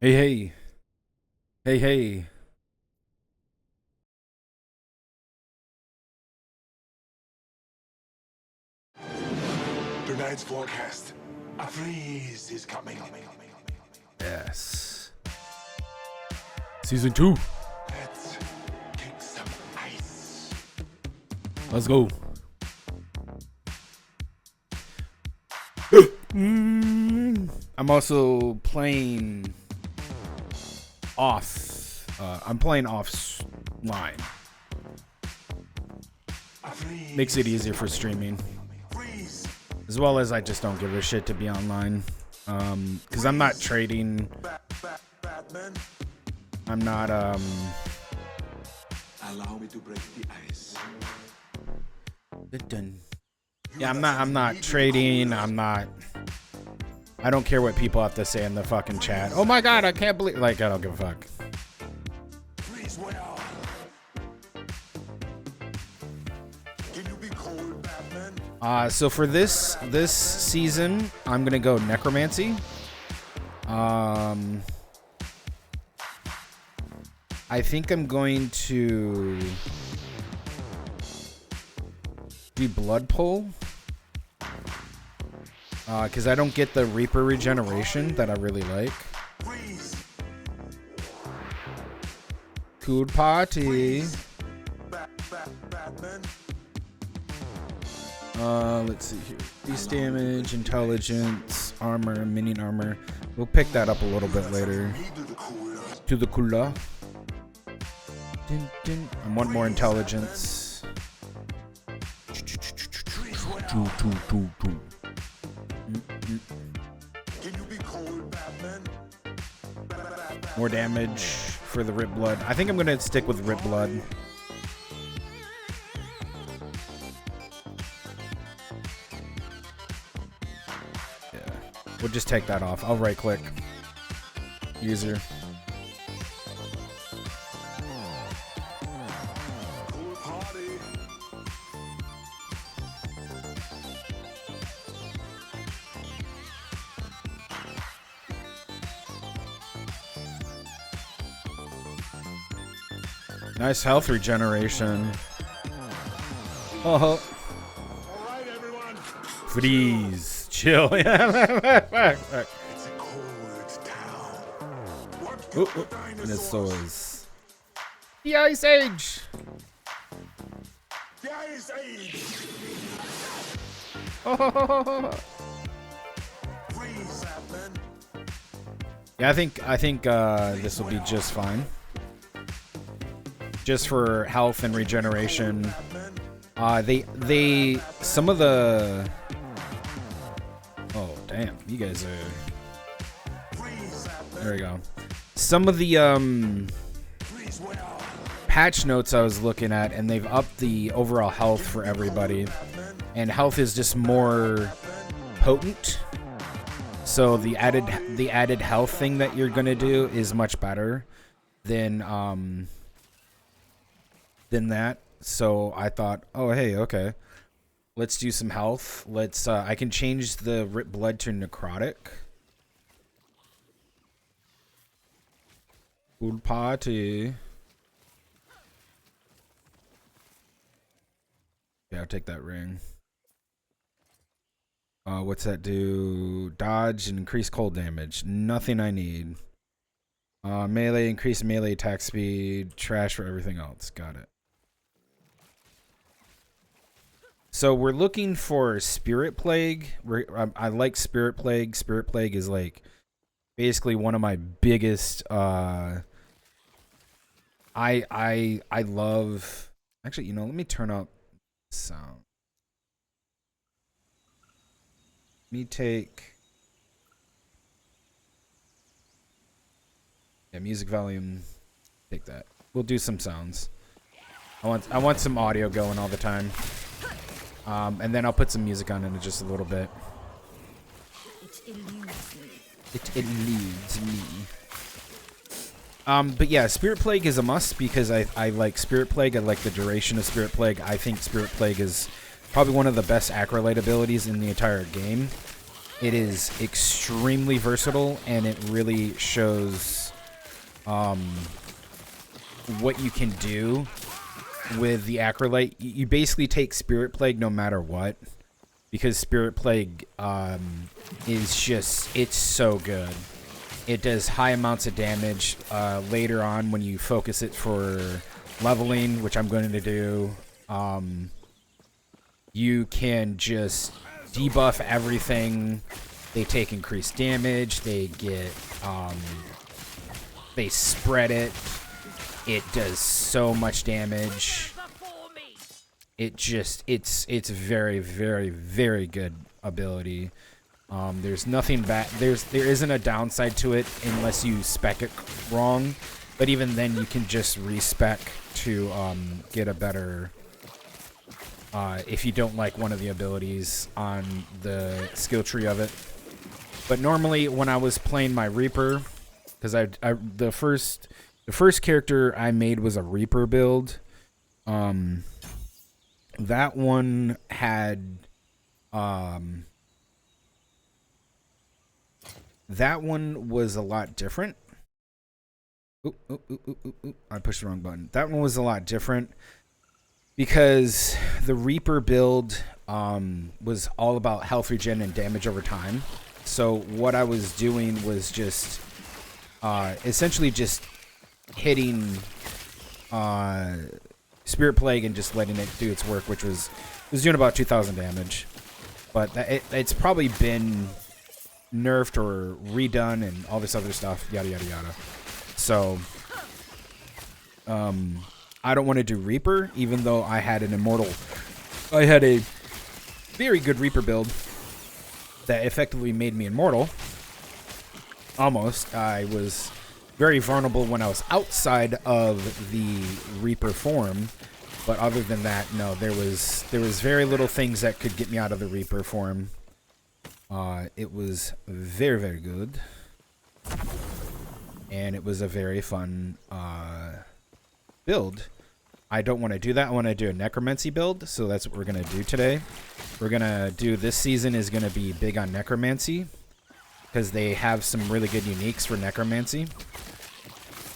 Hey, hey. Hey, hey. Tonight's forecast. A freeze is coming. Yes. Season 2. Let's kick some ice. Let's go. I'm also playing off. I'm playing offline. Makes it easier for streaming. Freeze. As well as I just don't give a shit to be online. Because I'm not trading. Batman. I'm not, Allow me to break the ice. Yeah, I'm not trading. I don't care what people have to say in the fucking chat. Oh my god, I can't believe. Like, I don't give a fuck. Freeze well. Can you be cold, Batman? So for this season, I'm gonna go necromancy. I think I'm going to do blood pull. Because I don't get the Reaper regeneration that I really like. Freeze. Cool party. Batman. Let's see here. Beast damage, intelligence, armor, minion armor. We'll pick that up a little bit later. To the cooler. I want more intelligence. Two. More damage for the Rip Blood. I think I'm gonna stick with Rip Blood. Yeah, we'll just take that off. I'll right click. User. Nice health regeneration. Oh. All right, everyone. Freeze. Chill. It's a cold town. What And it is the Ice Age. The Ice Age. Freeze, Batman. Yeah, I think this will be just fine. Just for health and regeneration. They some of the. Oh damn! You guys are. There we go. Some of the patch notes I was looking at, and they've upped the overall health for everybody, and health is just more potent. So the added health thing that you're gonna do is much better than that. So I thought, oh hey, okay, let's do some health. Let's I can change the Rip Blood to necrotic. Cool party. Yeah, I'll take that ring. What's that do? Dodge and increase cold damage. Nothing I need. Melee, increase melee attack speed. Trash for everything else. Got it. So we're looking for Spirit Plague. I like Spirit Plague. Spirit Plague is like basically one of my biggest. I love. Actually, you know, let me turn up sound. Let me take. Yeah, music volume. Take that. We'll do some sounds. I want some audio going all the time. And then I'll put some music on in just a little bit. It eludes me. But yeah, Spirit Plague is a must because I like Spirit Plague. I like the duration of Spirit Plague. I think Spirit Plague is probably one of the best Acrolite abilities in the entire game. It is extremely versatile, and it really shows what you can do with the Acrolite. You basically take Spirit Plague no matter what, because Spirit Plague is just, it's so good. It does high amounts of damage later on when you focus it for leveling, which I'm going to do. You can just debuff everything. They take increased damage. They get, they spread it. It does so much damage. It just, it's very, very, very good ability. There's nothing bad. There isn't a downside to it unless you spec it wrong. But even then, you can just respec to get a better. If you don't like one of the abilities on the skill tree of it. But normally, when I was playing my Reaper, because the first character I made was a Reaper build. That one had that one was a lot different. Oop, I pushed the wrong button. That one was a lot different because the Reaper build was all about health regen and damage over time. So what I was doing was just essentially just hitting Spirit Plague and just letting it do its work, which was doing about 2,000 damage. But it's probably been nerfed or redone and all this other stuff, yada yada yada. So I don't want to do Reaper, even though I had an immortal. I had a very good Reaper build that effectively made me immortal. Almost. I was very vulnerable when I was outside of the Reaper form, but other than that, no, there was very little things that could get me out of the Reaper form. It was very, very good, and it was a very fun build. I don't want to do that. I want to do a Necromancy build, so that's what we're going to do today. We're going to do, this season is going to be big on Necromancy, because they have some really good uniques for Necromancy,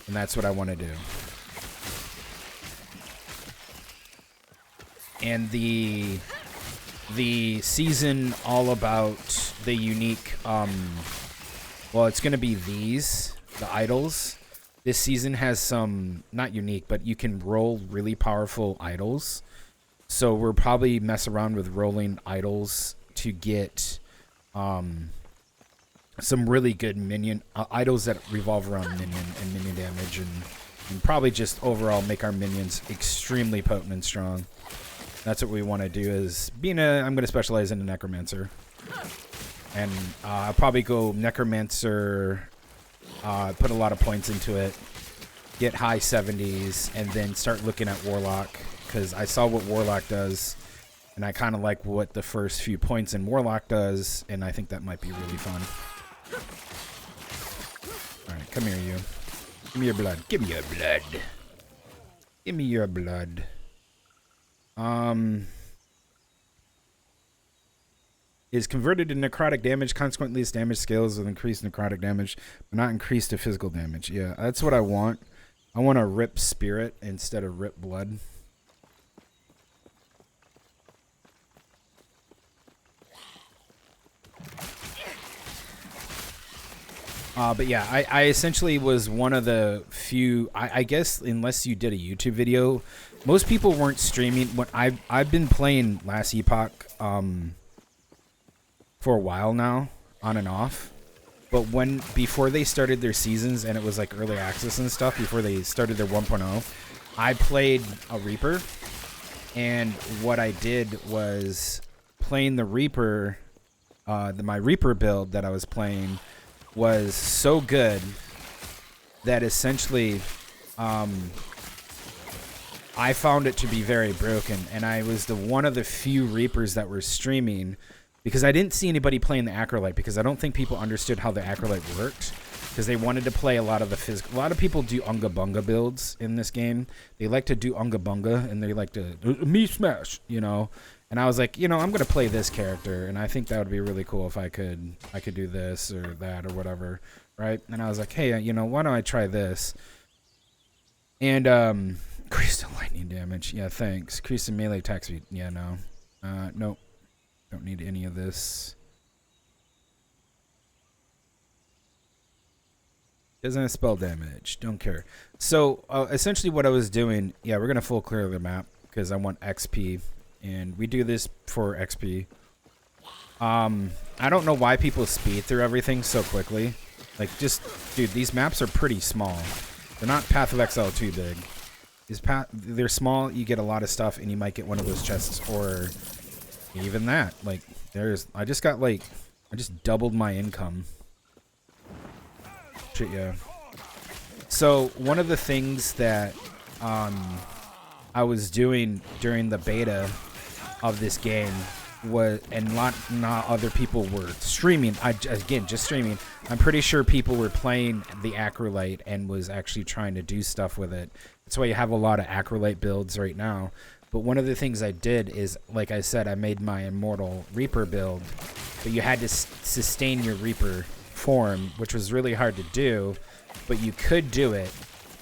and that's what I want to do. And the season all about the unique, well, it's going to be these, the idols. This season has some, not unique, but you can roll really powerful idols. So we'll probably mess around with rolling idols to get some really good minion idols that revolve around minion and minion damage, and probably just overall make our minions extremely potent and strong. That's what we want to do. Is being I'm going to specialize in a Necromancer, and I'll probably go Necromancer. Put a lot of points into it, get high 70s, and then start looking at Warlock, because I saw what Warlock does, and I kind of like what the first few points in Warlock does, and I think that might be really fun. Alright, come here, you. Give me your blood. Give me your blood. Give me your blood. Is converted to necrotic damage, consequently its damage scales with increased necrotic damage, but not increased to physical damage. Yeah, that's what I want. I want to rip spirit instead of rip blood. But yeah, I essentially was one of the few, I guess, unless you did a YouTube video, most people weren't streaming. When I've been playing Last Epoch, for a while now, on and off. But before they started their seasons, and it was like early access and stuff, before they started their 1.0, I played a Reaper, and what I did was playing the Reaper, my Reaper build that I was playing was so good that essentially I found it to be very broken, and I was one of the few Reapers that were streaming, because I didn't see anybody playing the Acrolite, because I don't think people understood how the Acrolite worked, because they wanted to play a lot of the physical. A lot of people do Unga Bunga builds in this game. They like to do Unga Bunga, and they like to me smash, you know, And I was like, you know, I'm gonna play this character, and I think that would be really cool if I could do this or that or whatever, right? And I was like, hey, you know, why don't I try this? And increase the lightning damage. Yeah, thanks. Increase the melee attack speed. Yeah, no. Nope. Don't need any of this. Doesn't have spell damage. Don't care. So essentially what I was doing, yeah, we're going to full clear the map because I want XP. And we do this for XP. I don't know why people speed through everything so quickly. Like, just, dude, these maps are pretty small. They're not Path of Exile too big. They're small, you get a lot of stuff, and you might get one of those chests, or even that. Like, I just doubled my income. Shit, yeah. So, one of the things that, I was doing during the beta of this game was, and not other people were streaming. Just streaming. I'm pretty sure people were playing the Acrolite and was actually trying to do stuff with it. That's why you have a lot of Acrolite builds right now. But one of the things I did is, like I said, I made my Immortal Reaper build, but you had to sustain your Reaper form, which was really hard to do, but you could do it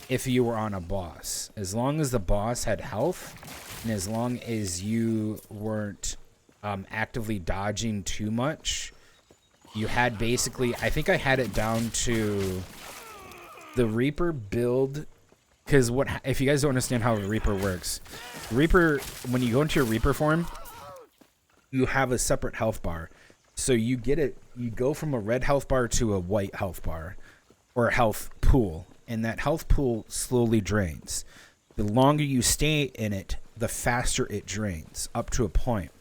if you were on a boss. As long as the boss had health, and as long as you weren't actively dodging too much, you had basically, I think I had it down to the Reaper build, because if you guys don't understand how a Reaper works, Reaper, when you go into your Reaper form, you have a separate health bar. So you go from a red health bar to a white health bar, or a health pool, and that health pool slowly drains. The longer you stay in it, the faster it drains, up to a point.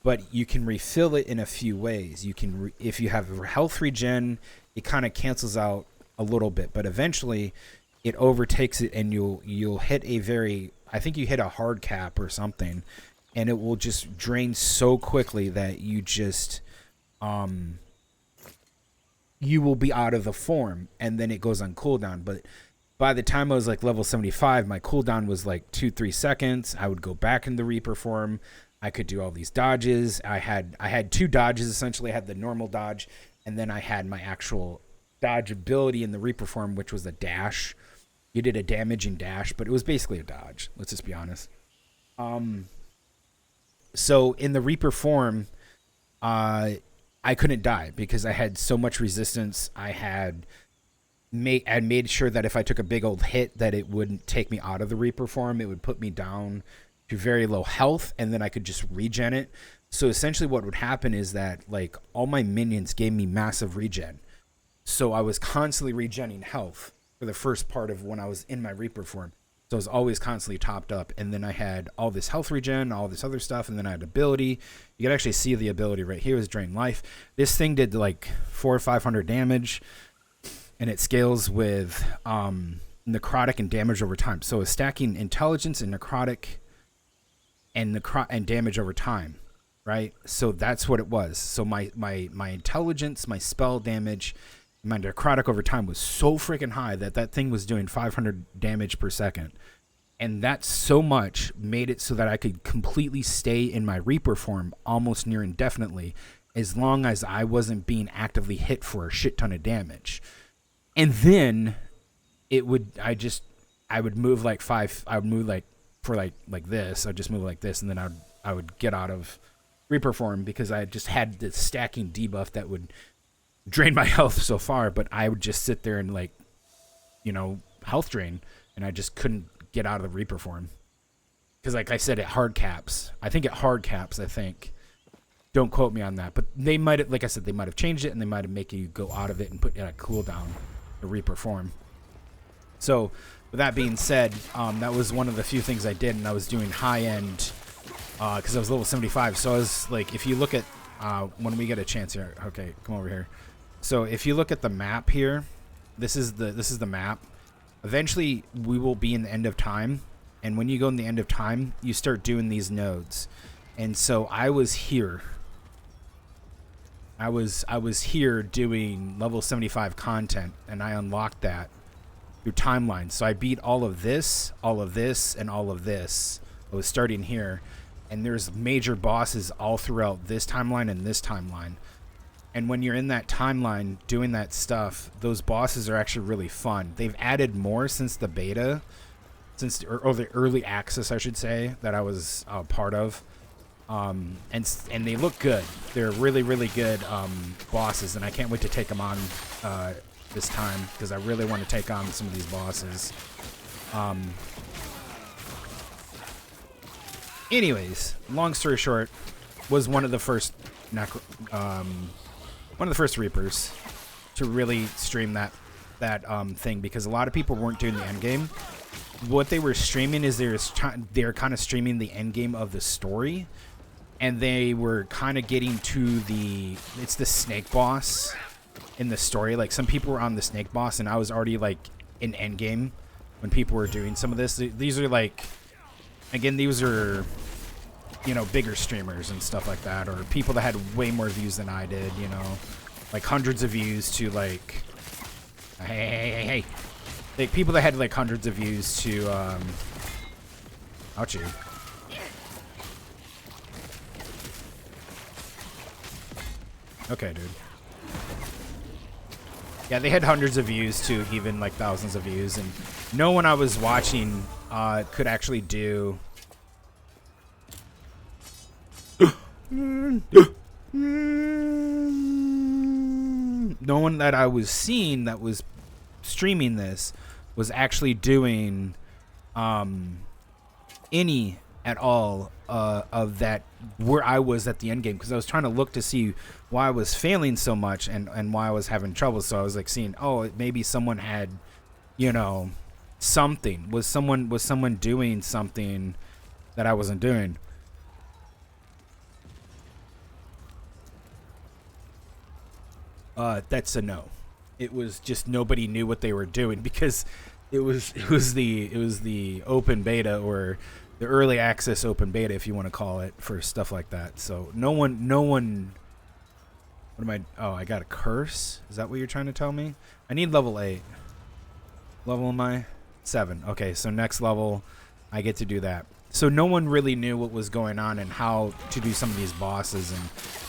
But you can refill it in a few ways. You can, if you have health regen, it kind of cancels out a little bit, but eventually it overtakes it, and you'll hit I think you hit a hard cap or something, and it will just drain so quickly that you just you will be out of the form, and then it goes on cooldown. But by the time I was like level 75, my cooldown was like 2-3 seconds. I would go back in the Reaper form. I could do all these dodges. I had two dodges essentially. I had the normal dodge, and then I had my actual dodge ability in the Reaper form, which was a dash. You did a damaging dash, but it was basically a dodge. Let's just be honest. So in the Reaper form, I couldn't die because I had so much resistance. I had made sure that if I took a big old hit, that it wouldn't take me out of the Reaper form. It would put me down to very low health, and then I could just regen it. So essentially what would happen is that, like, all my minions gave me massive regen. So I was constantly regenning health for the first part of when I was in my Reaper form. So I was always constantly topped up, and then I had all this health regen, all this other stuff, and then I had ability. You can actually see the ability right here is Drain Life. This thing did like 400 or 500 damage, and it scales with necrotic and damage over time. So it's stacking intelligence and necrotic and damage over time, right? So that's what it was. So my intelligence, my spell damage, my necrotic over time was so freaking high that thing was doing 500 damage per second. And that so much made it so that I could completely stay in my Reaper form almost near indefinitely, as long as I wasn't being actively hit for a shit ton of damage. And then I would move like for like this. I'd just move like this, and then I would get out of Reaper form because I just had this stacking debuff that would drain my health so far, but I would just sit there and, like, you know, health drain, and I just couldn't get out of the Reaper form. Because, like I said, it hard caps. I think. Don't quote me on that, but they might have, like I said, they might have changed it, and they might have made you go out of it and put a cooldown, the Reaper form. So, with that being said, that was one of the few things I did, and I was doing high-end, because I was level 75, so I was, like, if you look at, when we get a chance here, okay, come over here. So, if you look at the map here, this is the map. Eventually, we will be in the end of time, and when you go in the end of time, you start doing these nodes. And so, I was here. I was here doing level 75 content, and I unlocked that through timelines. So I beat all of this, and all of this. I was starting here, and there's major bosses all throughout this timeline and this timeline. And when you're in that timeline doing that stuff, those bosses are actually really fun. They've added more since the beta, or the early access, I should say, that I was part of. And they look good. They're really, really good bosses, and I can't wait to take them on this time, because I really want to take on some of these bosses. Anyways, long story short, was one of the first Reapers to really stream that thing, because a lot of people weren't doing the end game. What they were streaming is they're kind of streaming the end game of the story, and they were kind of getting to the snake boss in the story. Like, some people were on the snake boss, and I was already like in end game when people were doing some of this. These are like, again, these are, you know, bigger streamers and stuff like that, or people that had way more views than I did, you know, like hundreds of views to like, hey, like people that had like hundreds of views to, ouch you. Okay, dude. Yeah, they had hundreds of views to even like thousands of views, and no one I was watching could actually do. No one that I was seeing that was streaming this was actually doing any at all of that where I was at the end game, because I was trying to look to see why I was failing so much and why I was having trouble. So I was like seeing, oh, maybe someone had, you know, something. Was someone doing something that I wasn't doing? That's a no. It was just nobody knew what they were doing, because it was the open beta, or the early access open beta, if you want to call it, for stuff like that. So no one. What am I? Oh, I got a curse. Is that what you're trying to tell me? I need level 8. Level am I? 7. Okay, so next level, I get to do that. So no one really knew what was going on and how to do some of these bosses. And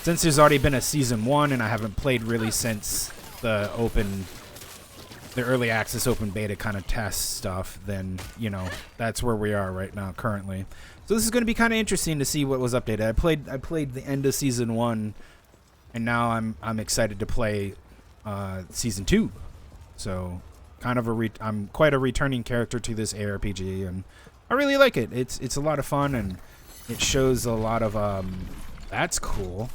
since there's already been a season 1, and I haven't played really since the early access open beta kind of test stuff, then, you know, that's where we are right now currently. So this is going to be kind of interesting to see what was updated. I played the end of season 1, and now I'm excited to play season 2. So kind of I'm quite a returning character to this ARPG, and I really like it. It's a lot of fun, and it shows a lot of that's cool.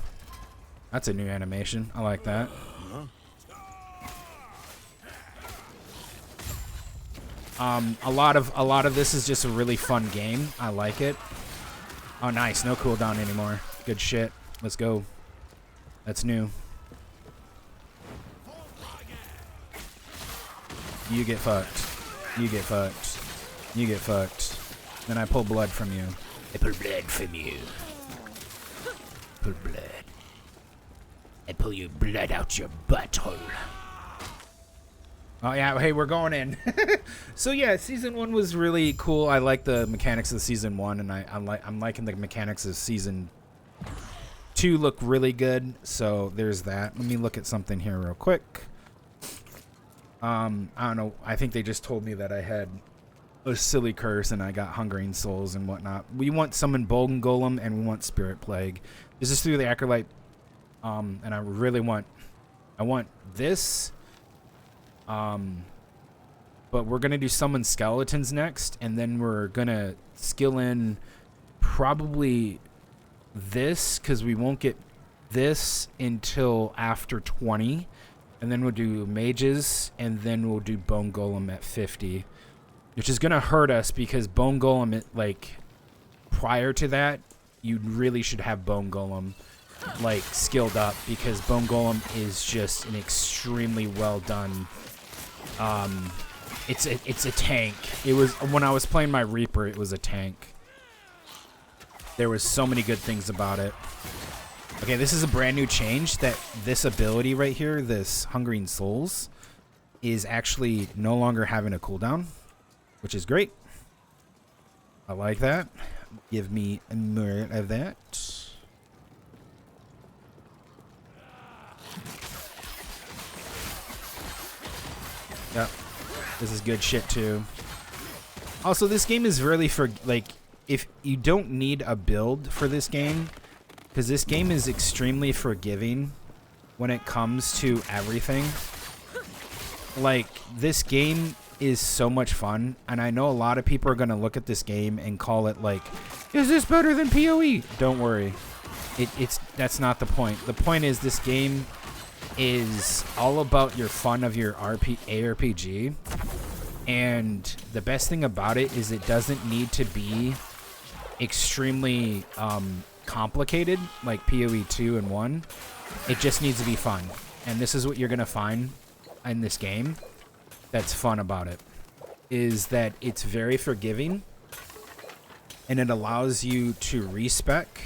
That's a new animation. I like that. A lot of this is just a really fun game. I like it. Oh, nice. No cooldown anymore. Good shit. Let's go. That's new. You get fucked. You get fucked. You get fucked. Then I pull blood from you. I pull blood from you. Pull blood. I pull your blood out your butthole. Oh yeah, hey, we're going in. So yeah, season 1 was really cool. I like the mechanics of season 1, and I'm liking the mechanics of season 2. Look really good. So there's that. Let me look at something here real quick. I don't know. I think they just told me that I had a silly curse and I got hungering souls and whatnot. We want summon Bone Golem, and we want Spirit Plague. This is through the Acolyte. And I really want this. But we're gonna do summon skeletons next, and then we're gonna skill in probably this, because we won't get this until after 20, and then we'll do mages, and then we'll do Bone Golem at 50, which is gonna hurt us, because Bone Golem, like, prior to that, you really should have Bone Golem like skilled up, because Bone Golem is just an extremely well done. It's a tank. It was, when I was playing my Reaper, it was a tank. There was so many good things about it. Okay, this is a brand new change, that this ability right here, this Hungering Souls, is actually no longer having a cooldown, which is great. I like that. Give me more of that. Yep. This is good shit too. Also, this game is really for, like, if you don't need a build for this game, because this game is extremely forgiving when it comes to everything. Like, this game is so much fun, and I know a lot of people are going to look at this game and call it like, is this better than PoE? Don't worry. That's not the point. The point is this game is all about your fun of your ARPG, and the best thing about it is it doesn't need to be extremely complicated like PoE 2 and 1. It just needs to be fun, and this is what you're gonna find in this game that's fun about it, is that it's very forgiving, and it allows you to respec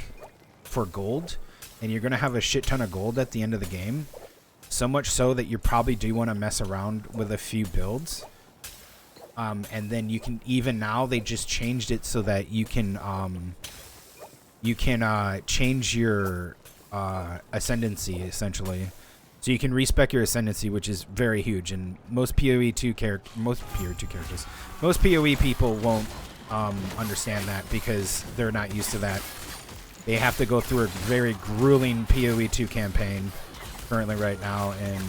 for gold, and you're gonna have a shit ton of gold at the end of the game. So much so that you probably do want to mess around with a few builds. And then you can, even now, they just changed it so that you can change your ascendancy, essentially. So you can respec your ascendancy, which is very huge. And most PoE people won't understand that because they're not used to that. They have to go through a very grueling PoE 2 campaign currently right now and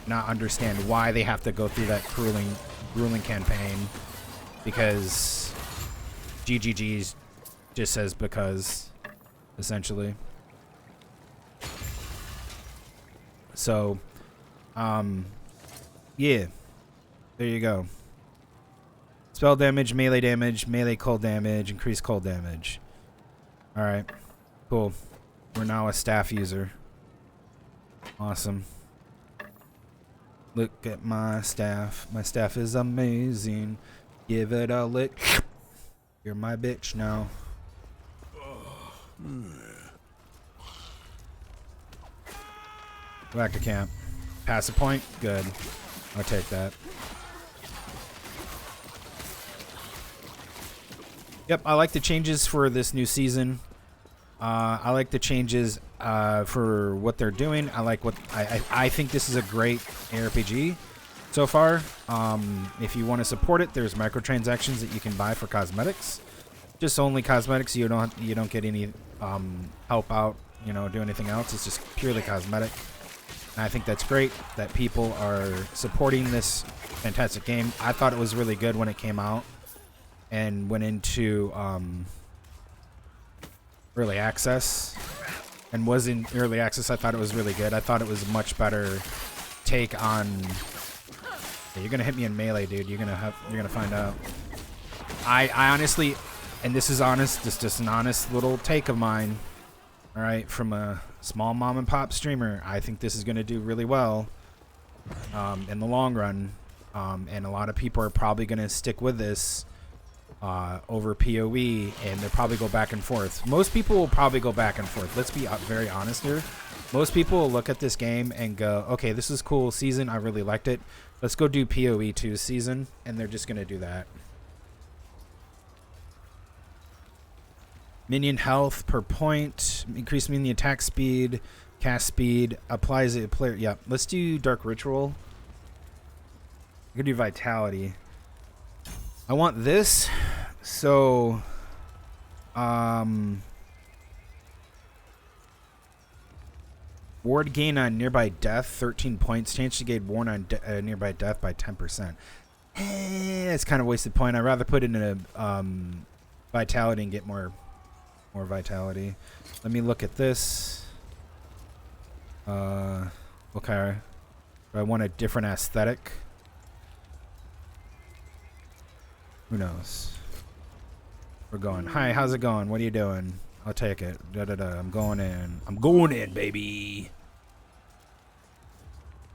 not understand why they have to go through that grueling campaign, because GGG's just says because, essentially. So, yeah, there you go. Spell damage, melee cold damage, increased cold damage. Alright, cool. We're now a staff user. Awesome. Look at my staff. My staff is amazing. Give it a lick. You're my bitch now. Go back to camp. Pass a point? Good. I'll take that. Yep, I like the changes for this new season. I like the changes for what they're doing. I like what I think this is a great ARPG so far. If you want to support it, there's microtransactions that you can buy for cosmetics. Just only cosmetics. You don't get any help out, do anything else. It's just purely cosmetic. And I think that's great that people are supporting this fantastic game. I thought it was really good when it came out and went into early access, and was in early access. I thought it was really good. I thought it was a much better take on. Yeah, you're gonna hit me in melee, dude. You're gonna find out. I honestly, and this is honest, this is just an honest little take of mine. All right, from a small mom and pop streamer, I think this is gonna do really well in the long run, and a lot of people are probably gonna stick with this over PoE, and they'll probably go back and forth. Most people will probably go back and forth. Let's be very honest here. Most people will look at this game and go, okay, this is cool season. I really liked it. Let's go do PoE 2 season, and they're just going to do that. Minion health per point. Increase minion attack speed. Cast speed. Applies a player. Yep. Let's do Dark Ritual. We can do Vitality. I want this, so ward gain on nearby death, 13 points. Chance to gain ward on nearby death by 10%. It's kind of a wasted point. I'd rather put it in a vitality and get more vitality. Let me look at this. Okay. I want a different aesthetic. Who knows? We're going. Hi, how's it going? What are you doing? I'll take it. I'm going in. I'm going in, baby.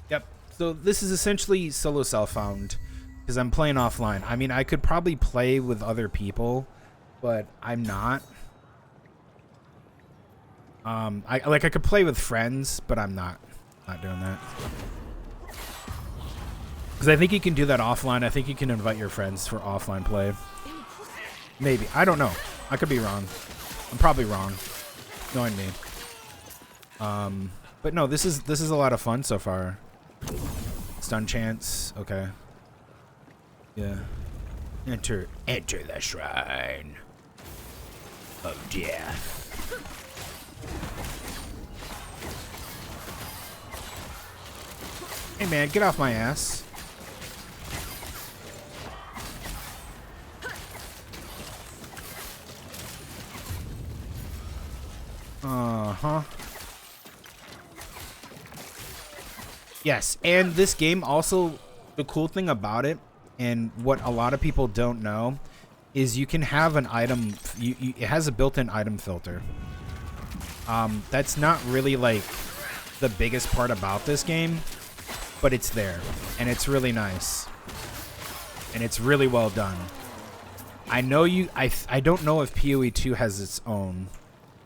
Yep. So this is essentially solo self-found because I'm playing offline. I mean, I could probably play with other people, but I'm not. I could play with friends, but I'm not doing that. Because I think you can do that offline. I think you can invite your friends for offline play. Maybe. I don't know. I could be wrong. I'm probably wrong. Knowing me. But no, this is a lot of fun so far. Stun chance. Okay. Yeah. Enter the shrine of death. Hey man, get off my ass. Uh-huh. Yes, and this game also, the cool thing about it, and what a lot of people don't know, is you can have an item, it has a built-in item filter. That's not really like the biggest part about this game, but it's there, and it's really nice, and it's really well done. I know I don't know if PoE 2 has its own,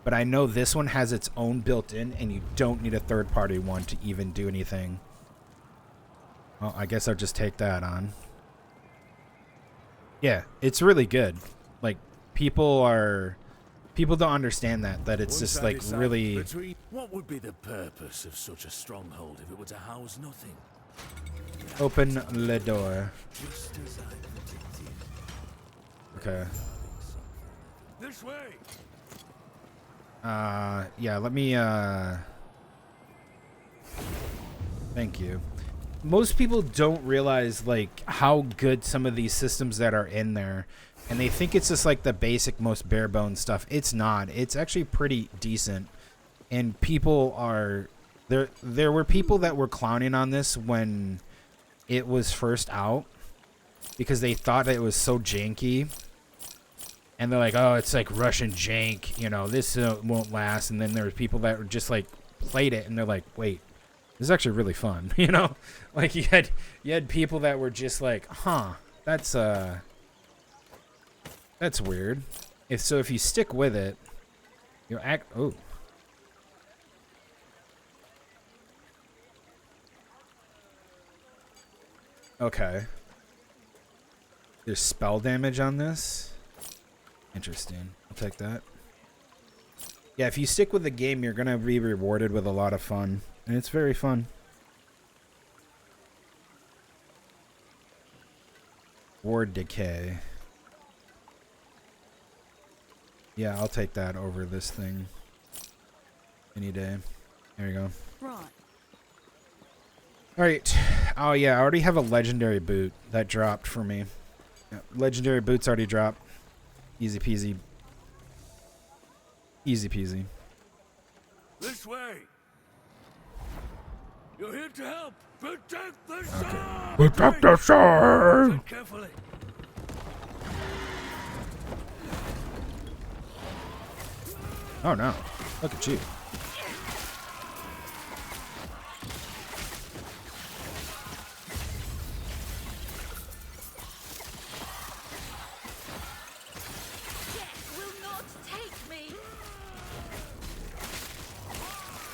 but I know this one has its own built-in, and you don't need a third-party one to even do anything. Well, I guess I'll just take that on. Yeah, it's really good. Like, people don't understand that it's just like really. What would be the purpose of such a stronghold if it were to house nothing? Open the door. Just as I predicted. Okay. This way. Yeah, let me thank you. Most people don't realize like how good some of these systems that are in there, and they think it's just like the basic, most bare bones stuff. It's not. It's actually pretty decent, and people are there were people that were clowning on this when it was first out because they thought it was so janky, and they're like, oh, it's like Russian jank, you know, this won't last. And then there were people that were just like played it and they're like, wait, this is actually really fun. You know, like you had people that were just like, huh, that's weird. If you stick with it, you'll act. Oh. Okay. There's spell damage on this. Interesting. I'll take that. Yeah, if you stick with the game, you're gonna be rewarded with a lot of fun. And it's very fun. Ward decay. Yeah, I'll take that over this thing. Any day. There you go. Right. Alright. Oh yeah, I already have a legendary boot that dropped for me. Yeah, legendary boots already dropped. Easy peasy. Easy peasy. This way. You're here to help. Protect the sword. Protect the sword. Tread carefully. Oh no. Look at you.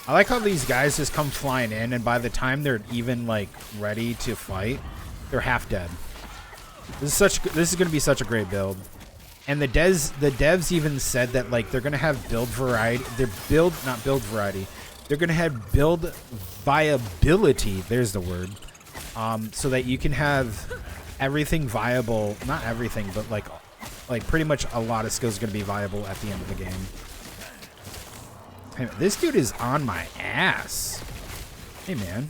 I like how these guys just come flying in, and by the time they're even like ready to fight, they're half dead. This is going to be such a great build. And the devs even said that like they're going to have build variety. They're not build variety. They're going to have build viability. There's the word. So that you can have everything viable. Not everything, but like pretty much a lot of skills are going to be viable at the end of the game. Hey, this dude is on my ass. Hey, man.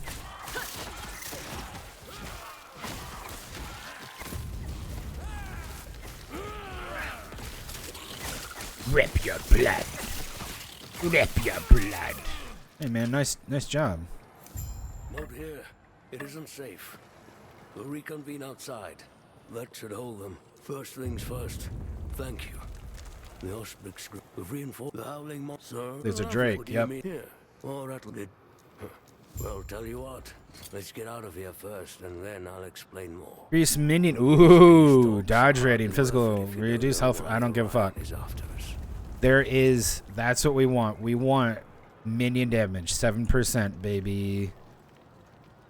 Rip your blood. Rip your blood. Hey, man, nice job. Not here. It isn't safe. We'll reconvene outside. That should hold them. First things first. Thank you. The Osprey script. We've reinforced the howling monster. There's a Drake, yep. Here. Oh, that'll be. Well, tell you what. Let's get out of here first, and then I'll explain more. Increase minion. Ooh, dodge rating, physical, reduce health. I don't give a fuck. There is. That's what we want. We want minion damage, 7%, baby.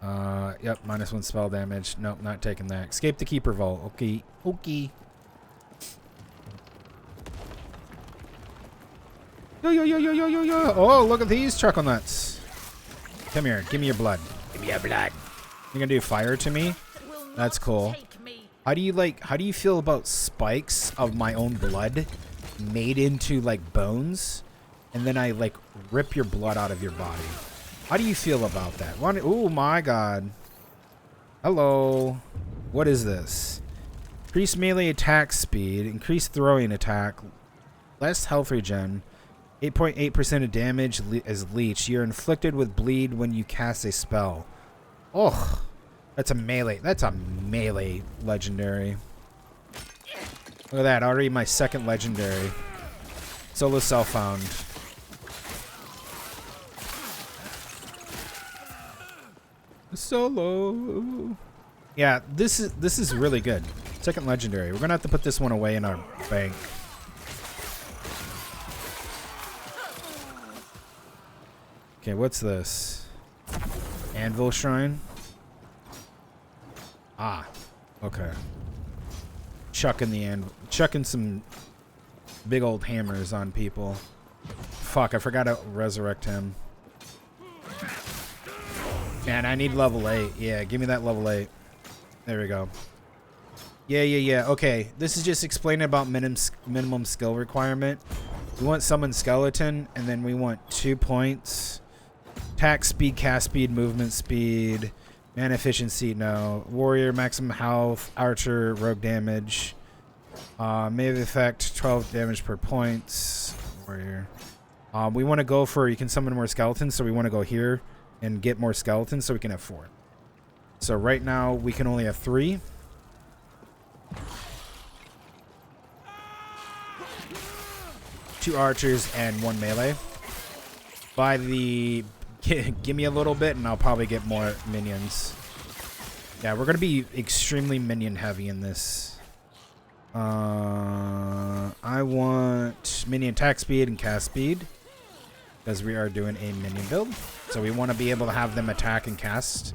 Yep, -1 spell damage. Nope, not taking that. Escape the Keeper Vault. Okay. Yo, yo, yo, yo, yo, yo, yo. Oh, look at these chuckle nuts. Come here. Give me your blood. Give me your blood. You're gonna do fire to me? That's cool. How do you feel about spikes of my own blood made into like bones? And then I like rip your blood out of your body. How do you feel about that? Oh my god. Hello. What is this? Increase melee attack speed, increase throwing attack, less health regen, 8.8% of damage as leech. You're inflicted with bleed when you cast a spell. Oh, that's a melee. That's a melee legendary. Look at that. Already my second legendary. Solo self-found. Solo. Yeah, this is really good. Second legendary. We're gonna have to put this one away in our bank. Okay, what's this? Anvil Shrine? Ah, okay. Chucking some big old hammers on people. Fuck, I forgot to resurrect him. Man, I need level 8. Yeah, give me that level 8. There we go. Yeah. Okay, this is just explaining about minimum skill requirement. We want summon skeleton, and then we want 2 points. Attack speed, cast speed, movement speed, mana efficiency, no. Warrior, maximum health, archer, rogue damage. Melee effect, 12 damage per points. Warrior. We want to go for, you can summon more skeletons, so we want to go here and get more skeletons so we can have 4. So right now we can only have 3. Two archers and 1 melee. By the give me a little bit and I'll probably get more minions. Yeah, we're gonna be extremely minion heavy in this. I want minion attack speed and cast speed because we are doing a minion build. So we want to be able to have them attack and cast.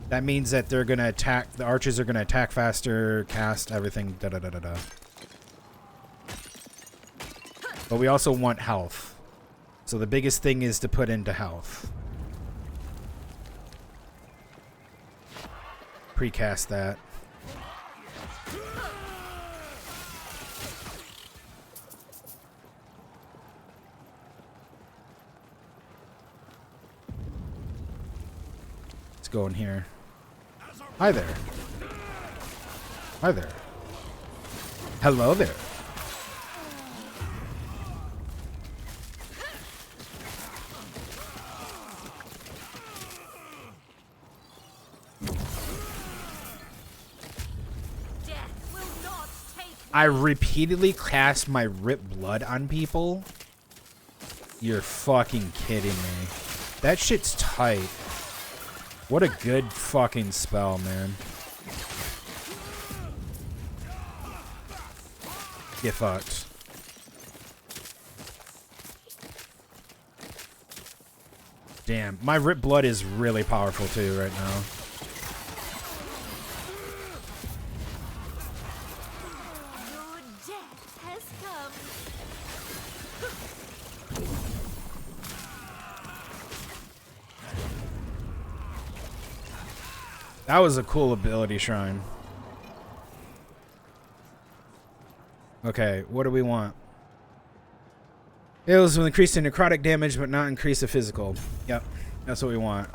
That means that they're gonna attack. The archers are gonna attack faster, cast everything. Da da da da da. But we also want health. So the biggest thing is to put into health. Precast that. Let's go in here. Hi there. Hi there. Hello there. I repeatedly cast my rip blood on people. You're fucking kidding me. That shit's tight. What a good fucking spell, man. Get fucked. Damn, my rip blood is really powerful too right now. That was a cool ability shrine. Okay, what do we want? Heals will increase the necrotic damage, but not increase the physical. Yep, that's what we want.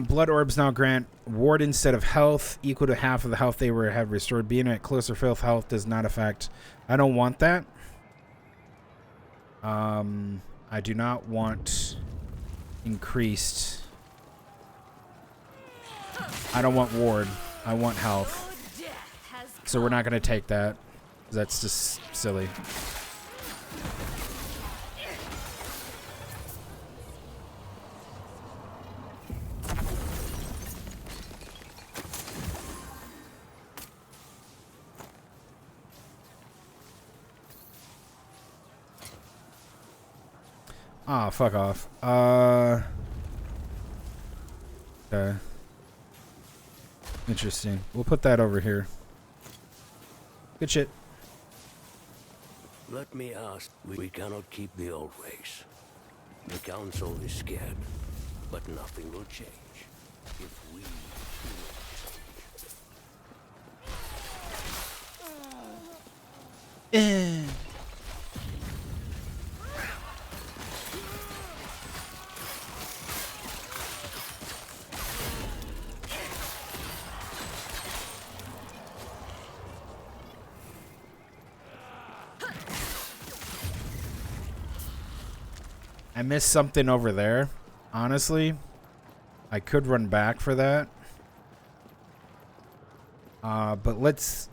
Blood orbs now grant ward instead of health, equal to half of the health they have restored. Being at closer fifth health does not affect. I don't want that. I do not want increased. I don't want ward. I want health. So we're not going to take that. That's just silly. Ah, fuck off. Okay. Interesting. We'll put that over here. Good shit. Let me ask, we cannot keep the old ways. The council is scared, but nothing will change if we do I missed something over there. Honestly, I could run back for that. But let's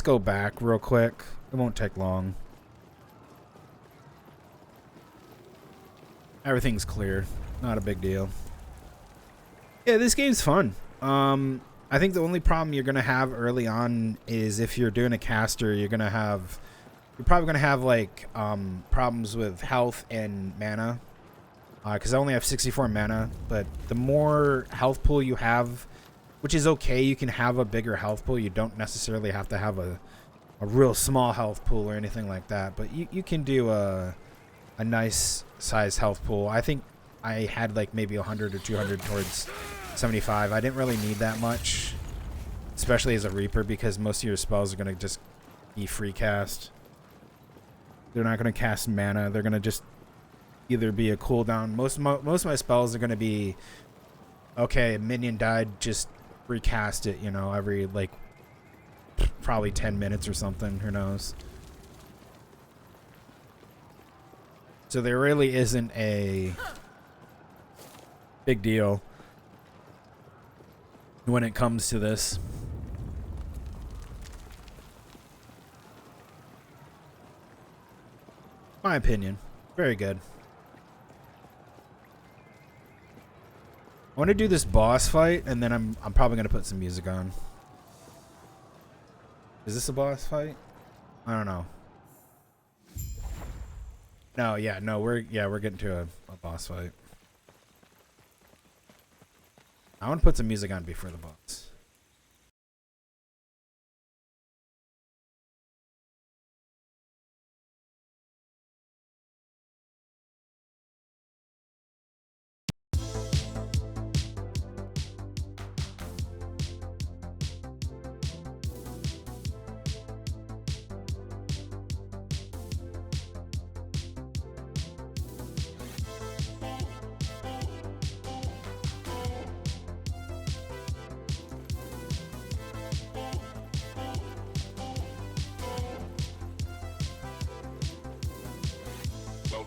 go back real quick. It won't take long. Everything's clear. Not a big deal. Yeah, this game's fun. I think the only problem you're gonna have early on is if you're doing a caster, you're probably gonna have like problems with health and mana. Because I only have 64 mana, but the more health pool you have, which is okay, you can have a bigger health pool. You don't necessarily have to have a real small health pool or anything like that, but you can do a nice size health pool. I think I had like maybe 100 or 200 towards 75. I didn't really need that much, especially as a Reaper, because most of your spells are going to just be free cast. They're not going to cast mana. They're going to just either be a cooldown. Most of my spells are going to be, okay, a minion died, just recast it, you know, every like probably 10 minutes or something. Who knows? So there really isn't a big deal when it comes to this. My opinion. Very good. I want to do this boss fight, and then I'm probably going to put some music on. Is this a boss fight? I don't know. No, yeah, no, we're getting to a boss fight. I want to put some music on before the boss.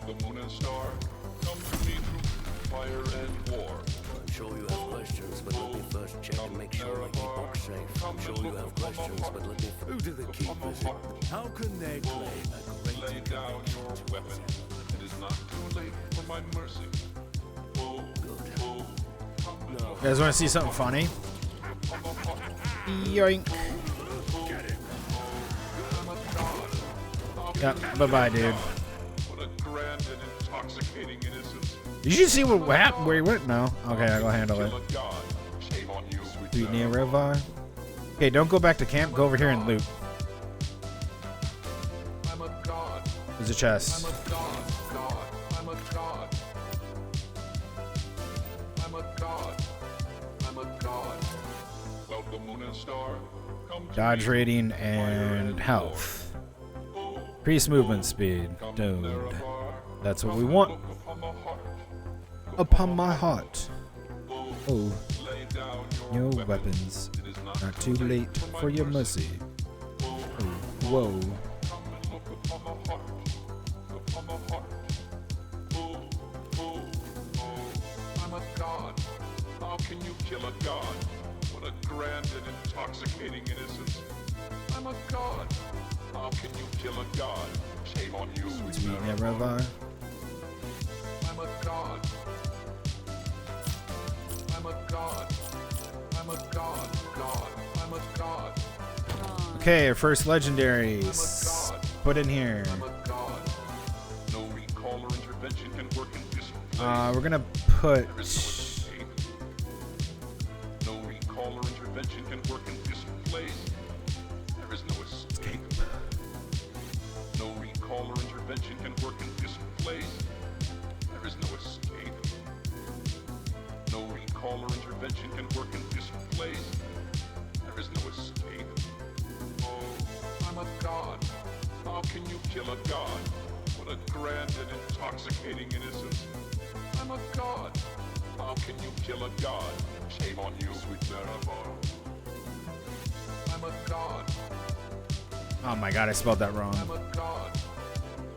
The moon and star come to me through fire and war. I'm sure you have questions, but let me first check and make sure I keep Epoch safe. I'm sure you have questions, but let me... Who do the keepers? How can they claim a great... Lay down your weapon. It is not too late for my mercy. Oh, Good. no. You guys want to see something funny? Yoink. Yep, bye-bye, dude. What a grand and intoxicating innocence. Did you see what happened? Where he went? No. Okay, I'll handle it. Kill a god. Shame on you, Sweet Nia Revar. Okay, don't go back to camp. Go over here and loot. I'm a god. There's a chest. I'm a god. I'm a god. I'm a god. I'm a god. Well, the moon and star come to Dodge me rating through fire and health. war. Increase movement speed. Come Dude. thereafar. That's what we Come want. look upon my heart. Upon my heart. Oh, Lay down your weapon. weapons. It is Not too late for your mercy. Oh, whoa. Come and look upon my heart. Upon my heart. Oh, oh, oh. I'm a god. How can you kill a god? What a grand and intoxicating innocence. I'm a god. How can you kill a god? Shame on you. Sweet Nia Revar. I'm a god. I'm a god. I'm a god. God. I'm a god. Okay, our first legendaries. I'm a god. Put in here. I'm a god. No recall or intervention can work in this place. We're gonna put. There is no escape. No recall or intervention can work in this place. There is no escape. No recall or intervention can work in this place. There There is no escape. No recall or intervention can work in this place. There is no escape. Oh, I'm a god. How can you kill a god? What a grand and intoxicating innocence. I'm a god. How can you kill a god? Shame on you, sweet Marabar. I'm a god. Oh my god, I spelled that wrong. I'm a god.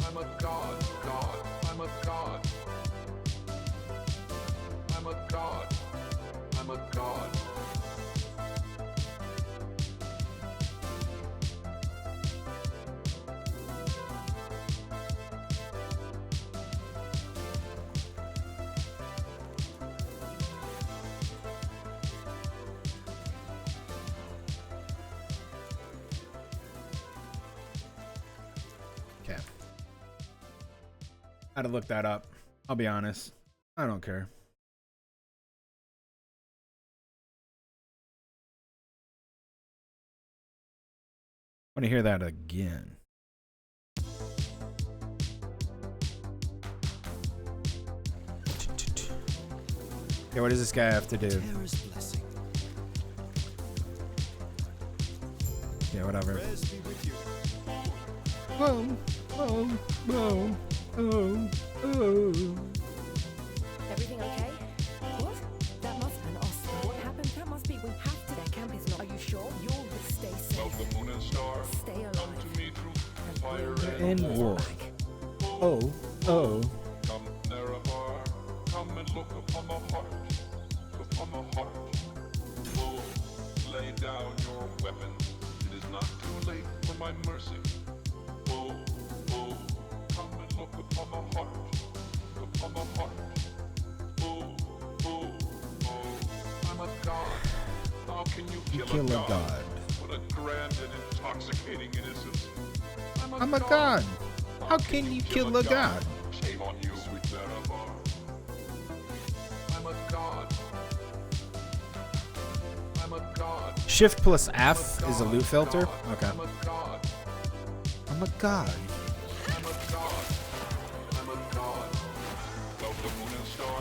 I'm a god. God. I'm a god. I'm a god. I'm a god. Okay. I had to look that up. I'll be honest. I don't care. I want to hear that again. Okay, what does this guy have to do? Yeah, whatever. Whoa, whoa, whoa, oh, oh. Everything okay? What? That must have been Oscar. What happened? That must be. We have to. Their camp is not. Are you sure? You'll stay Of safe. the moon and star, Stay come alive. to me through fire And war. Oh, oh. Come, Nerevar, come and look upon the heart, upon the heart. Oh, lay down your weapons. It is not too late for my mercy. Oh, oh, come and look upon the heart, upon the heart. Oh, oh, oh, I'm a god. How can you kill a god? What a grand and intoxicating innocence. I'm a god. How can you kill a god? Shame on you, sweet Marabar. I'm a god. I'm a god. Shift plus F is a loot filter? Okay. I'm a god. I'm a god. I'm a god. I'm a god. Of the moon and star,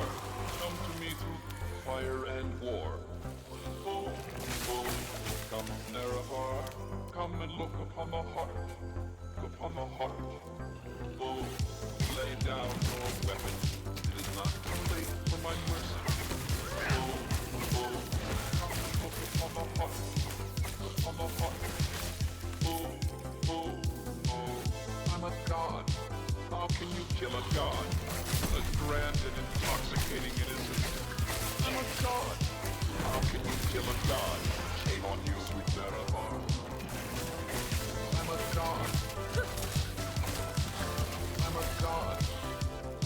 come to me through fire and war. Oh, oh, come, Nerevar, come and look upon the heart, upon the heart. Oh, lay down your weapon. It is not too late for my mercy. Oh, oh, come and look upon the heart, upon the heart. Oh, oh, oh, I'm a god. How can you kill a god? What a grand and intoxicating innocence. I'm a god. How can you kill a god? Shame on you, sweet Marabar. I'm a god. I'm a god.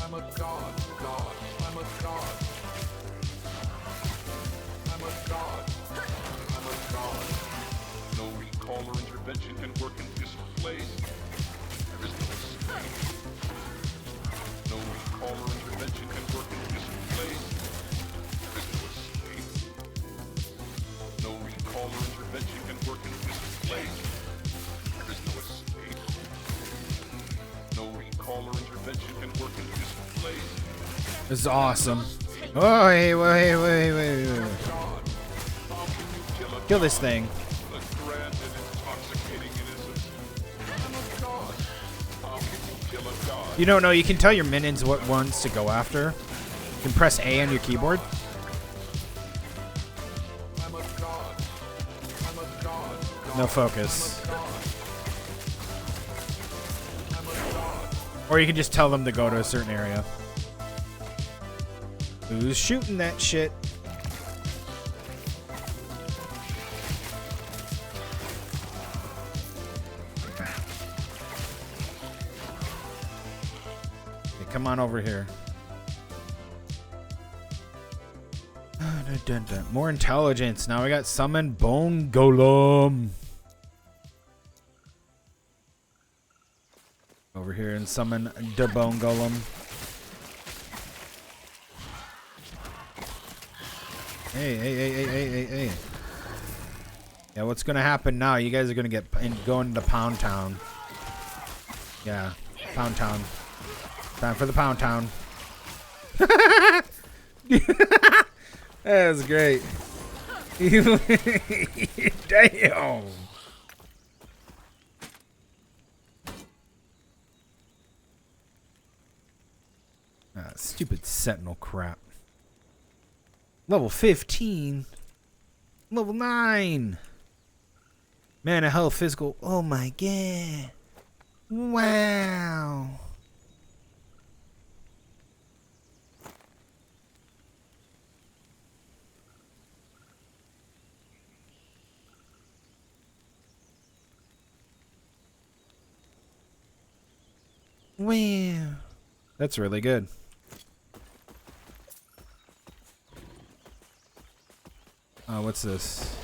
I'm a god. God. I'm a god. I'm a god. I'm a god. No recall or intervention can work in this place. There is no escape. No recall or intervention can work in this place. There is no escape. No recall or intervention can work in this place. There is no escape. No recall or intervention can work in this place. This is awesome. Oh, hey, wait. God, how can you kill a Kill this thing. The grand and intoxicating innocence. I'm a god. How can you kill a god? You don't know, you can tell your minions what ones to go after. You can press A on your keyboard. I'm a god. I'm a god. No focus. I'm a god. Or you can just tell them to go to a certain area. Who's shooting that shit? Okay, come on over here. More intelligence. Now we got summon Bone Golem. Over here and summon the Bone Golem. Hey. Yeah, what's gonna happen now? You guys are gonna go into Pound Town. Yeah, Pound Town. Time for the Pound Town. That's great. Damn. Ah, stupid sentinel crap. Level 15. Level 9. Mana, health, physical. Oh my god. Wow. Wow. That's really good. What's this?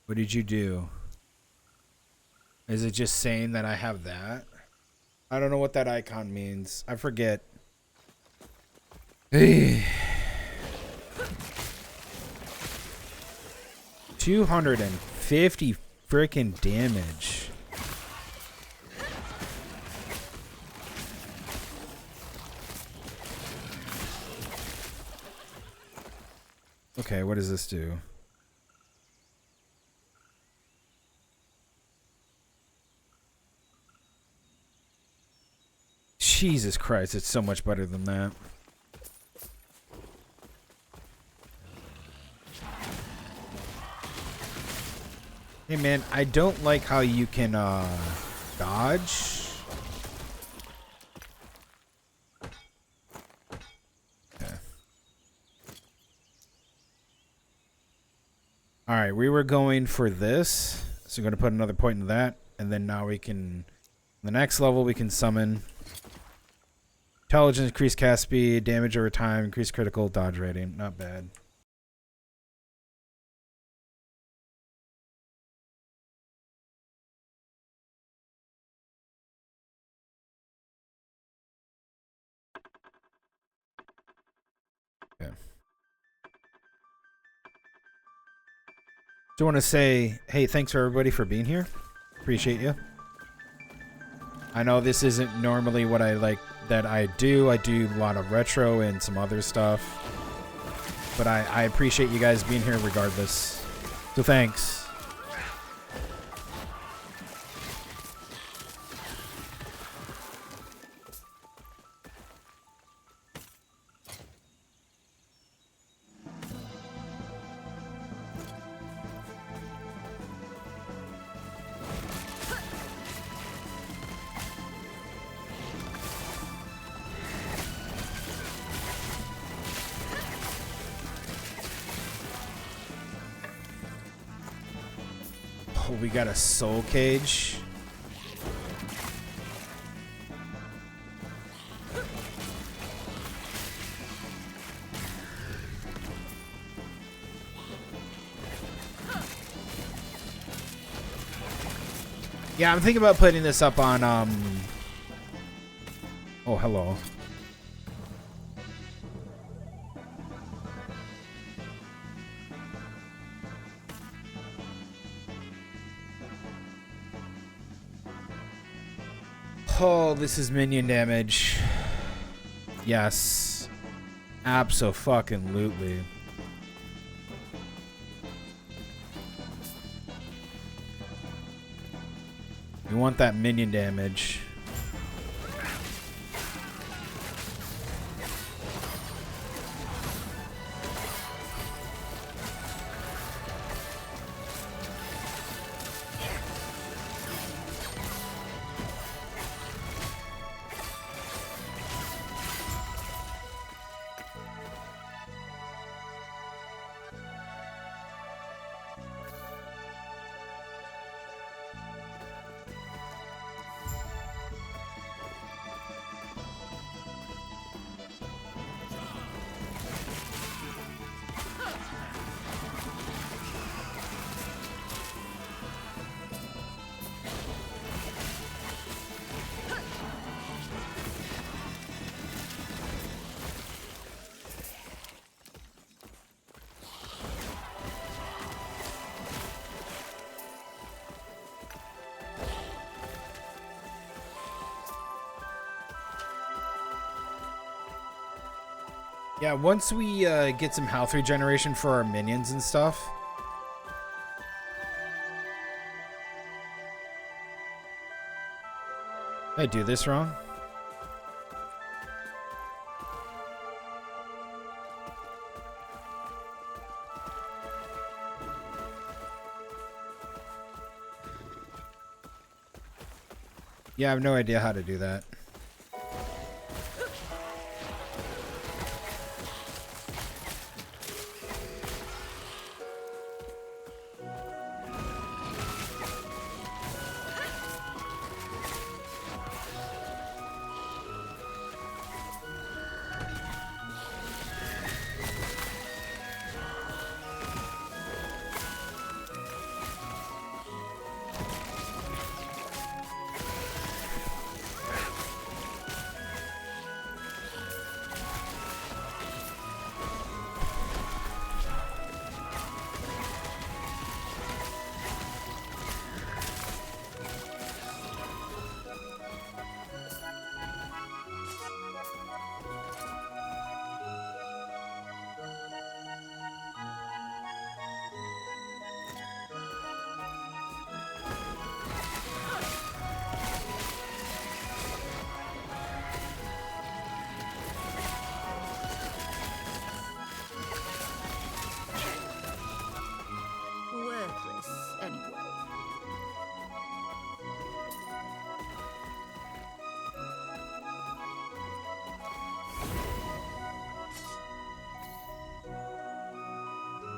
What did you do? Is it just saying that I have that? I don't know what that icon means. I forget. Hey. 250 freaking damage. Okay, what does this do? Jesus Christ, it's so much better than that. Hey man, I don't like how you can dodge. Okay. Alright, we were going for this. So we're going to put another point in that. And then now we can... The next level we can summon... Intelligence, increase cast speed, damage over time, increase critical dodge rating. Not bad. Okay. Do want to say, hey, thanks for everybody for being here. Appreciate you. I know this isn't normally what I like that I do. I do a lot of retro and some other stuff. But I appreciate you guys being here regardless. So thanks. We got a soul cage. Yeah, I'm thinking about putting this up on oh, hello. Oh, this is minion damage. Yes. Abso-fucking-lutely. We want that minion damage. Yeah, once we get some health regeneration for our minions and stuff. Did I do this wrong? Yeah, I have no idea how to do that. Worthless, anyway.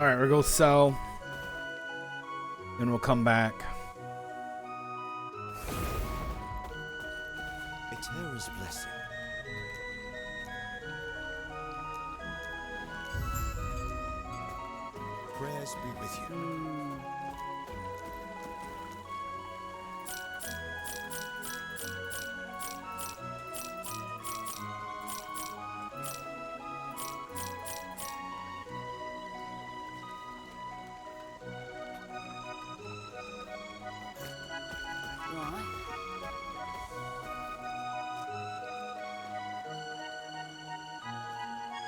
Alright, we'll go sell. Then we'll come back. A terror's blessing. Prayers be with you. Right.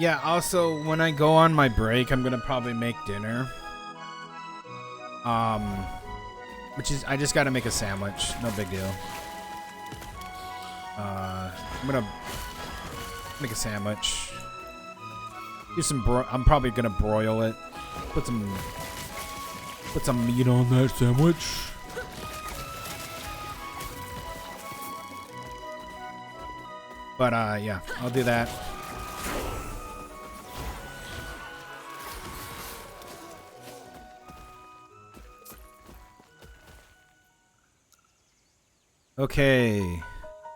Yeah, also, when I go on my break, I'm gonna probably make dinner. Which is, I just gotta make a sandwich. No big deal. I'm gonna make a sandwich. Do some I'm probably gonna broil it. Put some meat on that sandwich. But, yeah, I'll do that. Okay,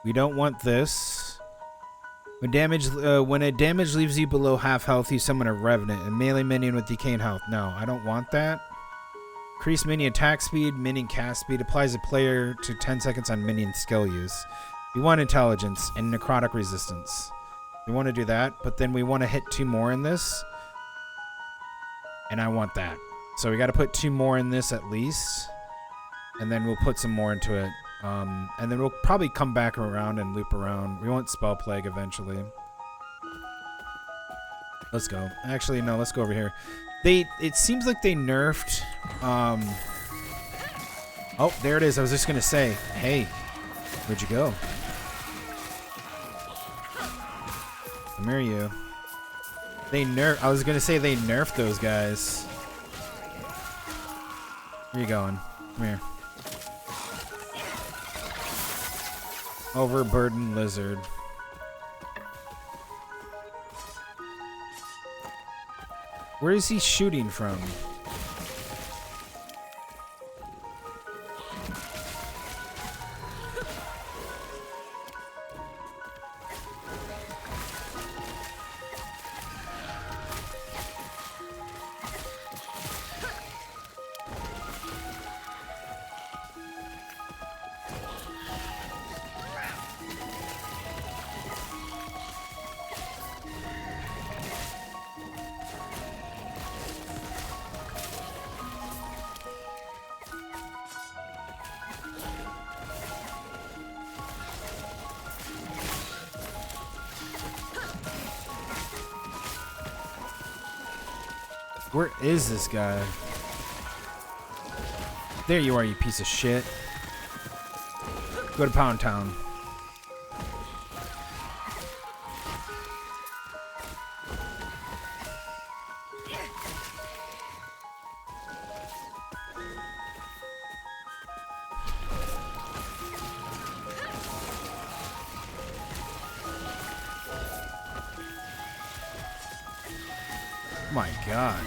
we don't want this. When a damage leaves you below half health, you summon a revenant, a melee minion with decaying health. No, I don't want that. Increase minion attack speed, minion cast speed, applies a player to 10 seconds on minion skill use. We want intelligence and necrotic resistance. We want to do that, but then we want to hit 2 more in this. And I want that. So we got to put 2 more in this at least. And then we'll put some more into it. And then we'll probably come back around and loop around. We want Spell Plague eventually. Let's go. Actually, no, let's go over here. It seems like they nerfed, oh, there it is. I was just gonna say, hey, where'd you go? Come here, you. I was gonna say they nerfed those guys. Where you going? Come here. Overburdened lizard. Where is he shooting from? Where is this guy? There you are, you piece of shit. Go to Pound Town. My God.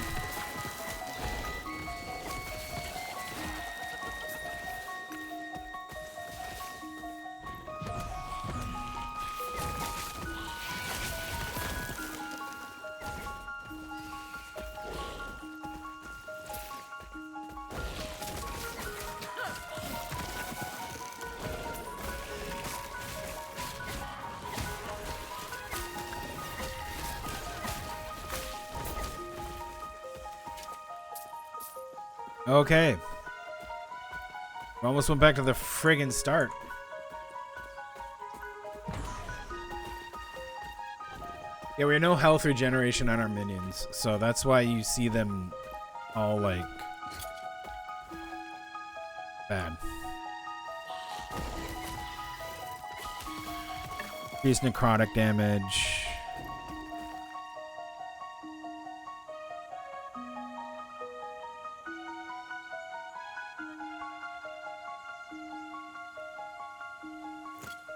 Okay. We almost went back to the friggin' start. Yeah, we have no health regeneration on our minions, so that's why you see them all, like, bad. Increase necrotic damage.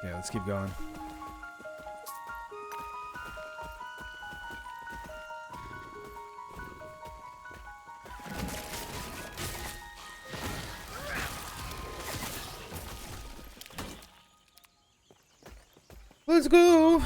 Okay, let's keep going. Let's go.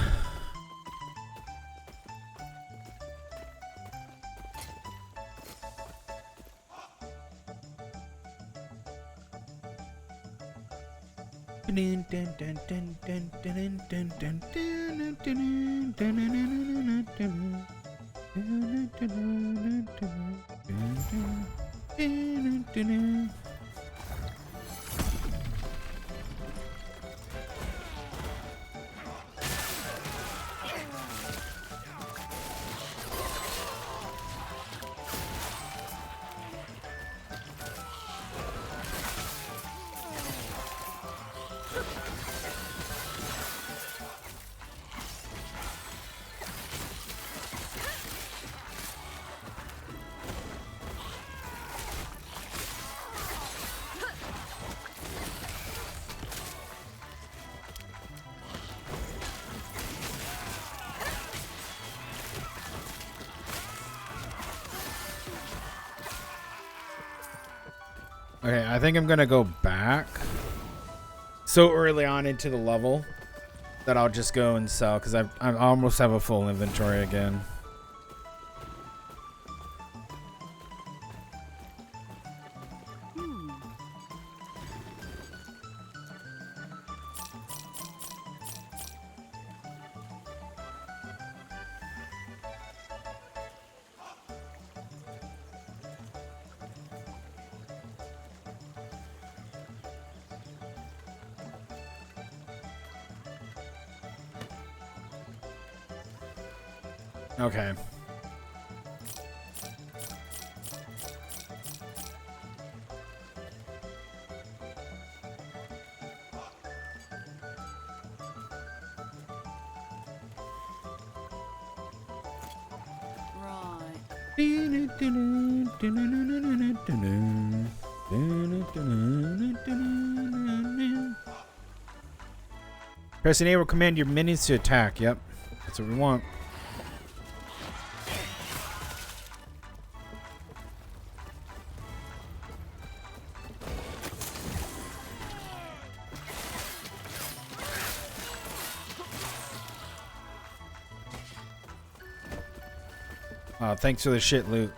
Okay, I think I'm gonna go back so early on into the level that I'll just go and sell because I almost have a full inventory again. Okay. Pressing A will command your minions to attack. Yep. That's what we want. Thanks for the shit loot.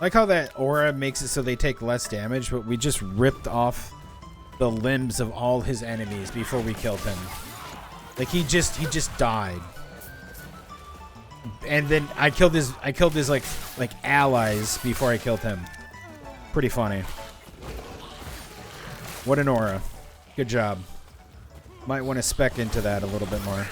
I like how that aura makes it so they take less damage, but we just ripped off the limbs of all his enemies before we killed him. Like he just died. And then I killed his like allies before I killed him. Pretty funny. What an aura. Good job. Might want to spec into that a little bit more.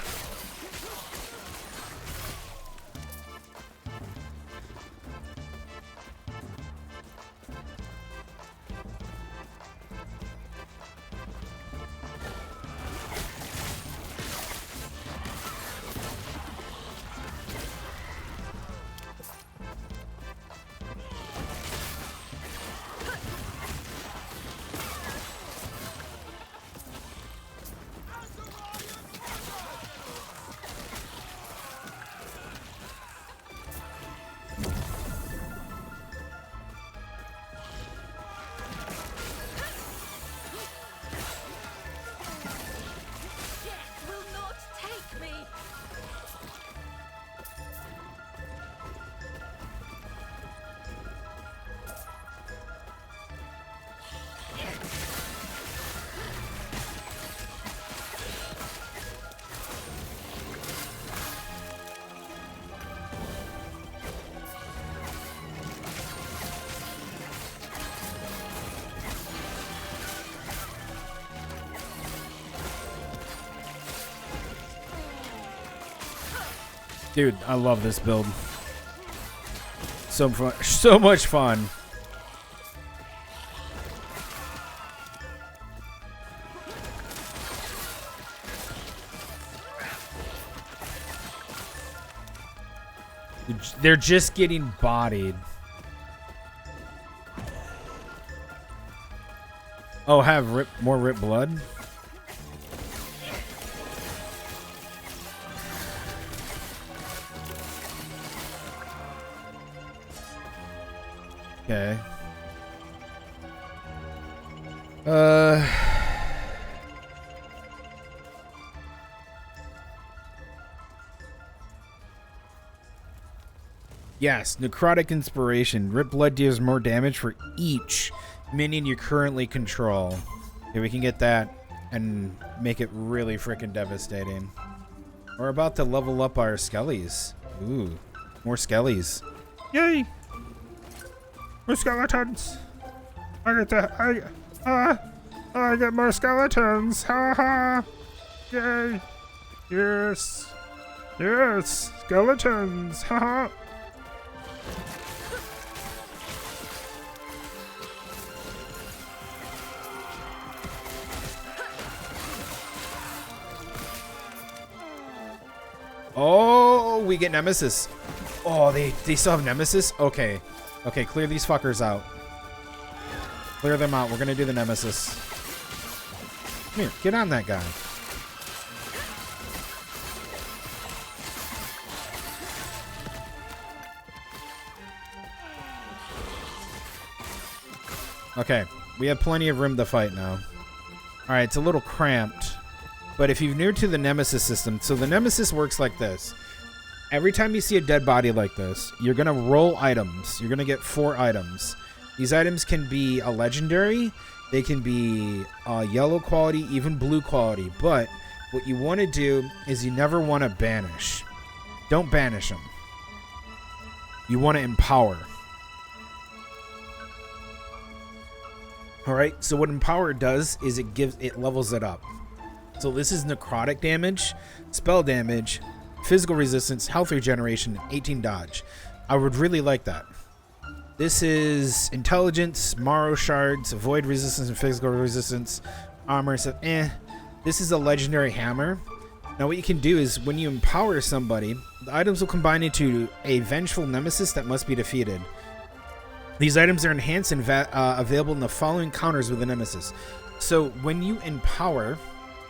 Will not take me. Dude, I love this build. So fun, so much fun. They're just getting bodied. Oh, have more rip blood? Okay. Yes, necrotic inspiration. Rip blood deals more damage for each minion you currently control. Okay, we can get that and make it really freaking devastating. We're about to level up our skellies. Ooh, more skellies. Yay! More skeletons. I get that. I get more skeletons. Ha ha. Yay. Yes. Yes. Skeletons. Ha ha. Oh, we get Nemesis. Oh, they still have Nemesis? Okay. Okay, clear these fuckers out. Clear them out. We're gonna do the Nemesis. Come here, get on that guy. Okay, we have plenty of room to fight now. Alright, it's a little cramped. But if you're new to the Nemesis system, so the Nemesis works like this. Every time you see a dead body like this, you're going to roll items. You're going to get 4 items. These items can be a legendary. They can be yellow quality, even blue quality. But what you want to do is you never want to banish. Don't banish them. You want to empower. Alright, so what empower does is it levels it up. So this is necrotic damage, spell damage, physical resistance, health regeneration, 18 dodge. I would really like that. This is intelligence, Morrow shards, void resistance and physical resistance, armor. So, This is a legendary hammer. Now what you can do is when you empower somebody, the items will combine into a vengeful nemesis that must be defeated. These items are enhanced and available in the following counters with the nemesis. So when you empower,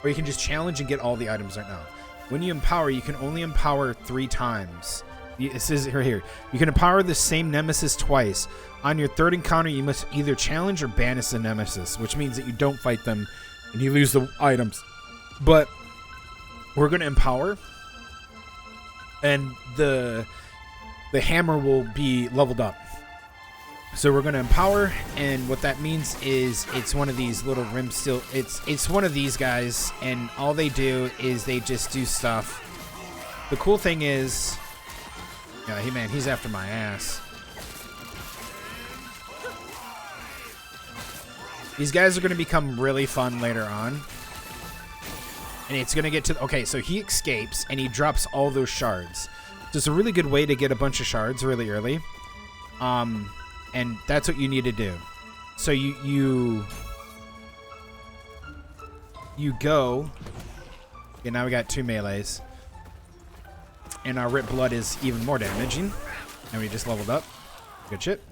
or you can just challenge and get all the items right now. When you empower, you can only empower 3 times. It says right here. You can empower the same nemesis twice. On your 3rd encounter, you must either challenge or banish the nemesis, which means that you don't fight them and you lose the items. But we're going to empower, and the hammer will be leveled up. So we're going to empower, and what that means is it's one of these little rim steel. It's one of these guys, and all they do is they just do stuff. The cool thing is, yeah, he's after my ass. These guys are going to become really fun later on. And it's going to get to... Okay, so he escapes, and he drops all those shards. So it's a really good way to get a bunch of shards really early. And that's what you need to do. So you go... Okay, now we got 2 melees. And our Rip Blood is even more damaging. And we just leveled up. Good shit.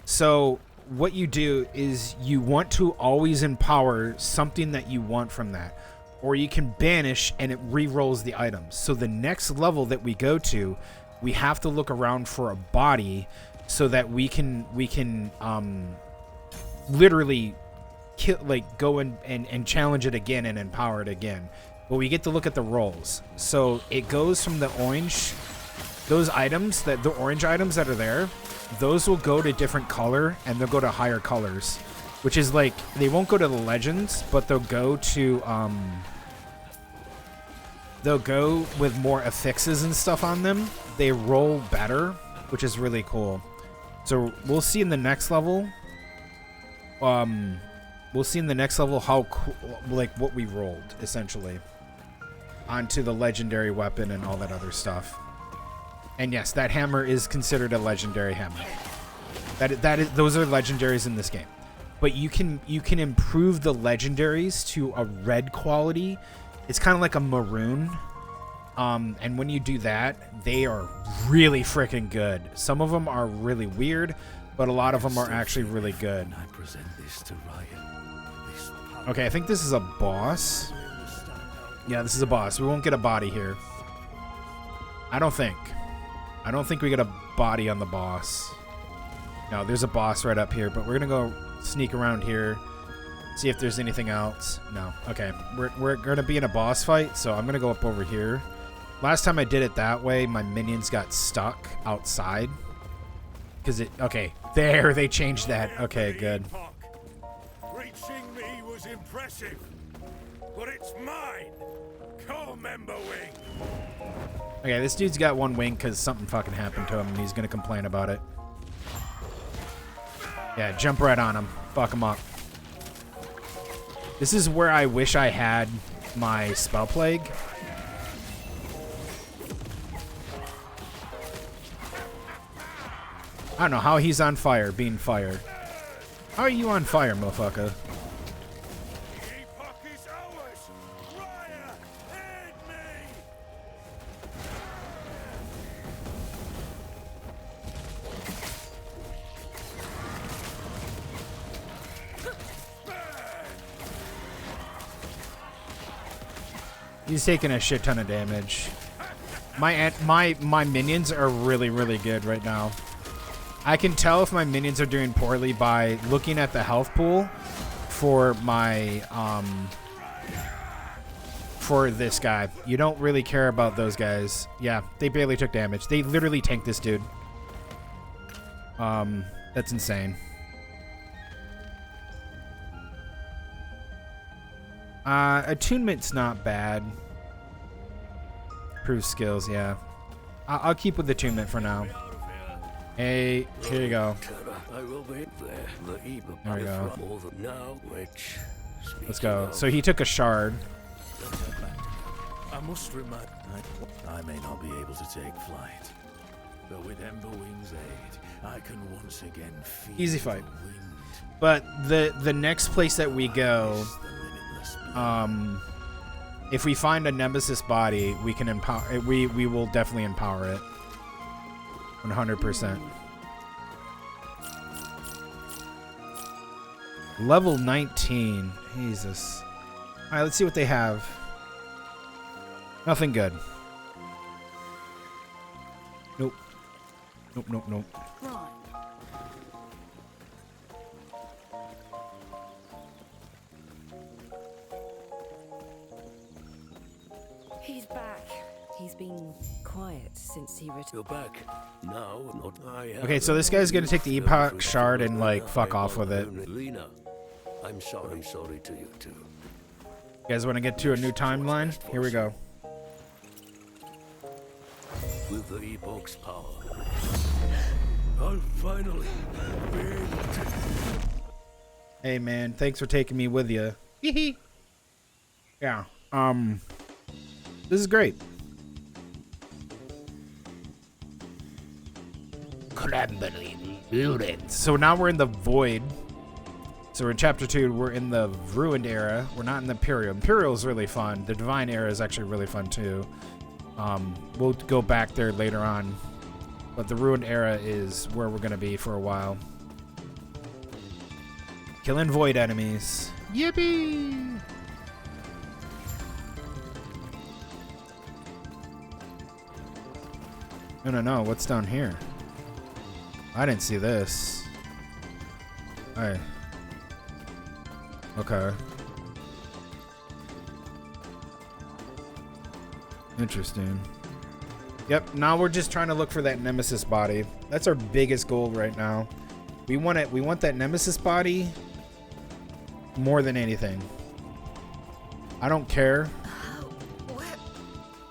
So what you do is you want to always empower something that you want from that. Or you can banish and it re-rolls the items. So the next level that we go to, we have to look around for a body so that we can literally kill, like go and challenge it again and empower it again. But we get to look at the rolls. So it goes from the orange, those items, the orange items that are there, those will go to different color and they'll go to higher colors. Which is like, they won't go to the legends, but they'll go to, they'll go with more affixes and stuff on them. They roll better, which is really cool. So we'll see in the next level, we'll see in the next level how cool, like what we rolled, essentially. Onto the legendary weapon and all that other stuff. And yes, that hammer is considered a legendary hammer. That is, those are legendaries in this game. But you can improve the legendaries to a red quality. It's kind of like a maroon. And when you do that, they are really freaking good. Some of them are really weird, but a lot of them are actually really good. Okay, I think this is a boss. Yeah, this is a boss. We won't get a body here. I don't think we get a body on the boss. No, there's a boss right up here, but we're gonna go sneak around here, see if there's anything else. No. Okay, we're gonna be in a boss fight, so I'm gonna go up over here. Last time I did it that way, my minions got stuck outside. Because it... Okay, there, they changed that. Okay, good. Reaching me was impressive, but it's mine. Come, Member Wing. Okay, this dude's got 1 wing because something fucking happened to him, and he's gonna complain about it. Yeah, jump right on him. Fuck him up. This is where I wish I had my Spell Plague. I don't know how he's on fire, being fired. How are you on fire, motherfucker? Epoch is ours. Raya, aid me. He's taking a shit ton of damage. My minions are really, really good right now. I can tell if my minions are doing poorly by looking at the health pool for my for this guy. You don't really care about those guys. Yeah, they barely took damage. They literally tanked this dude. That's insane. Attunement's not bad. Improve skills, yeah. I'll keep with attunement for now. Hey, here you go. I will be there. There we go. Now, which Let's go. So he took a shard. I must remind. I may not be able to take flight, but with Ember Wing's aid, I can once again feel Easy fight. the wind. But the next place that we go, if we find a Nemesis body, we can empower. We will definitely empower it. 100%. Level 19. Jesus. All right, let's see what they have. Nothing good. Nope. Nope, nope, nope. He's back. He's been quiet since he returned. you're back. Now, not I have Okay, so this guy's gonna take the Epoch shard and like fuck off with it. Lena, I'm sorry to you too. You guys want to get to a new timeline? Here we go. With the Epoch's power, I'll finally be able to. Hey man, thanks for taking me with you. Yeah. This is great. Crumbling buildings. So now we're in the void. So we're in chapter 2. We're in the ruined era. We're not in the Imperial. Imperial is really fun. The divine era is actually really fun too. We'll go back there later on. But the ruined era is where we're gonna be for a while. Killing void enemies. Yippee! No. What's down here? I didn't see this. Hey. Okay. Interesting. Yep, now we're just trying to look for that Nemesis body. That's our biggest goal right now. We want it. We want that Nemesis body more than anything. I don't care.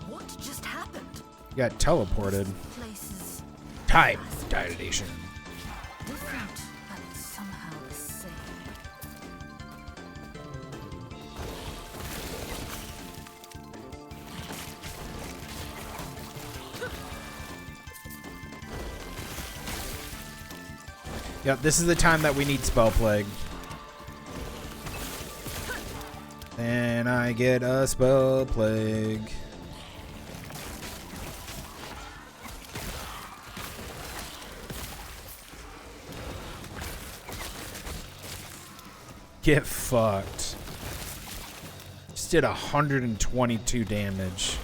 What just happened? You got teleported. Places Time dilation. different, but somehow the same. Yep, this is the time that we need Spell Plague. And I get a Spell Plague. Get fucked. Just did 122 damage.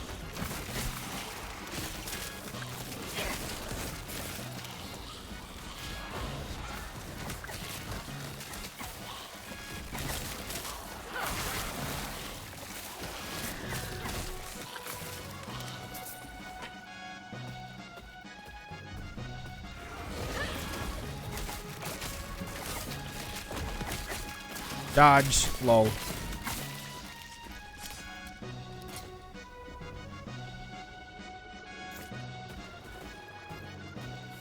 Dodge, lol.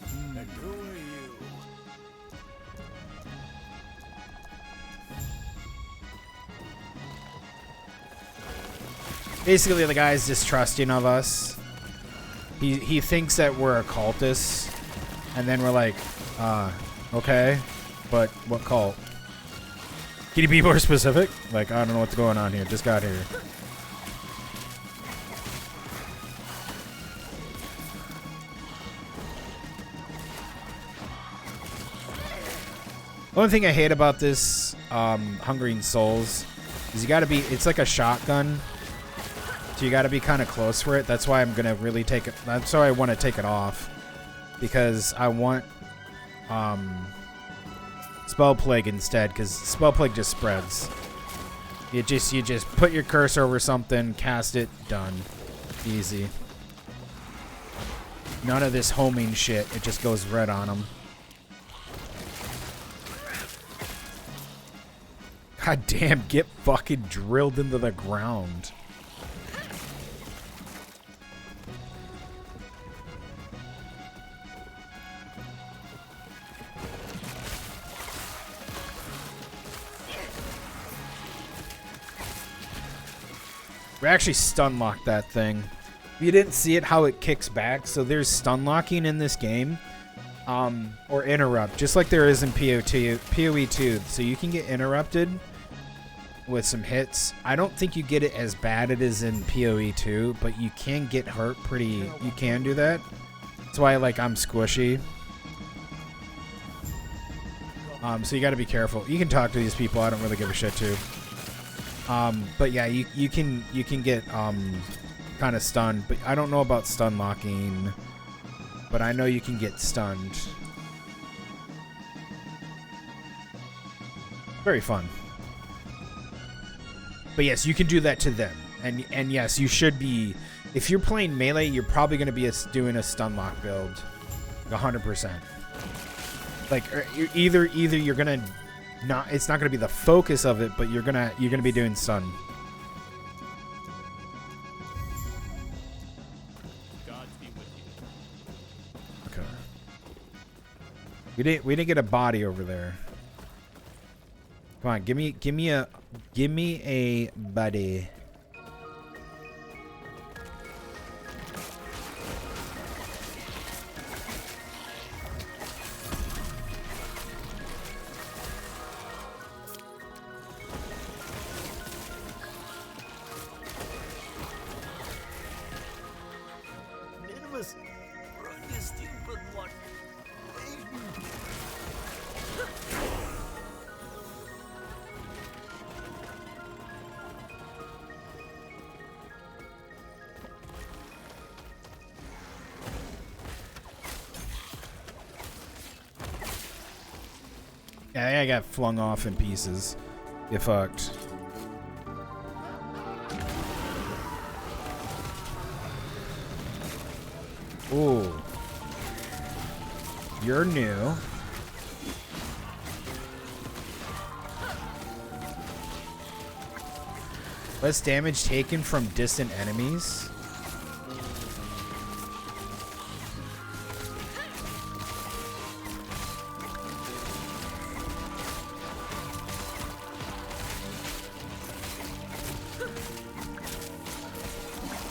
And who are you? Basically, the guy's distrusting of us. He thinks that we're a cultist, and then we're like, okay, but what cult? Can you be more specific? Like, I don't know what's going on here. Just got here. One thing I hate about this Hungering Souls is you gotta be, it's like a shotgun. So you gotta be kind of close for it. That's why I'm gonna really take it. That's why I want to take it off. Because I want Spell Plague instead, because Spell Plague just spreads. You just put your cursor over something, cast it, done. Easy. None of this homing shit. It just goes red on them. God damn, get fucking drilled into the ground. We actually stun locked that thing. You didn't see it how it kicks back, so there's stun locking in this game. Or interrupt, just like there is in PoE 2. So you can get interrupted with some hits. I don't think you get it as bad as it is in PoE 2, but you can get hurt pretty. You can do that. That's why I'm squishy. So you got to be careful. You can talk to these people. I don't really give a shit too. But yeah, you can get kind of stunned, but I don't know about stun locking, but I know you can get stunned. Very fun. But yes, you can do that to them, and yes, you should be. If you're playing melee, you're probably going to be doing a stun lock build, 100%. Like either you're gonna. It's not going to be the focus of it, but you're gonna be doing stun. Okay. We didn't get a body over there. Come on, give me a buddy. I got flung off in pieces. Get fucked. Ooh. You're new. Less damage taken from distant enemies.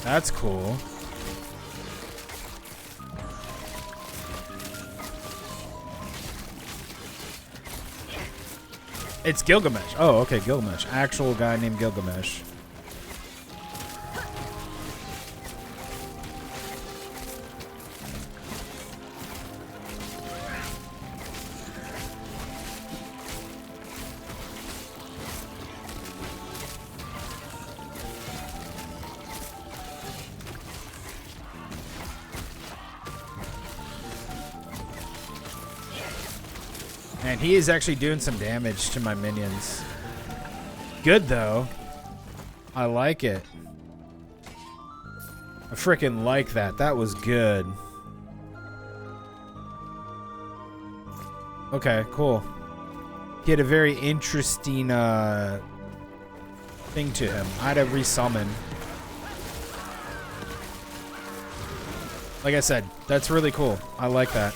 That's cool. It's Gilgamesh. Oh, okay, Gilgamesh. Actual guy named Gilgamesh. And he is actually doing some damage to my minions. Good, though. I like it. I freaking like that. That was good. Okay, cool. He had a very interesting thing to him. I had to resummon. Like I said, that's really cool. I like that.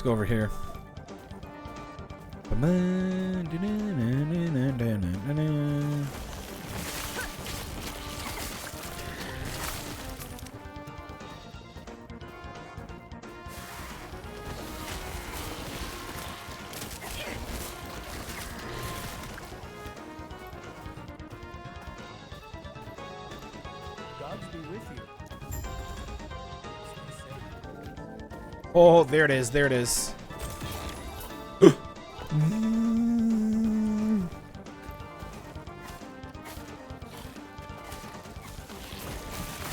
Let's go over here. Gods be with you. Oh, there it is. There it is.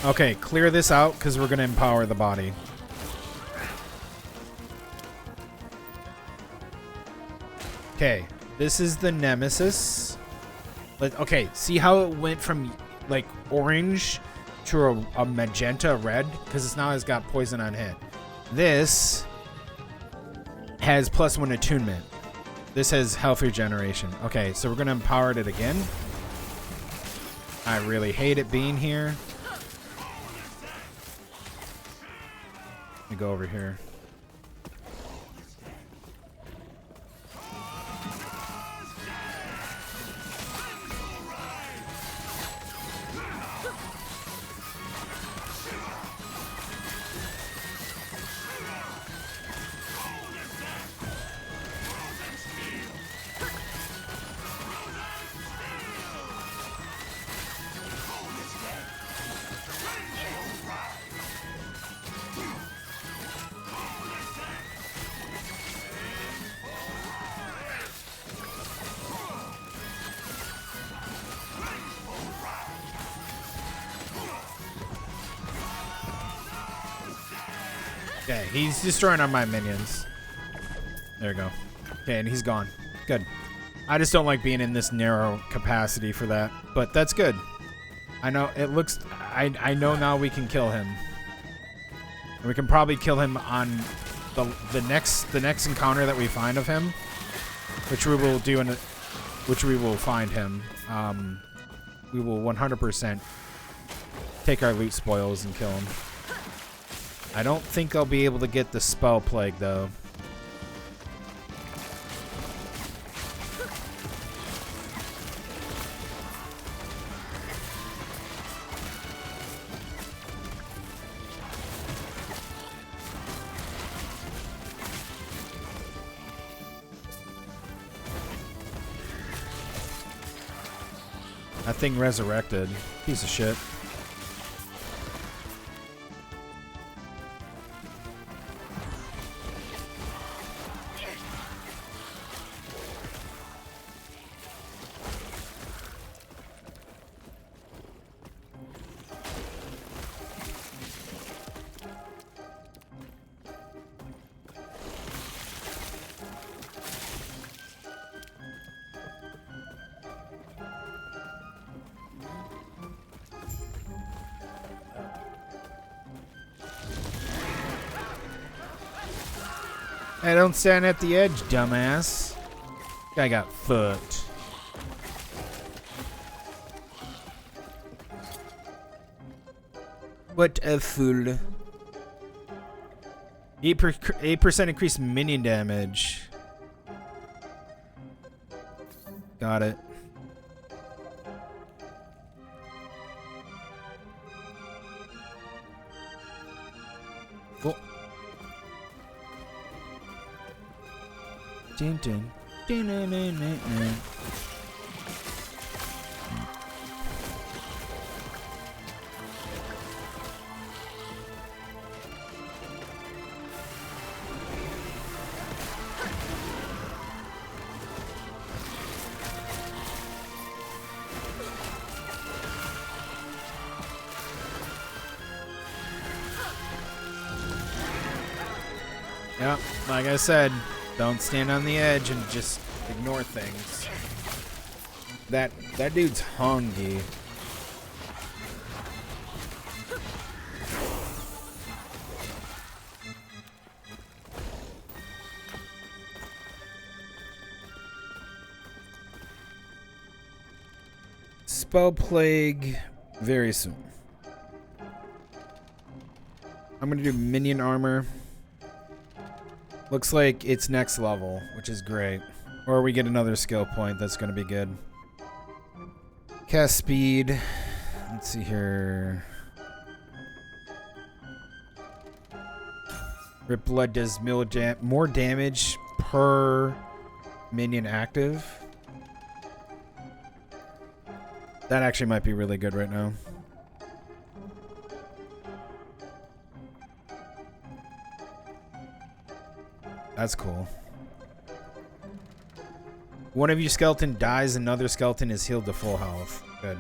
Okay, clear this out because we're going to empower the body. Okay, this is the Nemesis. Okay, see how it went from like orange to a magenta red? Because it's now has got poison on hit. This has +1 attunement. This has health regeneration. Okay, so we're going to empower it again. I really hate it being here. Let me go over here. Okay, he's destroying on my minions. There we go. Okay, and he's gone. Good. I just don't like being in this narrow capacity for that, but that's good. I know it looks... I know now we can kill him. And we can probably kill him on the next encounter that we find of him, which we will do which we will find him. We will 100% take our loot spoils and kill him. I don't think I'll be able to get the spell plague though. That thing resurrected. Piece of shit. Hey, don't stand at the edge, dumbass. Guy got fucked. What a fool. 8% increased minion damage. Got it. Cool. Dun, dun. Dun, dun, dun, dun, dun. Yeah, like I said, don't stand on the edge and just ignore things. That dude's hungry. Spell Plague very soon. I'm gonna do minion armor. Looks like it's next level, which is great. Or we get another skill point, that's gonna be good. Cast speed. Let's see here. Rip Blood does more damage per minion active. That actually might be really good right now. That's cool. One of your skeleton dies, another skeleton is healed to full health. Good.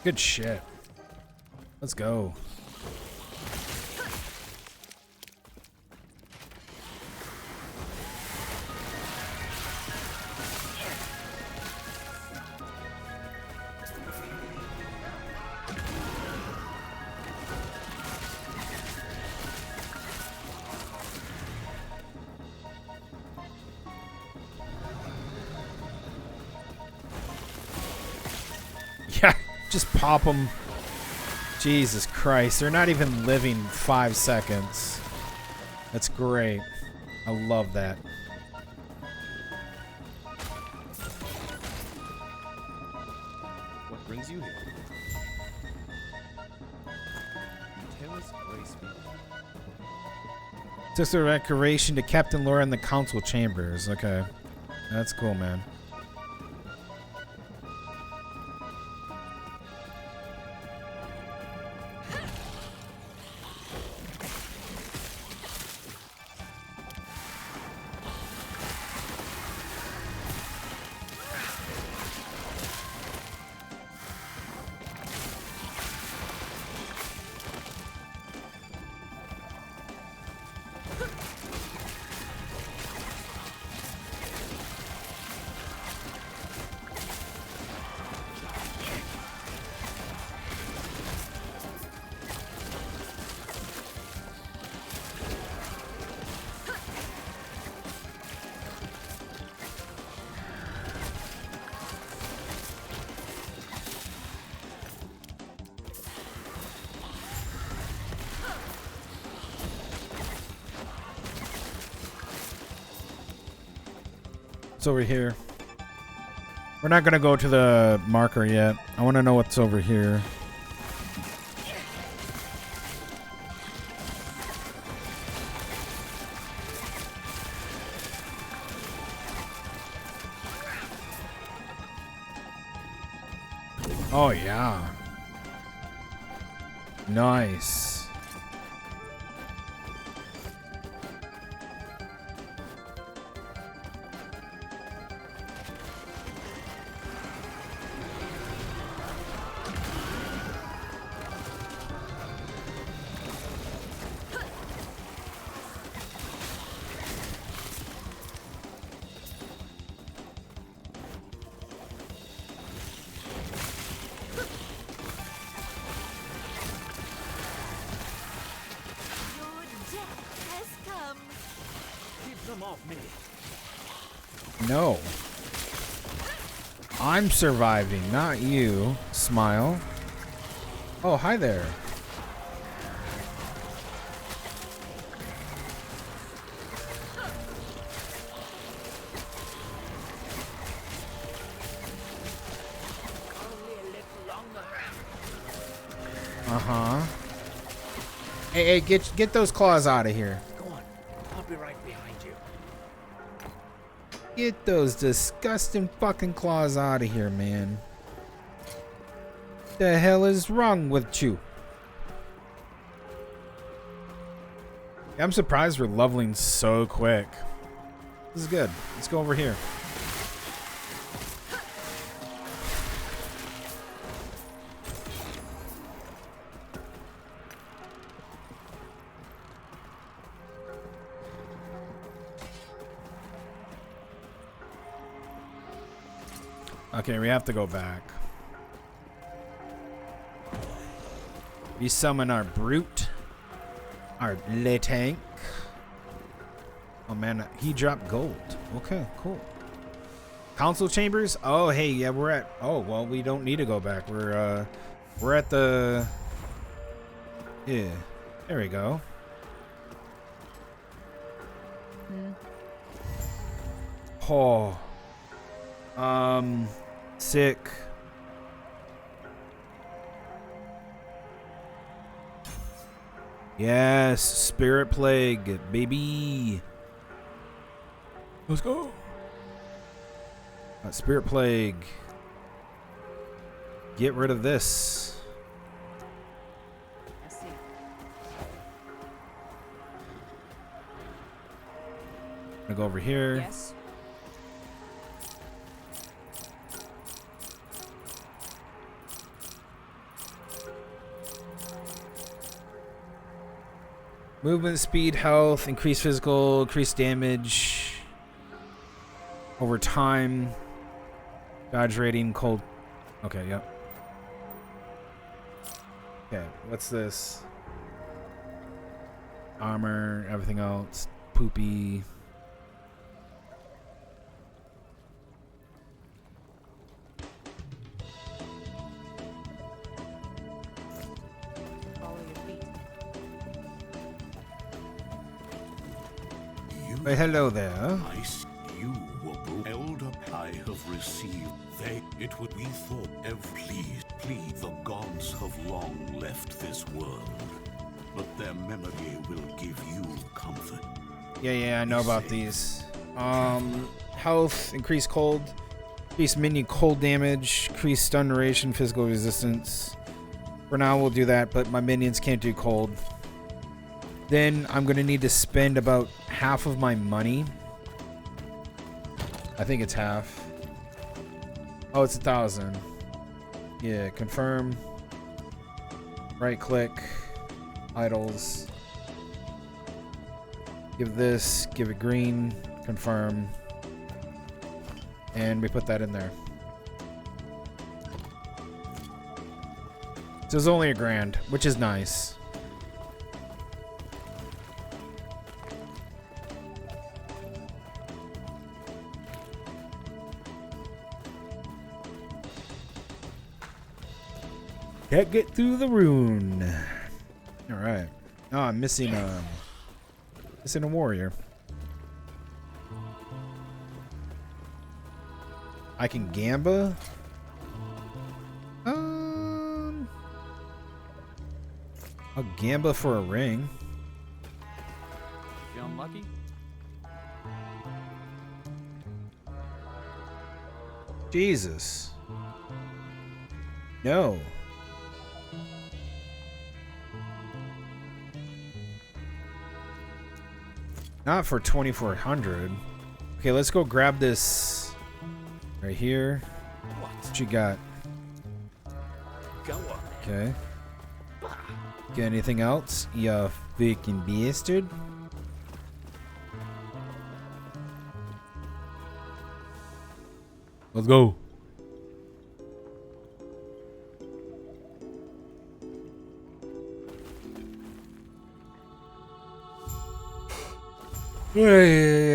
Good shit. Let's go. Yeah, just pop them. Jesus Christ, they're not even living 5 seconds. That's great. I love that. What brings you here? Terrace Grace. Just a decoration to Captain Laura in the council chambers. Okay. That's cool, man. It's over here. We're not gonna go to the marker yet. I want to know what's over here. Oh yeah. Nice. No. I'm surviving, not you. Smile. Oh, hi there. Uh-huh. Hey, get those claws out of here. Go on. I'll be right behind you. Get those disgusting fucking claws out of here, man. The hell is wrong with you? I'm surprised we're leveling so quick. This is good. Let's go over here. Okay, we have to go back. We summon our brute. Our Le Tank. Oh man, he dropped gold. Okay, cool. Council chambers? Oh hey, yeah, we're at well, we don't need to go back. We're at the yeah. There we go. Oh. Sick. Yes, Spirit Plague, baby. Let's go. Spirit Plague. Get rid of this. I see. I'm gonna go over here. Yes. Movement speed, health, increased physical, increased damage over time. Dodge rating, cold. Okay, yep. Okay, what's this? Armor, everything else. Poopy. Follow your feet. Hey, hello there. I see you were elder. I have received. It would be thought. Please, the gods have long left this world, but their memory will give you comfort. Yeah, I know about these. Health, increased cold, increased minion cold damage, increased stun duration, physical resistance. For now, we'll do that, but my minions can't do cold. Then I'm gonna need to spend about half of my money. I think it's half. Oh, it's 1,000. Yeah, confirm. Right click. Idols. Give this, give it green, confirm. And we put that in there. So it's only $1,000, which is nice. Can't get through the rune. All right. Oh, I'm missing a warrior. I can gamba. I'll gamba for a ring. Feeling lucky? Jesus. No. Not for 2,400. Okay, let's go grab this right here. What you got? Go on. Okay. Got anything else? You freaking bastard. Let's go. Yeah.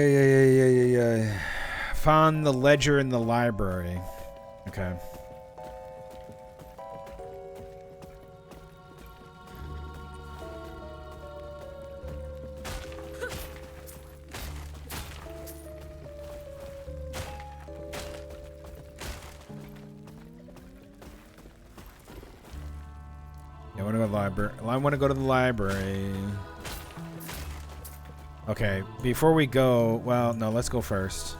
Found the ledger in the library. Okay. I want to go to the library. I want to go to the library. Okay, before we go, well, no, let's go first.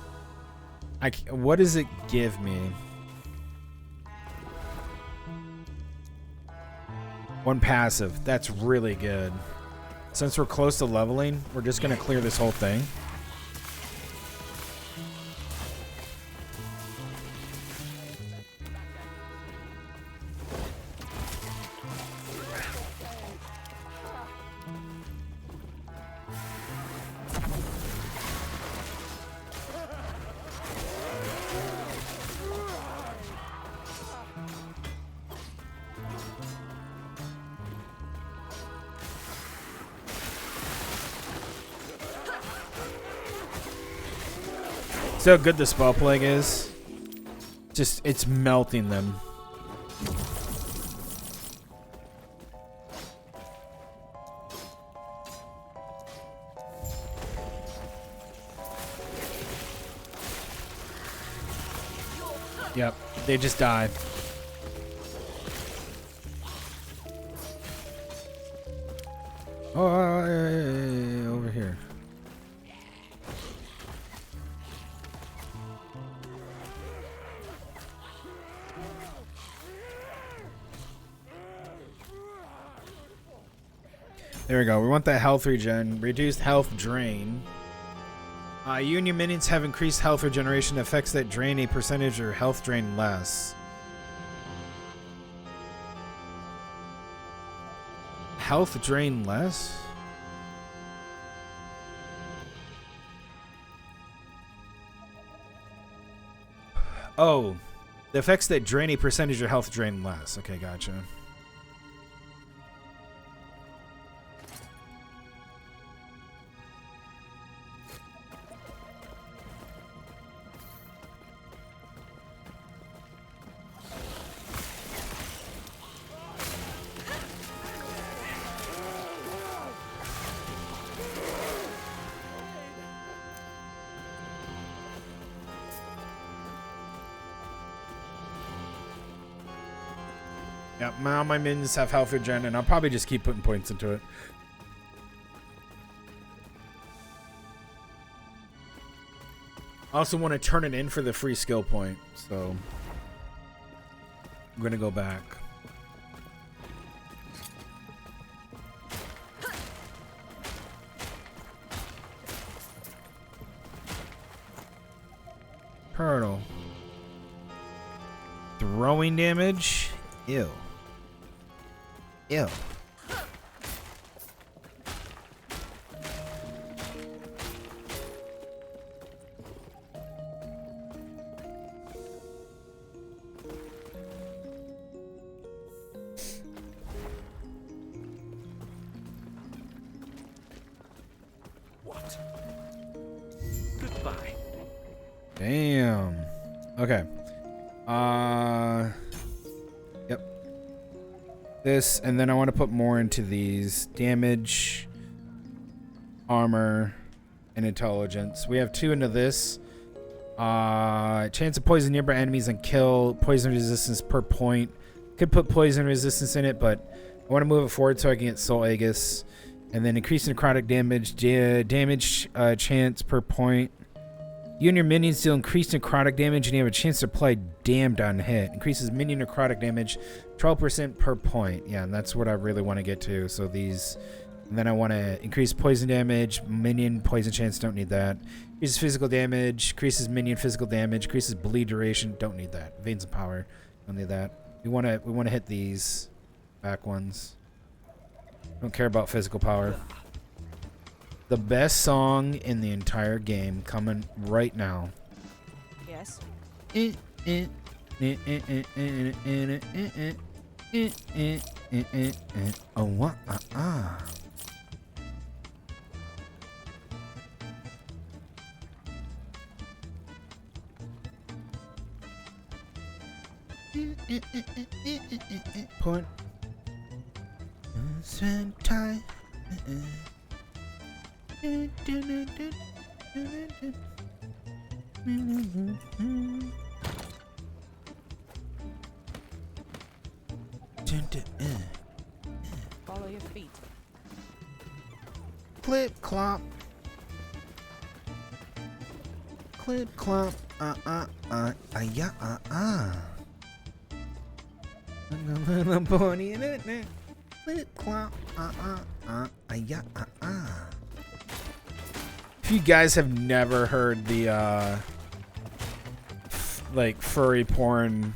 What does it give me? One passive. That's really good. Since we're close to leveling, we're just going to clear this whole thing. See how good the spell plague is? Just, it's melting them. Yep, they just died. Oh, over here. There we go. We want that health regen. Reduced health drain. You and your minions have increased health regeneration. Effects that drain a percentage or health drain less. Health drain less? Oh. The effects that drain a percentage or health drain less. Okay, gotcha. Yep, now my minions have health regen, and I'll probably just keep putting points into it. I also want to turn it in for the free skill point, so I'm going to go back. Hurdle. Throwing damage? Ew. Ew. What? Goodbye. Damn. Okay. Yep. This, and then I want to put more into these. Damage, armor, and intelligence. We have 2 into this. Chance of poison nearby enemies and kill. Poison resistance per point. Could put poison resistance in it, but I want to move it forward so I can get Soul Aegis. And then increase necrotic damage. Damage chance per point. You and your minions deal increased necrotic damage, and you have a chance to apply damned on hit. Increases minion necrotic damage 12% per point. Yeah, and that's what I really want to get to. So these... And then I want to increase poison damage. Minion poison chance, don't need that. Increases physical damage. Increases minion physical damage. Increases bleed duration, don't need that. Veins of power, don't need that. We want to hit these back ones. Don't care about physical power. The best song in the entire game coming right now. Yes. Oh, what? Point. Spend time. Follow your feet. Clip clop. Clip clop. Yeah, little pony in it. Clip clop. Yeah, If you guys have never heard the like furry porn.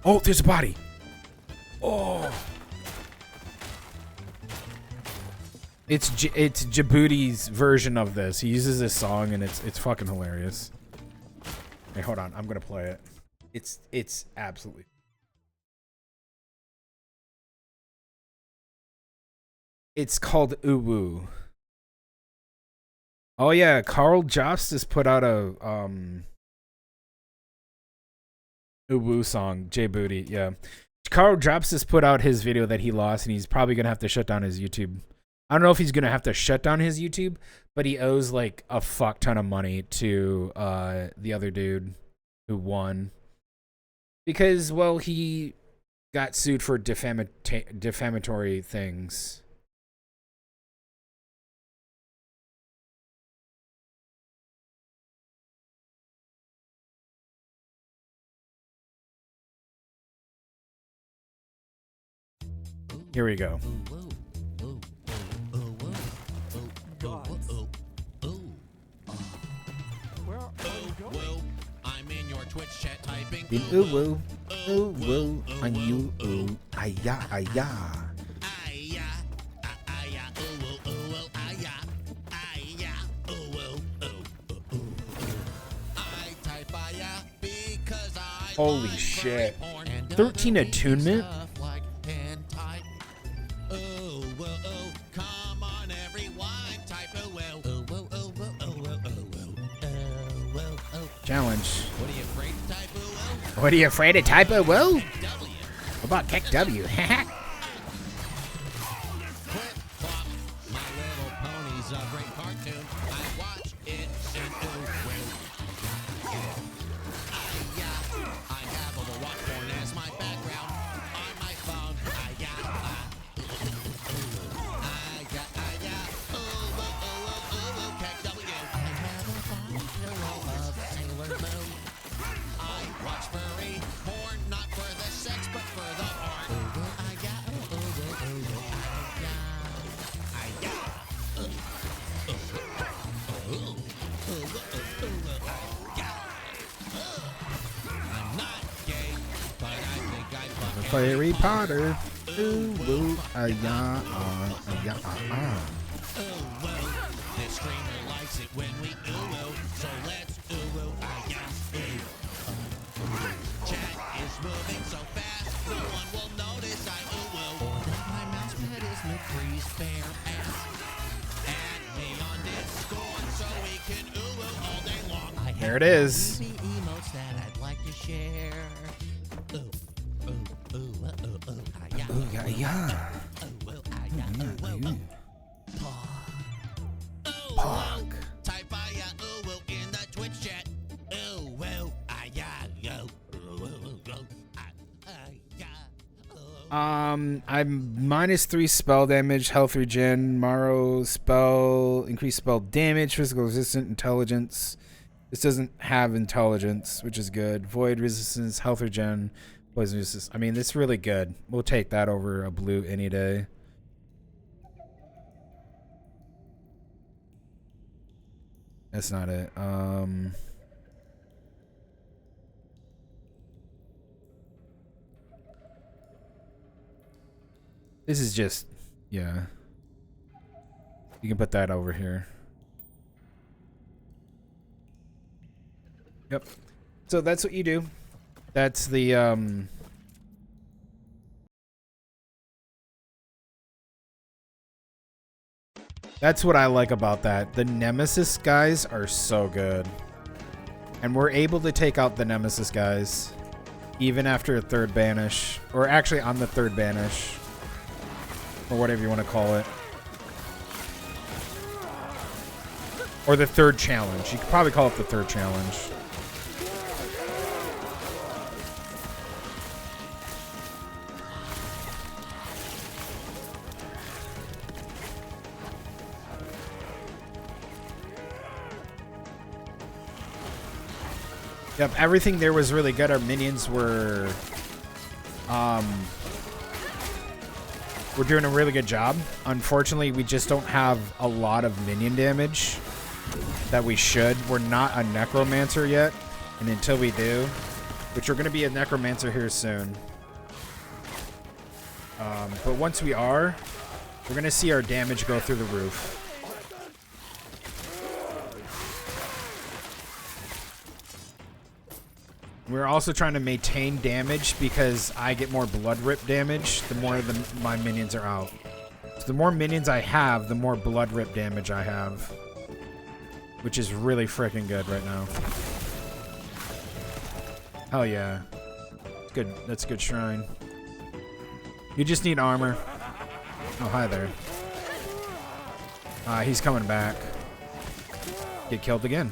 Oh, there's a body. Oh. It's Djibouti's version of this. He uses this song and it's fucking hilarious. Hey, hold on. I'm gonna play it. It's absolutely. It's called Uwu. Oh yeah, Carl Justice put out a Uwu song, Djibouti. Yeah, Carl Justice put out his video that he lost, and he's probably gonna have to shut down his YouTube. I don't know if he's gonna have to shut down his YouTube, but he owes like a fuck ton of money to the other dude who won because, well, he got sued for defamatory things. Here we go. I'm in your Twitch chat typing. Ooh, ooh, ooh, on you, ooh, aya, aya. Holy shit. 13 attunement? Challenge. What are you afraid to type a woo? What about kick W? Harry Potter. Ooh, woo, yeah, yeah, This streamer likes it when we so let's Chat is moving so fast, no one will notice I Or that my mouse pad is McCree's bare ass. Add me on Discord so we can all day long. There it is. Emotes that I'd like to share. Ooh, yeah, yeah. Pog. Type in the Twitch chat. I'm -3 spell damage, health regen, Morrow spell, increased spell damage, physical resistance, intelligence. This doesn't have intelligence, which is good. Void resistance, health regen, poison resistance. I mean, it's really good. We'll take that over a blue any day. That's not it. This is just, yeah. You can put that over here. Yep. So that's what you do. That's the, that's what I like about that. The Nemesis guys are so good. And we're able to take out the Nemesis guys even after a third banish. Or actually on the third banish. Or whatever you want to call it. Or the third challenge. You could probably call it the third challenge. Yep, everything there was really good. Our minions were doing a really good job. Unfortunately, we just don't have a lot of minion damage that we should. We're not a necromancer yet, and until we do, which we're going to be a necromancer here soon. But once we are, we're going to see our damage go through the roof. We're also trying to maintain damage because I get more blood rip damage the more my minions are out. So the more minions I have, the more blood rip damage I have. Which is really freaking good right now. Hell yeah. Good. That's a good shrine. You just need armor. Oh, hi there. He's coming back. Get killed again.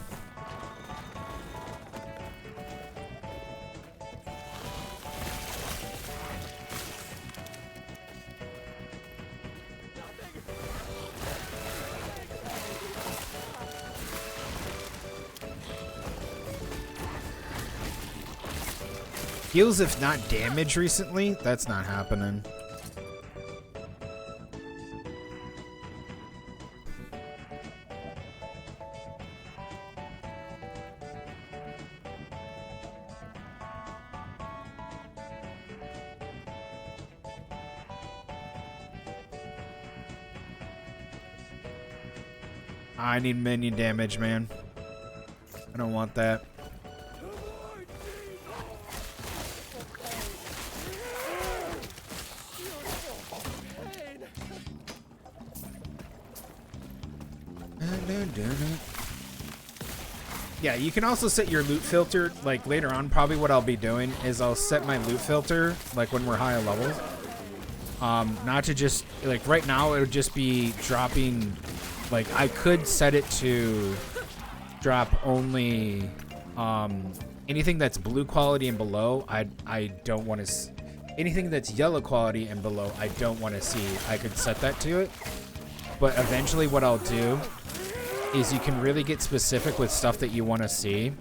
Heals if not damage recently? That's not happening. I need minion damage, man. I don't want that. Yeah, you can also set your loot filter, like later on, probably what I'll be doing is I'll set my loot filter, like when we're higher levels. Not to just, like right now it would just be dropping, like I could set it to drop only anything that's blue quality and below. I don't want to, anything that's yellow quality and below, I don't want to see. I could set that to it. But eventually what I'll do is you can really get specific with stuff that you want to see.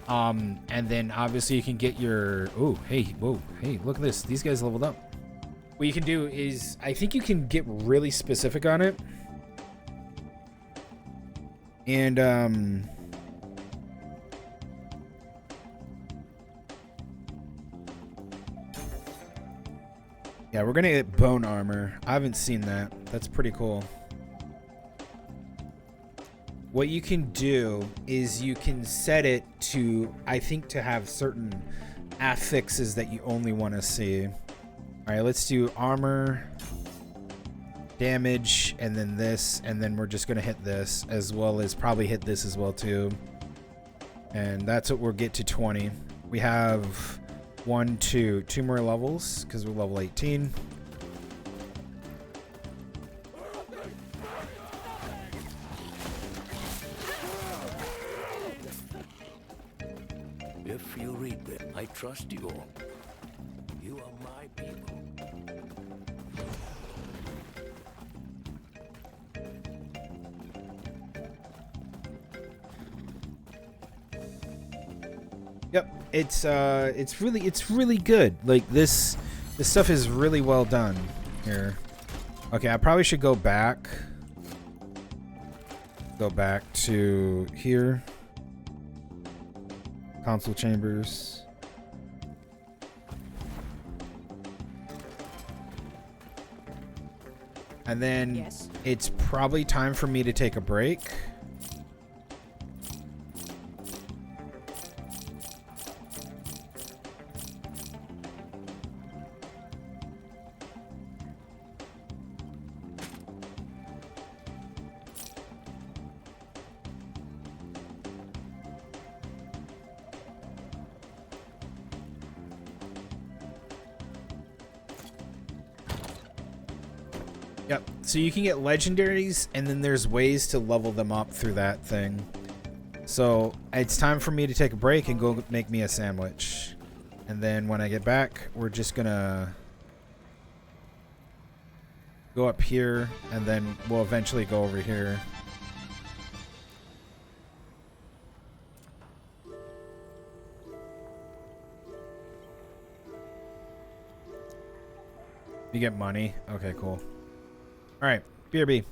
And then obviously you can get your... Oh, hey, whoa, hey, look at this. These guys leveled up. What you can do is, I think you can get really specific on it. And, yeah, we're going to get bone armor. I haven't seen that. That's pretty cool. What you can do is you can set it to, I think, to have certain affixes that you only want to see. All right, let's do armor, damage, and then this, and then we're just going to hit this, as well as probably hit this as well, too. And that's what we'll get to 20. We have 2 more levels, because we're level 18. If you read them, I trust you all. You are my people. Yep, it's really good. Like this stuff is really well done here. Okay, I probably should go back. Go back to here. Console chambers. And then it's probably time for me to take a break. Yep, so you can get legendaries, and then there's ways to level them up through that thing. So it's time for me to take a break and go make me a sandwich. And then when I get back, we're just gonna go up here, and then we'll eventually go over here. You get money? Okay, cool. Alright, BRB.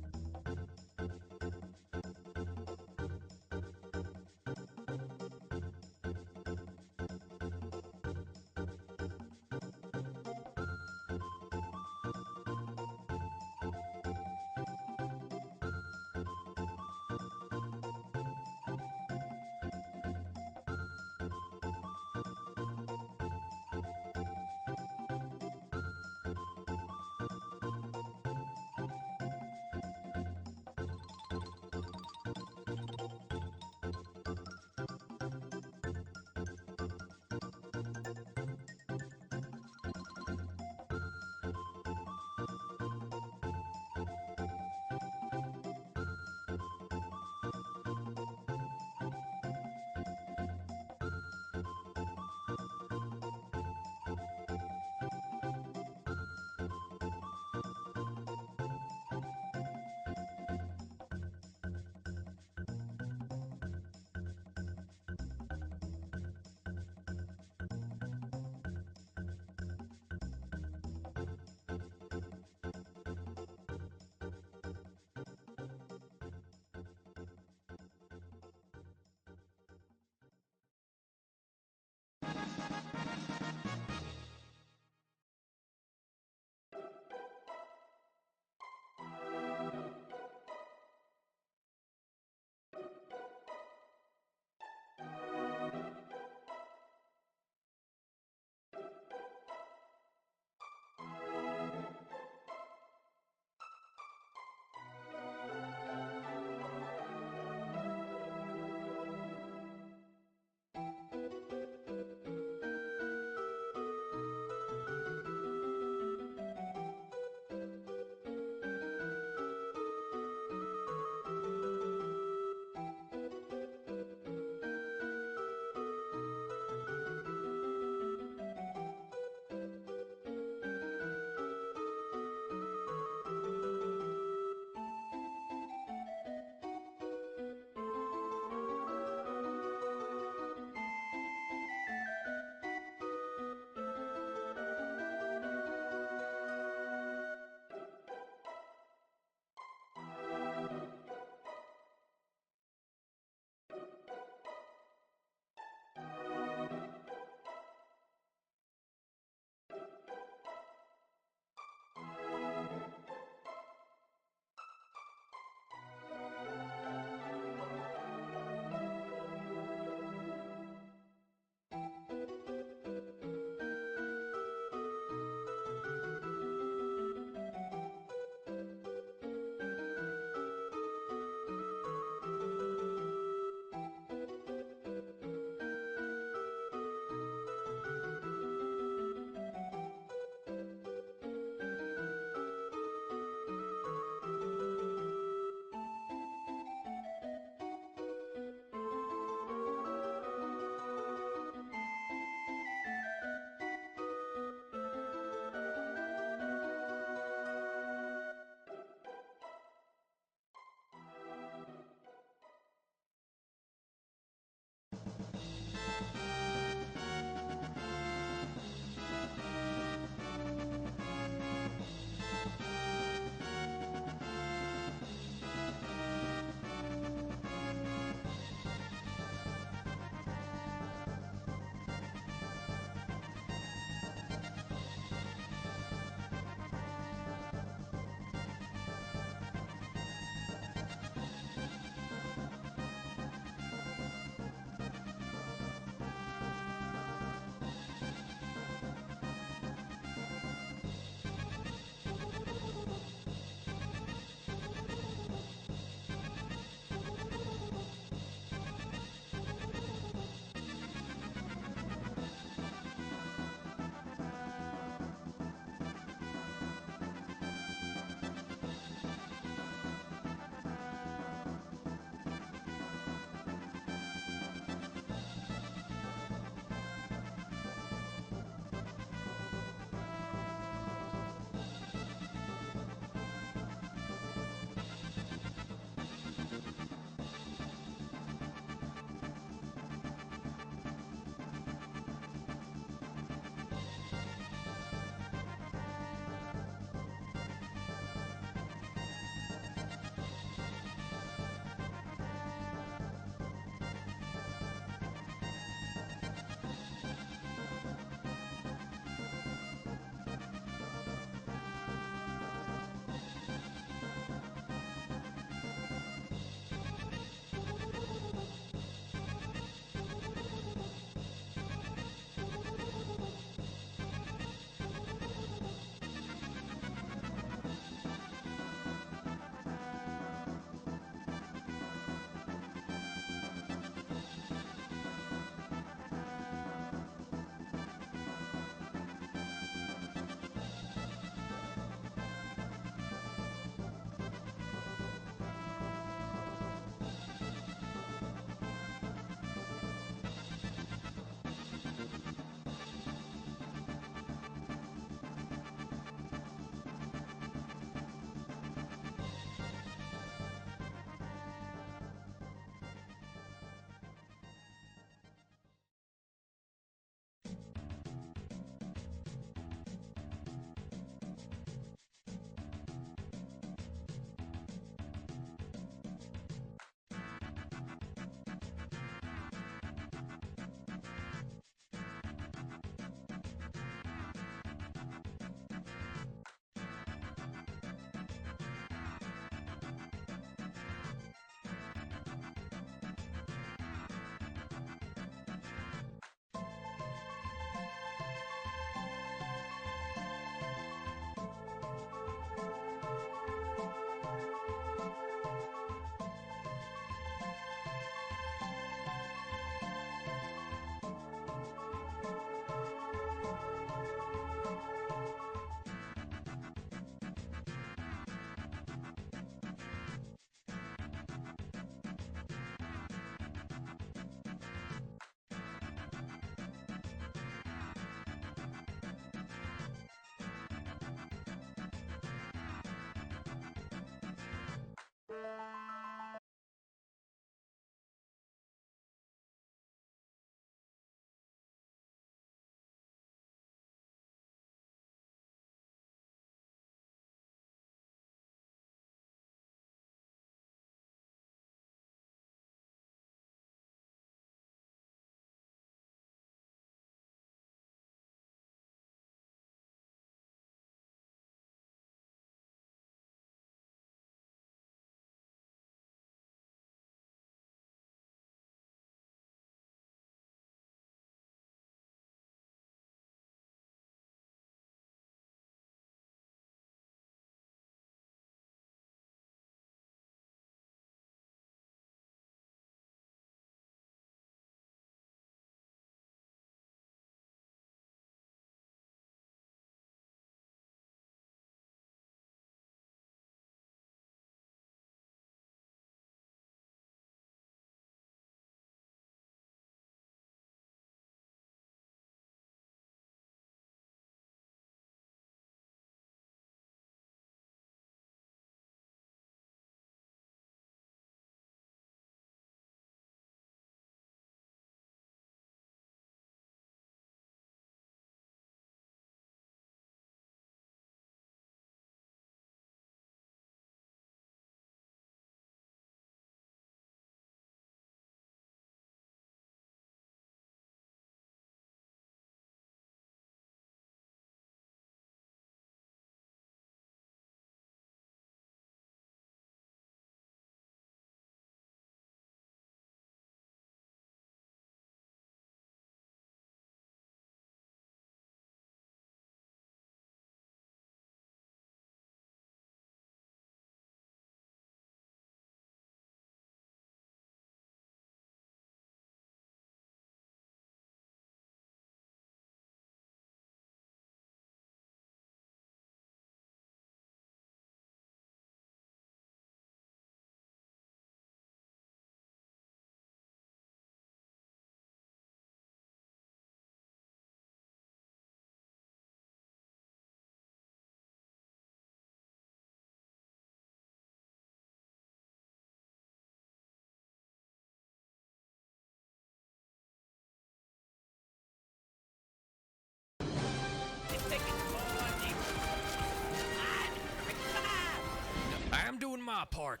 I'm doing my part.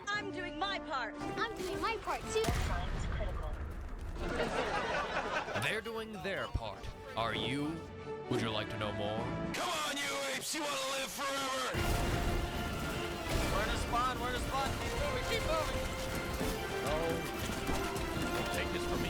I'm doing my part. I'm doing my part too. Science critical. They're doing their part. Are you? Would you like to know more? Come on, you apes! You want to live forever? We're in a spawn. We're in a spawn. Keep moving. Keep moving. Take this from me.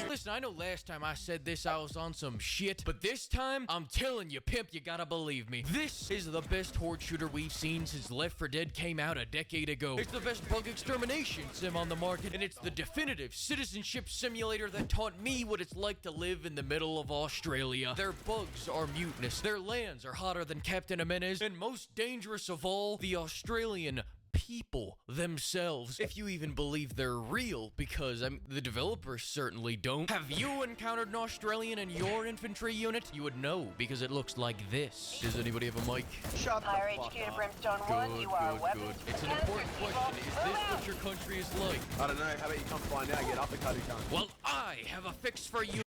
Listen, I know last time I said this, I was on some shit, but this time, I'm telling you, pimp, you gotta believe me. This is the best horde shooter we've seen since Left 4 Dead came out a decade ago. It's the best bug extermination sim on the market, and it's the definitive citizenship simulator that taught me what it's like to live in the middle of Australia. Their bugs are mutinous, their lands are hotter than Captain Jimenez, and most dangerous of all, the Australian people themselves, if you even believe they're real, because the developers certainly don't. Have you encountered an Australian in your infantry unit? You would know, because it looks like this. Does anybody have a mic? Shut Fire HQ to Brimstone 1, you are a weapons. It's an important question. Is this what your country is like? I don't know. How about you come find out? Get uppercut each other. Well, I have a fix for you.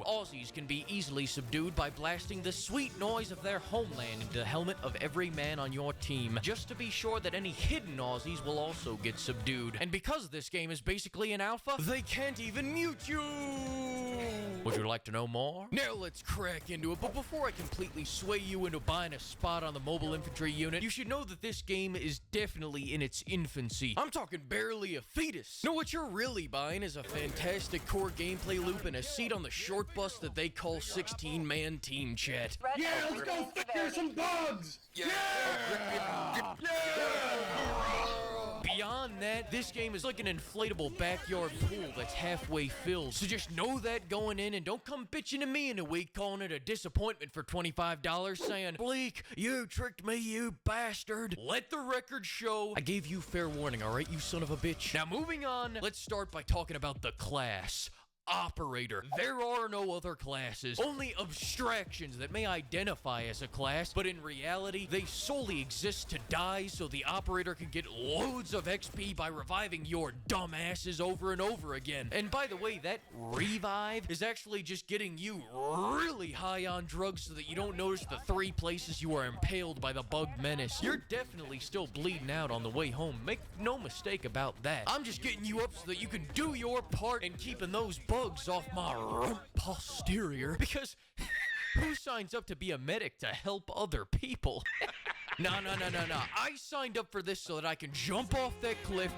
Aussies can be easily subdued by blasting the sweet noise of their homeland into the helmet of every man on your team, just to be sure that any hidden Aussies will also get subdued. And because this game is basically an alpha, they can't even mute you! Would you like to know more? Now let's crack into it, but before I completely sway you into buying a spot on the mobile infantry unit, you should know that this game is definitely in its infancy. I'm talking barely a fetus. No, what you're really buying is a fantastic core gameplay loop and a seat on the short bus that they call 16-man team chat. Yeah, let's go figure some bugs! Yeah! Beyond that, this game is like an inflatable backyard pool that's halfway filled. So just know that going in, and don't come bitching to me in a week calling it a disappointment for $25 saying, Bleak, you tricked me, you bastard. Let the record show I gave you fair warning, alright, you son of a bitch. Now moving on, let's start by talking about the class. operator. There are no other classes, only abstractions that may identify as a class, but in reality, they solely exist to die so the operator can get loads of XP by reviving your dumbasses over and over again. And by the way, that revive is actually just getting you really high on drugs so that you don't notice the 3 places you are impaled by the bug menace. You're definitely still bleeding out on the way home. Make no mistake about that. I'm just getting you up so that you can do your part in keeping those bugs off my rump posterior, because who signs up to be a medic to help other people? No. I signed up for this so that I can jump off that cliff,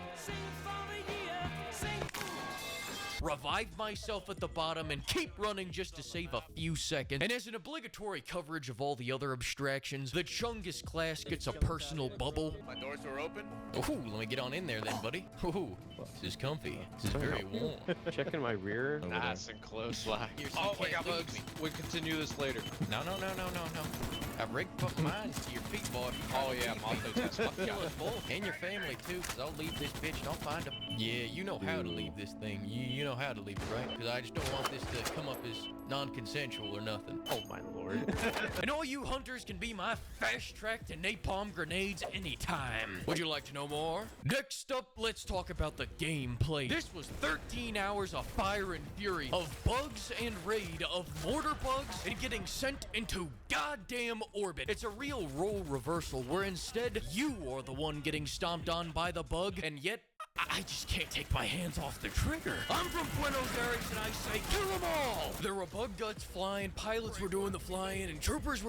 revive myself at the bottom, and keep running just to save a few seconds. And as an obligatory coverage of all the other abstractions, the Chungus class gets a personal bubble. My doors are open. Ooh, let me get on in there then, buddy. Ooh, this is comfy. This is very warm. Checking my rear. Nice and close line. Oh my God, we continue this later. No. I rigged up mine to your feet, boy. Oh yeah, multitask. I'll kill us both and your family too, cause I'll leave this bitch. Don't find him. Yeah, you know how to leave this thing. You know how to leave it, right? Cause I just don't want this to come up as non-consensual or nothing. Oh my lord. And all you hunters can be my fast track to napalm grenades anytime. Would you like to know more? Next up, let's talk about the gameplay. This was 13 hours of fire and fury, of bugs and raid, of mortar bugs, and getting sent into goddamn orbit. It's a real role reversal where instead you are the one getting stomped on by the bug, and yet I just can't take my hands off the trigger. I'm from Buenos Aires and I say kill them all. There were bug guts flying, pilots were doing the flying, and troopers were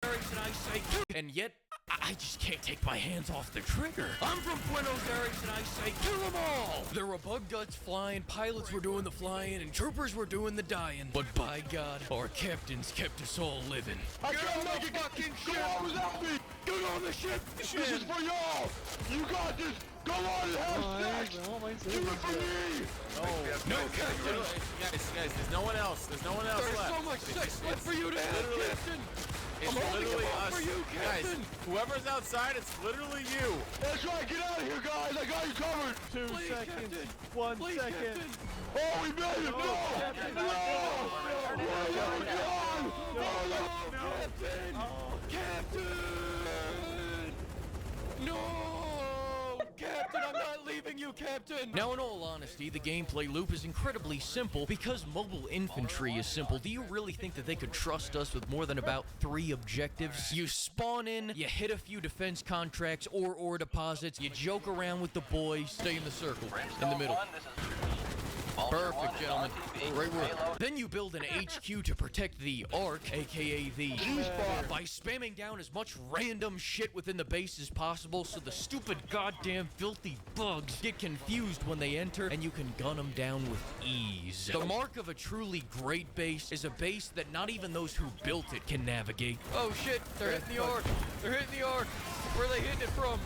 and I say kill, and yet I just can't take my hands off the trigger. I'm from Buenos Aires and I say kill them all. There were bug guts flying, pilots were doing the flying, and troopers were doing the dying. But by God, our captains kept us all living. I can't make it fucking ship. Go on without me. Get on the ship. This is for y'all. You got this. Go on and have sex. Do it for me. No, Captain. Guys, there's no one else. There's no one else There's left. so much sex left for you to have, Captain. It's I'm holding literally him up us. for you, Guys, Captain. whoever's outside, it's literally you. That's right. Get out of here, guys. I got you covered. 2 Please, seconds. Captain. 1 Please, second. Captain. Oh, we made it. No. No. No, Captain, I'm not leaving you, Captain. Now, in all honesty, the gameplay loop is incredibly simple because mobile infantry is simple. Do you really think that they could trust us with more than about 3 objectives? You spawn in, you hit a few defense contracts or ore deposits, you joke around with the boys, stay in the circle, in the middle. Perfect, gentlemen. Great work. Then you build an HQ to protect the Ark, aka the E-Spot, by spamming down as much random shit within the base as possible so the stupid goddamn filthy bugs get confused when they enter and you can gun them down with ease. The mark of a truly great base is a base that not even those who built it can navigate. Oh shit, they're hitting the Ark. They're hitting the Ark. Where are they hitting it from?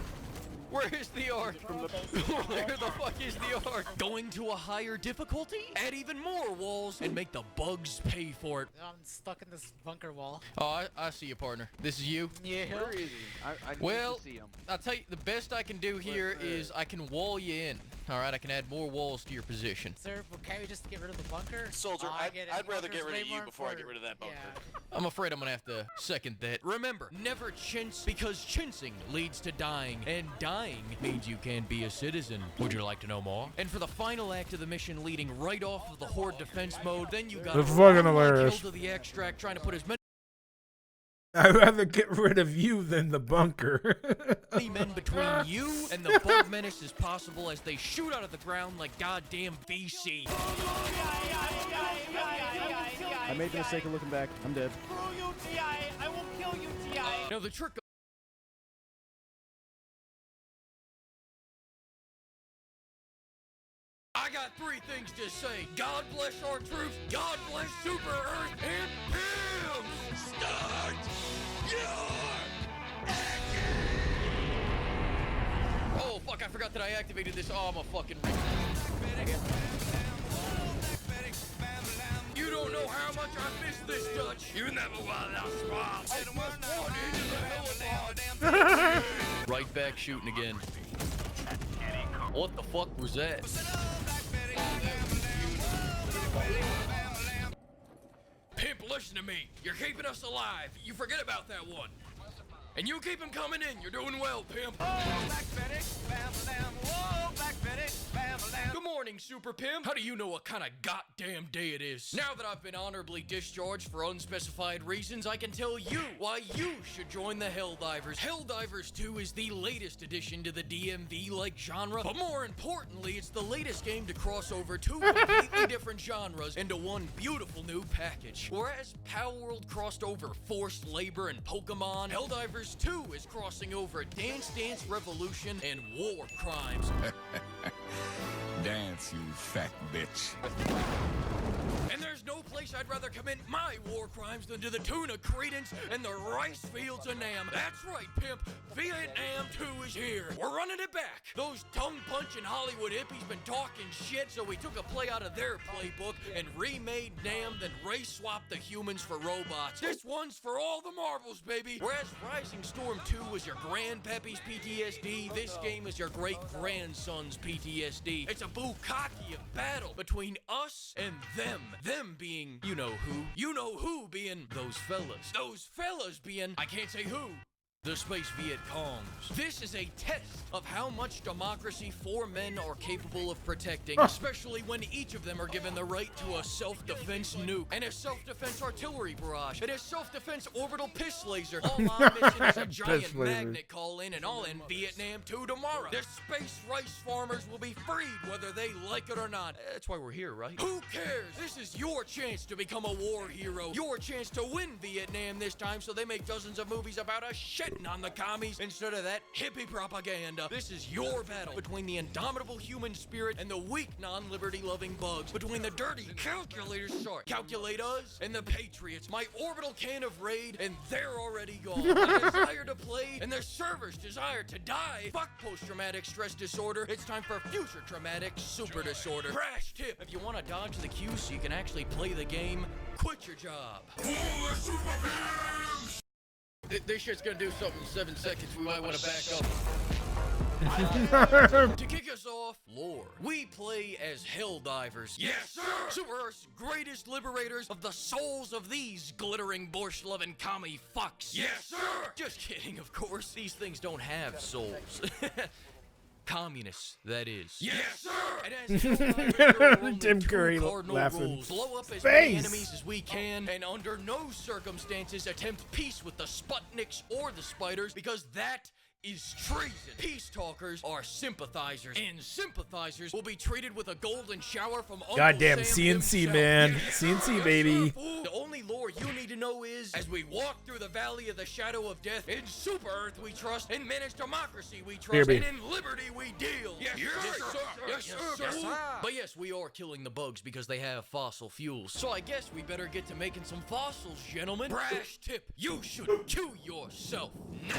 Where is the Ark? Where the fuck is the Ark? Going to a higher difficulty? Add even more walls and make the bugs pay for it. I'm stuck in this bunker wall. Oh, I see you, partner. This is you? Yeah. Where is he? I need Well, to see him. I'll tell you, the best I can do here is I can wall you in. All right, I can add more walls to your position. Sir, well, can't we just get rid of the bunker? Soldier, I'd rather get rid of you before I get rid of that bunker. Yeah. I'm afraid I'm gonna have to second that. Remember, never chintz because chintzing leads to dying, and dying means you can't be a citizen. Would you like to know more? And for the final act of the mission leading right off of the Horde defense mode, then you got That's fucking hilarious. kill to the extract trying to put as many I'd rather get rid of you than the bunker. men between you and the bug menace as possible as they shoot out of the ground like goddamn VC. I made the mistake of looking back. I'm dead. Screw you, T.I. I will kill you, T.I. Now the trick I got 3 things to say. God bless our troops, God bless Super Earth, and BAM! Start your Oh, fuck, I forgot that I activated this. Oh, I'm a fucking... You don't know how much I miss this Dutch. You never want that Right back shooting again. What the fuck was that? Pimp, listen to me. You're keeping us alive. You forget about that one. And you keep him coming in. You're doing well, Pimp. Oh, Black Betty, bam-a-lam. Whoa, Black Betty, bam-a-lam. Good morning, Super Pimp. How do you know what kind of goddamn day it is? Now that I've been honorably discharged for unspecified reasons, I can tell you why you should join the Helldivers. Helldivers 2 is the latest addition to the DMV-like genre, but more importantly, it's the latest game to cross over two completely different genres into one beautiful new package. Whereas Palworld crossed over forced labor and Pokemon, Helldivers 2 is crossing over Dance Dance Revolution and war crimes. Dance, you fat bitch. And there's no place I'd rather commit my war crimes than to the tuna credence and the rice fields of Nam. That's right, Pimp. Vietnam 2 is here. We're running it back. Those tongue-punching Hollywood hippies been talking shit, so we took a play out of their playbook and remade Nam, then race-swapped the humans for robots. This one's for all the marbles, baby. Whereas Rising Storm 2 was your grandpappy's PTSD, this game is your great-grandson's PTSD. It's a bukkake of battle between us and them. Them being, you know who being those fellas. Those fellas being, I can't say who. The Space Viet Congs. This is a test of how much democracy four men are capable of protecting, especially when each of them are given the right to a self-defense nuke, and a self-defense artillery barrage, and a self-defense orbital piss laser. All I'm missing is a giant magnet call-in, and I'll end Vietnam 2 tomorrow. The space rice farmers will be freed whether they like it or not. That's why we're here, right? Who cares? This is your chance to become a war hero. Your chance to win Vietnam this time, so they make dozens of movies about us shitting on the commies instead of that hippie propaganda. This is your battle between the indomitable human spirit and the weak non-liberty loving bugs, between the dirty calculate us, and the patriots. My orbital can of raid, and they're already gone. The desire to play and their servers desire to die. Fuck post-traumatic stress disorder. It's time for future traumatic super disorder. Crash tip: if you want to dodge the queue so you can actually play the game, quit your job. This shit's gonna do something in 7 seconds. We might want to back up. To kick us off, lore. We play as Helldivers. Yes, sir! Super Earth's greatest liberators of the souls of these glittering borscht-loving commie fucks. Yes, sir! Just kidding, of course. These things don't have souls. Communists, that is. Yes, sir! And as Tim Curry laughing. Rules, blow up as many enemies as we can, and under no circumstances attempt peace with the Sputniks or the Spiders, because that is treason. Peace talkers are sympathizers, and sympathizers will be treated with a golden shower from Uncle Goddamn Sam CNC, himself. man. Yes, CNC, baby. Sir, the only lore you need to know is, as we walk through the valley of the shadow of death, in Super Earth we trust, in managed democracy we trust, and in liberty we deal. Yes, sir. Yes, sir. But yes, we are killing the bugs because they have fossil fuels. So I guess we better get to making some fossils, gentlemen. Brash tip: you should kill yourself now.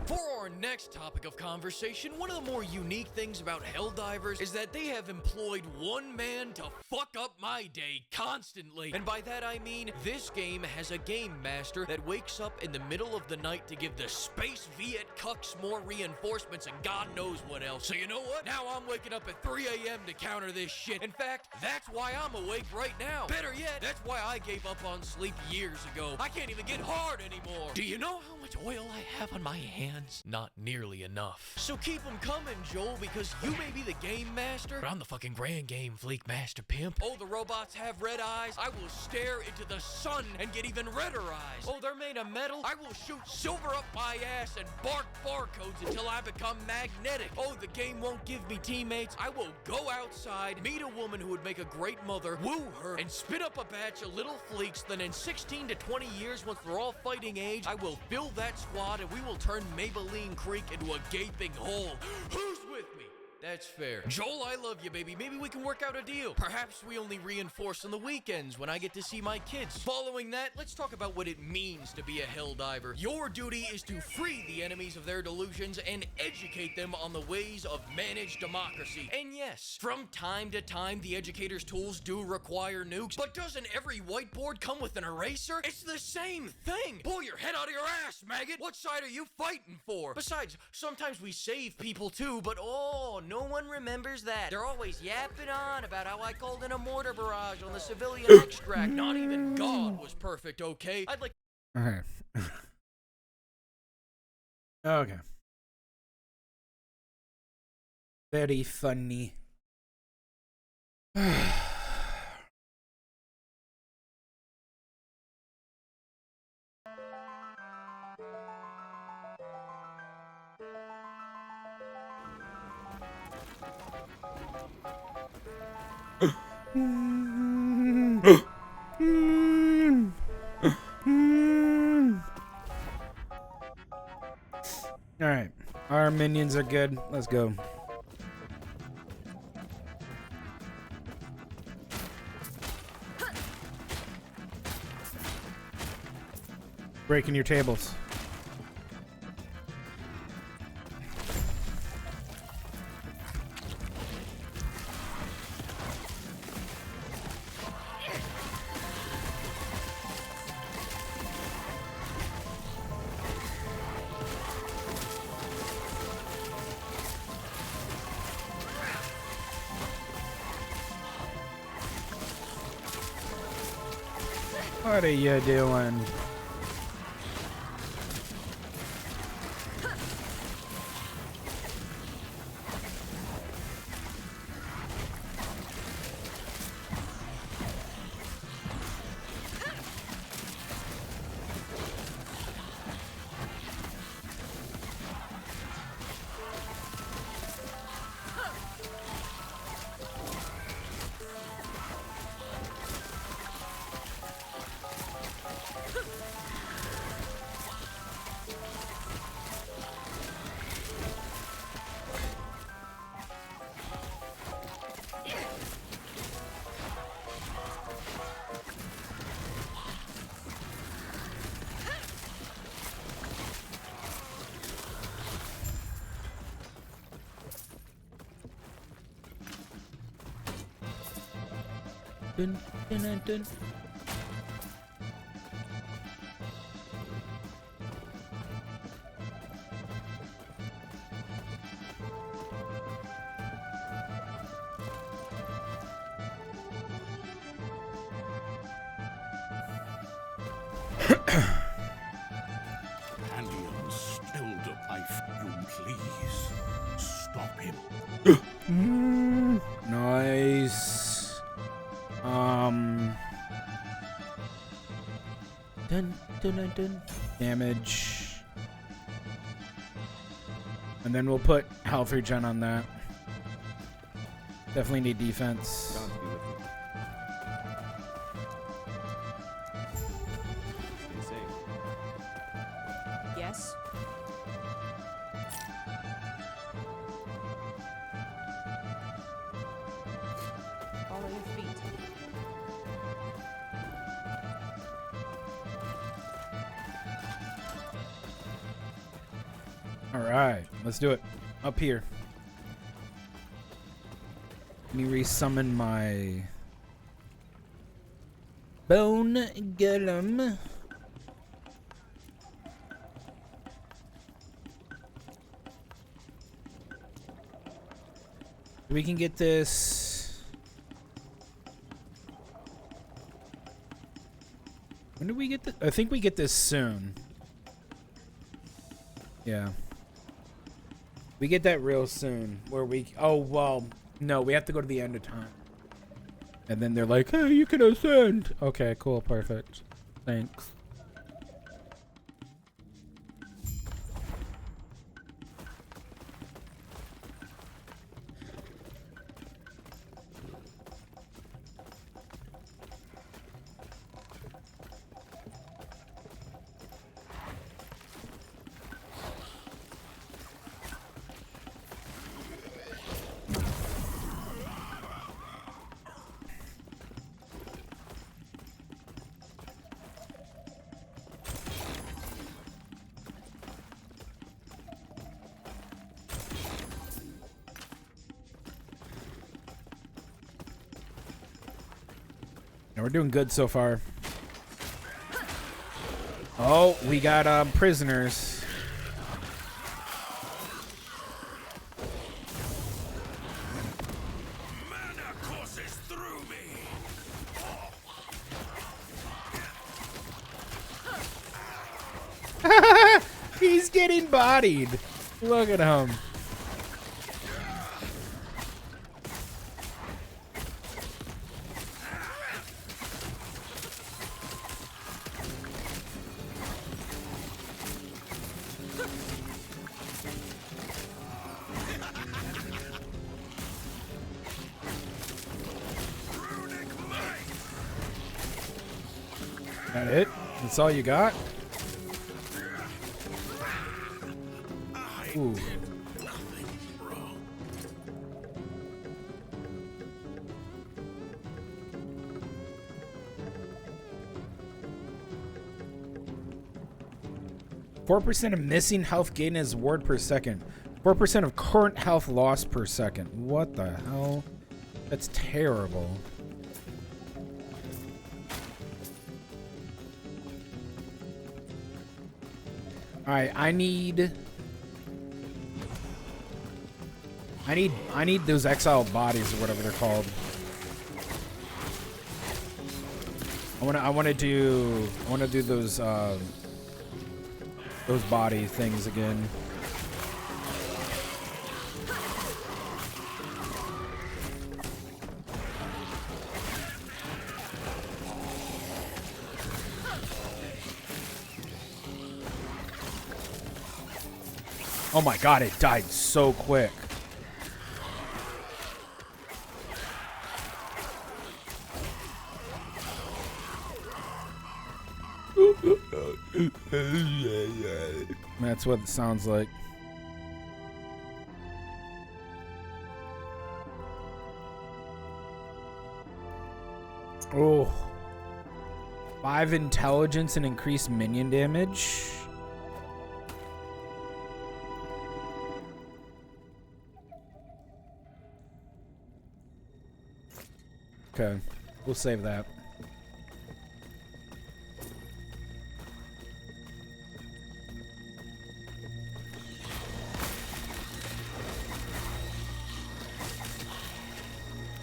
For our next topic of conversation, one of the more unique things about Helldivers is that they have employed one man to fuck up my day constantly. And by that I mean, this game has a game master that wakes up in the middle of the night to give the Space Viet cucks more reinforcements and God knows what else. So you know what? Now I'm waking up at 3 a.m. to counter this shit. In fact, that's why I'm awake right now. Better yet, that's why I gave up on sleep years ago. I can't even get hard anymore. Do you know how much oil I have on my hands? Not nearly enough. So keep them coming, Joel, because you may be the game master, but I'm the fucking grand game fleek master pimp. Oh, the robots have red eyes. I will stare into the sun and get even redder eyes. Oh, they're made of metal. I will shoot silver up my ass and bark barcodes until I become magnetic. Oh, the game won't give me teammates. I will go outside, meet a woman who would make a great mother, woo her, and spin up a batch of little fleeks. Then in 16 to 20 years, once they're all fighting age, I will build that squad and we will turn Maybelline Creek into a gaping hole. Who's with me? That's fair. Joel, I love you, baby. Maybe we can work out a deal. Perhaps we only reinforce on the weekends when I get to see my kids. Following that, let's talk about what it means to be a Helldiver. Your duty is to free the enemies of their delusions and educate them on the ways of managed democracy. And yes, from time to time, the educator's tools do require nukes, but doesn't every whiteboard come with an eraser? It's the same thing. Pull your head out of your ass, maggot. What side are you fighting for? Besides, sometimes we save people too, but oh no. No one remembers that. They're always yapping on about how I called in a mortar barrage on the civilian extract. Not even God was perfect, okay? I'd like... Okay. Okay. Very funny. Alright. Our minions are good. Let's go. Breaking your tables. What are you doing? Dun, dun, dun, dun. Aliens, elder life, you please stop him. Nice. Dun, dun, dun, dun. Damage. And then we'll put health regen on that. Definitely need defense. Yes. Follow your feet. All right, let's do it. Up here. Let me resummon my bone golem. We can get this. When do we get this? I think we get this soon. Yeah. We get that real soon. Where we... Oh, well, no, we have to go to the end of time. And then they're like, hey, you can ascend. Okay, cool, perfect. Thanks. We're doing good so far. Oh, we got prisoners. He's getting bodied. Look at him. That it? That's all you got? Ooh. 4% of missing health gain is ward per second. 4% of current health loss per second. What the hell? That's terrible. Alright, I need those exiled bodies or whatever they're called. I wanna do those body things again. Oh my god, it died so quick. That's what it sounds like. Oh. 5 intelligence and increased minion damage. Okay, we'll save that.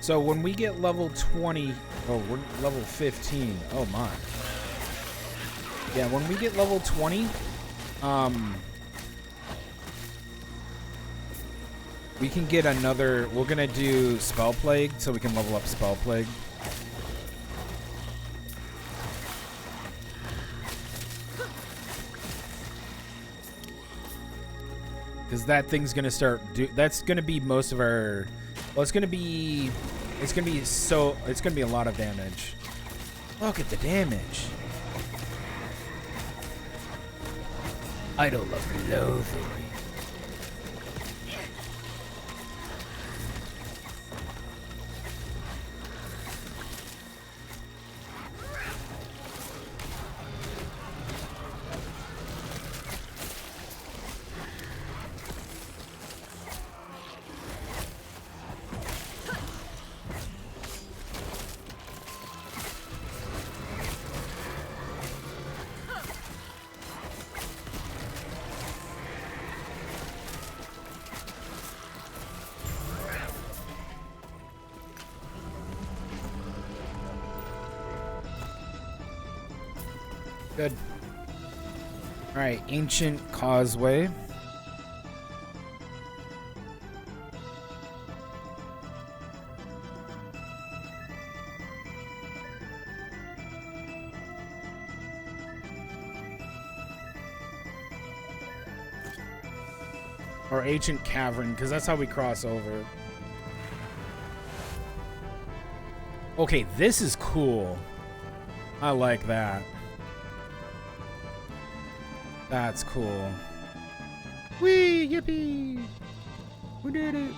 So when we get level 20, oh, we're level 15. Oh my. Yeah, when we get level 20, we can get another, we're gonna do Spell Plague so we can level up Spell Plague. Because that thing's gonna start, that's gonna be most of our, well, it's gonna be a lot of damage. Look at the damage. Idol of Loathing. Good. Alright, Ancient Causeway. Or Ancient Cavern, because that's how we cross over. Okay, this is cool. I like that. That's cool. Whee! Yippee! We did it!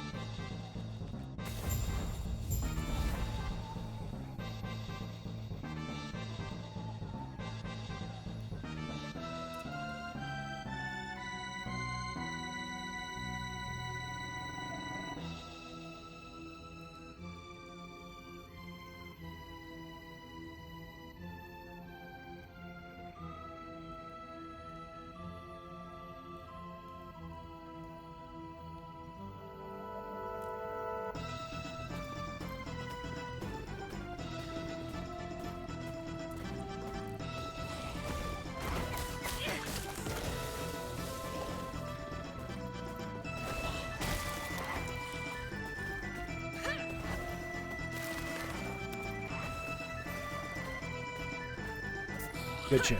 Good shit.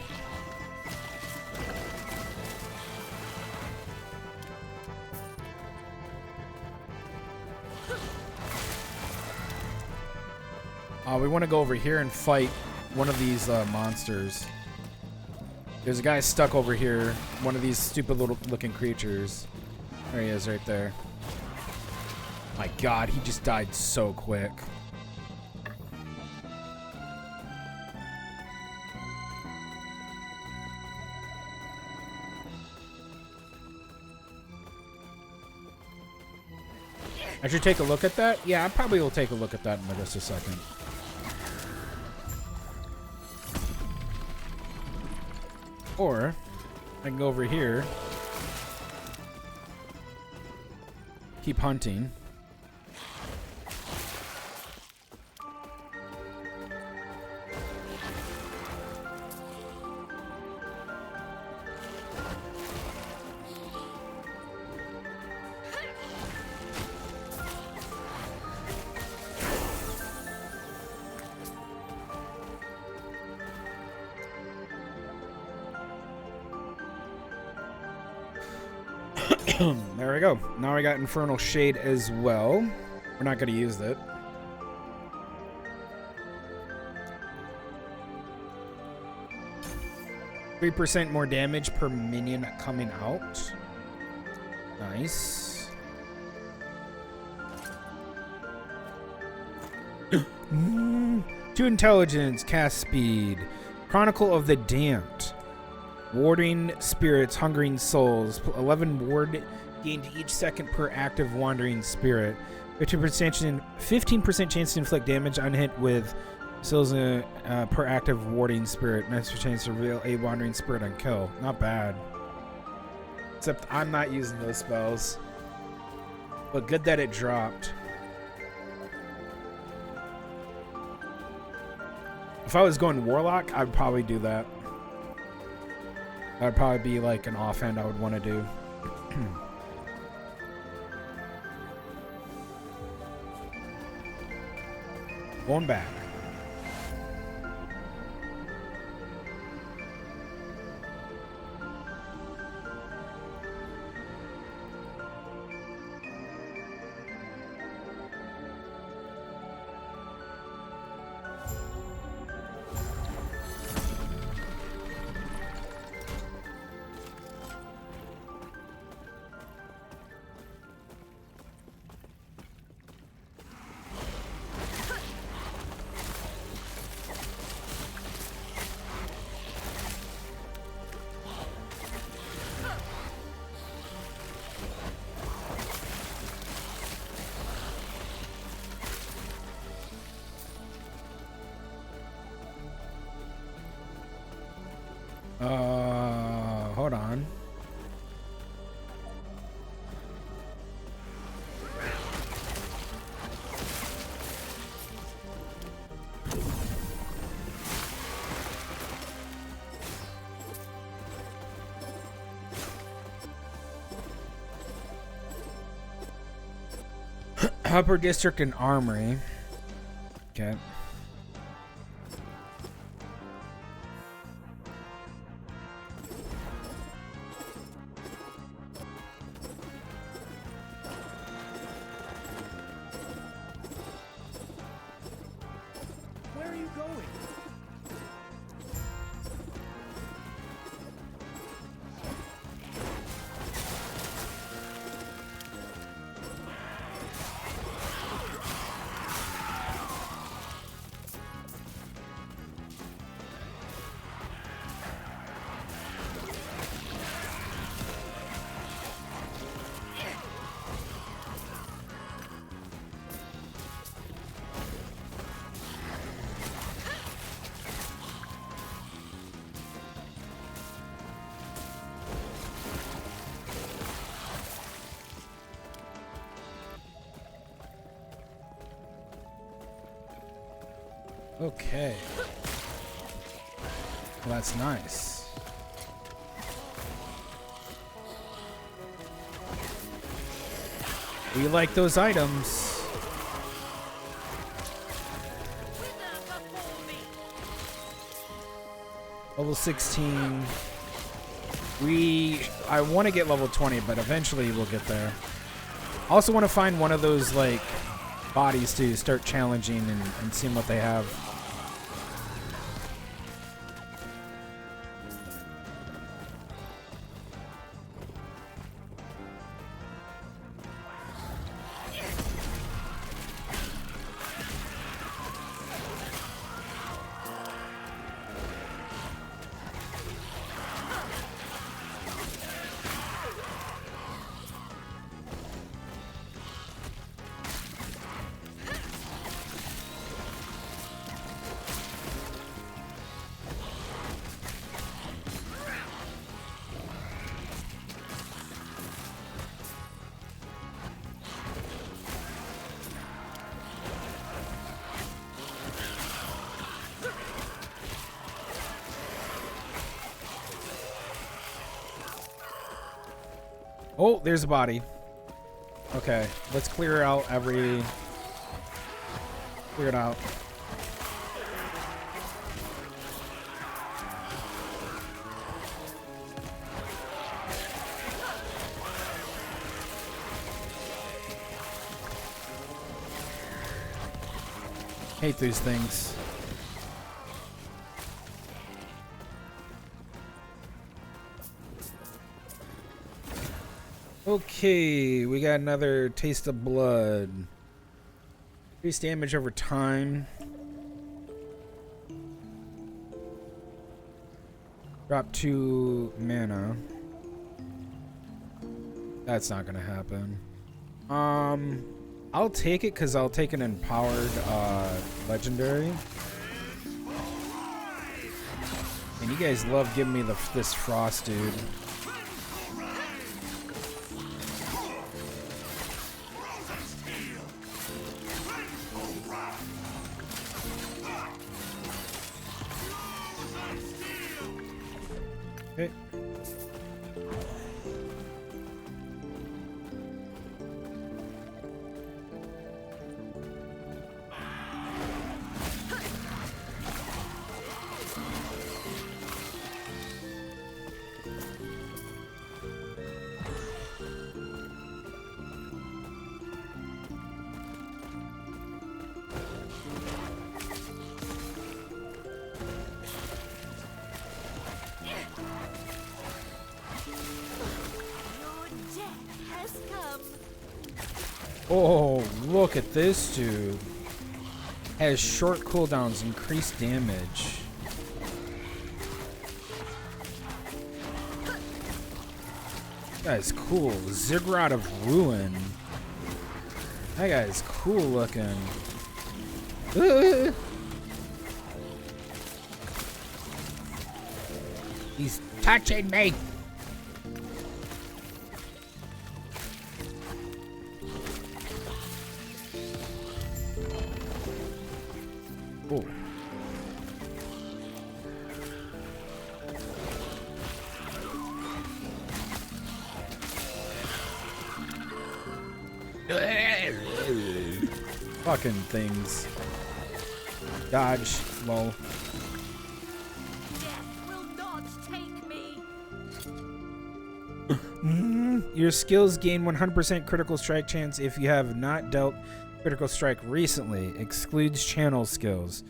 We want to go over here and fight one of these monsters. There's a guy stuck over here. One of these stupid little looking creatures. There he is right there. My god, he just died so quick. I should take a look at that? Yeah, I probably will take a look at that in just a second. Or I can go over here. Keep hunting. There we go. Now I got Infernal Shade as well. We're not going to use it. %3 more damage per minion coming out. Nice. 2 intelligence, cast speed. Chronicle of the Damned. Warding spirits, hungering souls. 11 ward gained each second per active wandering spirit. 15% chance to inflict damage on hit with souls per active warding spirit. Next chance to reveal a wandering spirit on kill. Not bad. Except I'm not using those spells. But good that it dropped. If I was going Warlock, I'd probably do that. That would probably be like an offhand I would want to do. Going back. Hold on. Upper District and Armory. Okay. Where are you going? Okay. Well, that's nice. We like those items. Level 16. I want to get level 20, but eventually we'll get there. I also want to find one of those, like, bodies to start challenging and seeing what they have. Oh, there's a body. Okay, let's clear out every... Clear it out. Hate these things. Okay, we got another taste of blood. Increase damage over time. Drop 2 mana. That's not gonna happen. I'll take it because I'll take an empowered legendary. And you guys love giving me this frost, dude. Okay. Oh, look at this dude. Has short cooldowns, increased damage. That guy's cool. Ziggurat of Ruin. That guy's cool looking. He's touching me. Oh. Fucking things. Dodge, lol. Your skills gain 100% critical strike chance if you have not dealt critical strike recently. Excludes channel skills.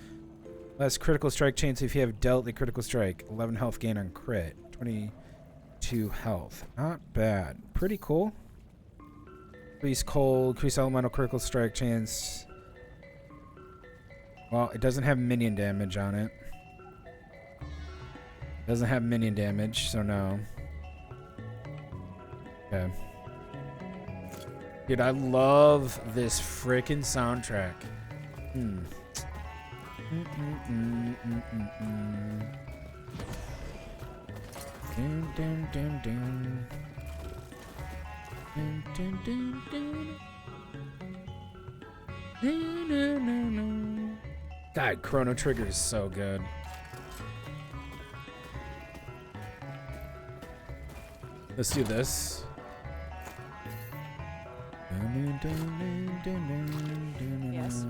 Less critical strike chance if you have dealt a critical strike. 11 health gain on crit. 22 health. Not bad. Pretty cool. Increase cold. Increase elemental critical strike chance. Well, it doesn't have minion damage on it. Doesn't have minion damage, so no. Okay. Dude, I love this freaking soundtrack. Dun, dun, dun, dun. Dun, dun, dun, dun. Dun, dun, dun, dun. God, Chrono Trigger is so good. Let's do this. Yes.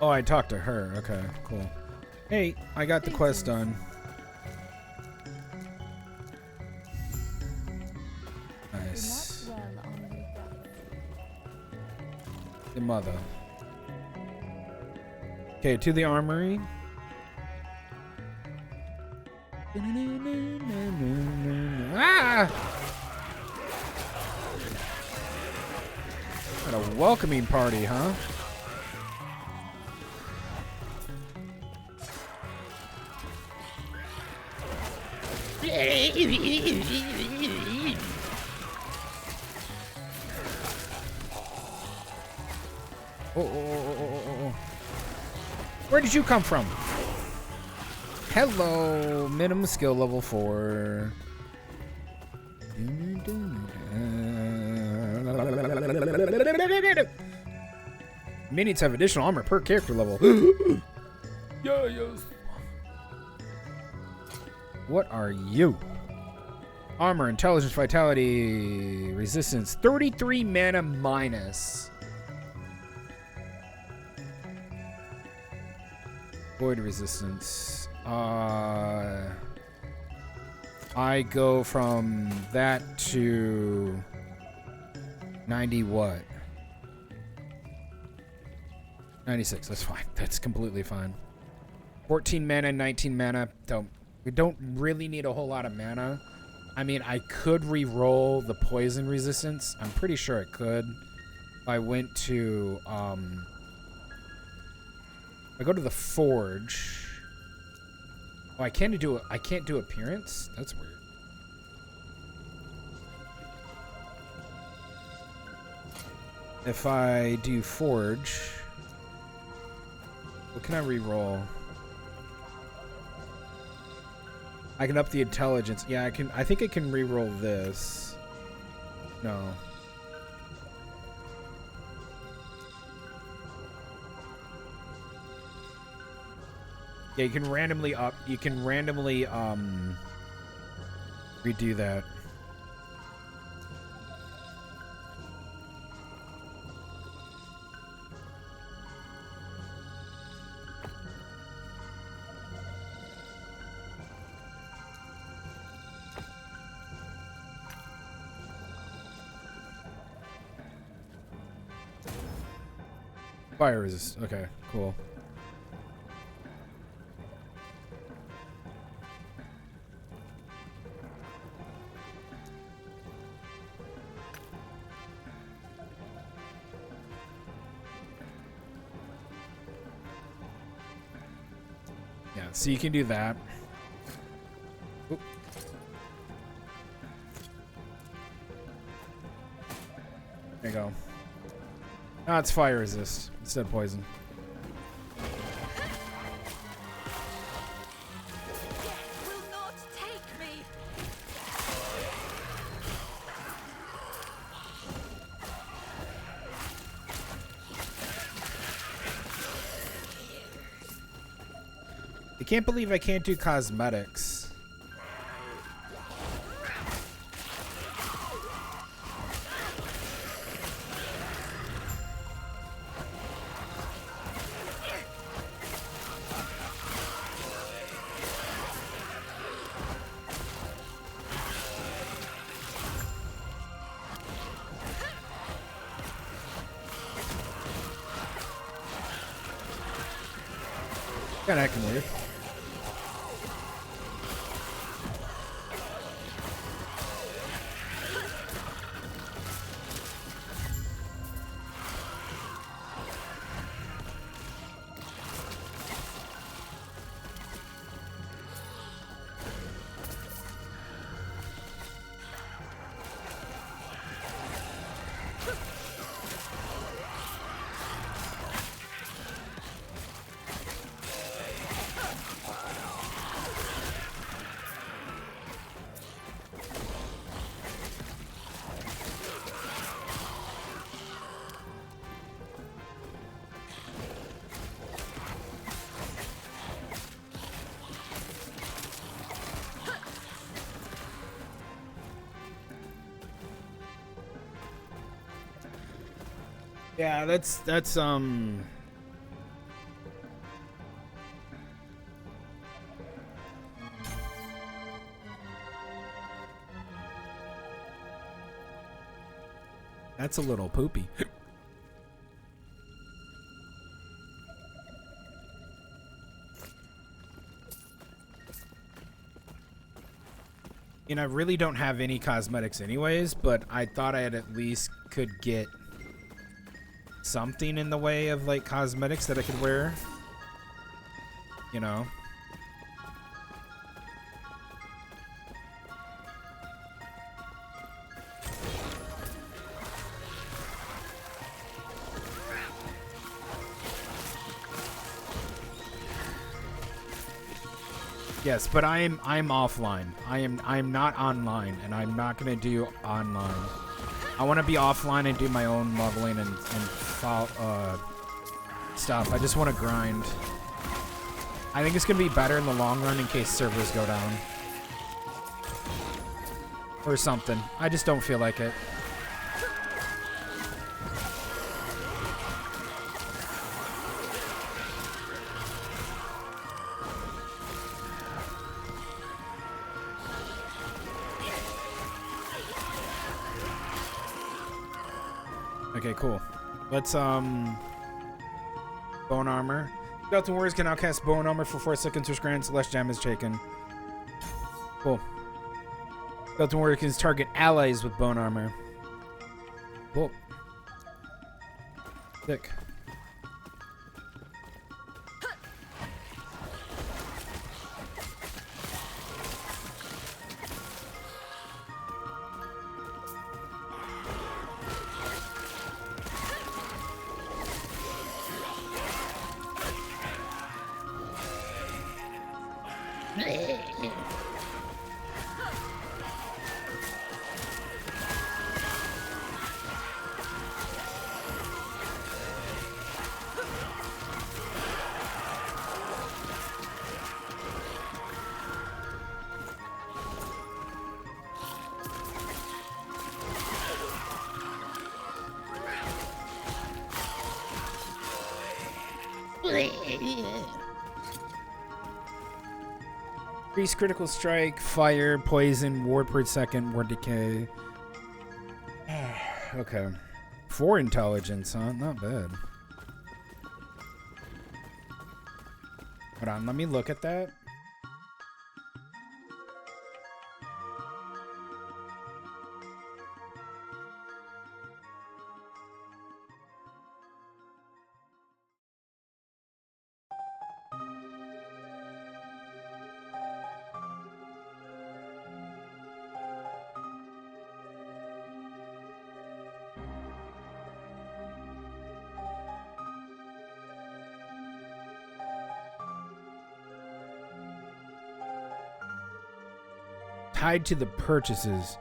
Oh, I talked to her. Okay, cool. Hey, I got the quest done. Nice. The mother. Okay, to the armory. Ah! What a welcoming party, huh? Oh. Where did you come from? Hello, minimum skill level 4. Minions have additional armor per character level. Yes. What are you? Armor, intelligence, vitality, resistance, 33 mana minus. Void resistance. I go from that to 90 what? 96, that's fine. That's completely fine. 14 mana, 19 mana. We don't really need a whole lot of mana. I mean, I could re-roll the poison resistance. I'm pretty sure I could. If I went to, I go to the forge. Oh, I can't do appearance? That's weird. If I do forge, what can I re-roll? I can up the intelligence. Yeah, I think I can re-roll this. No. Yeah, you can randomly redo that. Fire resist. Okay, cool. Yeah, so you can do that. Oop. There you go. Ah, it's fire resist instead of poison. Will not take me. I can't believe I can't do cosmetics. Kinda acting weird. Yeah, that's That's a little poopy. I really don't have any cosmetics anyways, but I thought I at least could get something in the way of like cosmetics that I could wear. You know? Yes, but I'm offline. I'm not online, and I'm not gonna do online. I want to be offline and do my own leveling and stuff. I just want to grind. I think it's gonna be better in the long run in case servers go down or something. I just don't feel like it. Okay, cool. Let's, Bone Armor. Skeleton Warriors can now cast Bone Armor for 4 seconds, which grants less damage taken. Cool. Skeleton Warrior can target allies with Bone Armor. Cool. Sick. Increase critical strike, fire, poison, ward per second, ward decay. Okay. 4 intelligence, huh? Not bad. Hold on, let me look at that. Tied to the purchases.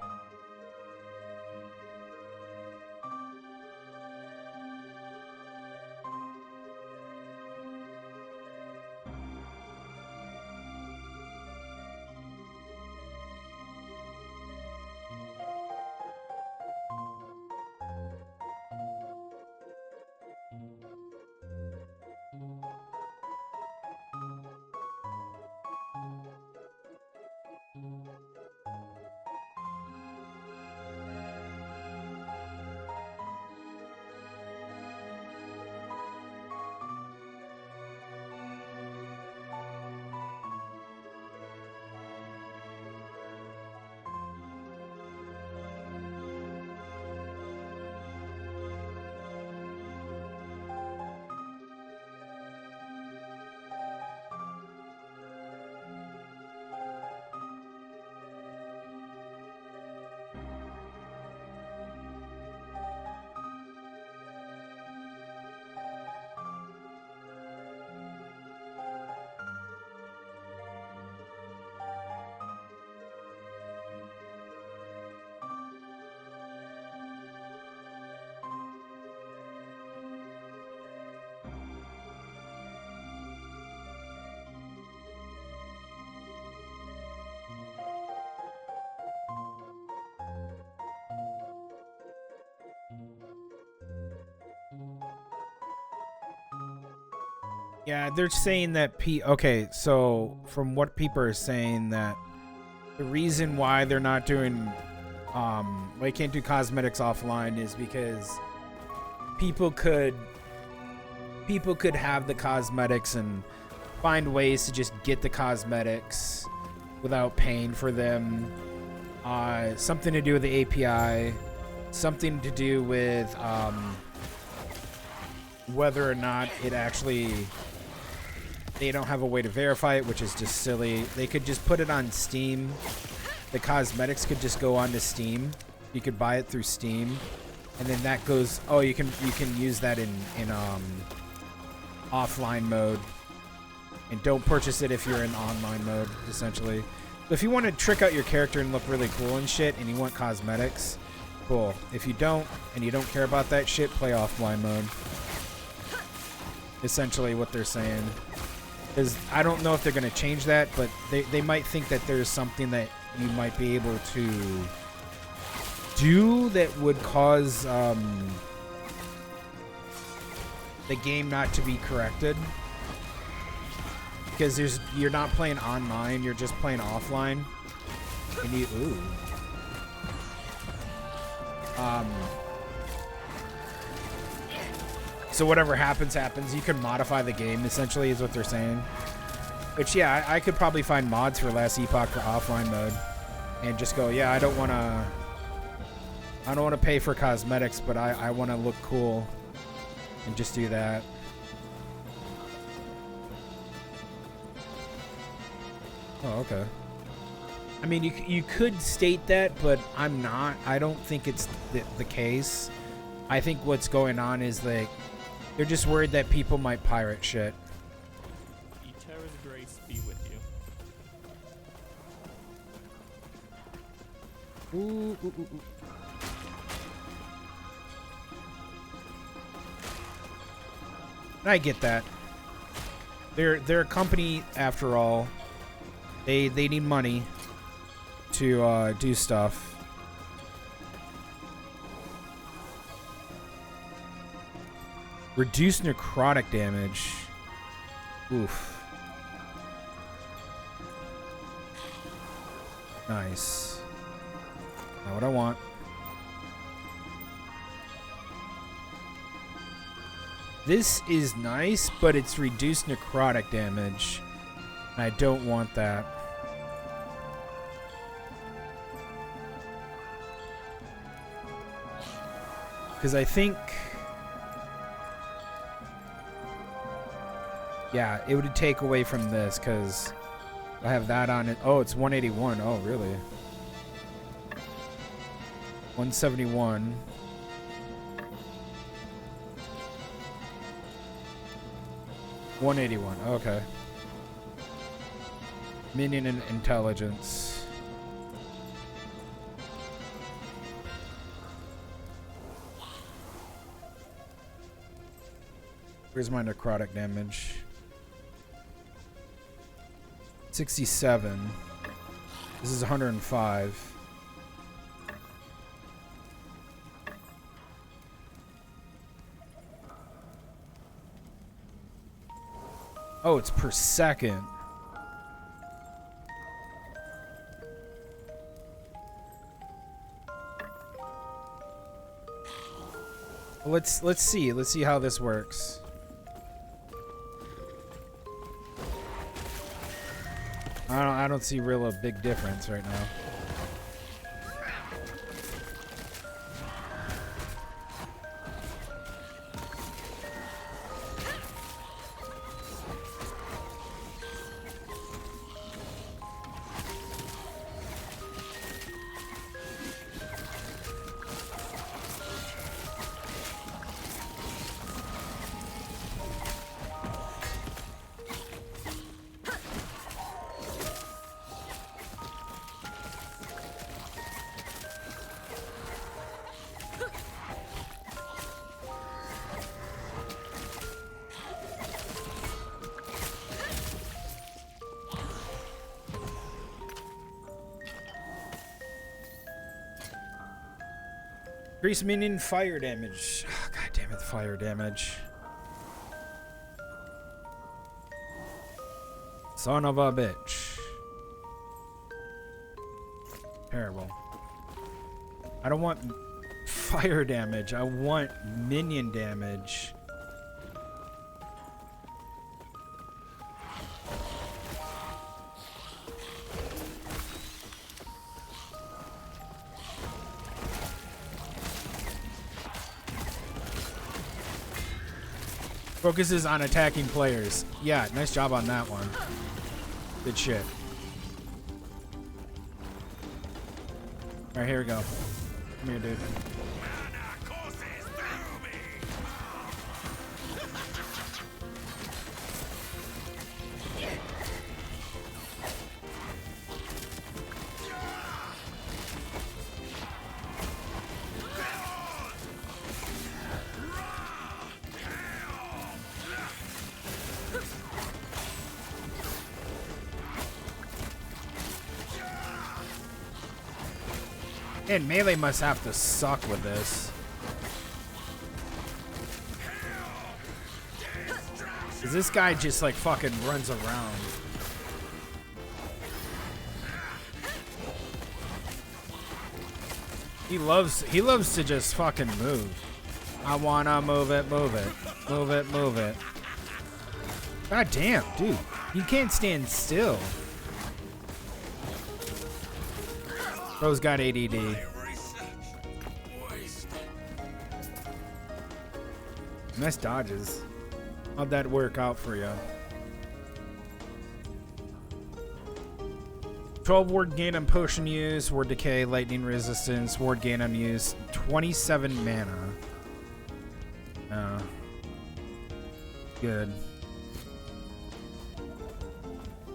Yeah, they're saying that okay, so from what people are saying that the reason why they're not doing why you can't do cosmetics offline is because people could have the cosmetics and find ways to just get the cosmetics without paying for them. Something to do with the API, something to do with whether or not it actually, they don't have a way to verify it, which is just silly. They could just put it on Steam. The cosmetics could just go onto Steam. You could buy it through Steam, and then that goes. Oh, you can use that in offline mode, and don't purchase it if you're in online mode. Essentially, so if you want to trick out your character and look really cool and shit, and you want cosmetics, cool. If you don't and you don't care about that shit, play offline mode. Essentially, what they're saying. Because I don't know if they're going to change that, but they might think that there's something that you might be able to do that would cause the game not to be corrected. Because you're not playing online, you're just playing offline. And you, so whatever happens. You can modify the game, essentially, is what they're saying. Which, yeah, I could probably find mods for Last Epoch for offline mode, and just go, yeah, I don't want to pay for cosmetics, but I want to look cool, and just do that. Oh, okay. I mean, you could state that, but I'm not. I don't think it's the case. I think what's going on is like they're just worried that people might pirate shit. Eterra's grace be with you. Ooh, ooh, ooh, ooh. I get that. They're a company after all. They need money to do stuff. Reduce necrotic damage. Oof. Nice. Not what I want. This is nice, but it's reduced necrotic damage. I don't want that. Because I think... yeah, it would take away from this, because I have that on it. Oh, it's 181. Oh, really? 171. $181. Okay. Minion and intelligence. Where's my necrotic damage? 67. This is 105. Oh, it's per second. Let's see. Let's see how this works. I don't see real a big difference right now. Increase minion fire damage. Oh, God damn it, fire damage. Son of a bitch. Terrible. I don't want fire damage. I want minion damage. Focuses on attacking players. Yeah, nice job on that one. Good shit. Alright, here we go. Come here, dude. And melee must have to suck with this. Cause this guy just like fucking runs around. He loves to just fucking move. I wanna move it, move it. Move it, move it. God damn, dude. You can't stand still. Bro's got ADD. Nice dodges. How'd that work out for you? 12 ward gain on potion use, ward decay, lightning resistance, ward gain on use, 27 mana. Good.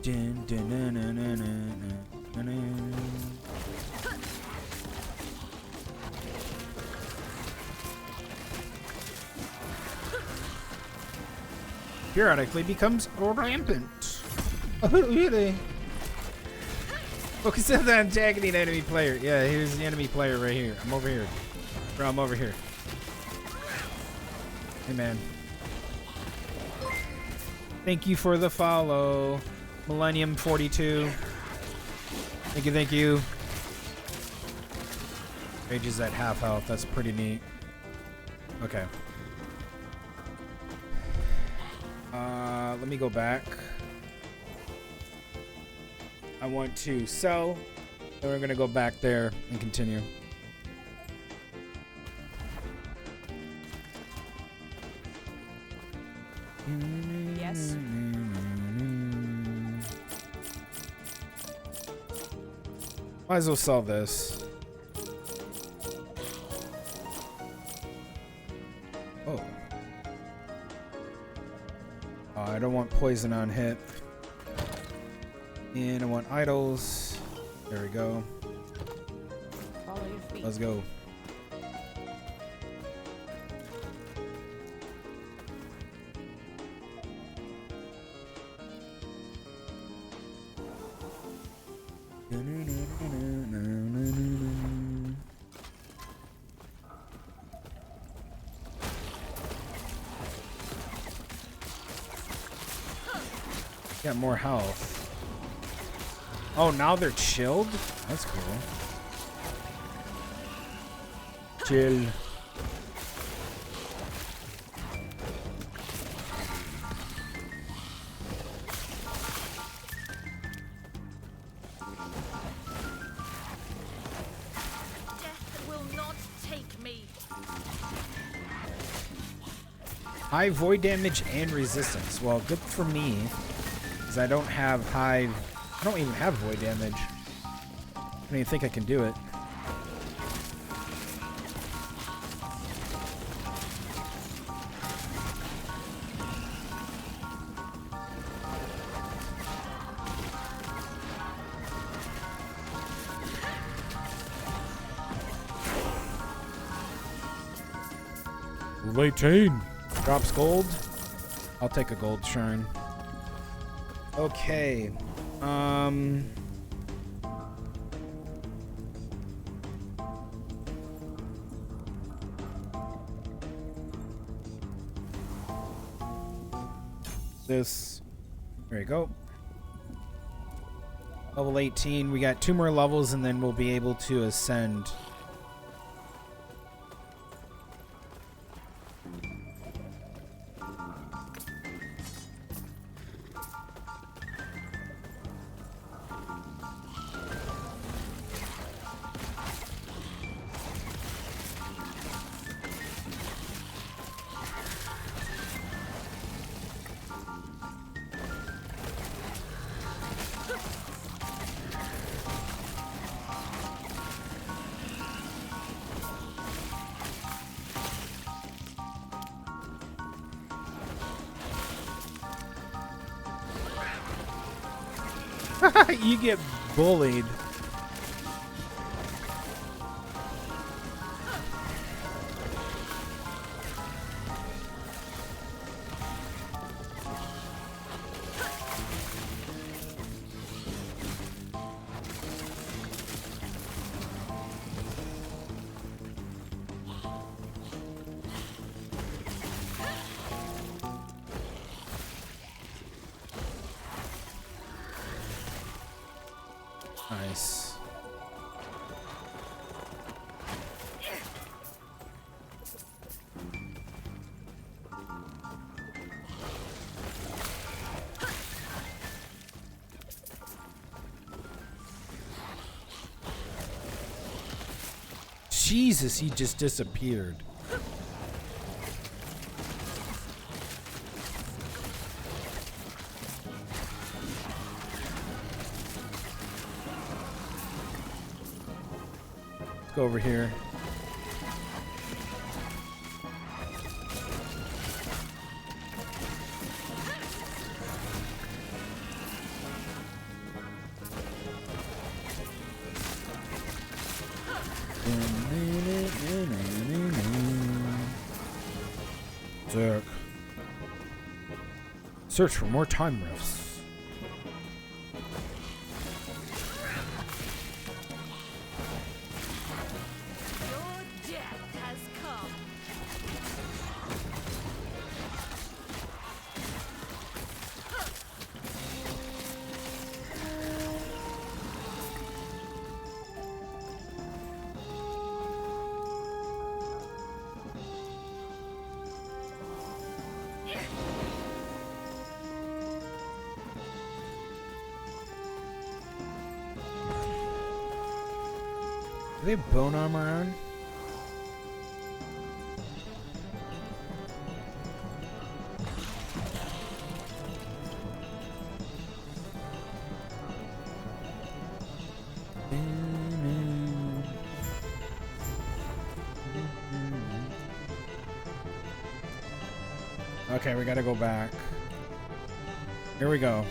Dun, dun, dun, dun, dun, dun, dun, dun. Periodically becomes rampant. Oh, really? Focus on that attacking an enemy player. Yeah, here's the enemy player right here. I'm over here. Bro, I'm over here. Hey, man. Thank you for the follow. Millennium 42. Thank you, thank you. Rage is at half health. That's pretty neat. Okay. Let me go back. I want to sell, and we're gonna go back there and continue. Yes. Might as well sell this. Oh. I don't want poison on hit. And I want idols. There we go. Follow your feet. Let's go. Got more health. Oh, now they're chilled? That's cool. Chill. Death will not take me. High void damage and resistance. Well, good for me, because I don't have high... I don't even have void damage. I don't even think I can do it. Late chain. Drops gold. I'll take a gold shrine. Okay. This. There you go. Level 18. We got 2 more levels and then we'll be able to ascend You get bullied. Nice. Jesus, he just disappeared. Go over here. Sick. Search for more time rifts. Are they bone armor on? Okay, we gotta go back. Here we go.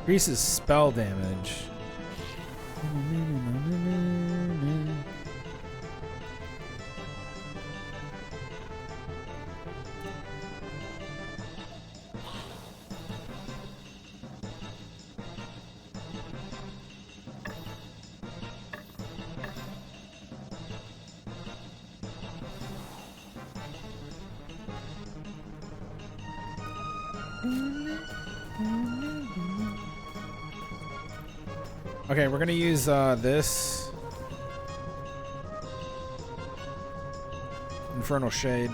Increases spell damage. Okay, we're gonna use this Infernal Shade.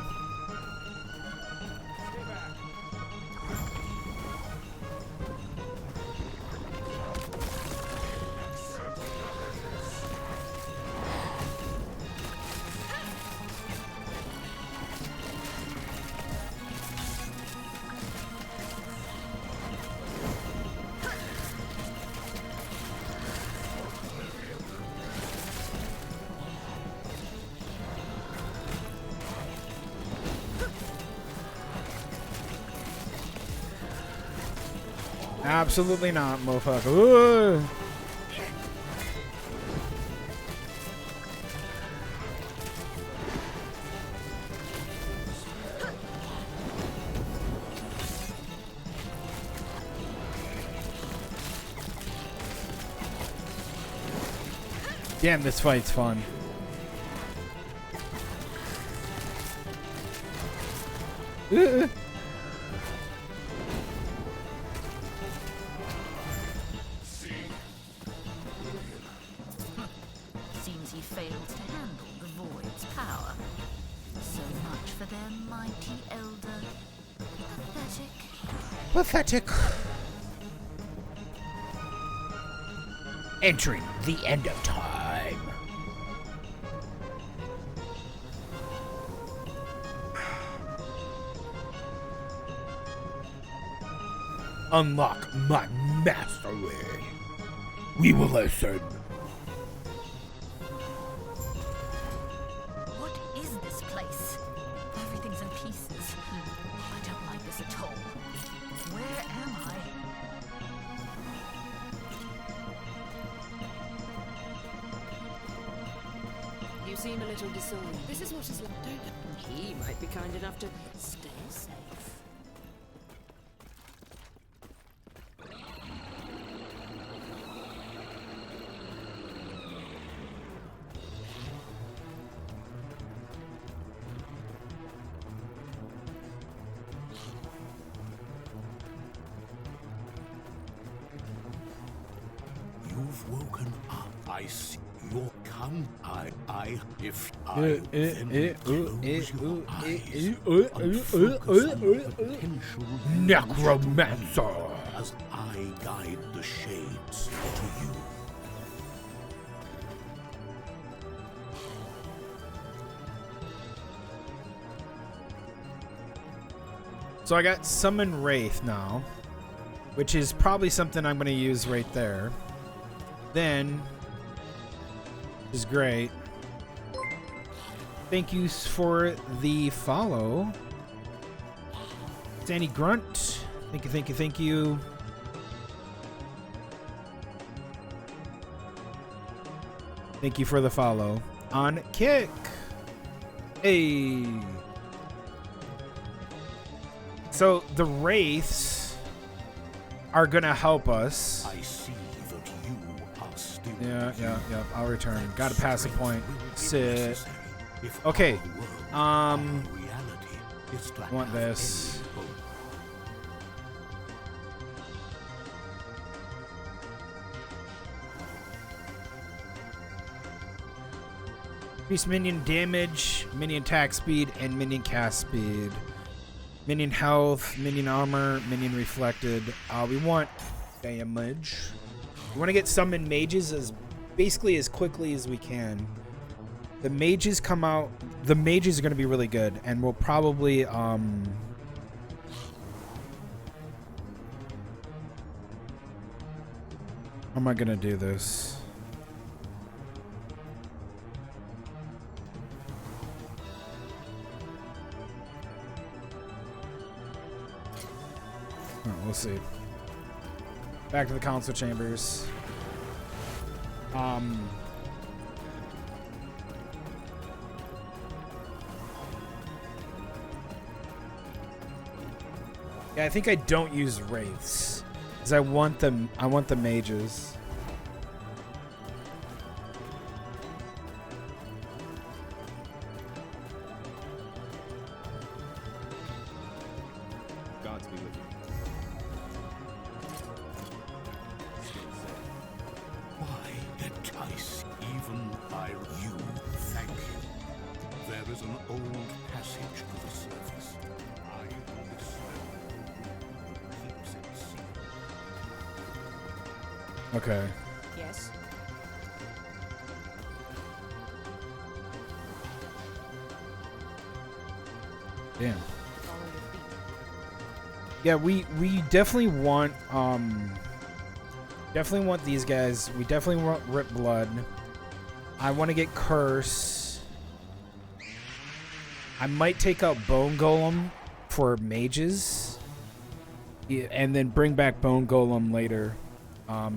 Absolutely not, motherfucker. Ooh. Damn, this fight's fun. Seems he failed to handle the Void's power. So much for their mighty elder. Pathetic. Pathetic. Entering the end of time. Unlock my mastery. We will listen. seem a little disordered. This is what is like. Don't. He might be kind enough to stay safe. You've woken up. I see your come. If I then close your eyes and focus on the potential Necromancer. as I guide the shades to you. So I got Summon Wraith now, which is probably something I'm going to use right there. Then, which is great. Thank you for the follow. Danny Grunt. Thank you, thank you, thank you. Thank you for the follow. On Kick. Hey. So the Wraiths are gonna help us. I see that you are still. Yeah. I'll return. Gotta pass a point. Sit. Okay. Want this. Increase minion damage, minion attack speed, and minion cast speed. Minion health, minion armor, minion reflected. We want damage. We want to get summoned mages as basically as quickly as we can. The mages come out. The mages are going to be really good, and we'll probably how am I going to do this? We'll see. Back to the council chambers. Yeah, I think I don't use wraiths because I want them. I want the mages. Gods be with you. Why entice even by you? Thank you. There is an old passage to the surface. I will keeps it secret. Okay. Yes. Damn. Yeah, we definitely want these guys. We definitely want Rip Blood. I want to get Curse. I might take out Bone Golem for mages. Yeah, and then bring back Bone Golem later.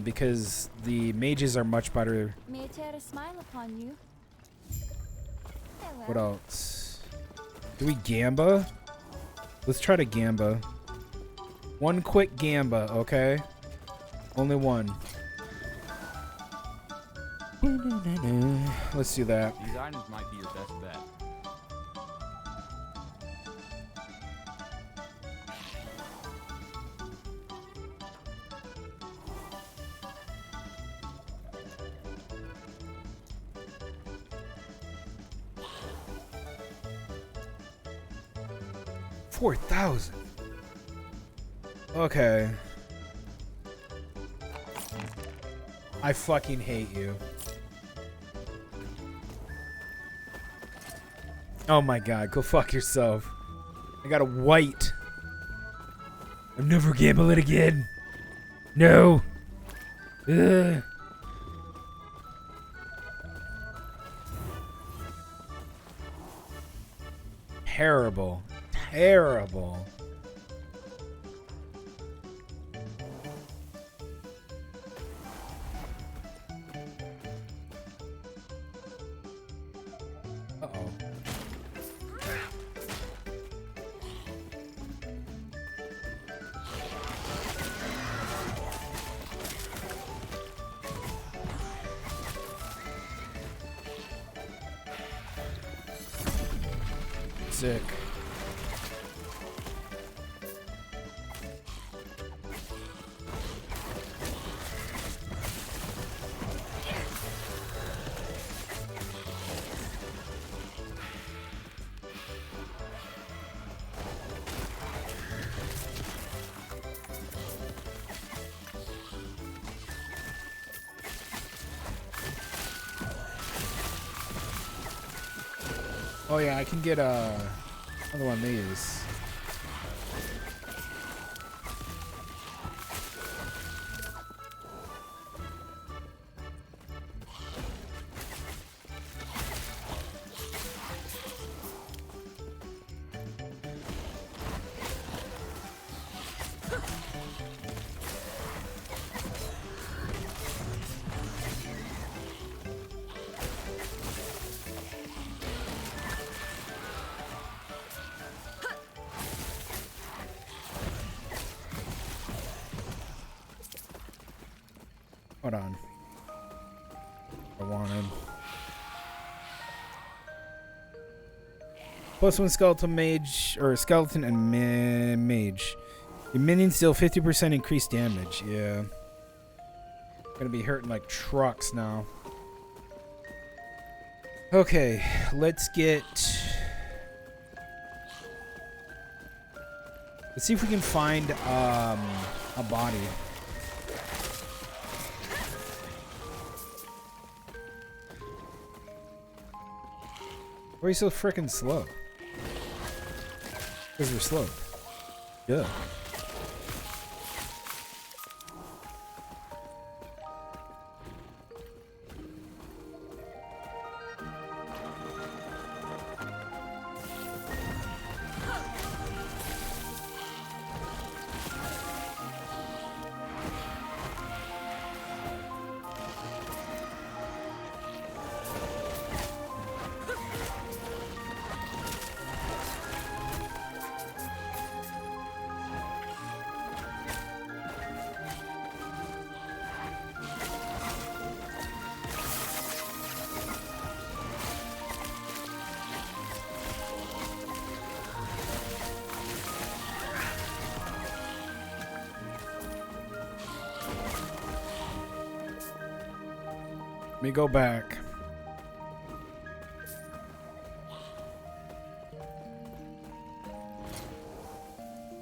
Because the mages are much better. May I tear a smile upon you? What else? Do we Gamba? Let's try to Gamba. One quick Gamba, okay? Only one. Let's do that. These items might be your best bet. $4,000. Okay. I fucking hate you. Oh my god, go fuck yourself. I got a white. I'm never gambling again. No. Ugh. Terrible. Terrible. Sick. Oh yeah, I can get another one of these. Hold on. I wanted. Plus one skeleton mage, or skeleton and mage. Your minions deal 50% increased damage. Yeah. Gonna be hurting like trucks now. Okay, let's get. Let's see if we can find a body. Why are you so freaking slow? Because we're slow. Yeah. Let me go back.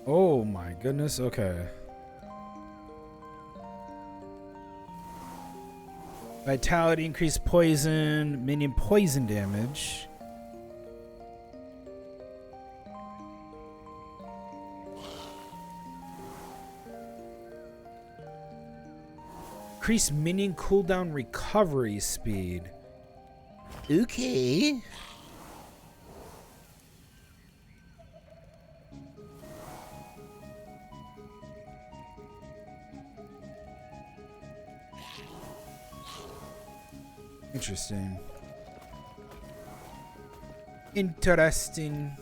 Oh my goodness, okay. Vitality, increased poison, minion poison damage. Increase minion cooldown recovery speed. Okay. Interesting. Interesting.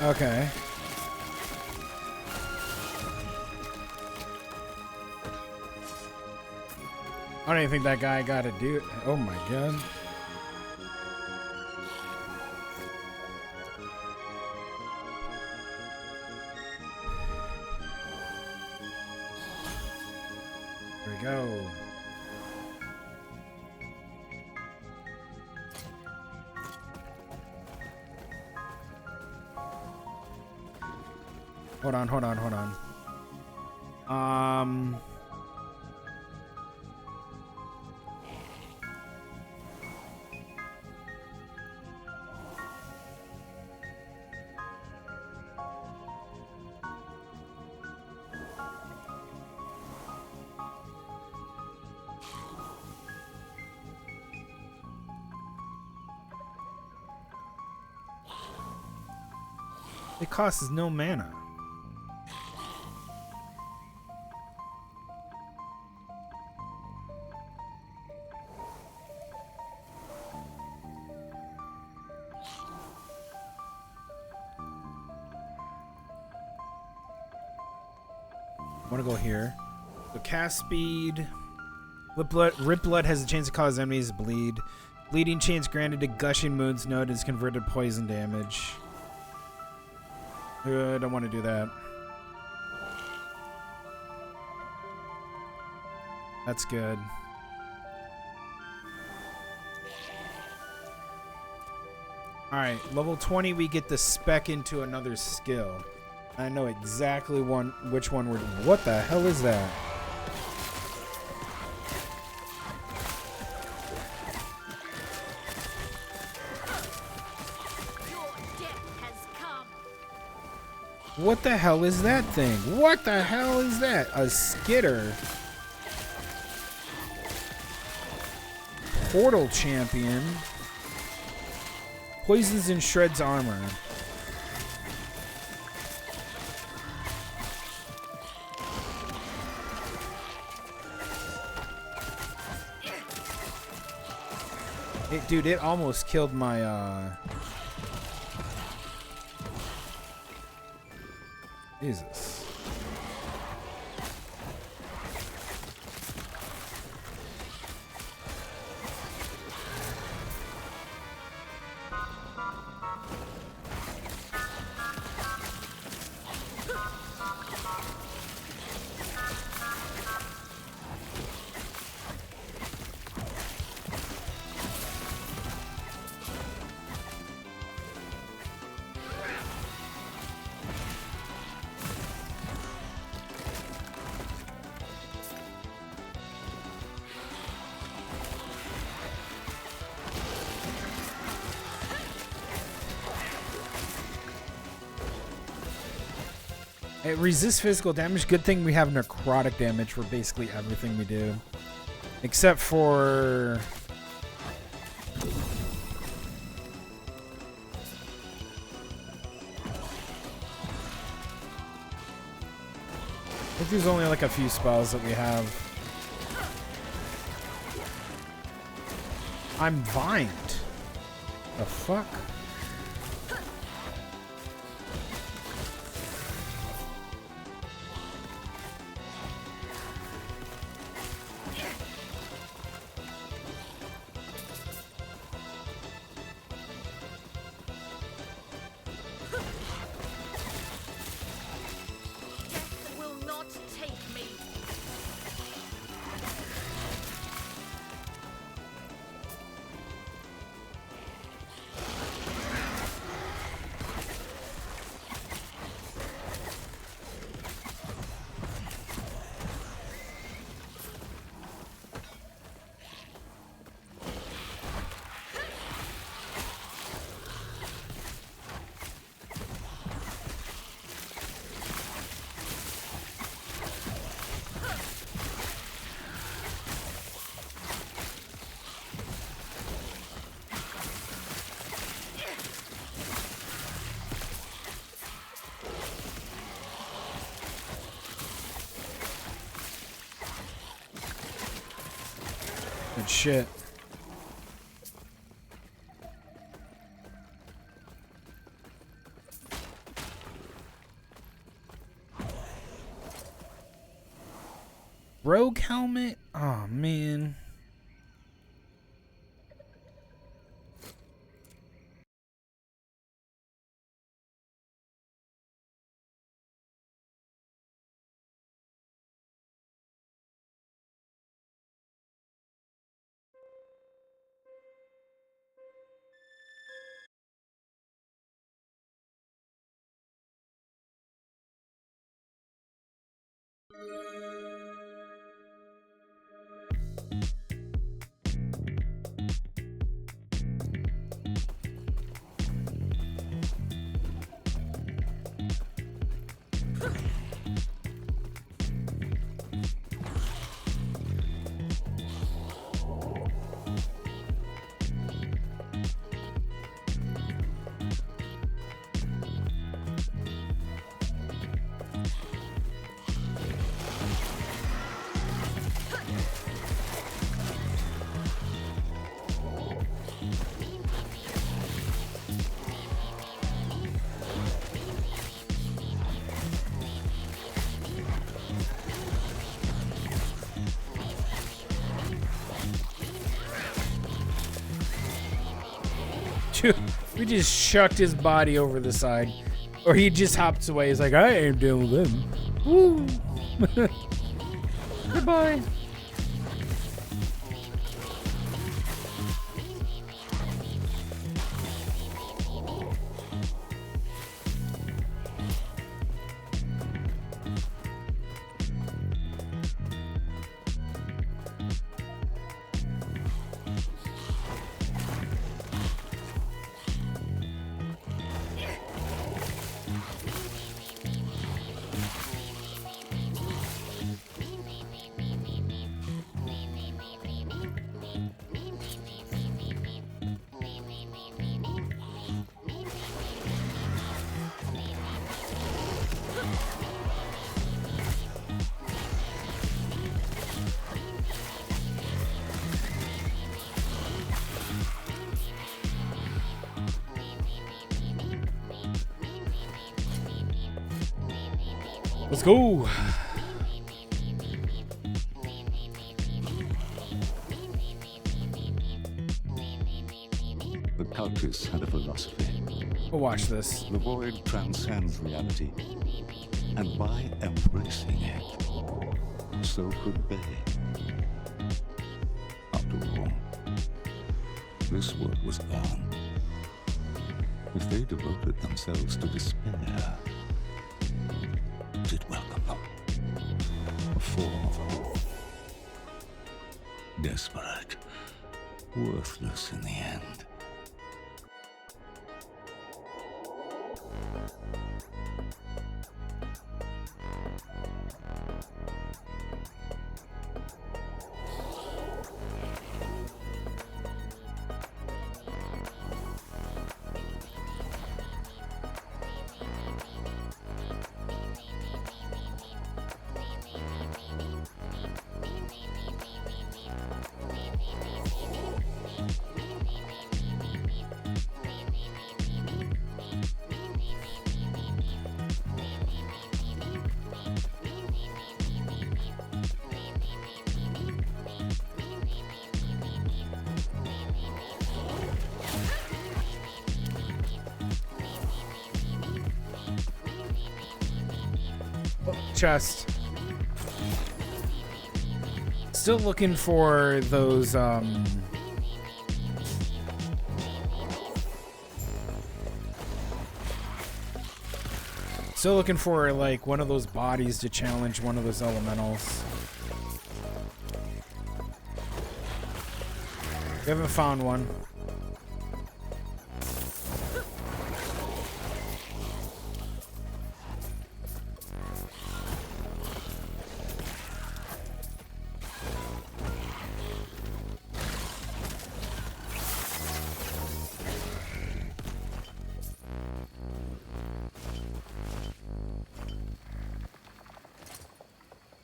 Okay. I don't even think that guy got to do it. Oh my god. Here we go. Hold on. It costs no mana. I want to go here. So cast speed. Rip blood has a chance to cause enemies to bleed. Bleeding chance granted to gushing wounds node is converted to poison damage. I don't want to do that. That's good. Alright, level 20 we get the spec into another skill. I know exactly which one we're doing. What the hell is that? What the hell is that thing? What the hell is that? A skitter. Portal champion. Poisons and shreds armor. Dude, it almost killed my Jesus. It resists physical damage. Good thing we have necrotic damage for basically everything we do. Except for... I think there's only like a few spells that we have. I'm vined. The fuck? Good shit. helmet? Oh, man. We just shucked his body over the side. Or he just hops away. He's like, I ain't dealing with him. Woo! Goodbye. Let's go. The cultists had a philosophy. We'll watch this. The void transcends reality, and by embracing it, so could they. After all, this world was gone. If they devoted themselves to despair, it welcome them. A form of hope. Desperate, worthless in the end. Chest. Still looking for those still looking for like one of those bodies to challenge one of those elementals. We haven't found one.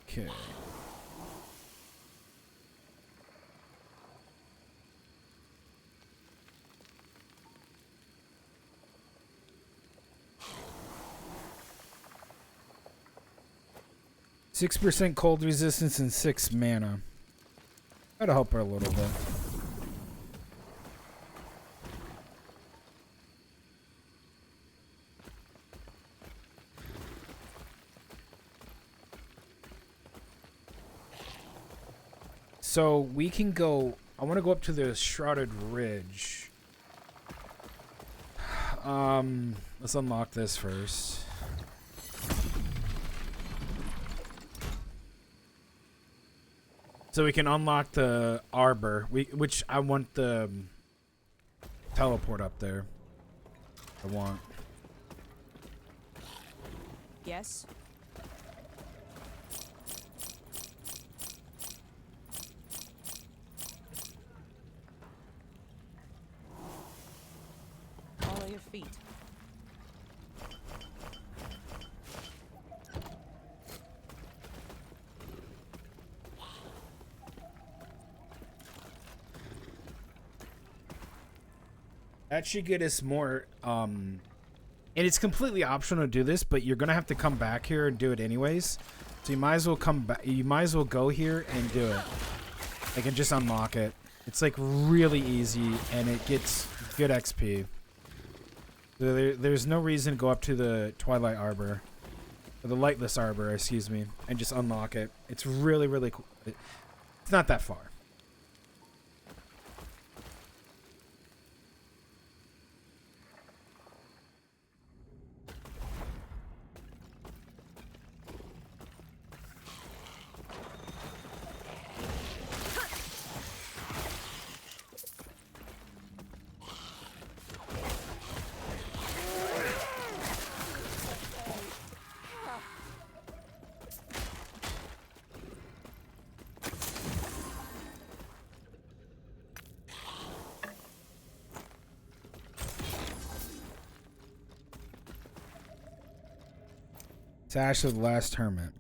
Okay. 6% cold resistance and 6 mana. That'll help her a little bit. So we can go. I want to go up to the Shrouded Ridge. Let's unlock this first. So we can unlock the Arbor, which I want the teleport up there. I want. Yes. Follow your feet. That should get us more, and it's completely optional to do this, but you're gonna have to come back here and do it anyways. So you might as well come back. You might as well go here and do it. Like, and just unlock it. It's like really easy, and it gets good XP. There's no reason to go up to the Twilight Arbor, or the Lightless Arbor, excuse me, and just unlock it. It's really, really cool. It's not that far. It's Ash of the Last Hermit.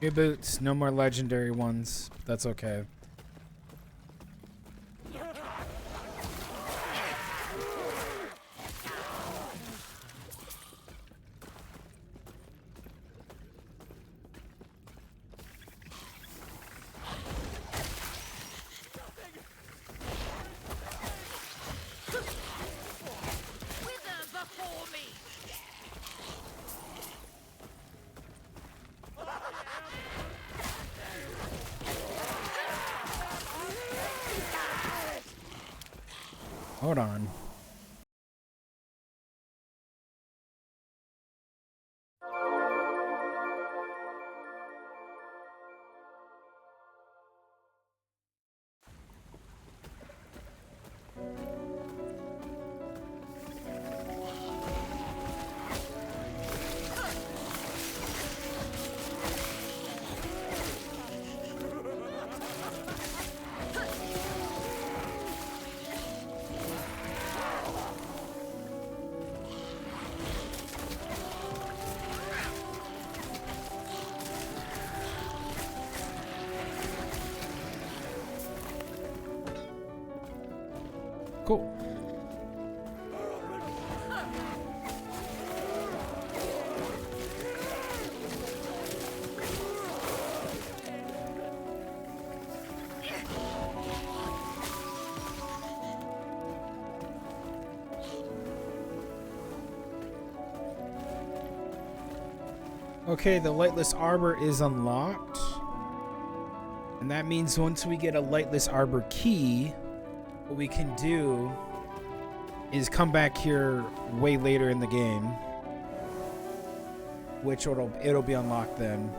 New boots, no more legendary ones. That's okay. Hold on. Cool. Okay, the Lightless Arbor is unlocked. And that means once we get a Lightless Arbor key, what we can do is come back here way later in the game, which it'll be unlocked then.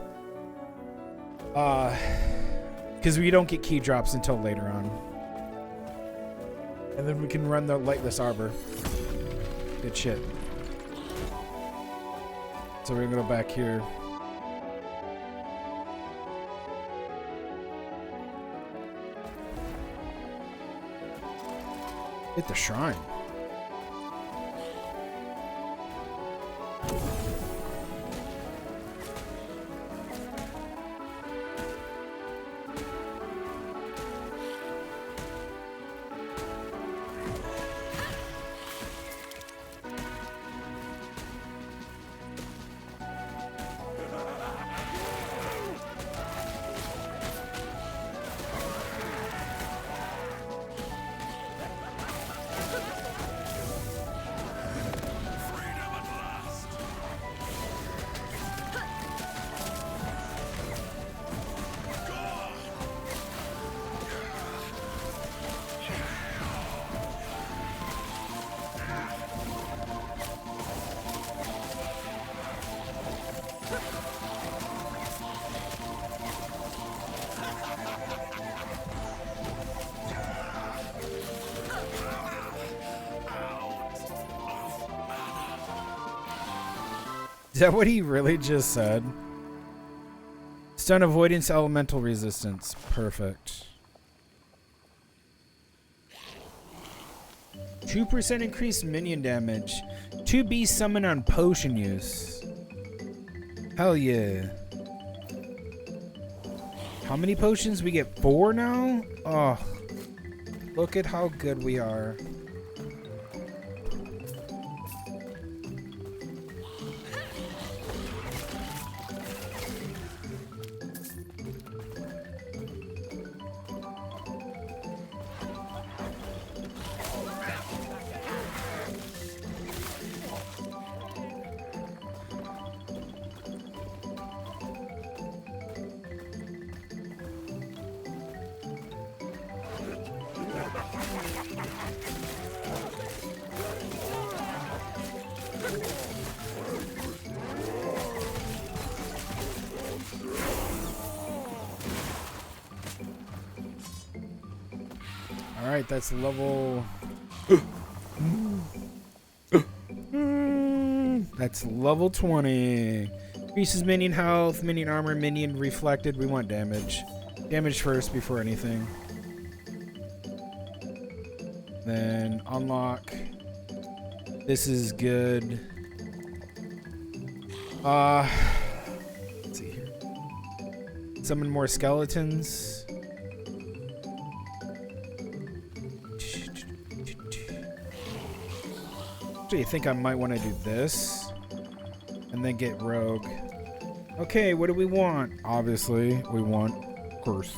Because we don't get key drops until later on. And then we can run the Lightless Arbor. Good shit. So we're gonna go back here. Hit the shrine. Is that what he really just said? Stun avoidance, elemental resistance. Perfect. 2% increased minion damage. 2B summon on potion use. Hell yeah. How many potions? We get 4 now? Oh. Look at how good we are. Alright, that's level... That's level 20. Increases minion health, minion armor, minion reflected. We want damage. Damage first before anything. Then unlock. This is good. Let's see here. Summon more skeletons. Actually, I think I might want to do this. And then get rogue. Okay, what do we want? Obviously, we want curse.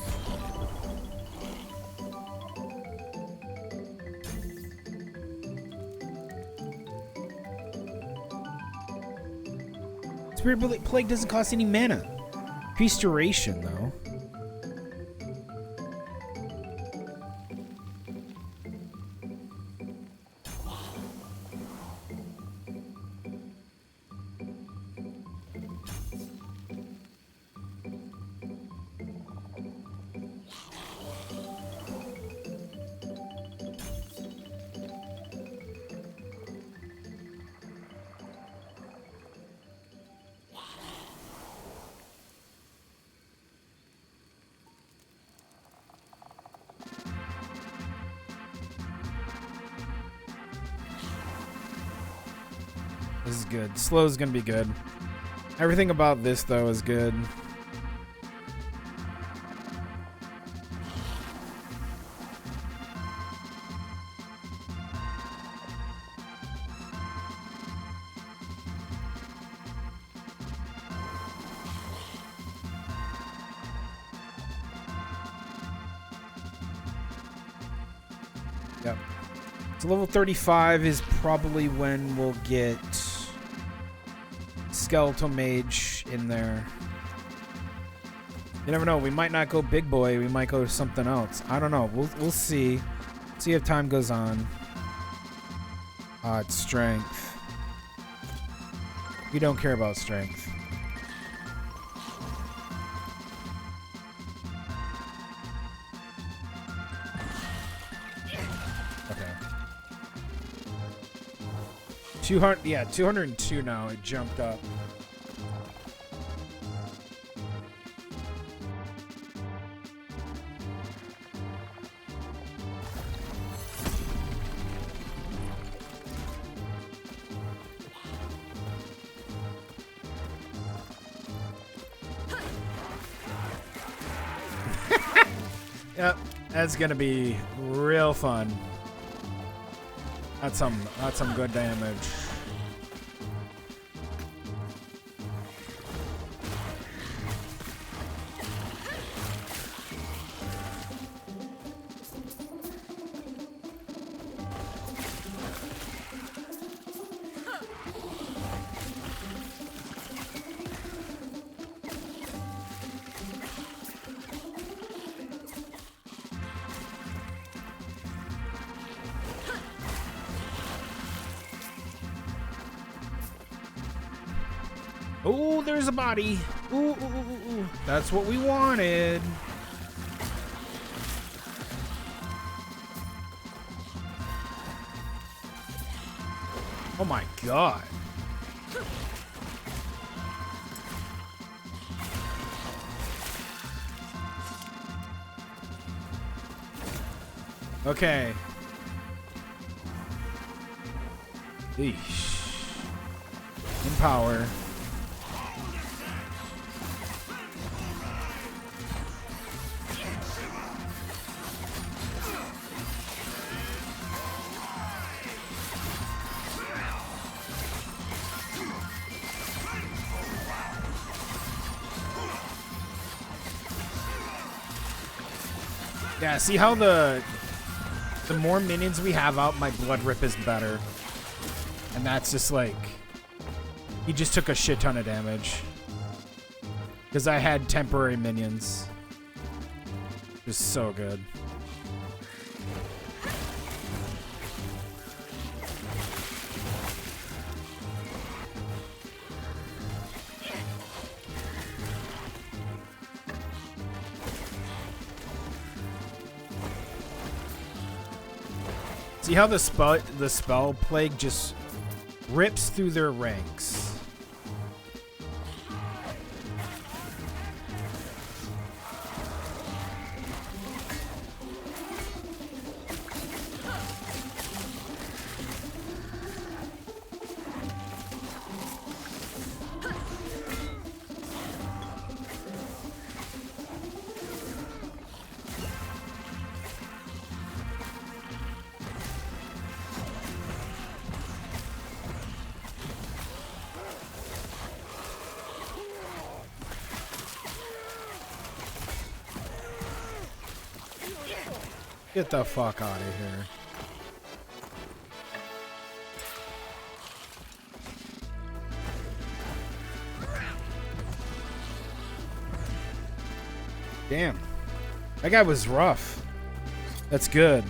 Spirit Plague doesn't cost any mana. Increased duration, though. This is good. Slow is gonna be good. Everything about this, though, is good. Yep. So level 35 is probably when we'll get Skeletal Mage in there. You never know. We might not go big boy. We might go something else. I don't know. We'll see. See if time goes on. It's strength. We don't care about strength. Okay. 200. Yeah, 202 now. It jumped up. Yep, that's gonna be real fun. That's some good damage. Oh, there's a body. Ooh, ooh, ooh, ooh. That's what we wanted. Oh my god. Okay. Eesh. Empower. Yeah, see how the more minions we have out, my blood rip is better. And that's just like, he just took a shit ton of damage. Because I had temporary minions. Just so good. See how the spell plague just rips through their ranks. Get the fuck out of here. Damn. That guy was rough. That's good.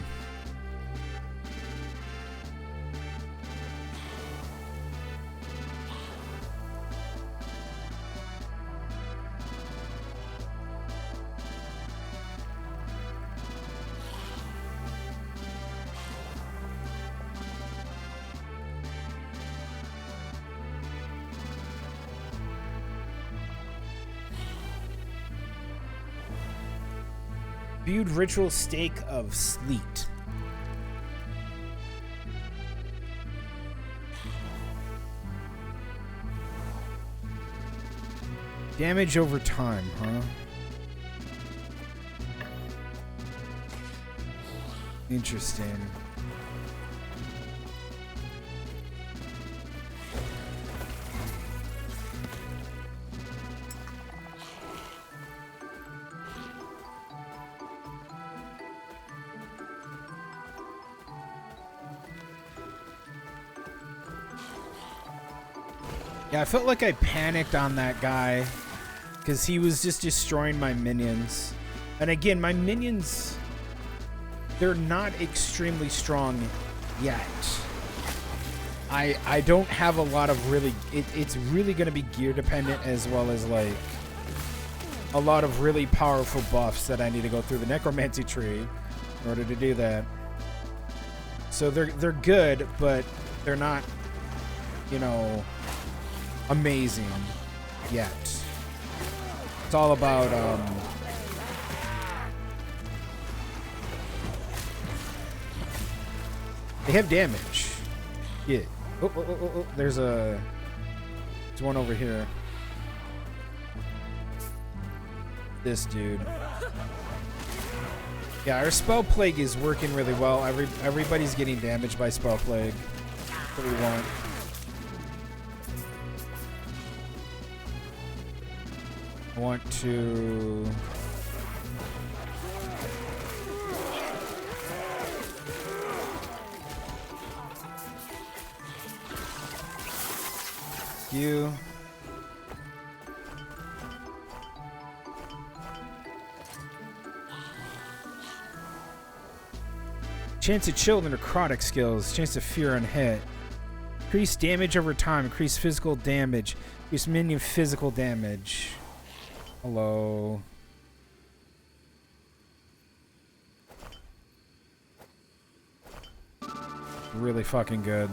Viewed ritual stake of sleet. Damage over time, huh? Interesting. Yeah, I felt like I panicked on that guy because he was just destroying my minions. And again, my minions, they're not extremely strong yet. I don't have a lot of really... It's really going to be gear dependent as well as like a lot of really powerful buffs that I need to go through the necromancy tree in order to do that. So they're good, but they're not, you know, amazing yet. It's all about they have damage. Yeah. Oh, there's one over here. Yeah, our spell plague is working really well. Everybody's getting damaged by spell plague. That's what we want. I want to... You. Chance of chill and necrotic skills. Chance of fear on hit. Increase damage over time. Increase physical damage. Increase minion physical damage. Hello. Really fucking good.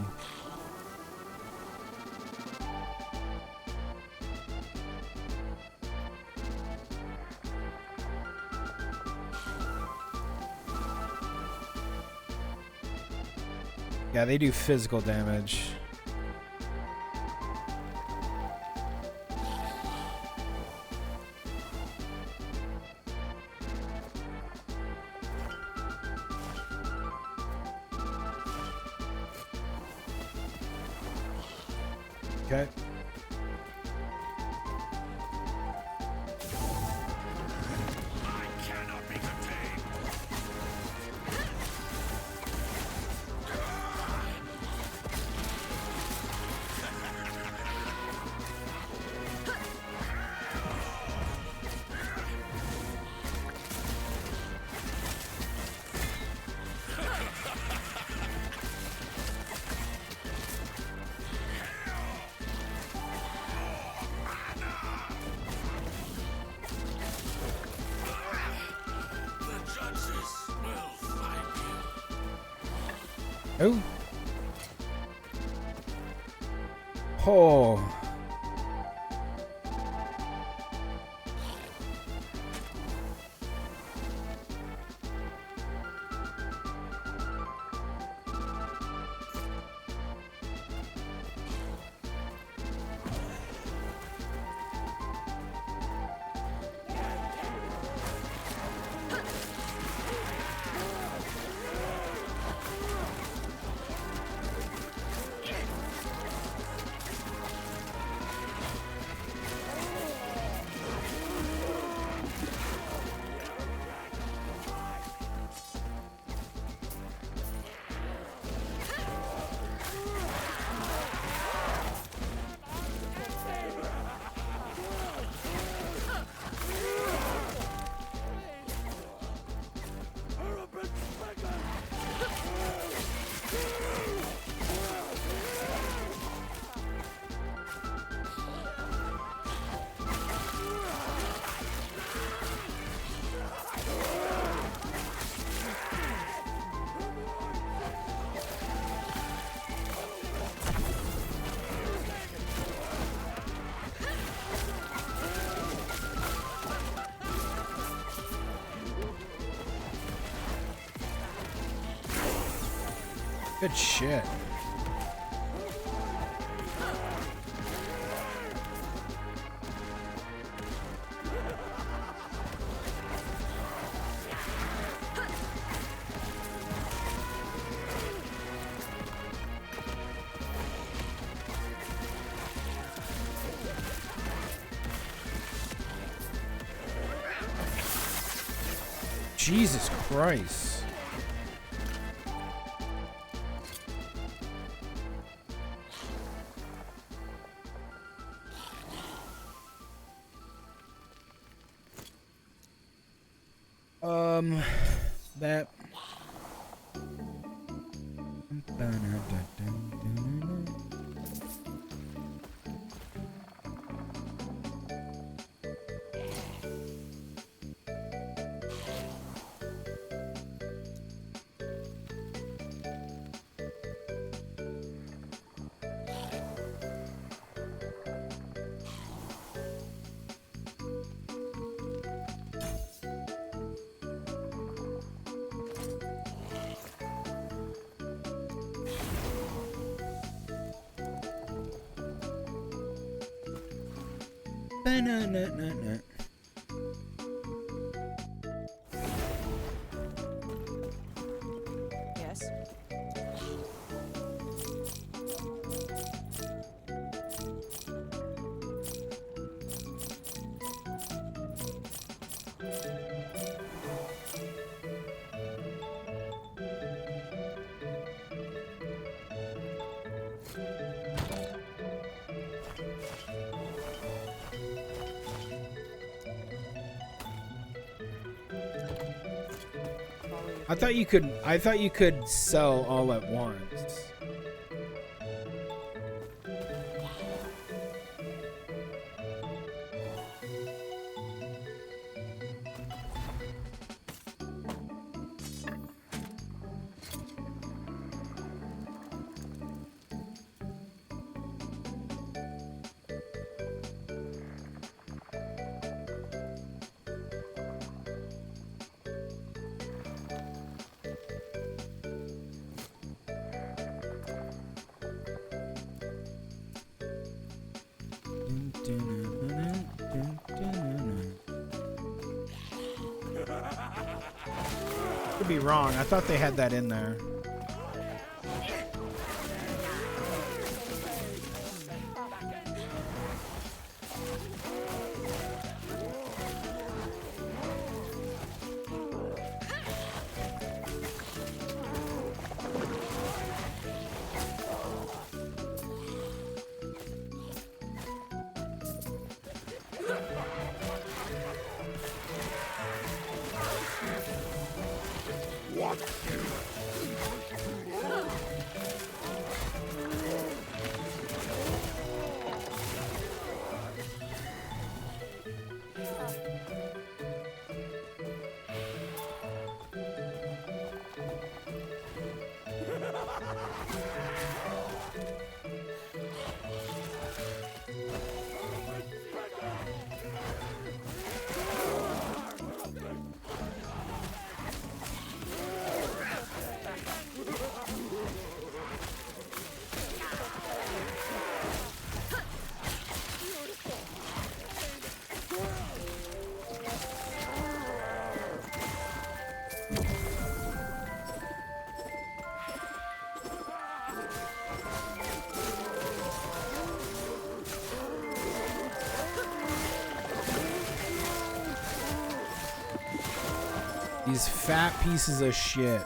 Yeah, they do physical damage. Okay. Oh. Oh. Good shit. Jesus Christ. That. I thought you could sell all at once. Could be wrong. I thought they had that in there. These fat pieces of shit.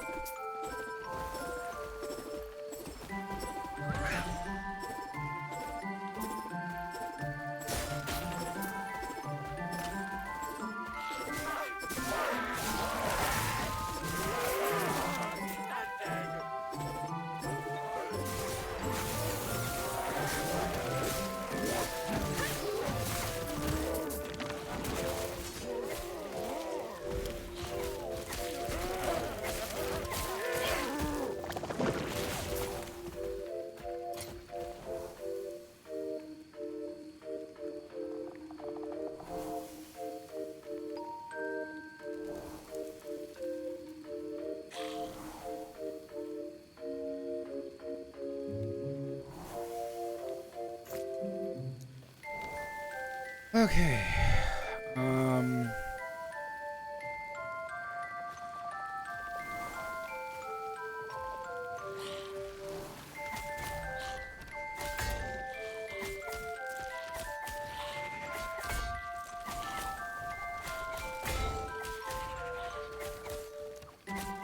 Okay.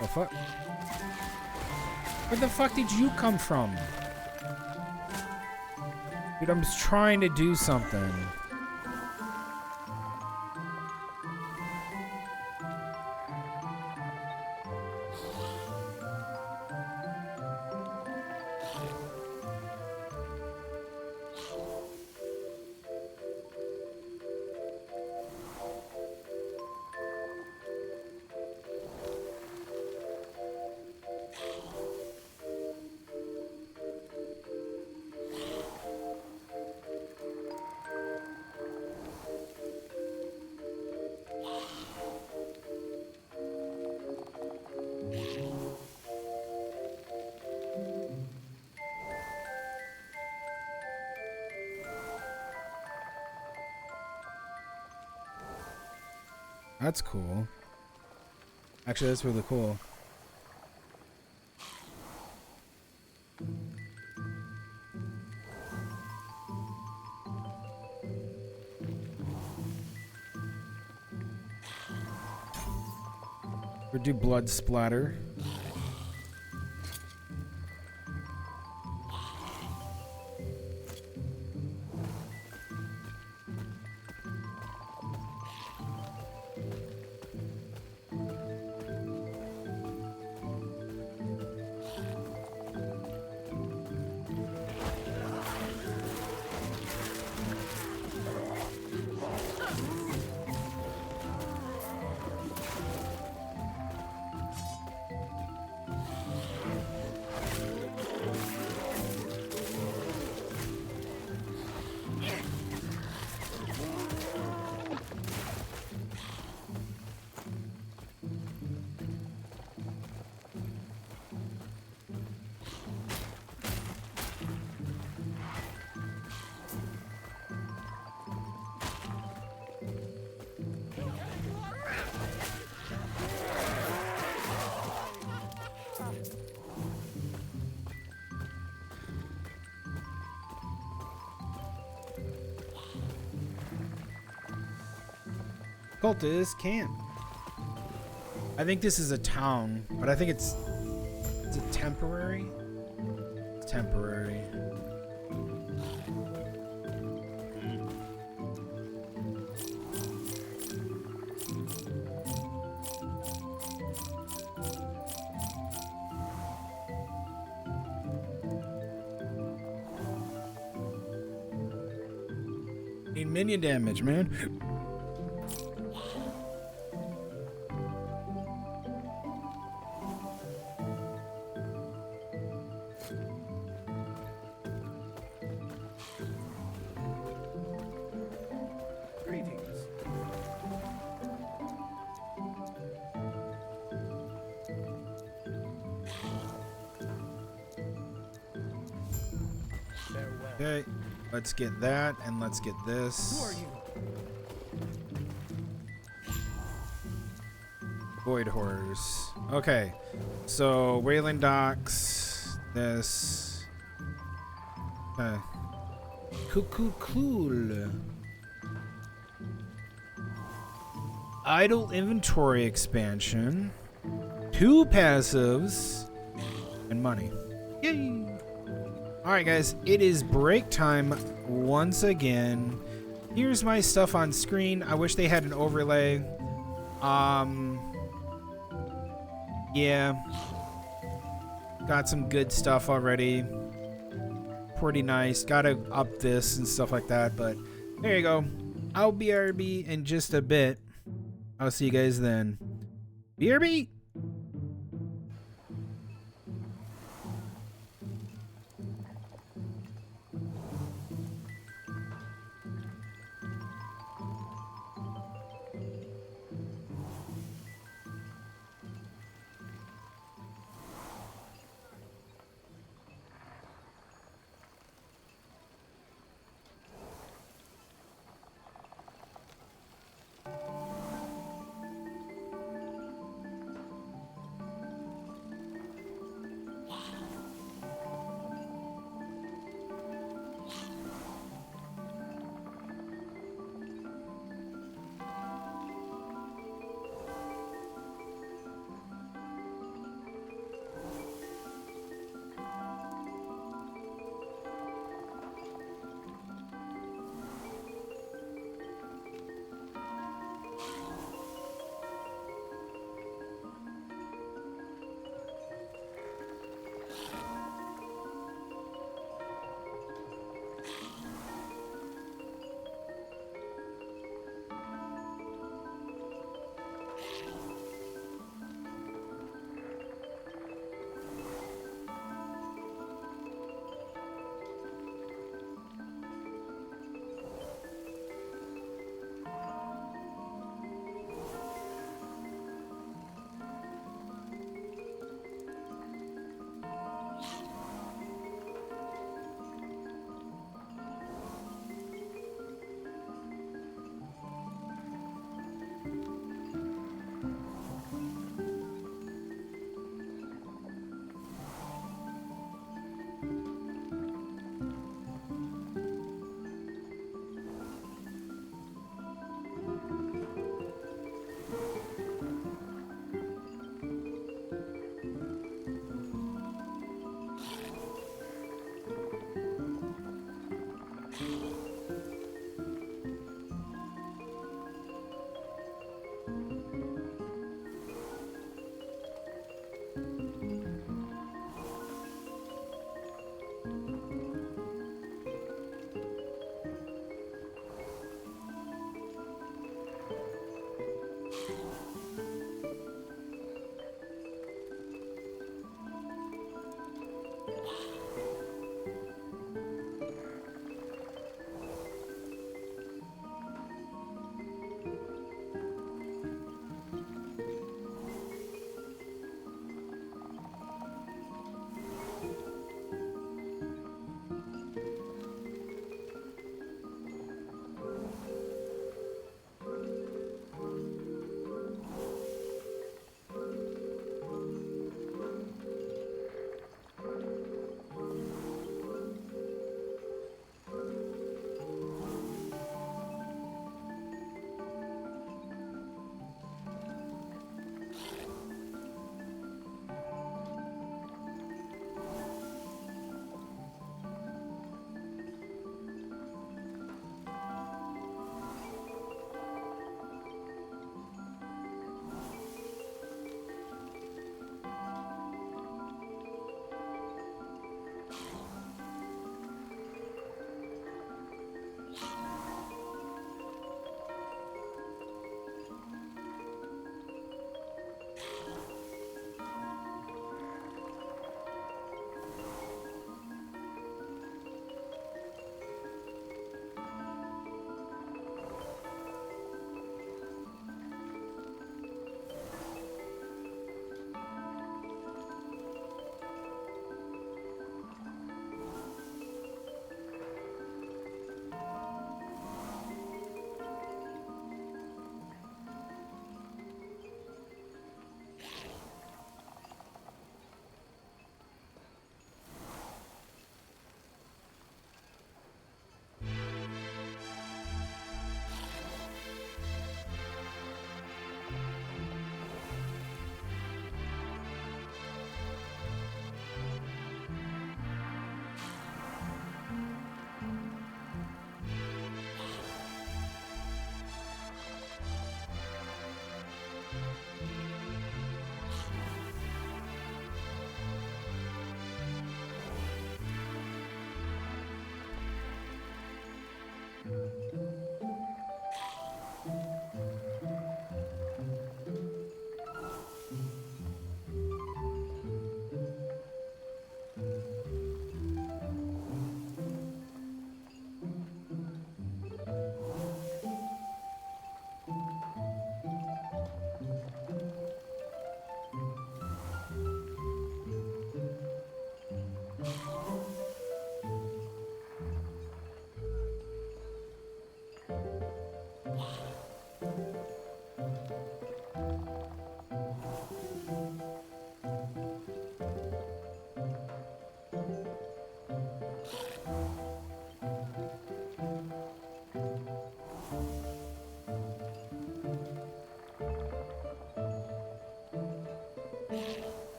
The fuck? Where the fuck did you come from? Dude, I'm just trying to do something. That's cool. Actually, that's really cool. Or do blood splatter. Cultist camp. I think this is a town, but I think it's it temporary? It's temporary. Need minion damage, man. Okay, let's get that, and let's get this. Who are you? Void Horrors. Okay, so Wayland Docks, this. Cool. Idle inventory expansion, 2 passives, and money. Yay! Alright guys, it is break time once again. Here's my stuff on screen. I wish they had an overlay. Yeah. Got some good stuff already. Pretty nice. Gotta up this and stuff like that, but there you go. I'll BRB in just a bit. I'll see you guys then. BRB!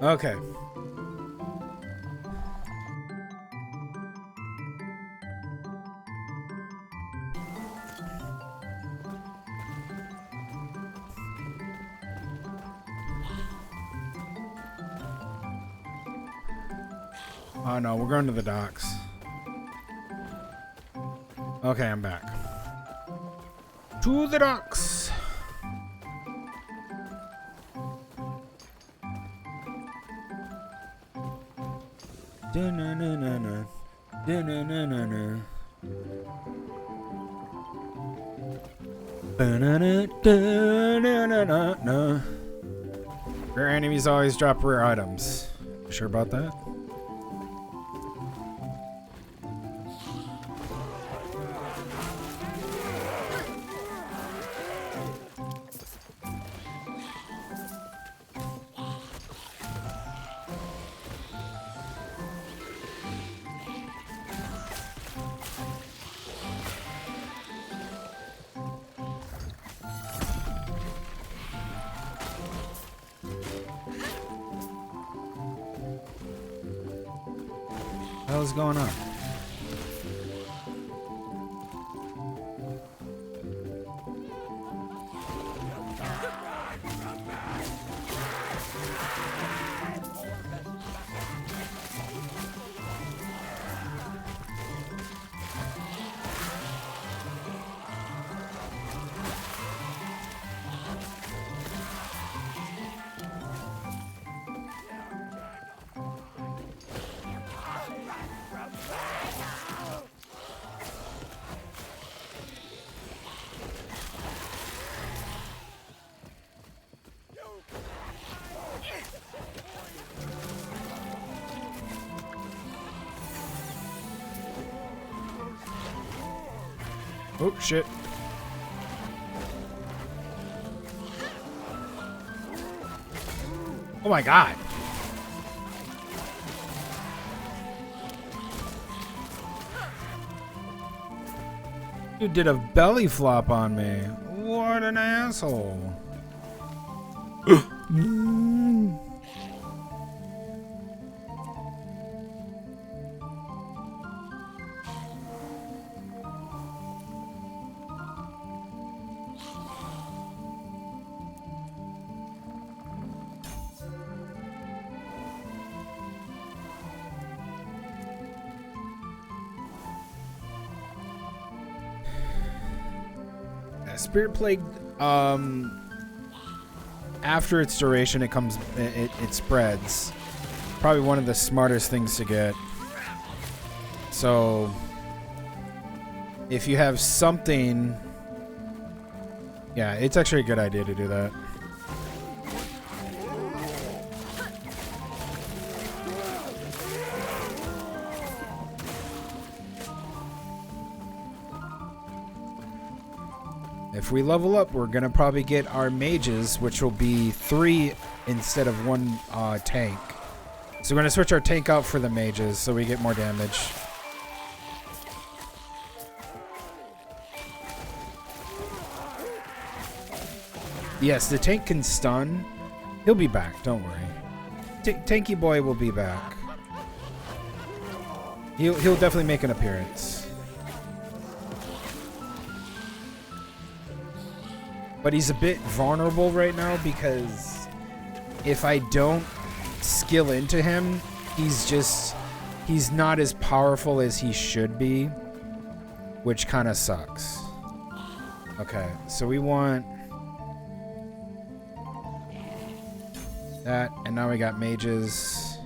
Okay. Oh no, we're going to the docks. Okay, I'm back. To the docks. Da-na-na-na-na. Da-na-na-na-na. Da-na-na-da-na-na-na. Rare enemies always drop rare items. You sure about that? What the hell's going on? Oh, shit. Oh my god. Dude did a belly flop on me. What an asshole. Spirit Plague, after its duration, it spreads. Probably one of the smartest things to get. So, if you have something, yeah, it's actually a good idea to do that. If we level up, we're gonna probably get our mages, which will be 3 instead of 1 tank. So we're gonna switch our tank out for the mages so we get more damage. Yes, the tank can stun. He'll be back, don't worry. Tanky boy will be back. He'll definitely make an appearance. But he's a bit vulnerable right now because if I don't skill into him, he's not as powerful as he should be, which kind of sucks. Okay, so we want that, and now we got mages.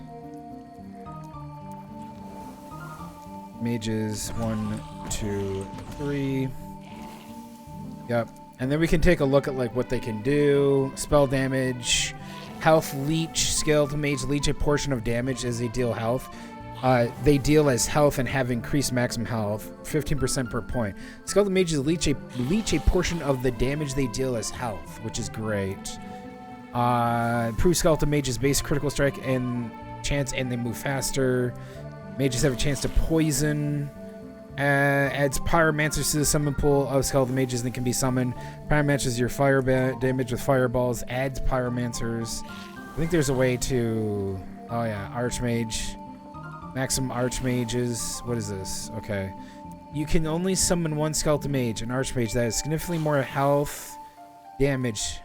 Mages, 1, 2, 3. Yep. And then we can take a look at like what they can do. Spell damage, health leech. Skeletal mage leech a portion of damage as they deal health. They deal as health and have increased maximum health, 15% per point. Skeletal mages leech a portion of the damage they deal as health, which is great. Improve skeletal mages base critical strike and chance, and they move faster. Mages have a chance to poison. Adds pyromancers to the summon pool of skeletal mages that can be summoned. Pyromancers your fire damage with fireballs. Adds pyromancers. I think there's a way to... Oh yeah, archmage. Maximum archmages. What is this? Okay. You can only summon one skeletal mage, an archmage that has significantly more health damage.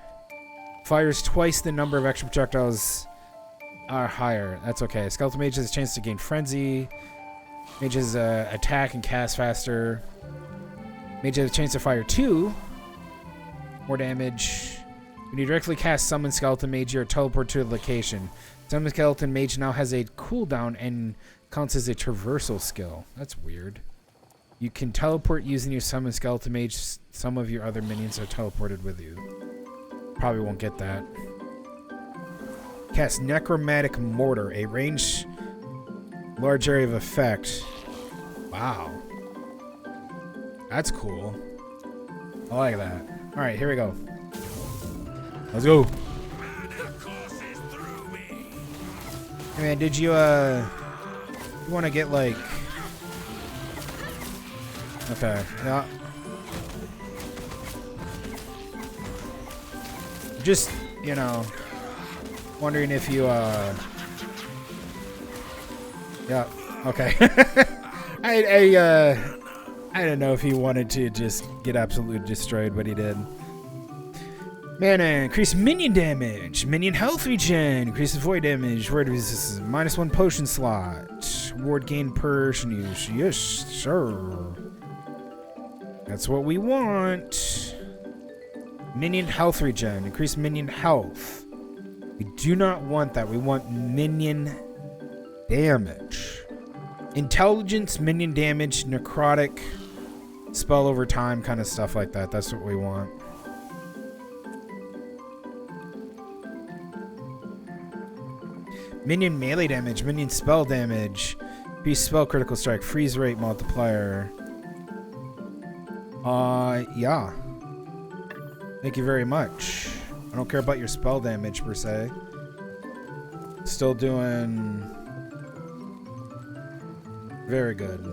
Fires twice the number of extra projectiles are higher. That's okay. Skeletal mage has a chance to gain frenzy. Mages attack and cast faster. Mage has a chance to fire 2. More damage. When you directly cast Summon Skeleton Mage, you teleport to a location. Summon Skeleton Mage now has a cooldown and counts as a traversal skill. That's weird. You can teleport using your Summon Skeleton Mage. Some of your other minions are teleported with you. Probably won't get that. Cast Necromantic Mortar, a ranged large area of effect. Wow. That's cool. I like that. Alright, here we go. Let's go. Hey man, did you want to get like... Okay. Yeah. Just, you know, wondering if you yeah, okay. I don't know if he wanted to just get absolutely destroyed, but he did. Mana, increase minion damage. Minion health regen. Increases void damage. Word resistance. -1 potion slot. Ward gain per use. Yes, sure. That's what we want. Minion health regen. Increase minion health. We do not want that. We want minion damage. Intelligence, minion damage, necrotic, spell over time, kind of stuff like that. That's what we want. Minion melee damage, minion spell damage, increase spell critical strike, freeze rate multiplier. Yeah. Thank you very much. I don't care about your spell damage per se. Still doing very good.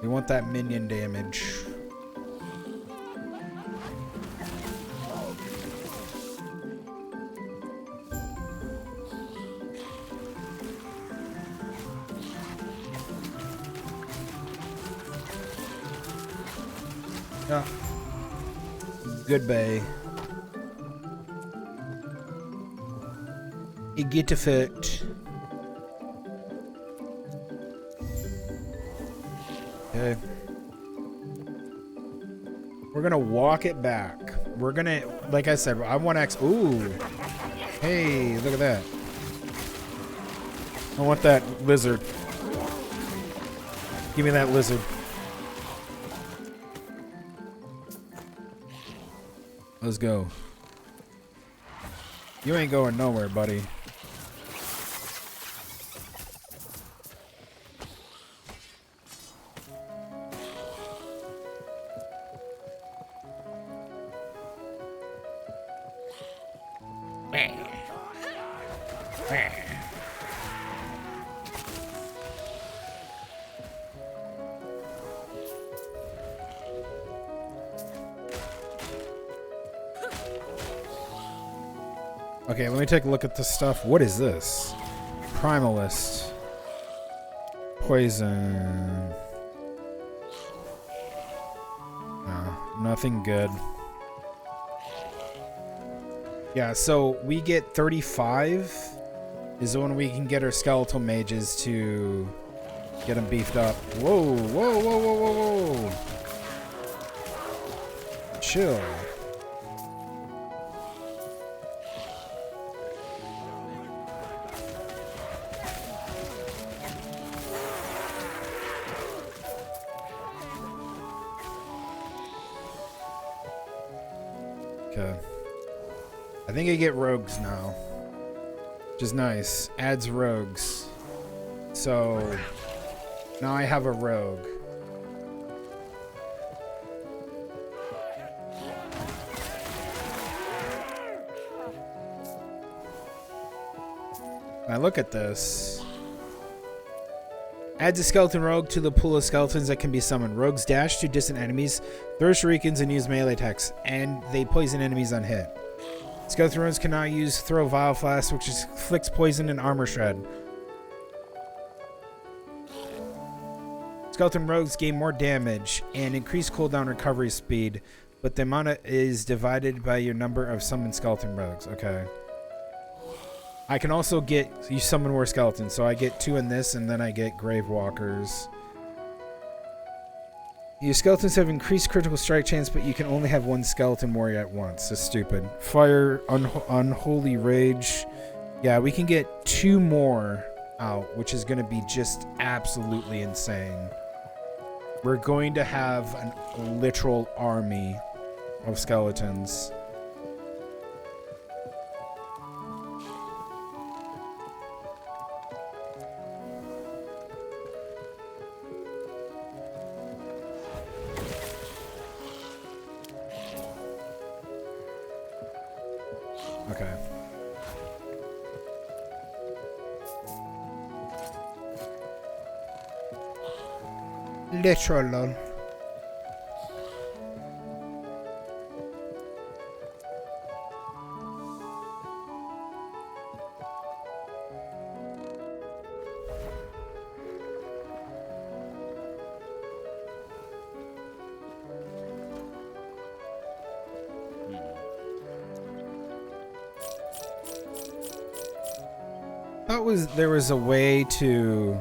We want that minion damage. Yeah. Good bay. You get to fit. Okay. We're gonna walk it back. We're gonna, like I said, I want X. Ooh. Hey, look at that. I want that lizard. Give me that lizard. Let's go. You ain't going nowhere, buddy. Okay, let me take a look at this stuff. What is this? Primalist. Poison. No, nothing good. Yeah, so we get 35 is when we can get our skeletal mages to get them beefed up. Whoa, whoa, whoa, whoa, whoa, whoa. Chill. Okay. I think I get rogues now, which is nice. Adds rogues. So now I have a rogue. Now look at this. Adds a skeleton rogue to the pool of skeletons that can be summoned. Rogues dash to distant enemies, throw shurikens, and use melee attacks, and they poison enemies on hit. Skeleton rogues cannot use throw vile flask, which inflicts poison and armor shred. Skeleton rogues gain more damage and increase cooldown recovery speed, but the amount is divided by your number of summoned skeleton rogues. Okay. I can also you summon more skeletons, so I get 2 in this, and then I get grave walkers. Your skeletons have increased critical strike chance, but you can only have 1 skeleton warrior at once. That's stupid. Fire, unholy rage. Yeah, we can get 2 more out, which is going to be just absolutely insane. We're going to have a literal army of skeletons. Okay. Literal. There was a way to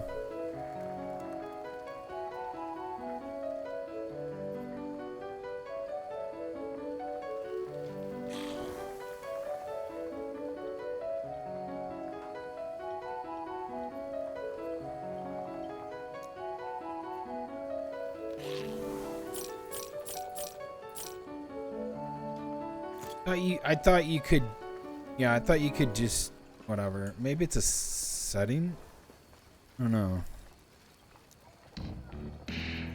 I thought you could, yeah, I thought you could just, whatever. Maybe it's a setting? I don't know.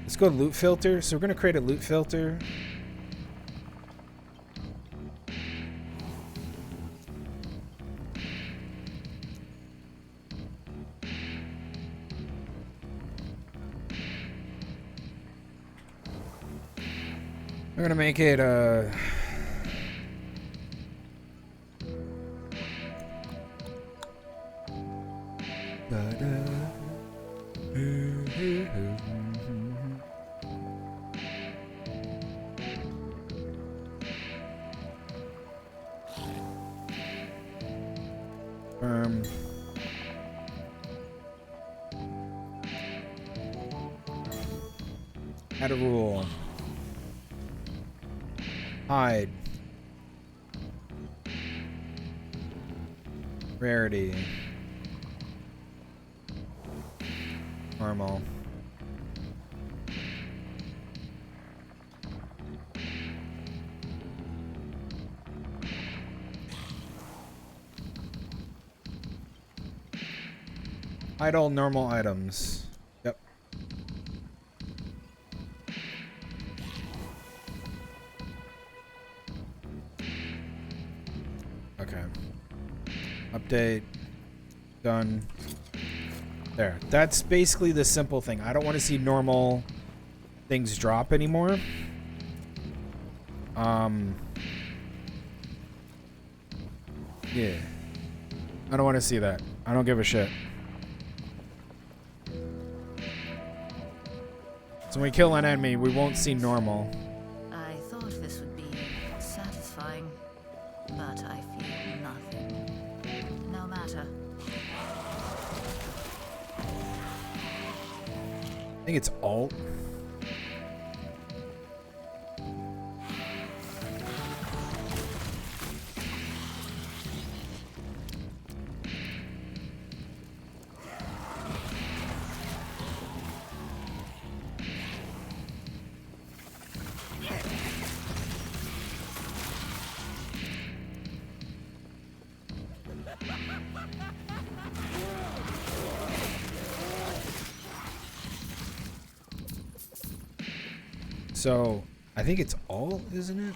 Let's go to loot filter. So we're going to create a loot filter. We're going to make it add a rule. Hide. Rarity. Normal. Hide all normal items. Yep. Okay. Update. Done. There. That's basically the simple thing. I don't want to see normal things drop anymore. Yeah. I don't want to see that. I don't give a shit. So when we kill an enemy, we won't see normal. I thought this would be satisfying, but I feel nothing. No matter. I think it's alt. So I think it's all, isn't it?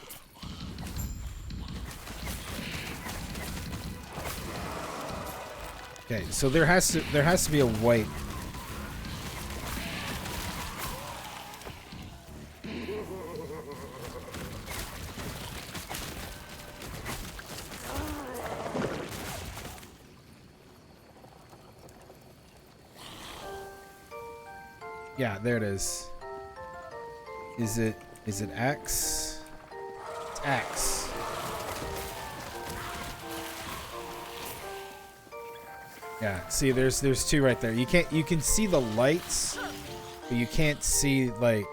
Okay, so there has to be a white. Yeah, there it is. Is it X? It's X. Yeah, see there's two right there. You can see the lights, but you can't see, like,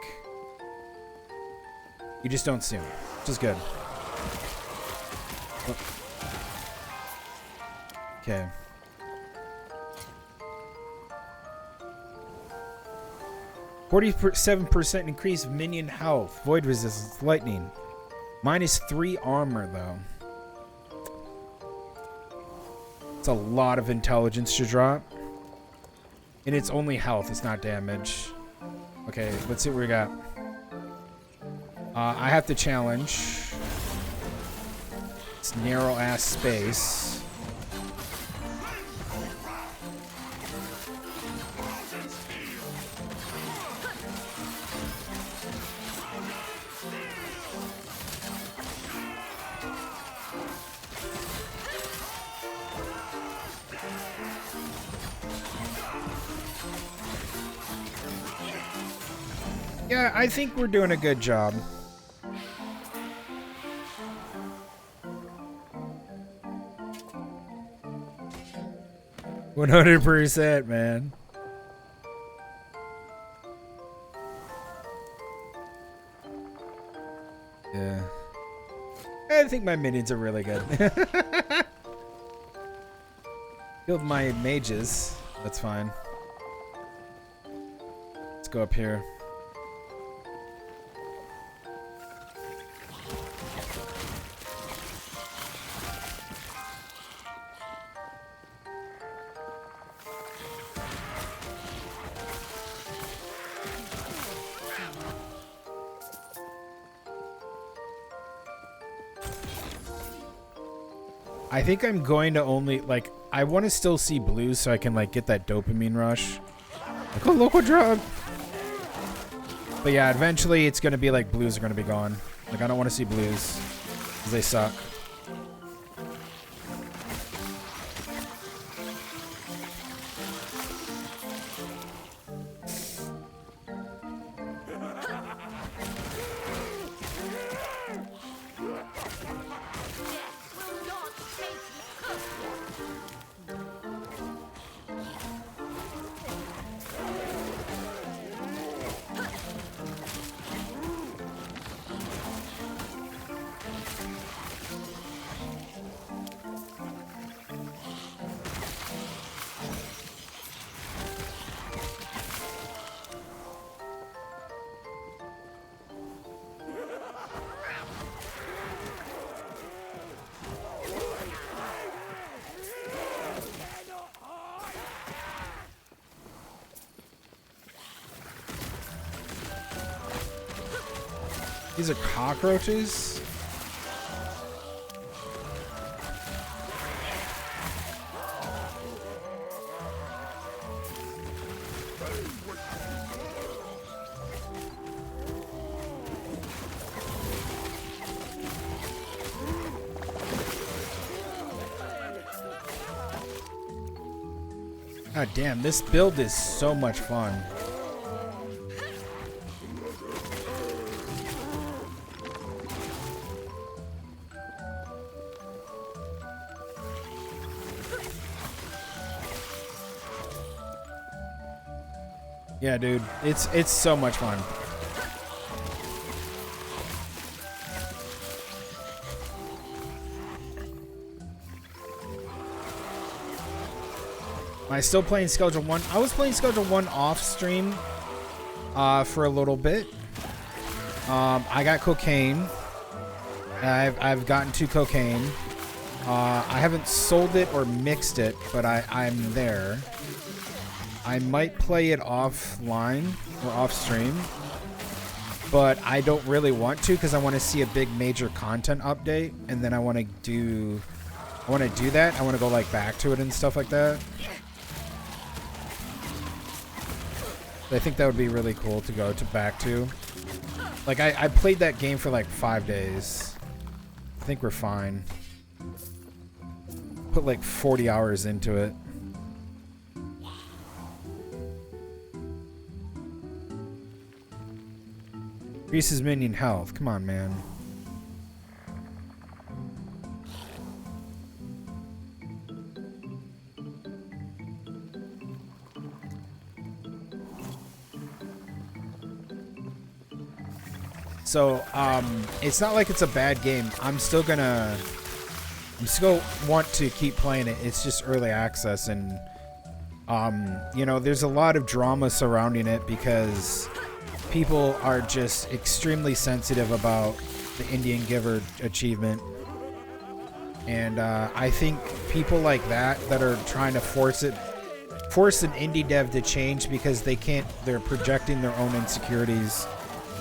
you just don't see them, which is good. Okay. %47% increase of minion health, void resistance, lightning. -3 armor though. It's a lot of intelligence to drop. And it's only health, it's not damage. Okay, let's see what we got. I have to challenge. It's narrow ass space. Yeah, I think we're doing a good job. %100%, man. Yeah. I think my minions are really good. Killed my mages. That's fine. Let's go up here. I think I'm going to only, like, I want to still see blues so I can, like, get that dopamine rush. Like a local drug. But yeah, eventually it's going to be like blues are going to be gone. Like, I don't want to see blues because they suck. These are cockroaches? God damn, this build is so much fun. Yeah, dude, it's so much fun. Am I still playing Schedule 1? I was playing Schedule 1 off stream for a little bit. I got cocaine. I've gotten to cocaine. I haven't sold it or mixed it, but I'm there. I might play it offline or off stream. but I don't really want to because I want to see a big major content update, and then I want to do that. I want to go like back to it and stuff like that. I think that would be really cool to go back to. Like I played that game for like 5 days. I think we're fine. Put like 40 hours into it. Increases minion health. Come on, man. So, it's not like it's a bad game. I'm still want to keep playing it. It's just early access, and you know, there's a lot of drama surrounding it because people are just extremely sensitive about the Indian Giver achievement. And I think people like that are trying to force an indie dev to change because they're projecting their own insecurities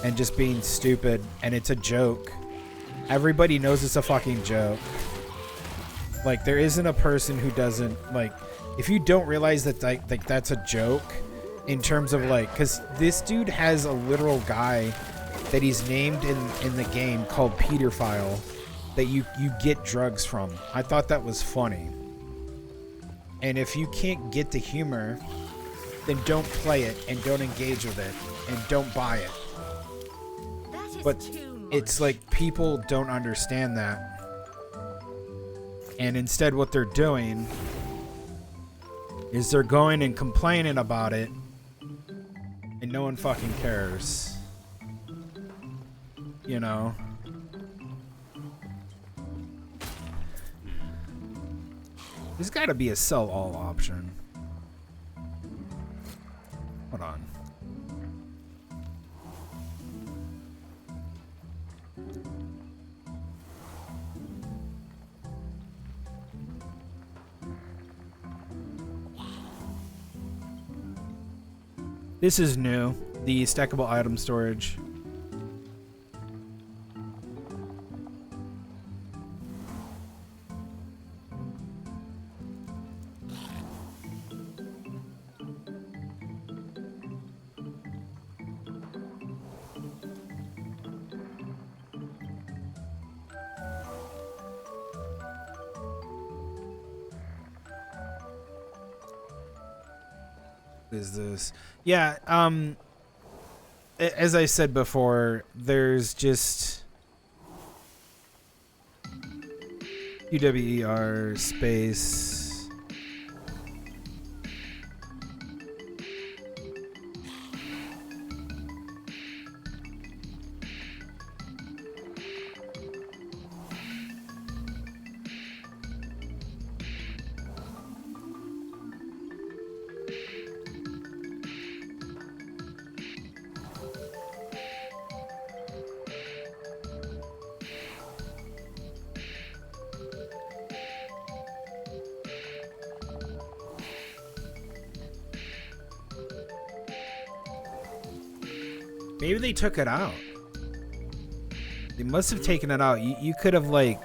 and just being stupid, and it's a joke. Everybody knows it's a fucking joke. Like, there isn't a person who doesn't, like, if you don't realize that like that's a joke in terms of like, because this dude has a literal guy that he's named in the game called Pedophile that you get drugs from. I thought that was funny. And if you can't get the humor, then don't play it and don't engage with it and don't buy it. But it's like people don't understand that. And instead what they're doing is they're going and complaining about it, and no one fucking cares. You know? There's gotta be a sell all option. Hold on. This is new, the stackable item storage. Is this? Yeah, as I said before, there's just UWER space. Maybe they took it out. They must have taken it out. You could have, like...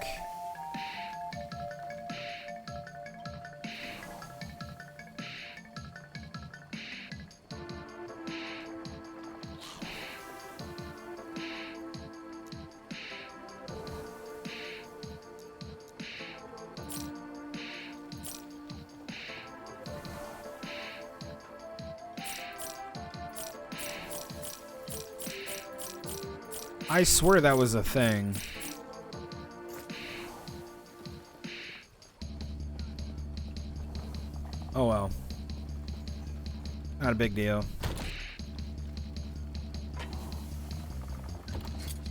I swear that was a thing. Oh well. Not a big deal.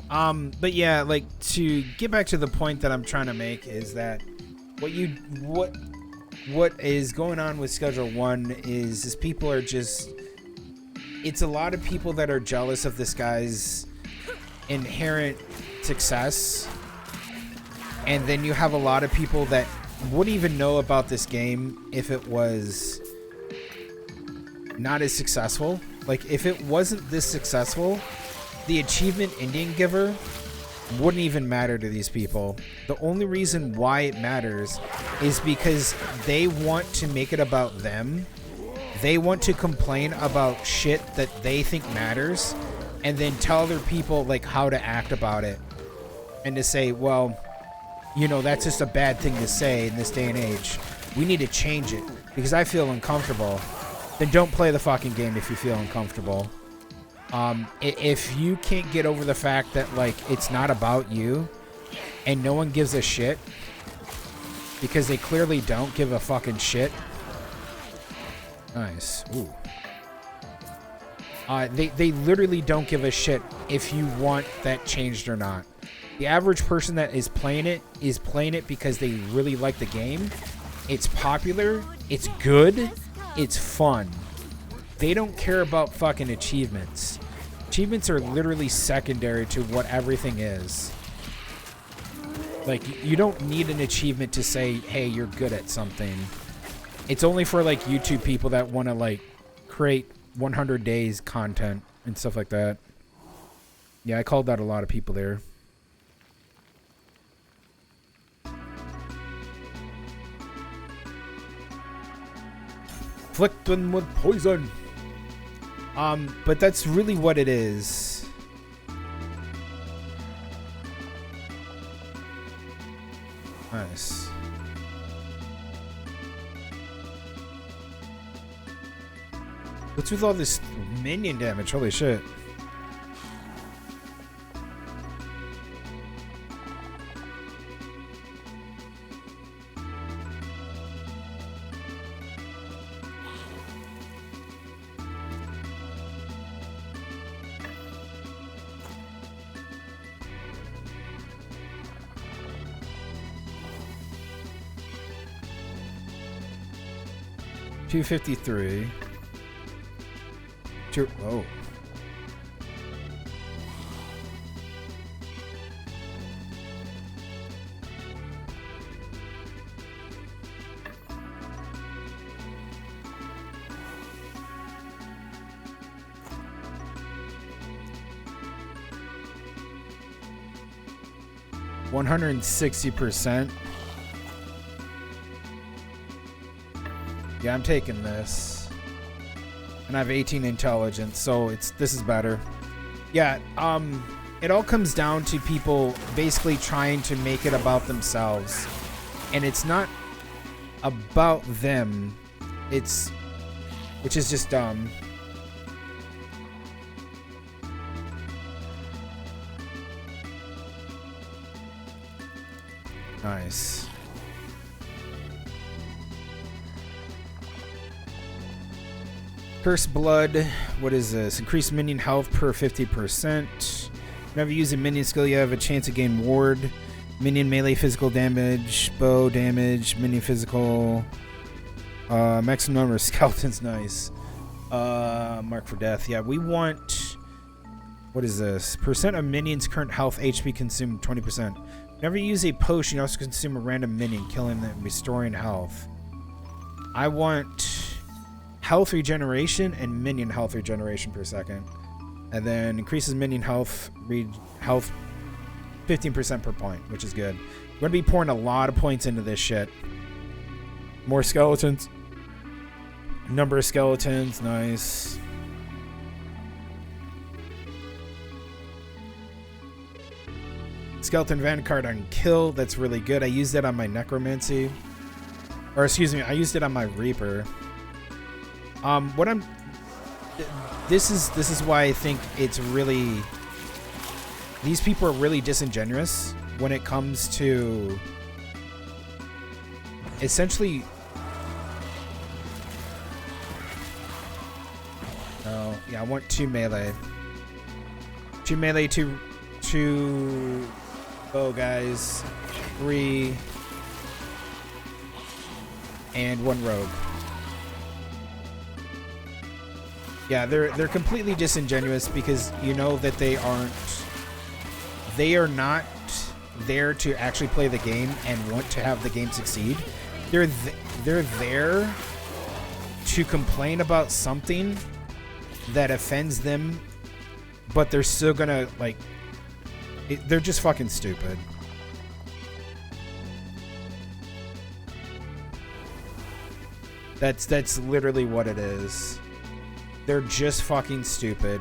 But yeah, like, to get back to the point that I'm trying to make is that what is going on with Schedule 1 is people are just, it's a lot of people that are jealous of this guy's inherent success, and then you have a lot of people that wouldn't even know about this game if it was not as successful. Like, if it wasn't this successful, the achievement Indian giver wouldn't even matter to these people. The only reason why it matters is because they want to make it about them. They want to complain about shit that they think matters and then tell other people like how to act about it. And to say, well, you know, that's just a bad thing to say in this day and age. We need to change it because I feel uncomfortable. Then don't play the fucking game if you feel uncomfortable. If you can't get over the fact that, like, it's not about you and no one gives a shit because they clearly don't give a fucking shit. Nice. Ooh. They literally don't give a shit if you want that changed or not. The average person that is playing it because they really like the game. It's popular. It's good. It's fun. They don't care about fucking achievements. Achievements are literally secondary to what everything is. Like, you don't need an achievement to say, hey, you're good at something. It's only for, like, YouTube people that want to, like, create 100 days content and stuff like that. Yeah, I called out a lot of people there. Flicked them with poison. But that's really what it is. Nice. What's with all this minion damage? Holy shit. $253. Oh. $160%. Yeah, I'm taking this. And I have 18 intelligence, so this is better. Yeah, it all comes down to people basically trying to make it about themselves. And it's not about them. Which is just dumb. Nice. Curse Blood. What is this? Increase minion health per 50%. Whenever you use a minion skill, you have a chance to gain ward. Minion melee physical damage. Bow damage. Minion physical. Maximum number of skeletons. Nice. Mark for death. Yeah, we want... What is this? Percent of minions' current health HP consumed 20%. Whenever you use a potion, you also consume a random minion, killing them and restoring health. I want... health regeneration and minion health regeneration per second. And then increases minion health 15% per point, which is good. We're going to be pouring a lot of points into this shit. More skeletons. Number of skeletons. Nice. Skeleton Vanguard on kill. That's really good. I used that on my necromancy. Or excuse me, I used it on my Reaper. This is why I think it's really, these people are really disingenuous when it comes to essentially, oh yeah, I want 2 melee, 2 bow guys, 3 and 1 rogue. Yeah, they're completely disingenuous because you know that they are not there to actually play the game and want to have the game succeed. They're there to complain about something that offends them but they're still gonna like. They're just fucking stupid. That's literally what it is. They're just fucking stupid.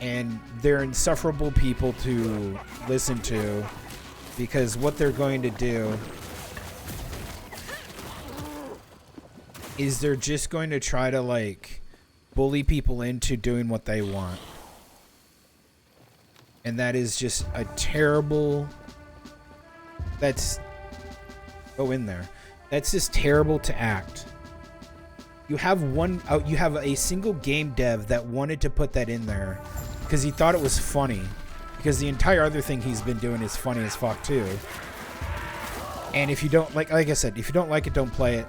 And they're insufferable people to listen to, because what they're going to do is they're just going to try to like bully people into doing what they want. And that is just a terrible... Go in there. That's just terrible to act. You have a single game dev that wanted to put that in there because he thought it was funny. Because the entire other thing he's been doing is funny as fuck too. And if you don't like I said, if you don't like it, don't play it.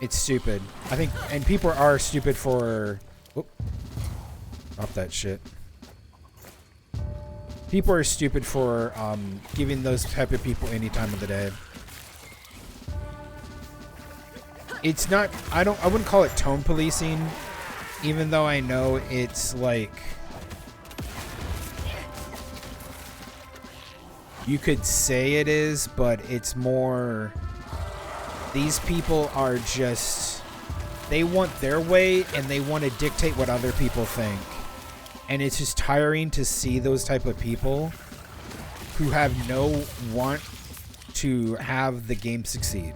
It's stupid. I think, and people are stupid for... Whoop. Drop that shit. People are stupid for giving those type of people any time of the day. It's not, I wouldn't call it tone policing, even though I know it's like, you could say it is, but it's more, these people are just, they want their way and they want to dictate what other people think. And it's just tiring to see those type of people who have no want to have the game succeed.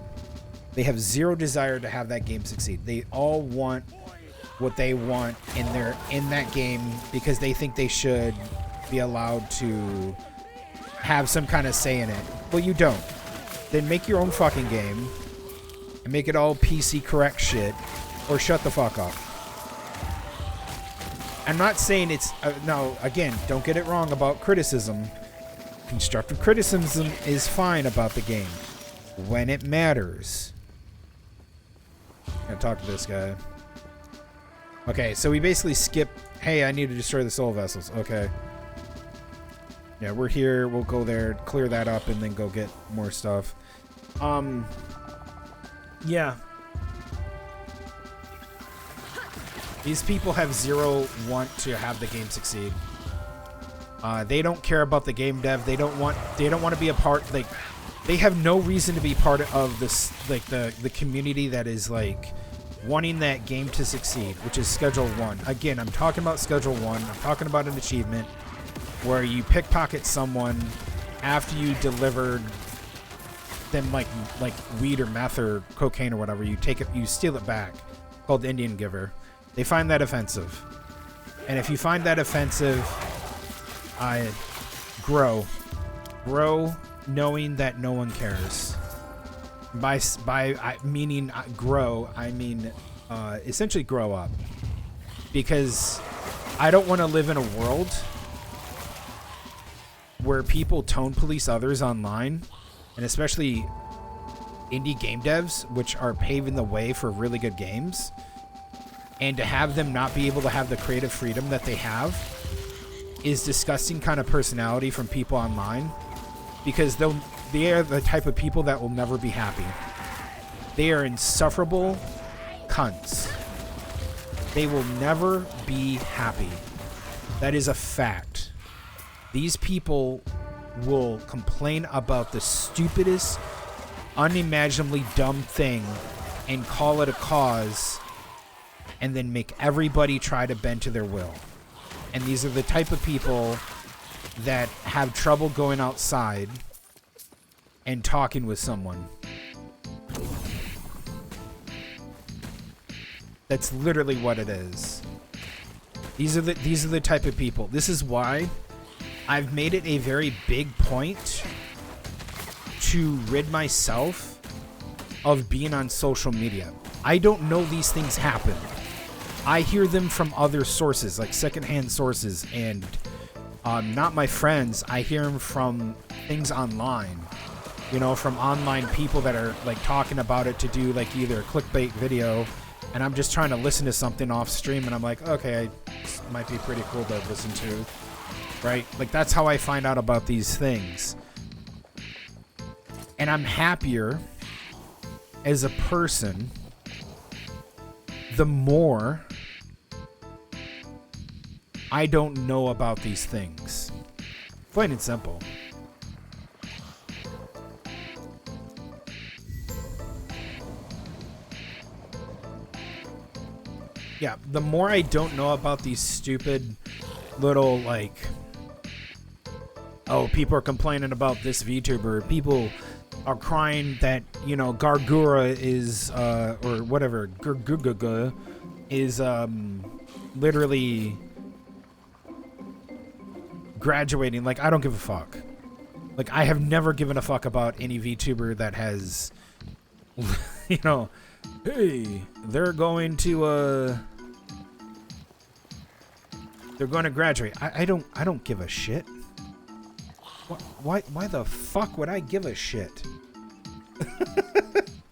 They have zero desire to have that game succeed. They all want what they want in that game because they think they should be allowed to have some kind of say in it. Well, you don't. Then make your own fucking game and make it all PC correct shit, or shut the fuck up. I'm not saying it's... no, again, don't get it wrong about criticism. Constructive criticism is fine about the game when it matters. I'm gonna talk to this guy. Okay, so we basically skip... Hey, I need to destroy the soul vessels. Okay. Yeah, we're here. We'll go there, clear that up, and then go get more stuff. Yeah. These people have zero want to have the game succeed. They don't care about the game dev. They don't want to be a part. Like, they have no reason to be part of this, like the community that is like wanting that game to succeed, which is Schedule 1. Again, I'm talking about Schedule 1. I'm talking about an achievement where you pickpocket someone after you delivered them like weed or meth or cocaine or whatever. You take it, you steal it back. Called Indian Giver. They find that offensive, and if you find that offensive, grow, knowing that no one cares. Meaning grow, I mean essentially grow up, because I don't want to live in a world where people tone police others online, and especially indie game devs, which are paving the way for really good games, and to have them not be able to have the creative freedom that they have is disgusting kind of personality from people online, because they are the type of people that will never be happy. They are insufferable cunts. They will never be happy. That is a fact. These people will complain about the stupidest, unimaginably dumb thing and call it a cause, and then make everybody try to bend to their will. And these are the type of people that have trouble going outside and talking with someone. That's literally what it is. These are the type of people. This is why I've made it a very big point to rid myself of being on social media. I don't know these things happen. I hear them from other sources, like secondhand sources, and not my friends. I hear them from things online, you know, from online people that are like talking about it to do like either a clickbait video, and I'm just trying to listen to something off stream, and I'm like, okay, this might be pretty cool to listen to, right? Like, that's how I find out about these things. And I'm happier as a person the more I don't know about these things. Plain and simple. Yeah, the more I don't know about these stupid little, like, oh, people are complaining about this VTuber. People are crying that, you know, Gargura is, or whatever, Gargugaga is, literally graduating. Like, I don't give a fuck. Like, I have never given a fuck about any VTuber that has, you know, hey, they're going to graduate. I don't give a shit. Why the fuck would I give a shit?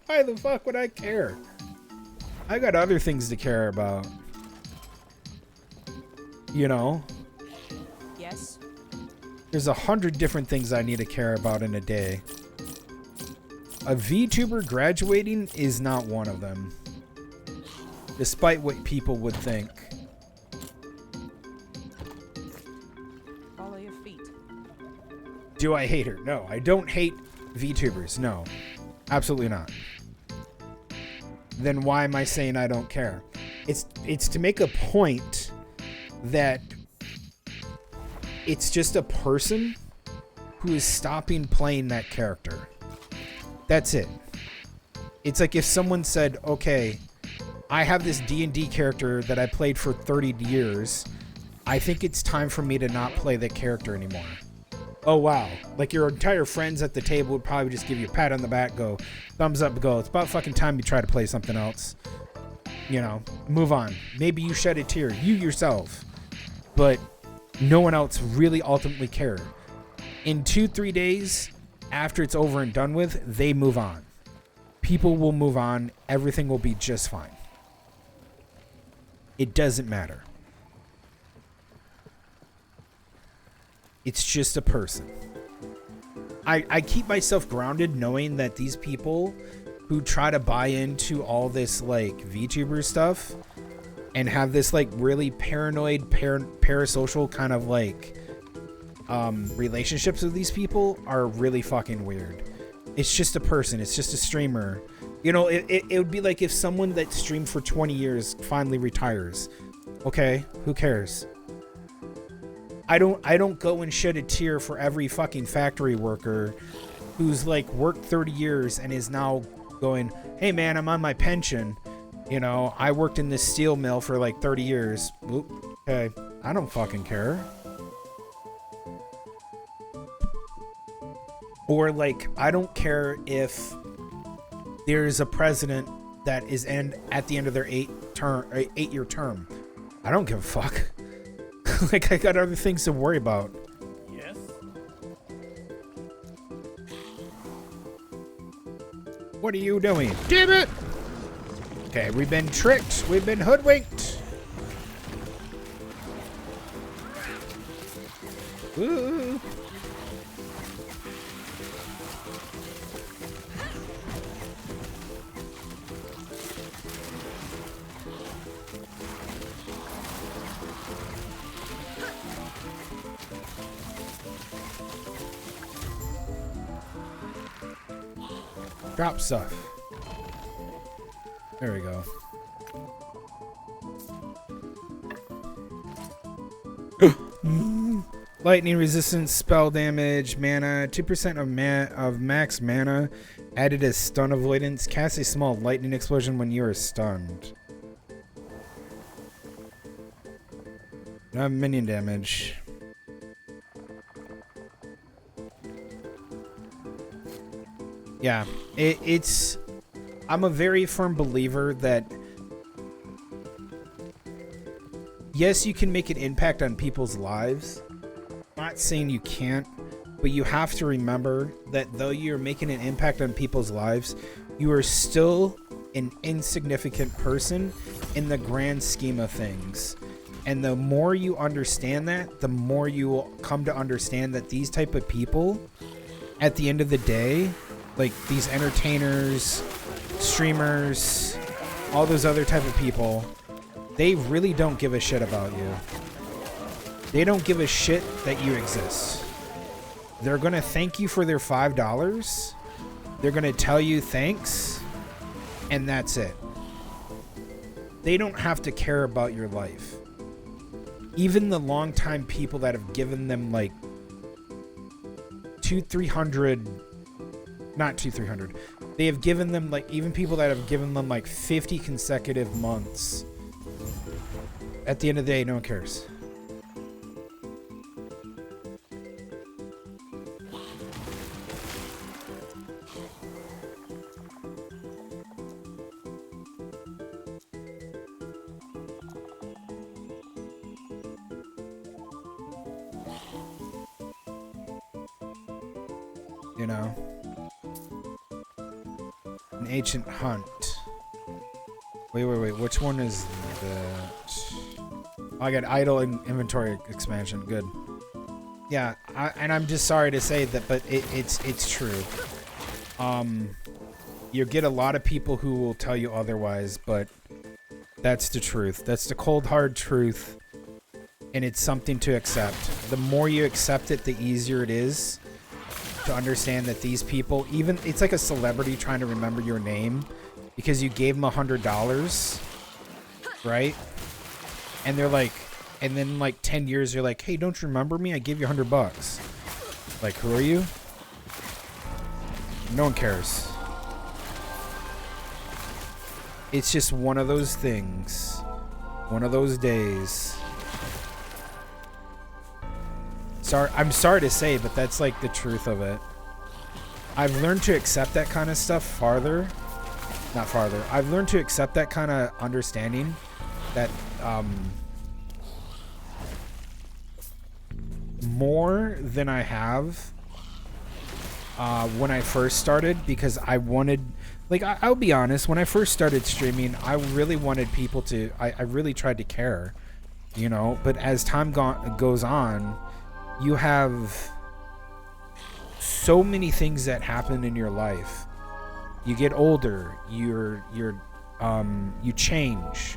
Why the fuck would I care? I got other things to care about. You know? Yes. There's 100 different things I need to care about in a day. A VTuber graduating is not one of them. Despite what people would think. Follow your feet. Do I hate her? No, I don't hate VTubers. No, absolutely not. Then why am I saying I don't care? It's to make a point that it's just a person who is stopping playing that character. That's it. It's like if someone said, okay, I have this D&D character that I played for 30 years. I think it's time for me to not play the character anymore. Oh, wow. Like your entire friends at the table would probably just give you a pat on the back, go, thumbs up, go, it's about fucking time you try to play something else. You know, move on. Maybe you shed a tear, you yourself. But no one else really ultimately cared. In 2-3 days, after it's over and done with, they move on. People will move on. Everything will be just fine. It doesn't matter. It's just a person. I keep myself grounded knowing that these people who try to buy into all this like VTuber stuff and have this like really paranoid parasocial kind of like relationships with these people are really fucking weird. It's just a person. It's just a streamer. You know, it would be like if someone that streamed for 20 years finally retires. Okay, who cares? I don't go and shed a tear for every fucking factory worker who's like worked 30 years and is now going, hey man, I'm on my pension. You know, I worked in this steel mill for like 30 years. Oop, okay, I don't fucking care. Or like, I don't care if there's a president that is at the end of their 8-year term. I don't give a fuck. Like, I got other things to worry about. Yes. What are you doing? Damn it! Okay, we've been tricked. We've been hoodwinked. Ooh. Drop stuff. There we go. Lightning resistance, spell damage, mana, 2% of max mana, added as stun avoidance. Cast a small lightning explosion when you are stunned. Minion damage. Yeah, it's... I'm a very firm believer that yes, you can make an impact on people's lives. I'm not saying you can't, but you have to remember that though you're making an impact on people's lives, you are still an insignificant person in the grand scheme of things. And the more you understand that, the more you will come to understand that these type of people, at the end of the day, like these entertainers, streamers, all those other type of people, they really don't give a shit about you. They don't give a shit that you exist. They're gonna thank you for their $5. They're gonna tell you thanks, and that's it. They don't have to care about your life. Even the longtime people that have given them like 300, not 300. They have given them like, even people that have given them like 50 consecutive months. At the end of the day, no one cares. You know, an ancient hunt. Wait, which one is that? Oh, I got idle inventory expansion. Good. Yeah, and I'm just sorry to say that, but it's true. You get a lot of people who will tell you otherwise, but that's the truth. That's the cold hard truth, and it's something to accept. The more you accept it, the easier it is to understand that these people, even, it's like a celebrity trying to remember your name because you gave them $100, right? And they're like, and then like 10 years you're like, hey, don't you remember me? I gave you $100. Like, who are you? No one cares. It's just one of those things, one of those days. Sorry, I'm sorry to say, but that's like the truth of it. I've learned to accept that kind of stuff not farther. I've learned to accept that kind of understanding that more than I have when I first started, because I wanted, like, I'll be honest, when I first started streaming, I really wanted people to, I really tried to care, you know, but as time goes on, you have so many things that happen in your life. You get older, you change.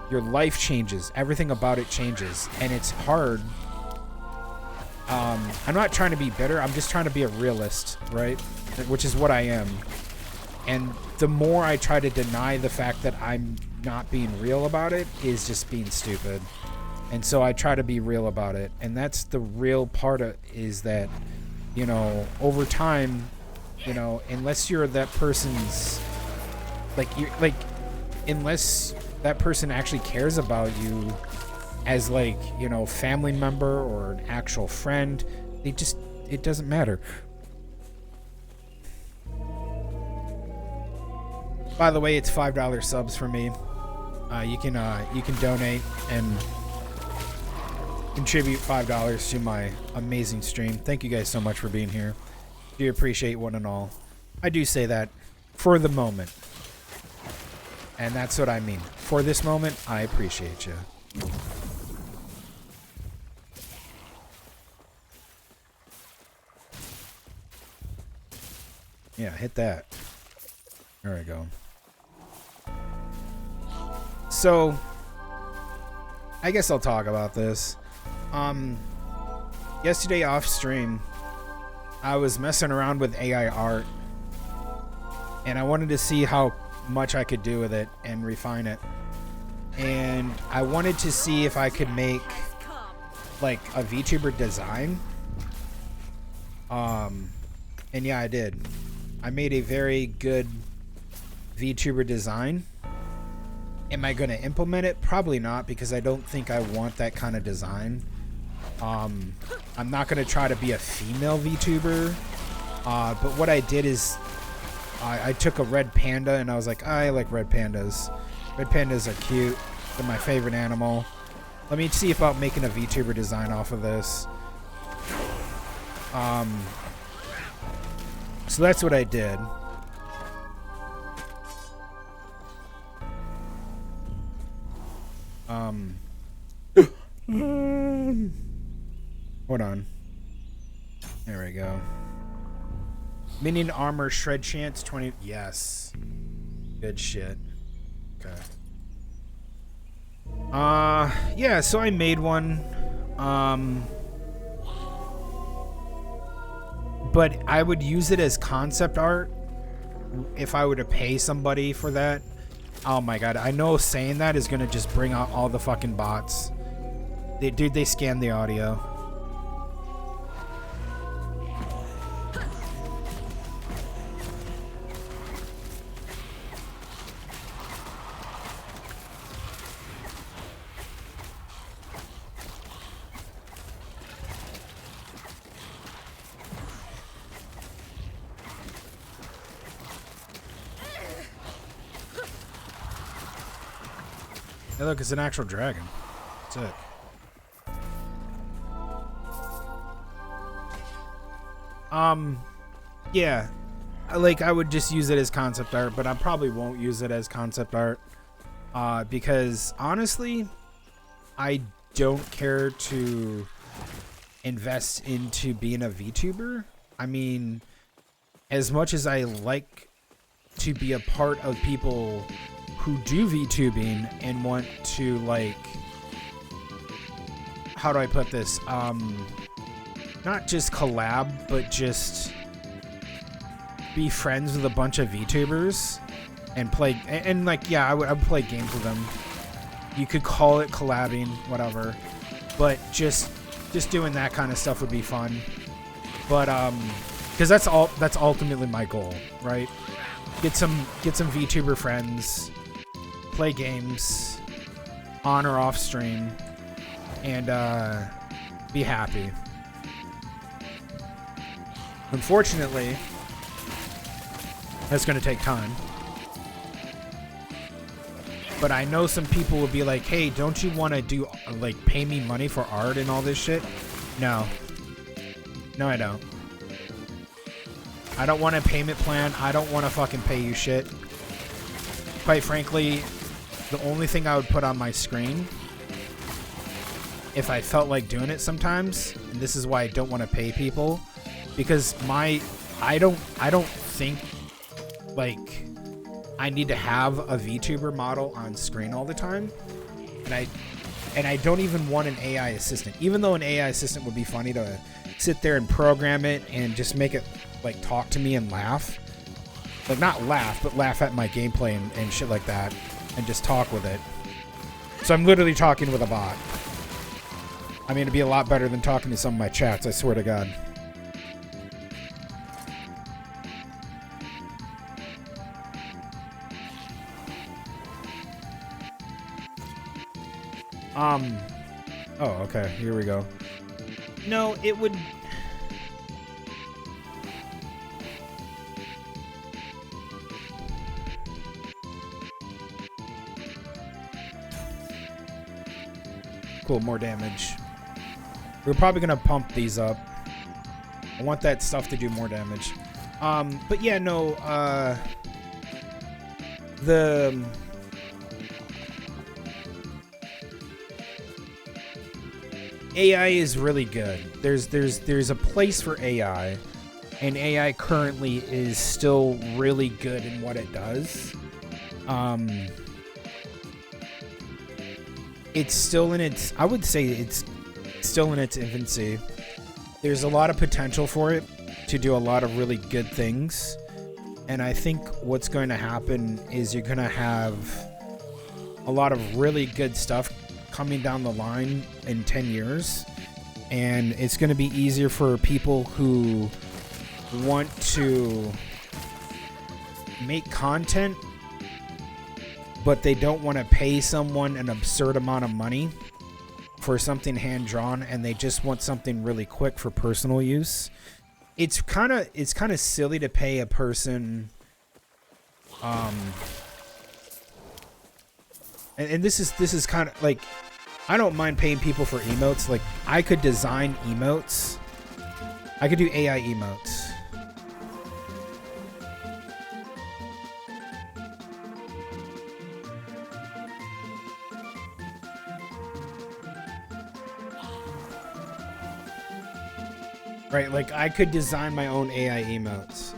Your life changes. Everything about it changes, and it's hard. I'm not trying to be bitter. I'm just trying to be a realist, right? Which is what I am. And the more I try to deny the fact that I'm not being real about it is just being stupid. And so I try to be real about it. And that's the real part of, is that, you know, over time, you know, unless you're that person's, unless that person actually cares about you as, like, you know, family member or an actual friend, it doesn't matter. By the way, it's $5 subs for me. You can donate and contribute $5 to my amazing stream. Thank you guys so much for being here. Do appreciate one and all. I do say that for the moment. And that's what I mean. For this moment, I appreciate you. Yeah, hit that. There we go. So, I guess I'll talk about this. Yesterday off stream, I was messing around with AI art, and I wanted to see how much I could do with it and refine it. And I wanted to see if I could make like a VTuber design. And yeah, I did. I made a very good VTuber design. Am I going to implement it? Probably not, because I don't think I want that kind of design. I'm not going to try to be a female VTuber. But what I did is I took a red panda and I was like, I like red pandas. Red pandas are cute. They're my favorite animal. Let me see about making a VTuber design off of this. So that's what I did. Hold on. There we go. Minion armor shred chance 20. Yes. Good shit. Okay. Yeah, so I made one. But I would use it as concept art if I were to pay somebody for that. Oh my god, I know saying that is gonna just bring out all the fucking bots. They scan the audio. Hey, look, it's an actual dragon. That's it. Yeah. Like, I would just use it as concept art, but I probably won't use it as concept art. Because, honestly, I don't care to invest into being a VTuber. I mean, as much as I like to be a part of people who do VTubing and want to, like, how do I put this? Not just collab, but just be friends with a bunch of VTubers and play, and like, yeah, I would play games with them. You could call it collabing, whatever, but just doing that kind of stuff would be fun. But because that's ultimately my goal, right? Get some VTuber friends, play games on or off stream, and be happy. Unfortunately, that's going to take time. But I know some people will be like, hey, don't you want to do, like, pay me money for art and all this shit? No. No, I don't. I don't want a payment plan. I don't want to fucking pay you shit. Quite frankly, the only thing I would put on my screen, if I felt like doing it sometimes, and this is why I don't want to pay people, because I don't think, like, I need to have a VTuber model on screen all the time, and I don't even want an AI assistant. Even though an AI assistant would be funny to sit there and program it and just make it, like, talk to me and laugh. Like, not laugh, but laugh at my gameplay and shit like that, and just talk with it. So I'm literally talking with a bot. I mean, it'd be a lot better than talking to some of my chats, I swear to God. Oh, okay, here we go. No, it would... Cool, more damage. We're probably gonna pump these up. I want that stuff to do more damage. But yeah, no, the... AI is really good. There's a place for AI, and AI currently is still really good in what it does. It's still in its, I would say it's still in its infancy. There's a lot of potential for it to do a lot of really good things, and I think what's going to happen is you're going to have a lot of really good stuff coming down the line in 10 years, and it's going to be easier for people who want to make content but they don't want to pay someone an absurd amount of money for something hand-drawn, and they just want something really quick for personal use. It's kind of silly to pay a person and this is kind of like, I don't mind paying people for emotes. Like, I could design emotes. I could do AI emotes. Right, like, I could design my own AI emotes.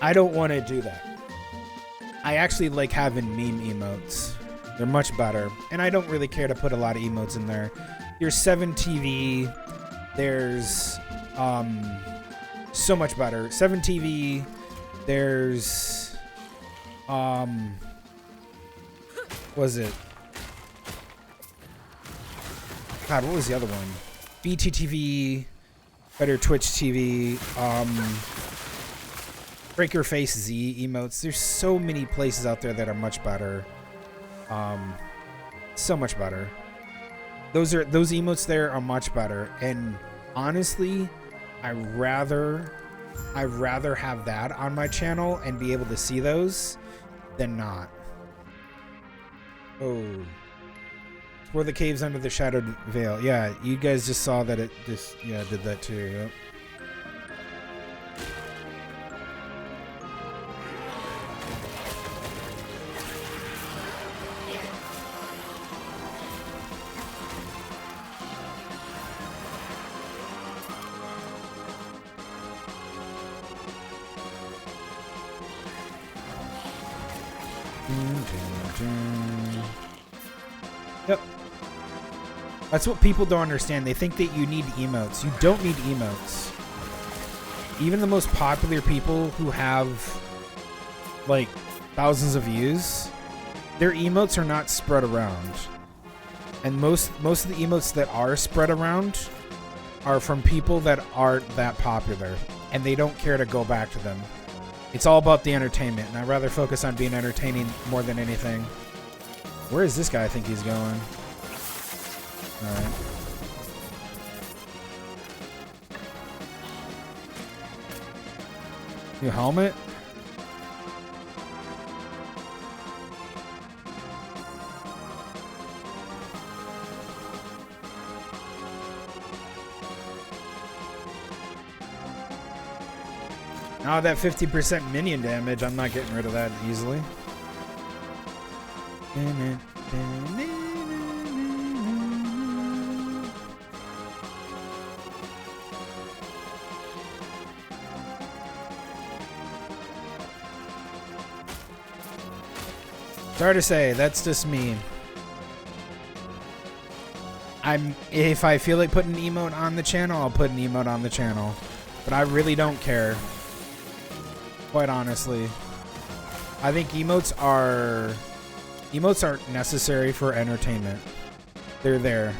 I don't want to do that. I actually like having meme emotes. They're much better. And I don't really care to put a lot of emotes in there. There's 7TV. There's so much better. 7TV. There's was it? God, what was the other one? BTTV, better Twitch TV, Break Your Face Z emotes. There's so many places out there that are much better. So much better. Those emotes there are much better. And honestly, I'd rather have that on my channel and be able to see those than not. Oh. Explore the caves under the shadowed veil. Yeah, you guys just saw that it just, yeah, did that too. Yep. Yep. That's what people don't understand. They think that you need emotes. You don't need emotes. Even the most popular people who have like thousands of views, their emotes are not spread around. And most of the emotes that are spread around are from people that aren't that popular, and they don't care to go back to them. It's all about the entertainment, and I'd rather focus on being entertaining more than anything. Where is this guy think he's going? Alright. New helmet? Now that 50% minion damage, I'm not getting rid of that easily. Sorry to say, that's just me. If I feel like putting an emote on the channel, I'll put an emote on the channel. But I really don't care. Quite honestly. I think emotes aren't necessary for entertainment. They're there.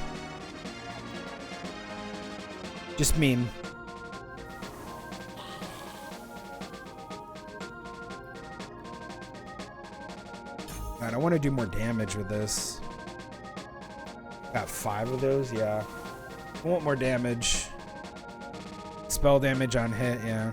Just mean. God, I want to do more damage with this. Got 5 of those, yeah. I want more damage. Spell damage on hit, yeah.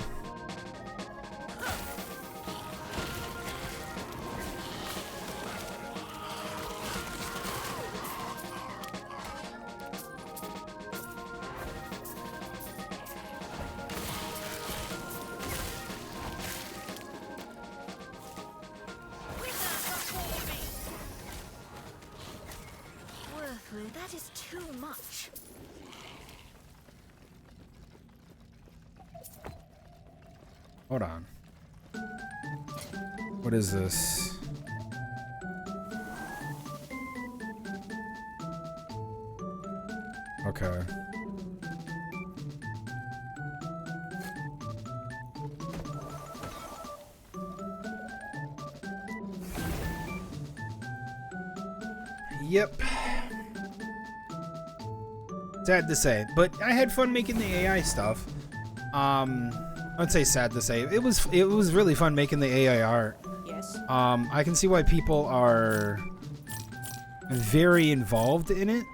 That is too much. Hold on. What is this? Okay. Yep. Sad to say, but I had fun making the AI stuff. I wouldn't say sad to say. It was really fun making the AI art. Yes. I can see why people are very involved in it,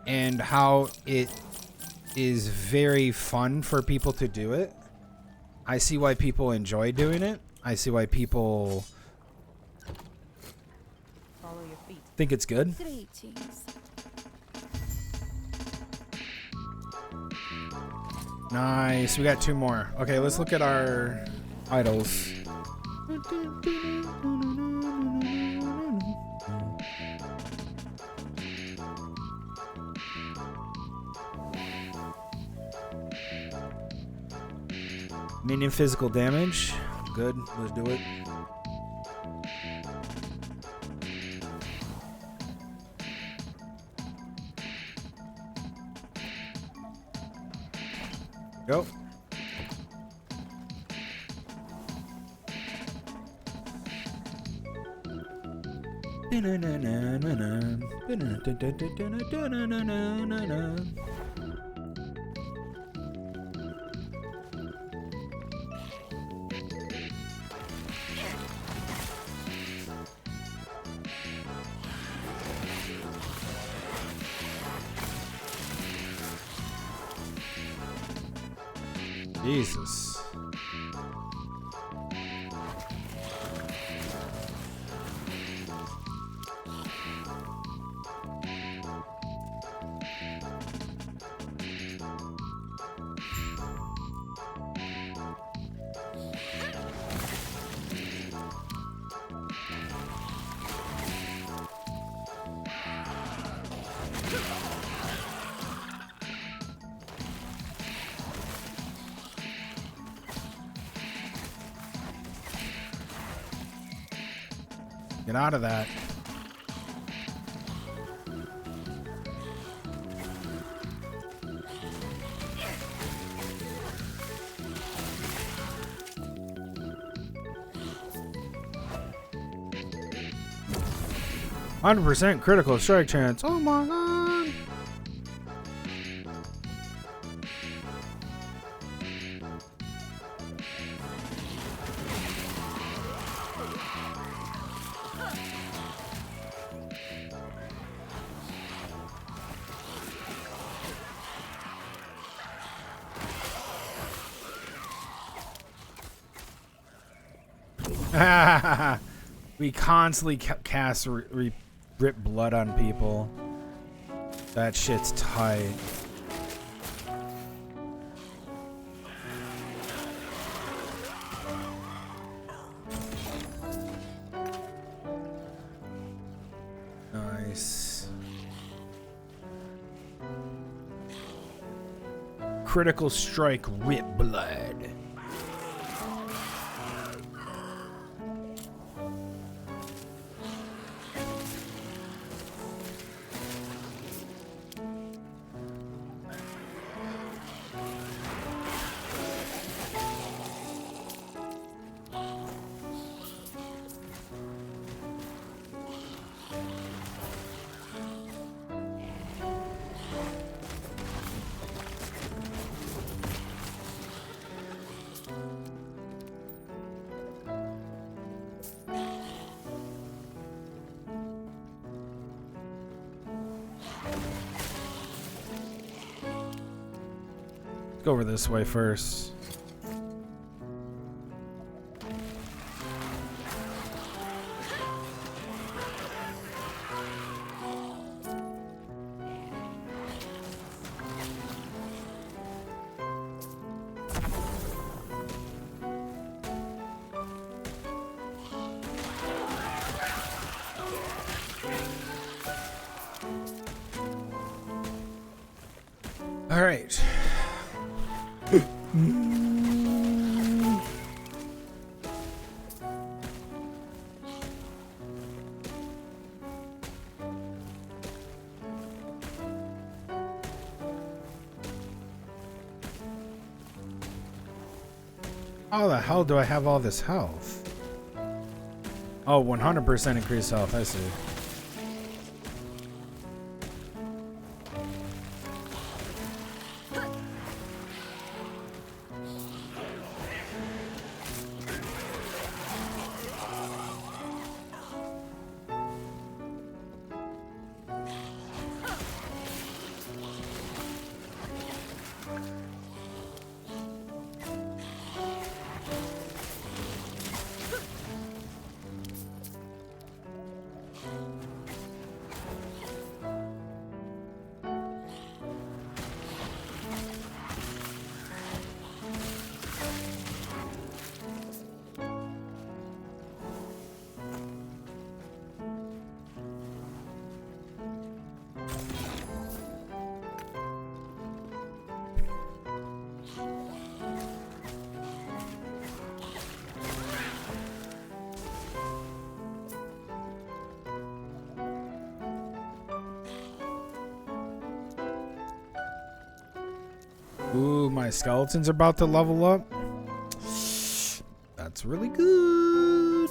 and how it is very fun for people to do it. I see why people enjoy doing it. I see why people Follow your feet. think it's good. Greetings. Nice. We got 2 more. Okay, let's look at our idols. Minion physical damage. Good. Let's do it. Go. Jesus. Get out of that. %, critical strike chance. Oh my god. We constantly cast rip blood on people. That shit's tight. Nice. Critical strike, rip blood. Go over this way first. All right. How the hell do I have all this health? Oh, 100% increased health, I see. Ooh, my skeletons are about to level up. That's really good.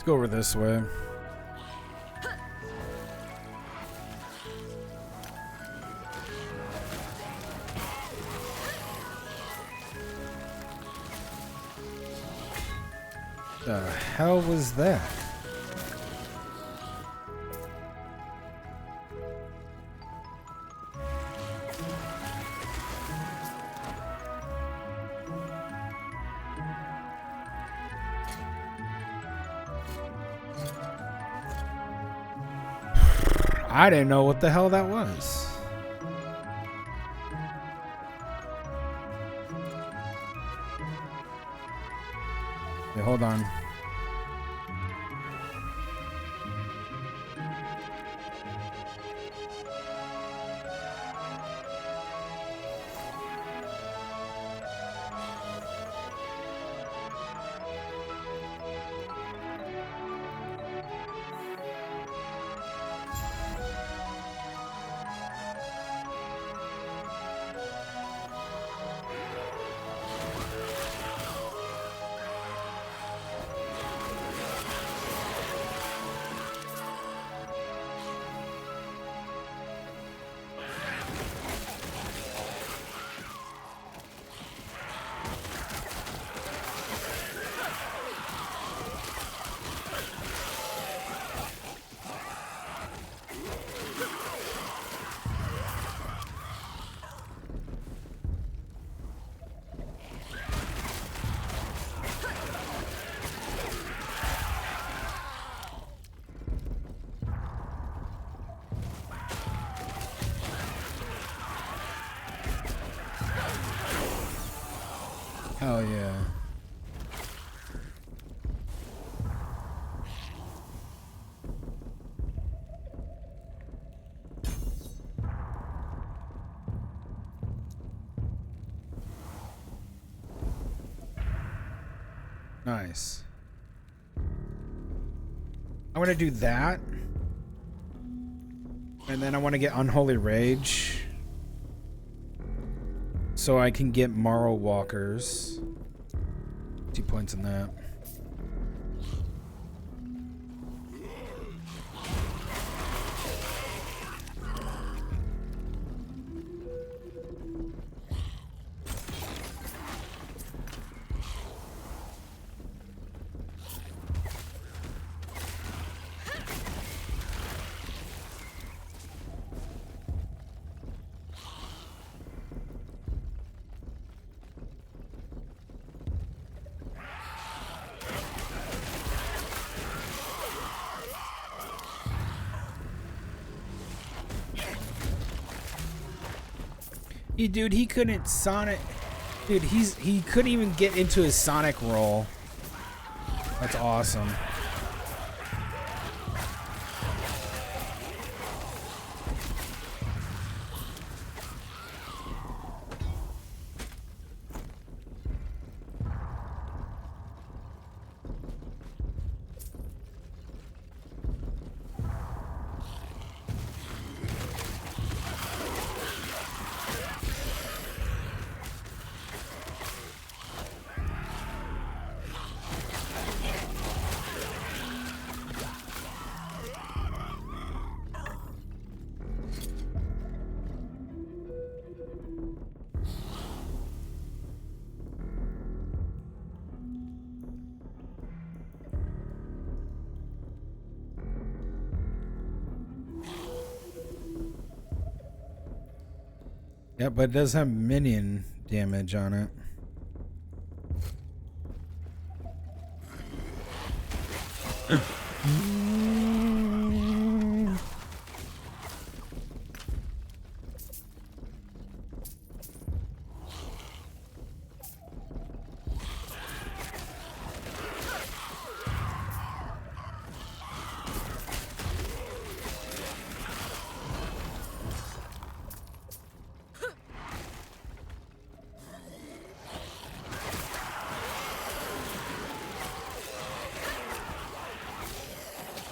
Let's go over this way. The hell was that? I didn't know what the hell that was. Okay, hold on. Hell yeah. Nice. I want to do that. And then I want to get Unholy Rage. So I can get Morrow Walkers. 2 points in that. Dude, he couldn't Sonic. Dude, he couldn't even get into his Sonic roll. That's awesome. Yeah, but it does have minion damage on it.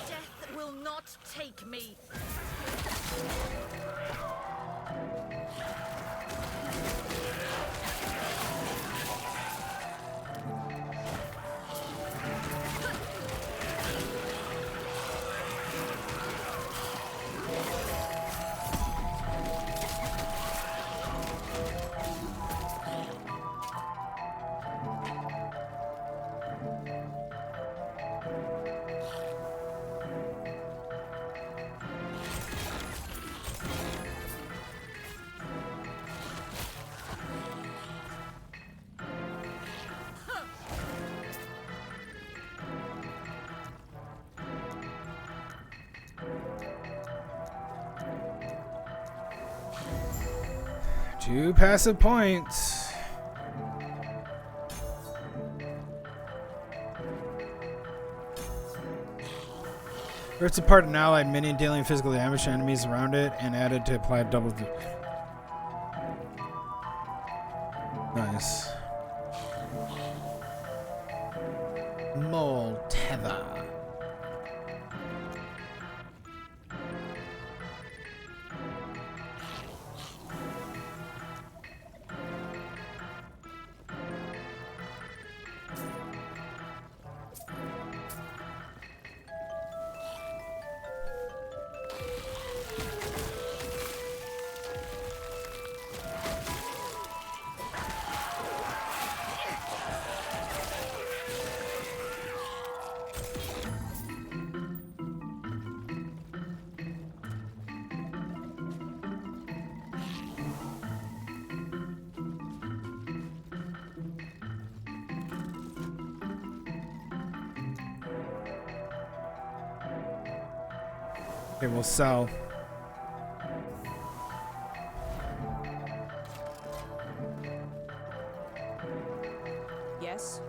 Death will not take me. Two passive points. Hurts apart an allied minion, dealing physical damage to enemies around it, and added to apply double. Nice. Mole tether. Okay, we'll sell. Yes.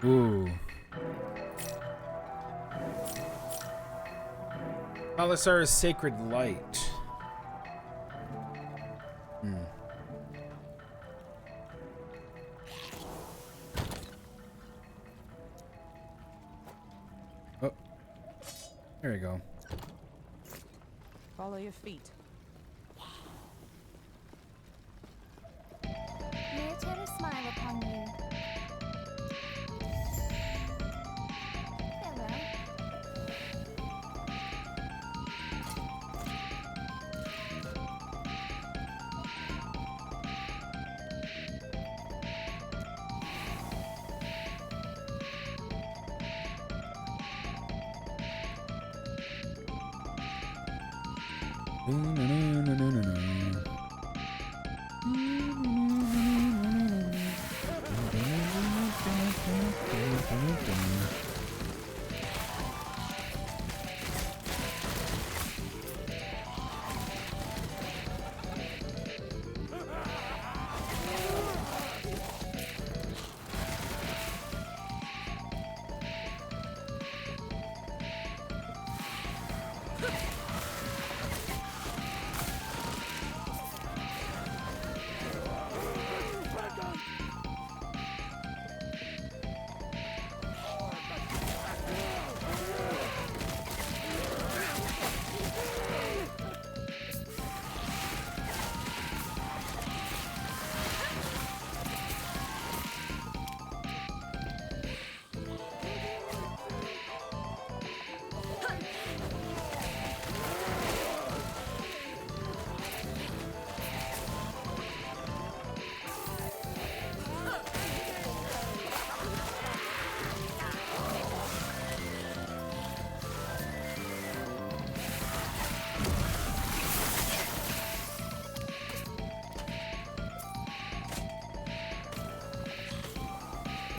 Ooh. Palisar's Sacred Light. Hmm. Oh. There you go. Follow your feet. May I turn a smile upon you? Farewell.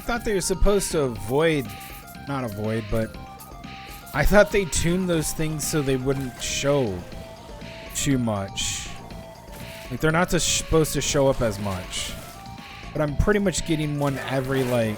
thought they were supposed to avoid, not avoid, but I thought they tuned those things so they wouldn't show too much. Like they're not supposed to show up as much. But I'm pretty much getting one every level.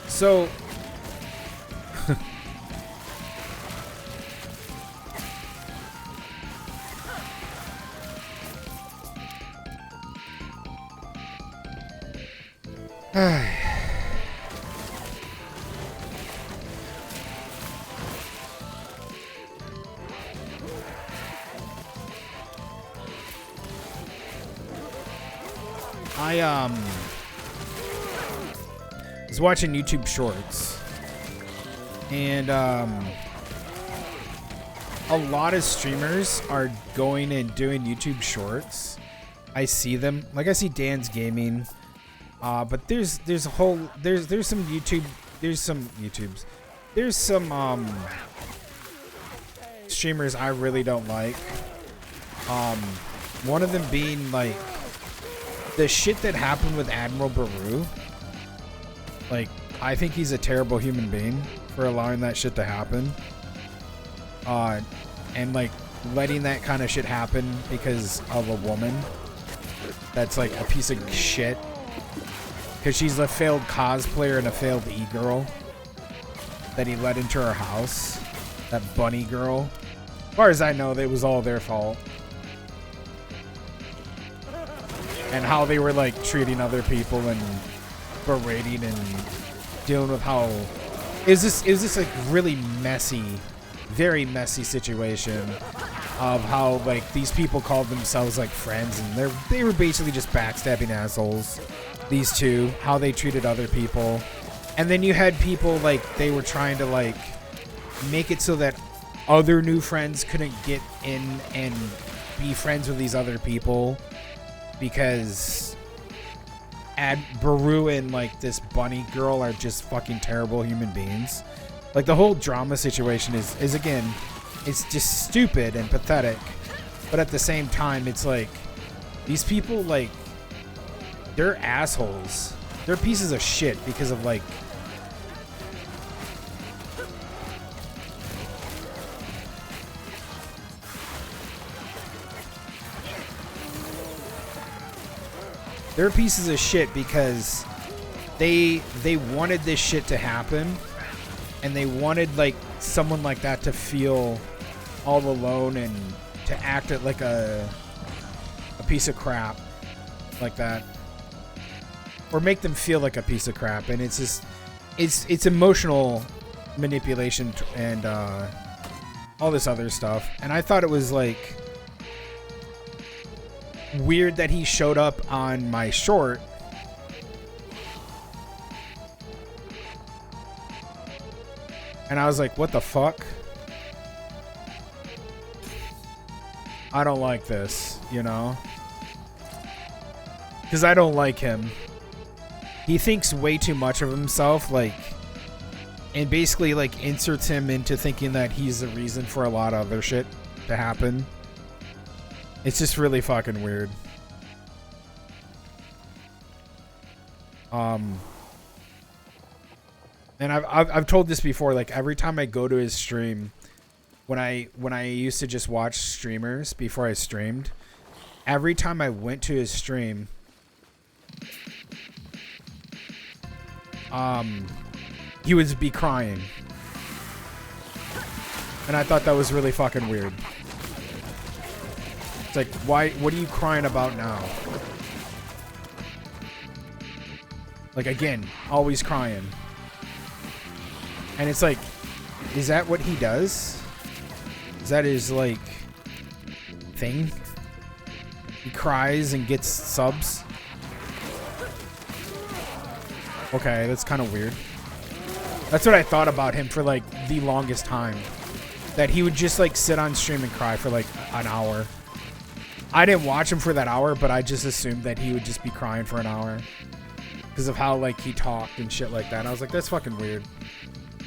So I was watching YouTube Shorts, and a lot of streamers are going and doing YouTube Shorts. I see them, like I see Dan's Gaming, but there's a whole there's some streamers I really don't like. One of them being like the shit that happened with Admiral Baru. Like, I think he's a terrible human being for allowing that shit to happen. And like letting that kind of shit happen because of a woman that's like a piece of shit. Because she's a failed cosplayer and a failed e-girl that he let into her house. That bunny girl. As far as I know, it was all their fault. And how they were like treating other people and berating and dealing with how is this like really messy, very messy situation of how like these people called themselves like friends and they were basically just backstabbing assholes. These two, how they treated other people. And then you had people like they were trying to like make it so that other new friends couldn't get in and be friends with these other people because Baru and like this bunny girl are just fucking terrible human beings. Like the whole drama situation is again, it's just stupid and pathetic. But at the same time, it's like these people, like, they're assholes. They're pieces of shit because of like they're pieces of shit because they wanted this shit to happen, and they wanted like someone like that to feel all alone and to act like a piece of crap like that, or make them feel like a piece of crap. And it's just it's emotional manipulation and all this other stuff. And I thought it was like weird that he showed up on my short and I was like, what the fuck? I don't like this, you know? Because I don't like him. He thinks way too much of himself, like, and basically like inserts him into thinking that he's the reason for a lot of other shit to happen. It's just really fucking weird. And I've told this before, like every time I go to his stream, when I used to just watch streamers before I streamed, every time I went to his stream, he would be crying. And I thought that was really fucking weird. It's like, why? What are you crying about now? Like, again, always crying. And it's like, is that what he does? Is that his, like, thing? He cries and gets subs? Okay, that's kind of weird. That's what I thought about him for, like, the longest time. That he would just, like, sit on stream and cry for, like, an hour. I didn't watch him for that hour, but I just assumed that he would just be crying for an hour. Because of how, like, he talked and shit like that. And I was like, that's fucking weird.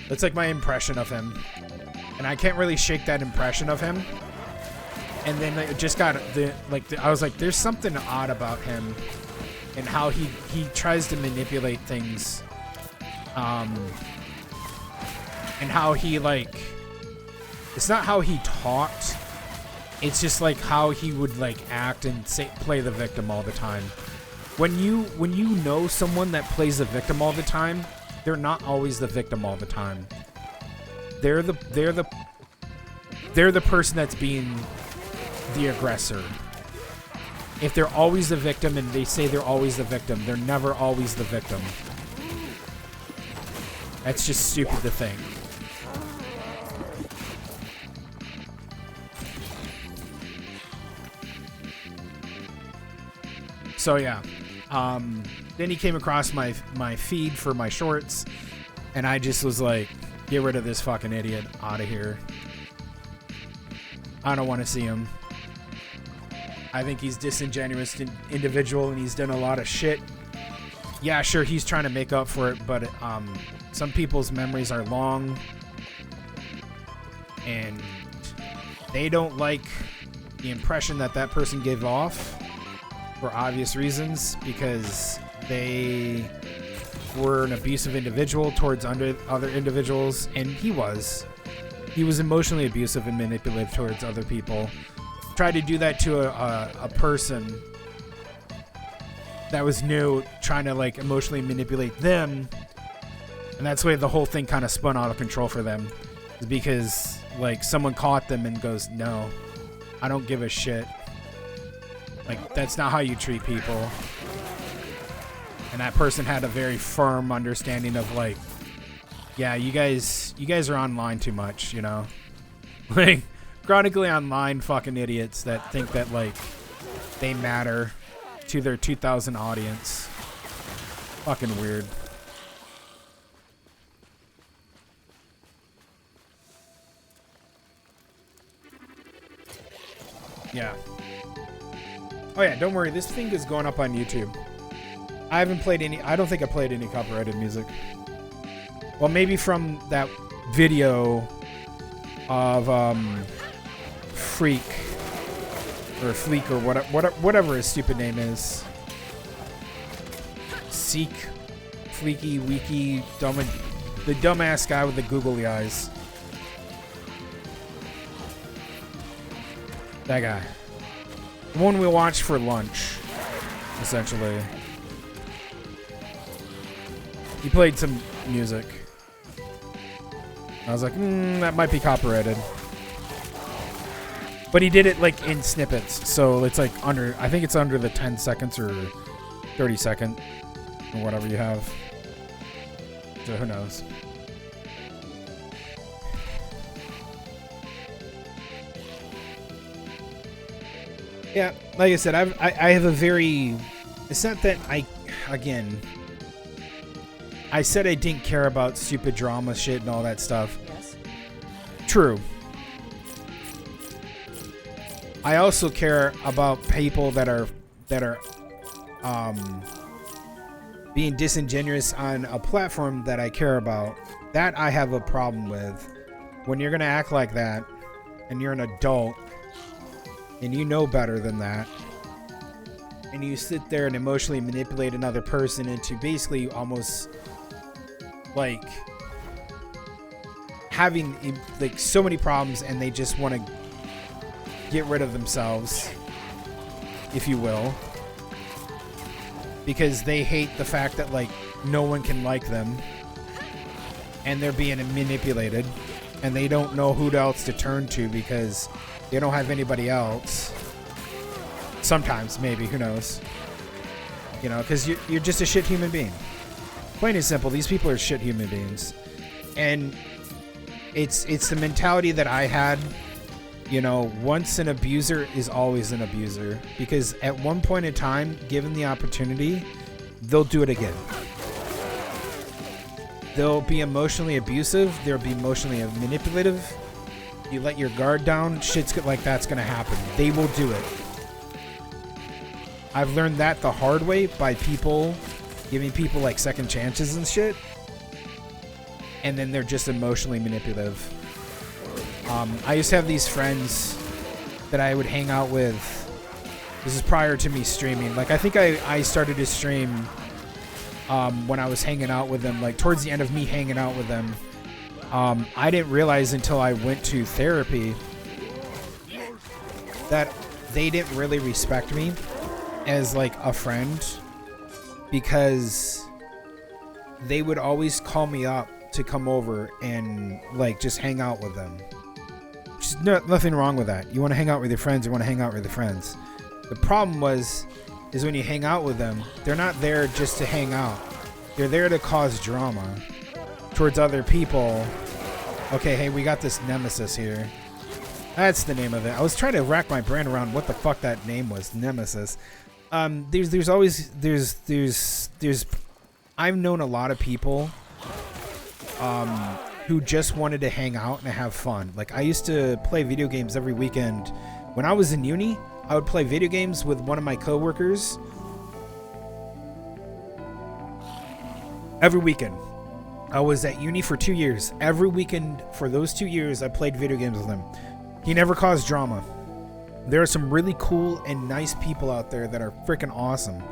That's, like, my impression of him. And I can't really shake that impression of him. And then it just got, I was like, there's something odd about him. And how he tries to manipulate things. And how he, like, it's not how he talked. It's just like how he would, like, act and play the victim all the time. When you know someone that plays the victim all the time, they're not always the victim all the time. They're the person that's being the aggressor. If they're always the victim and they say they're always the victim, they're never always the victim. That's just stupid to think. So yeah, then he came across my feed for my shorts, and I just was like, get rid of this fucking idiot out of here. I don't want to see him. I think he's disingenuous individual, and he's done a lot of shit. Yeah, sure, he's trying to make up for it, but some people's memories are long, and they don't like the impression that that person gave off for obvious reasons, because they were an abusive individual towards other individuals, and he was emotionally abusive and manipulative towards other people. Tried to do that to a person that was new, trying to, like, emotionally manipulate them, and that's why the whole thing kind of spun out of control for them, is because, like, someone caught them and goes, no, I don't give a shit. Like, that's not how you treat people. And that person had a very firm understanding of, like, yeah, you guys are online too much, you know? Like, chronically online fucking idiots that think that, like, they matter to their 2,000 audience. Fucking weird. Yeah. Oh yeah, don't worry, this thing is going up on YouTube. I haven't played any, I don't think I played any copyrighted music. Well, maybe from that video of Freak or Fleek or whatever his stupid name is. Seek, Fleeky, Weeky, the dumbass guy with the googly eyes. That guy. The one we watched for lunch, essentially. He played some music. I was like, that might be copyrighted. But he did it, like, in snippets, so it's like under, I think it's under the 10 seconds or 30 second or whatever you have. So who knows? Yeah, like I said, I have a very, it's not that again, I said I didn't care about stupid drama shit and all that stuff. Yes. True. I also care about people that are being disingenuous on a platform that I care about. That I have a problem with. When you're gonna act like that, and you're an adult, and you know better than that, and you sit there and emotionally manipulate another person into basically almost like having like so many problems, and they just want to get rid of themselves, if you will, because they hate the fact that, like, no one can like them, and they're being manipulated, and they don't know who else to turn to because they don't have anybody else. Sometimes, maybe, who knows? You know, because you're just a shit human being. Plain and simple, these people are shit human beings. And it's the mentality that I had. You know, once an abuser is always an abuser, because at one point in time, given the opportunity, they'll do it again. They'll be emotionally abusive. They'll be emotionally manipulative. You let your guard down, shit's like that's gonna happen. They will do it. I've learned that the hard way by people giving people like second chances and shit, and then they're just emotionally manipulative. I used to have these friends that I would hang out with. This is prior to me streaming. Like, I think I started to stream when I was hanging out with them, like towards the end of me hanging out with them. I didn't realize until I went to therapy that they didn't really respect me as like a friend, because they would always call me up to come over and like just hang out with them. Nothing wrong with that. You want to hang out with your friends, you want to hang out with your friends. The problem is when you hang out with them, they're not there just to hang out. They're there to cause drama towards other people. Okay, hey, we got this nemesis here. That's the name of it. I was trying to rack my brain around what the fuck that name was. Nemesis. There's I've known a lot of people who just wanted to hang out and have fun. Like, I used to play video games every weekend. When I was in uni, I would play video games with one of my coworkers every weekend. I was at uni for 2 years. Every weekend for those 2 years, I played video games with him. He never caused drama. There are some really cool and nice people out there that are freaking awesome.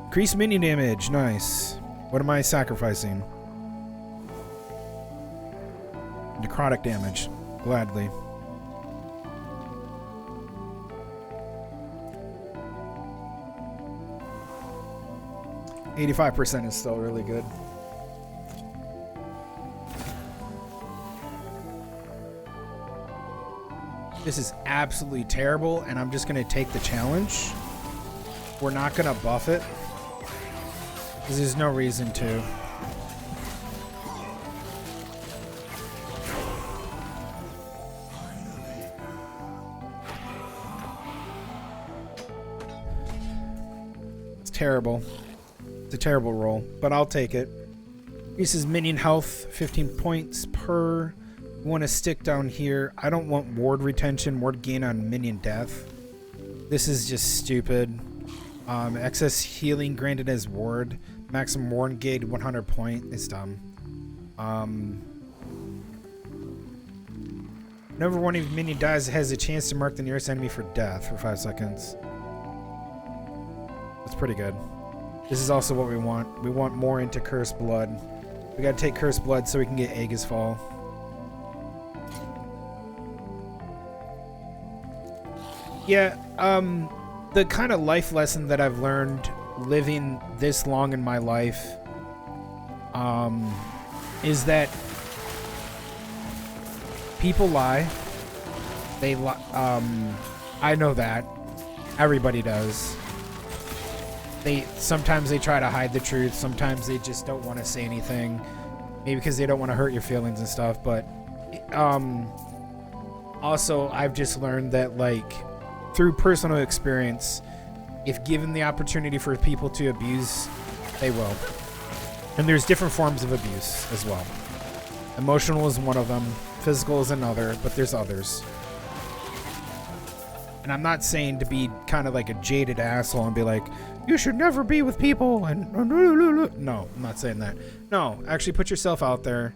Increased minion damage. Nice. What am I sacrificing? Necrotic damage. Gladly. %85 is still really good. This is absolutely terrible, and I'm just going to take the challenge. We're not going to buff it, because there's no reason to. It's terrible. It's a terrible roll, but I'll take it. Increases minion health 15 points per. Want to stick down here. I don't want ward retention, ward gain on minion death. This is just stupid. Excess healing granted as ward. Maximum ward gain 100 point. It's dumb. Whenever one of your minion dies, it has a chance to mark the nearest enemy for death for 5 seconds. That's pretty good. This is also what we want. We want more into Cursed Blood. We gotta take Cursed Blood so we can get Aegis Fall. Yeah, the kind of life lesson that I've learned living this long in my life, is that people lie. They I know that. Everybody does. Sometimes they try to hide the truth. Sometimes they just don't want to say anything. Maybe because they don't want to hurt your feelings and stuff. But, also, I've just learned that, like, through personal experience, if given the opportunity for people to abuse, they will. And there's different forms of abuse as well. Emotional is one of them. Physical is another, but there's others. And I'm not saying to be kind of like a jaded asshole and be like, you should never be with people and no, I'm not saying that. No, actually put yourself out there.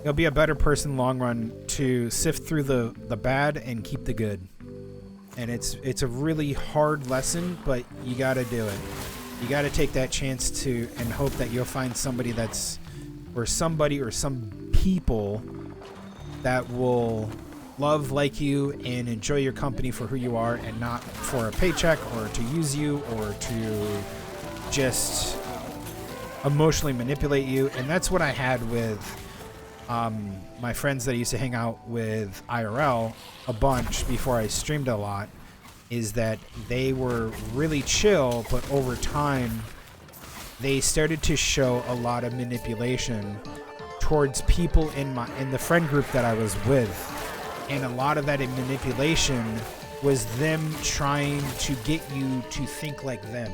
You'll be a better person in the long run to sift through the bad and keep the good. And it's a really hard lesson, but you got to do it. You got to take that chance to and hope that you'll find somebody or some people that will love, like you, and enjoy your company for who you are and not for a paycheck or to use you or to just emotionally manipulate you. And that's what I had with my friends that I used to hang out with IRL a bunch before I streamed a lot, is that they were really chill, but over time they started to show a lot of manipulation towards people in the friend group that I was with. And a lot of that manipulation was them trying to get you to think like them,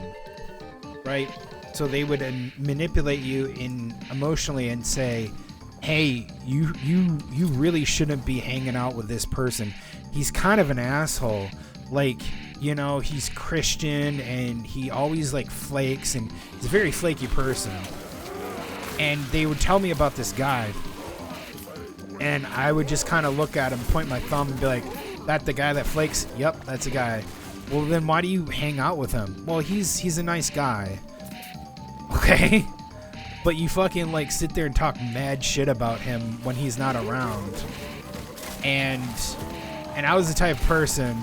right? So they would manipulate you emotionally and say, hey, you really shouldn't be hanging out with this person. He's kind of an asshole. Like, you know, he's Christian and he always like flakes, and he's a very flaky person. And they would tell me about this guy, and I would just kind of look at him, point my thumb, and be like, that the guy that flakes? Yep, that's a guy. Well, then why do you hang out with him? Well, he's a nice guy. Okay? But you fucking like sit there and talk mad shit about him when he's not around. And I was the type of person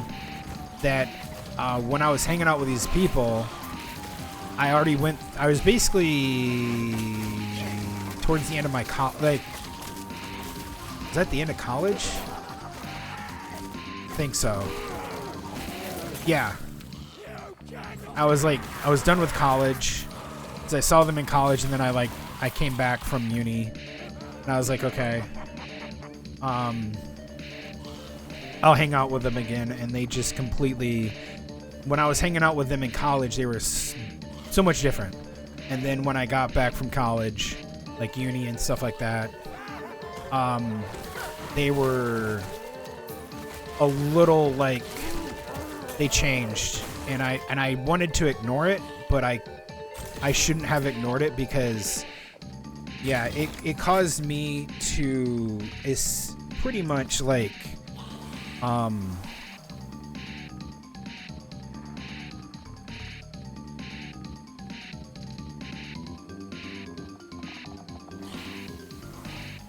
that when I was hanging out with these people, I was basically towards the end of my is that the end of college? I think so. Yeah. I was done with college. So I saw them in college, and then I came back from uni, and I was like, okay, I'll hang out with them again. And they just completely, when I was hanging out with them in college, they were so much different. And then when I got back from college, like uni and stuff like that, they were a little like, they changed, and I wanted to ignore it, but I shouldn't have ignored it, because yeah, it caused me to, it's pretty much like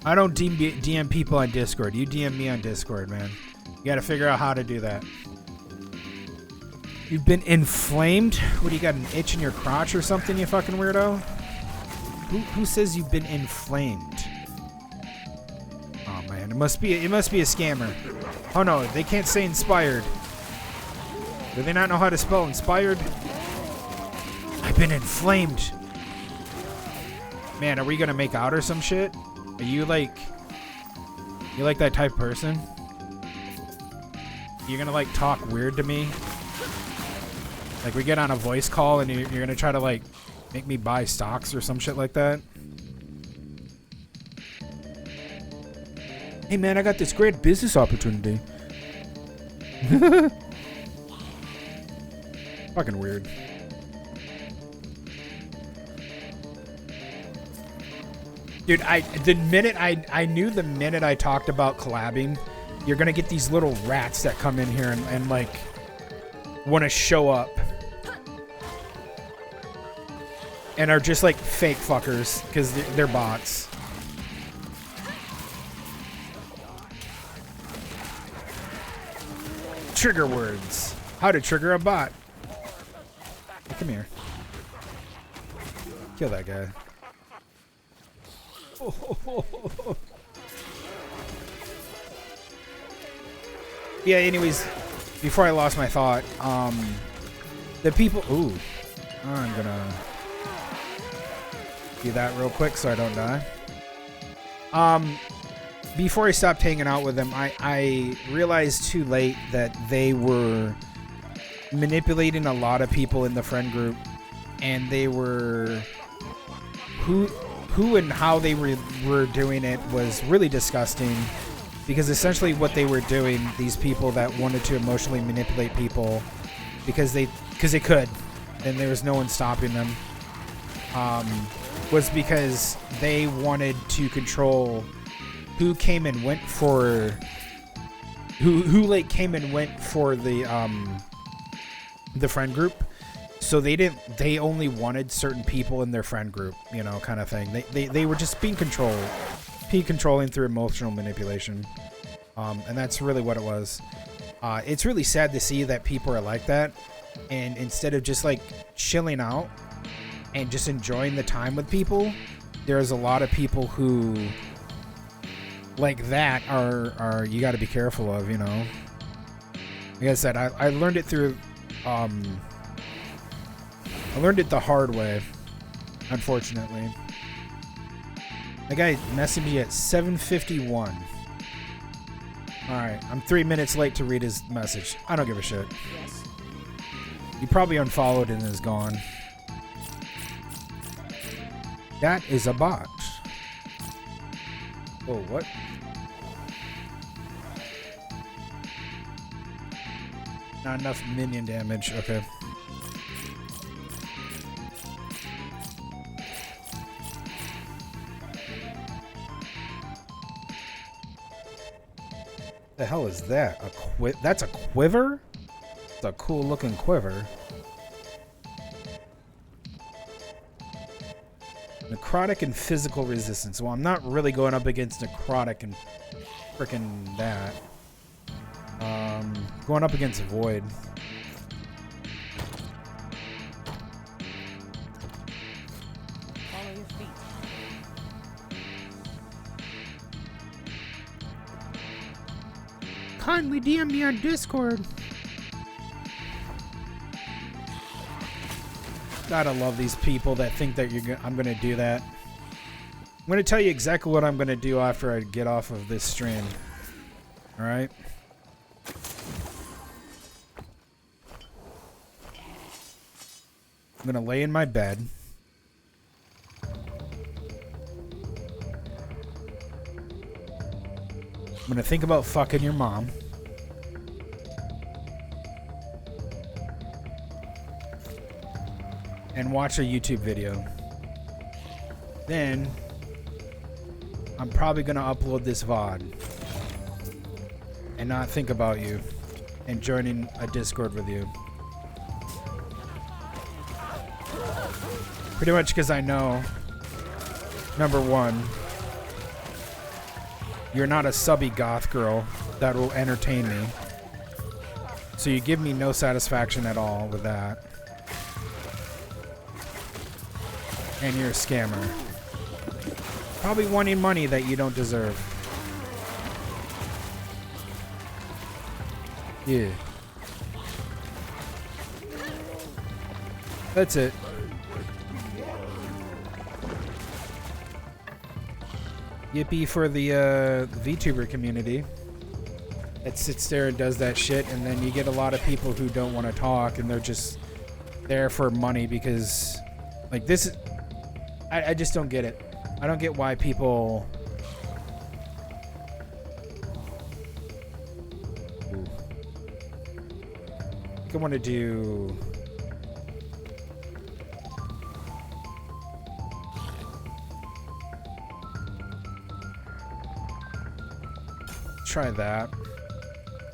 I don't DM people on Discord. You DM me on Discord, man. You gotta figure out how to do that. You've been inflamed? What, do you got an itch in your crotch or something, you fucking weirdo? Who says you've been inflamed? Oh man, it must be a scammer. Oh no, they can't say inspired. Do they not know how to spell inspired? I've been inflamed. Man, are we gonna make out or some shit? Are you like that type of person? You're gonna like talk weird to me? Like we get on a voice call and you're gonna try to like make me buy stocks or some shit like that? Hey man, I got this great business opportunity. Fucking weird. Dude, I knew the minute I talked about collabing, you're gonna get these little rats that come in here and like want to show up and are just like fake fuckers because they're bots. Trigger words. How to trigger a bot. Hey, come here. Kill that guy. Yeah, anyways, before I lost my thought, the people... Ooh. I'm gonna do that real quick so I don't die. Before I stopped hanging out with them, I realized too late that they were manipulating a lot of people in the friend group, and they were... Who and how they were doing it was really disgusting, because essentially what they were doing, these people that wanted to emotionally manipulate people because they could, and there was no one stopping them, was because they wanted to control who came and went for who like came and went for the friend group. So they only wanted certain people in their friend group, you know, kind of thing. They were just being controlling through emotional manipulation. And that's really what it was. It's really sad to see that people are like that. And instead of just like chilling out and just enjoying the time with people, there's a lot of people who like that are you got to be careful of, you know. Like I said, I learned it through... I learned it the hard way, unfortunately. That guy messaged me at 7:51. Alright, I'm 3 minutes late to read his message. I don't give a shit. Yes. He probably unfollowed and is gone. That is a bot. Oh, what? Not enough minion damage. Okay. The hell is that? That's a quiver? It's a cool looking quiver. Necrotic and physical resistance. Well, I'm not really going up against necrotic and frickin' that. Going up against void. Follow your feet. Kindly DM me on Discord. Gotta love these people that think that I'm gonna do that. I'm gonna tell you exactly what I'm gonna do after I get off of this stream. All right. I'm gonna lay in my bed. I'm gonna think about fucking your mom. And watch a YouTube video. Then I'm probably gonna upload this VOD and not think about you and joining a Discord with you. Pretty much because I know, number one, you're not a subby goth girl that will entertain me. So you give me no satisfaction at all with that. And you're a scammer. Probably wanting money that you don't deserve. Yeah. That's it. Yippee for the VTuber community that sits there and does that shit, and then you get a lot of people who don't want to talk and they're just there for money because, like, this is... I just don't get it. I don't get why people... Ooh. I think I want to do... Try that.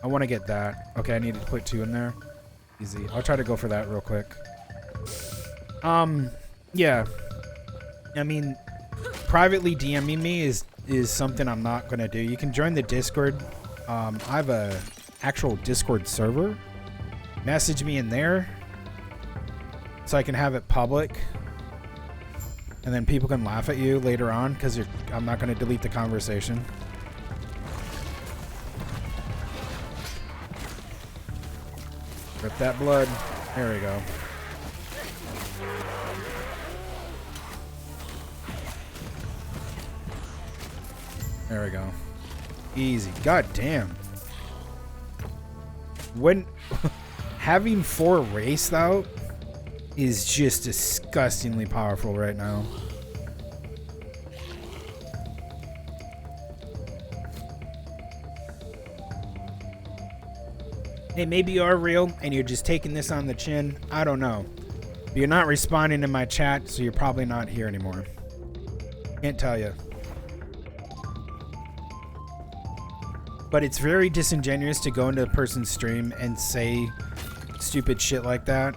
I want to get that. Okay, I need to put 2 in there. Easy. I'll try to go for that real quick. Yeah. I mean, privately DMing me is something I'm not going to do. You can join the Discord. I have a actual Discord server. Message me in there so I can have it public. And then people can laugh at you later on because I'm not going to delete the conversation. Rip that blood. There we go. There we go. Easy. God damn. When having 4 race though is just disgustingly powerful right now. Hey, maybe you are real and you're just taking this on the chin. I don't know. But you're not responding to my chat, so you're probably not here anymore. Can't tell you. But it's very disingenuous to go into a person's stream and say stupid shit like that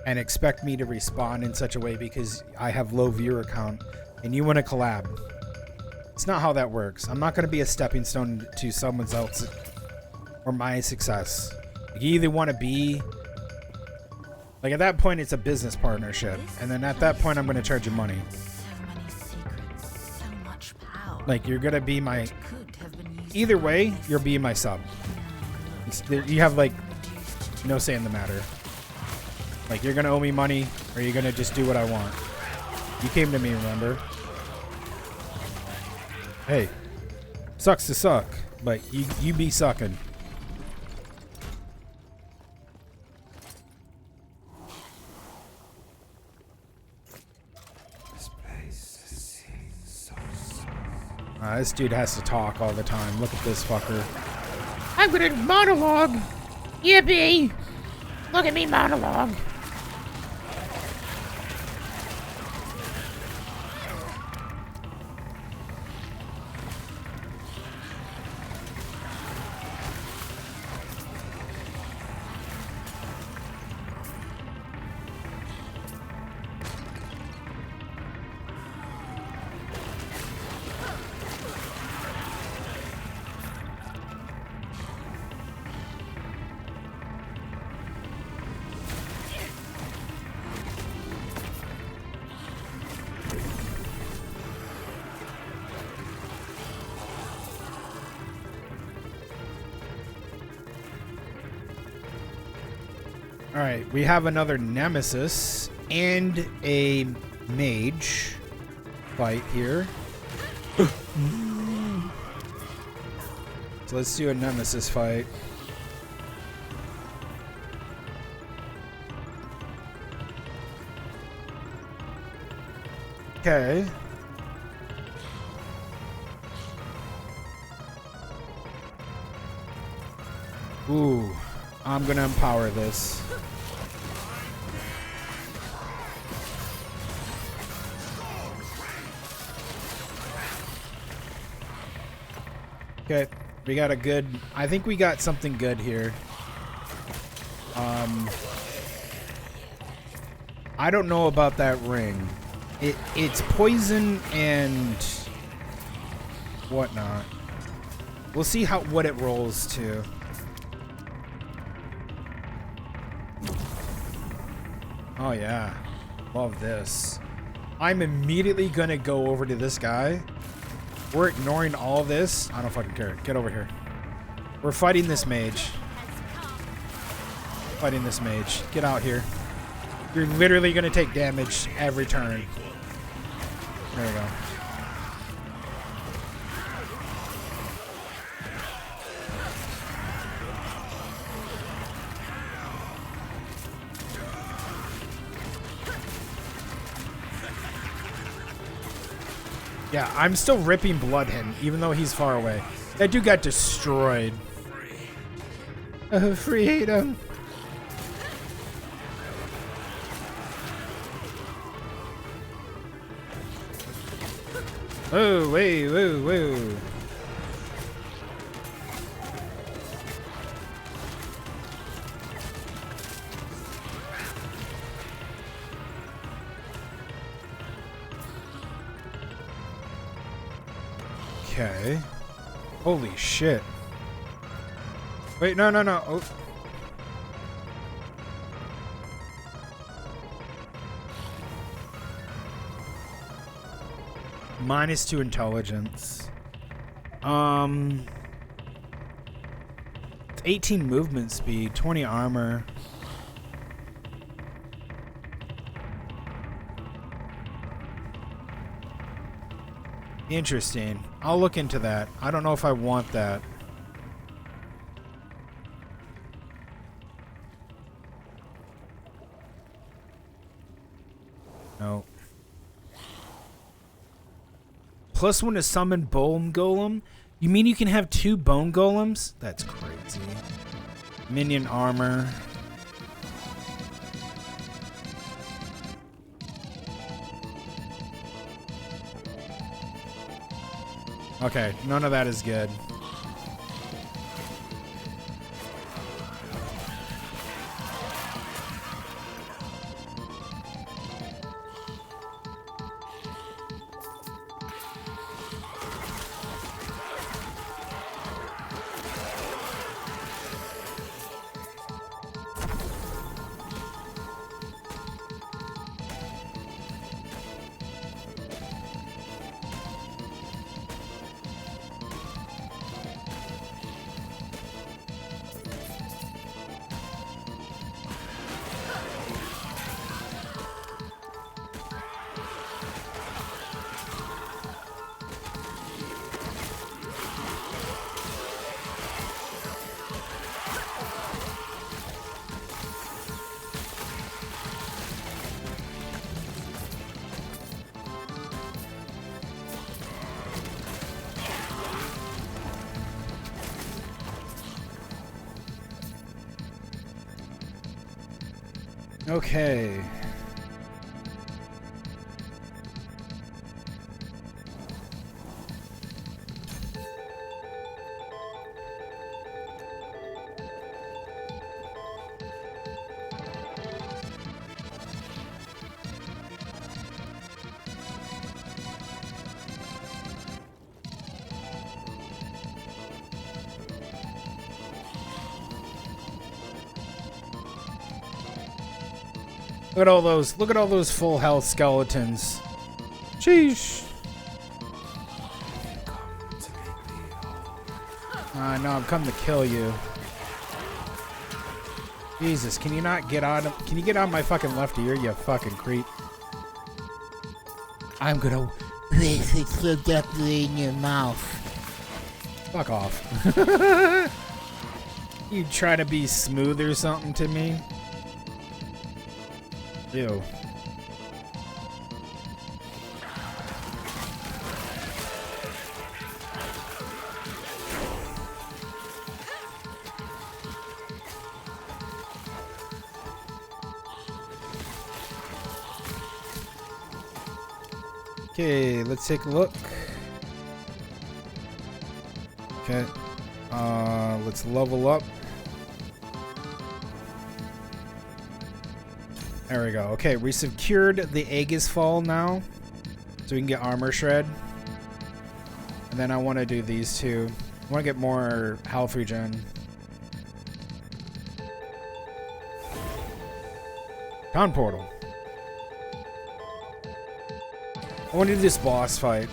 and expect me to respond in such a way because I have low viewer count and you want to collab. It's not how that works. I'm not going to be a stepping stone to someone else or my success. You either want to be... Like, at that point, it's a business partnership. And then at that point, I'm going to charge you money. Like, you're going to be my... Either way, you'll be my sub. You have, like, no say in the matter. Like, you're going to owe me money, or you're going to just do what I want. You came to me, remember? Hey, sucks to suck, but you be sucking. This dude has to talk all the time. Look at this fucker. I'm gonna monologue. Yippee! Look at me monologue. Alright, we have another nemesis and a mage fight here. So let's do a nemesis fight. Okay. Ooh, I'm gonna empower this. Okay, we got a good... I think we got something good here. I don't know about that ring. It's poison and whatnot. We'll see what it rolls to. Oh yeah, love this. I'm immediately gonna go over to this guy. We're ignoring all this. I don't fucking care. Get over here. We're fighting this mage. Fighting this mage. Get out here. You're literally gonna take damage every turn. There we go. Yeah, I'm still ripping blood him, even though he's far away. That dude got destroyed. Freedom. Oh, wait, whoa, whoa. Okay. Holy shit. Wait, no, no, no. Oh. -2 intelligence. 18 movement speed, 20 armor. Interesting. I'll look into that. I don't know if I want that. No. +1 to summon Bone Golem? You mean you can have 2 Bone Golems? That's crazy. Minion armor. Okay, none of that is good. Okay. Look at all those full health skeletons. Sheesh. No, I've come to kill you. Jesus, can you not get on? Can you get on my fucking left ear, you fucking creep? I'm gonna whisk it so deeply in your mouth. Fuck off. You try to be smooth or something to me? Ew. Okay, let's take a look. Okay. Let's level up. There we go. Okay, we secured the Aegis Fall now. So we can get Armor Shred. And then I want to do these two. I want to get more health regen. Town Portal. I want to do this boss fight.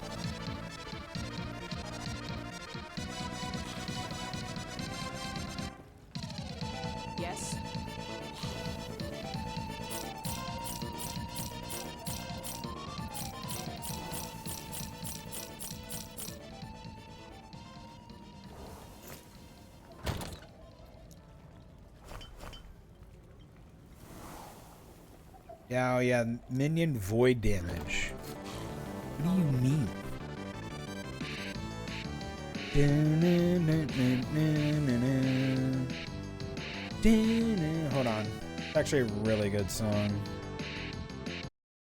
Yes. Yeah, oh yeah, minion void damage. What do you mean? Hold on. It's actually a really good song.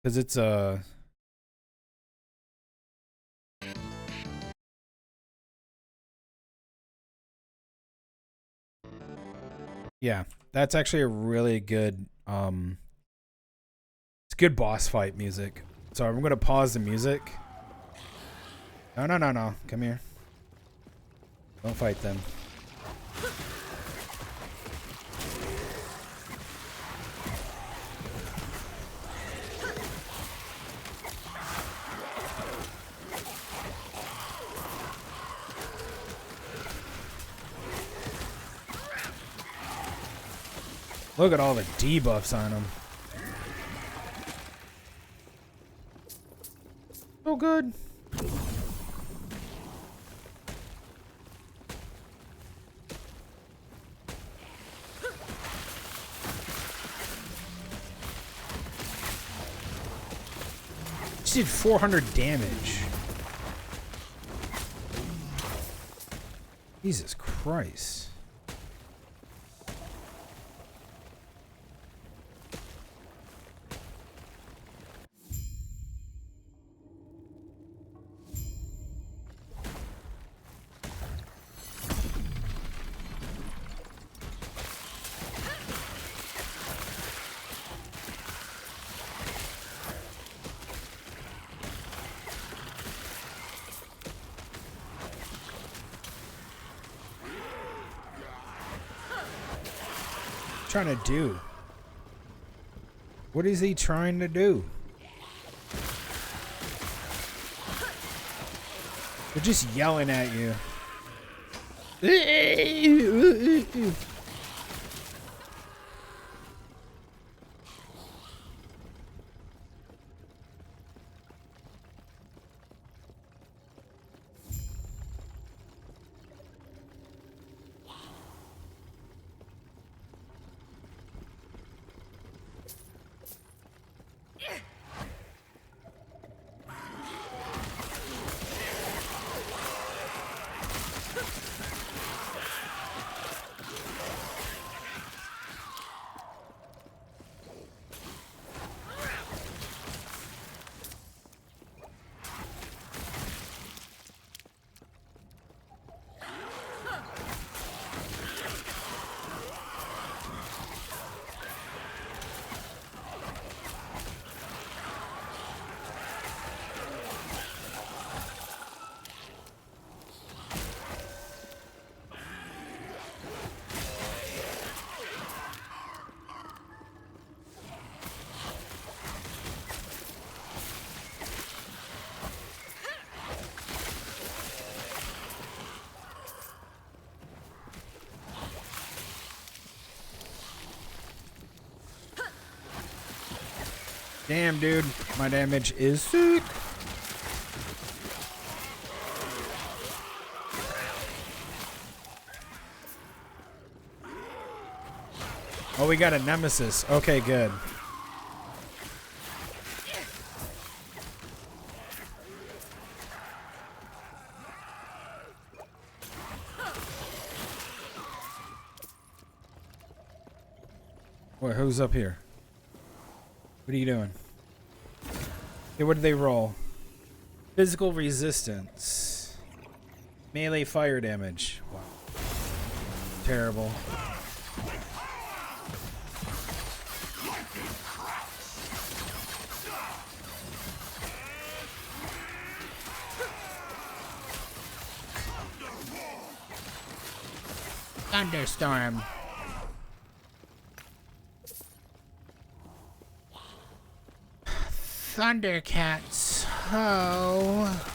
Because it's a... Yeah, that's actually a really good... It's good boss fight music. So I'm going to pause the music. No. Come here. Don't fight them. Look at all the debuffs on them. So good. She did 400 damage. Jesus Christ. Trying to do? What is he trying to do? They're just yelling at you. Damn, dude. My damage is sick. Oh, we got a nemesis. Okay, good. Wait, who's up here? What are you doing? Okay, what did they roll? Physical resistance. Melee fire damage. Wow. Terrible. Thunderstorm. Thundercats. Oh.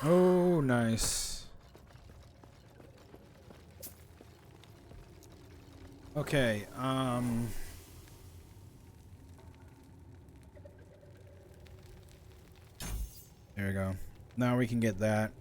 Oh, nice. Okay, there we go. Now we can get that.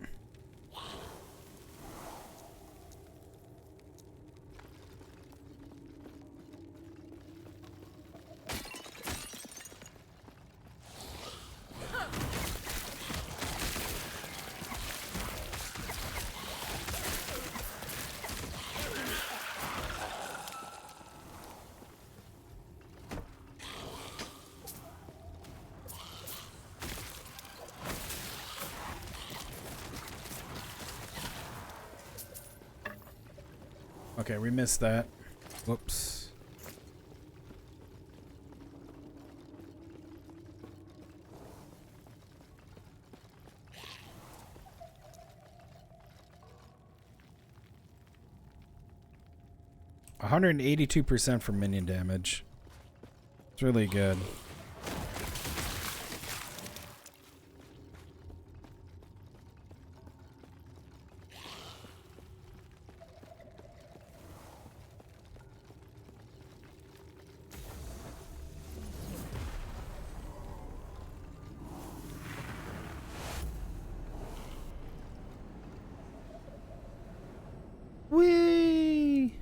Okay, we missed that. Whoops. %182% for minion damage. It's really good. Whee!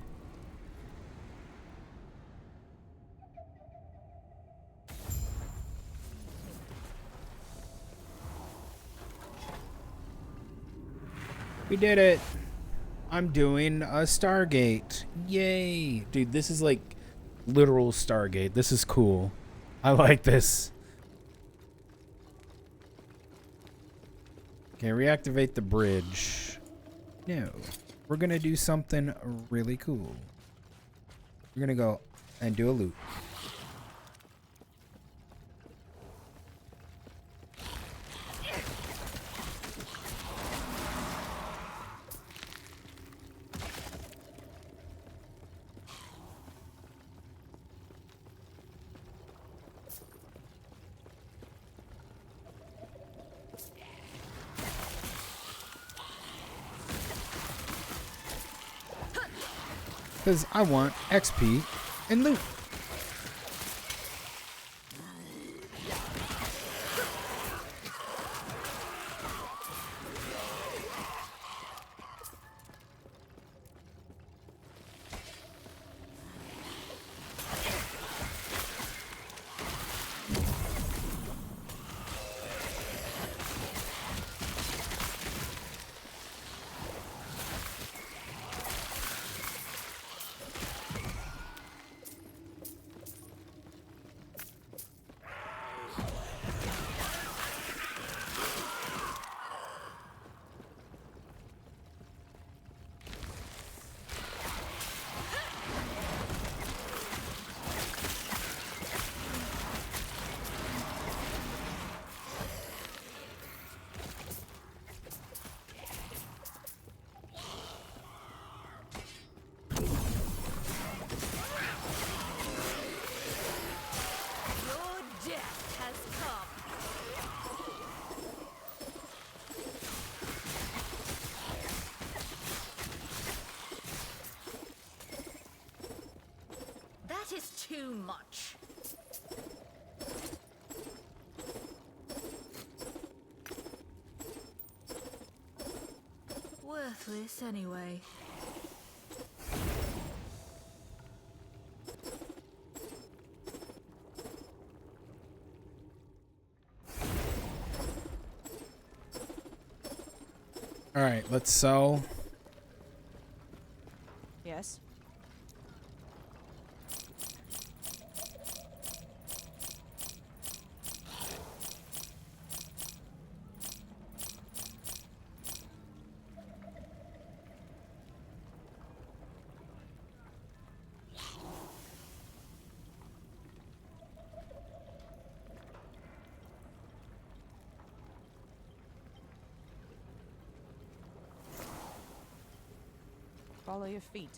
We did it! I'm doing a Stargate. Yay! Dude, this is like literal Stargate. This is cool. I like this. Okay, reactivate the bridge. No. We're gonna do something really cool. We're gonna go and do a loop. Because I want XP and loot. this anyway? All right, let's sell. Yes. Follow your feet.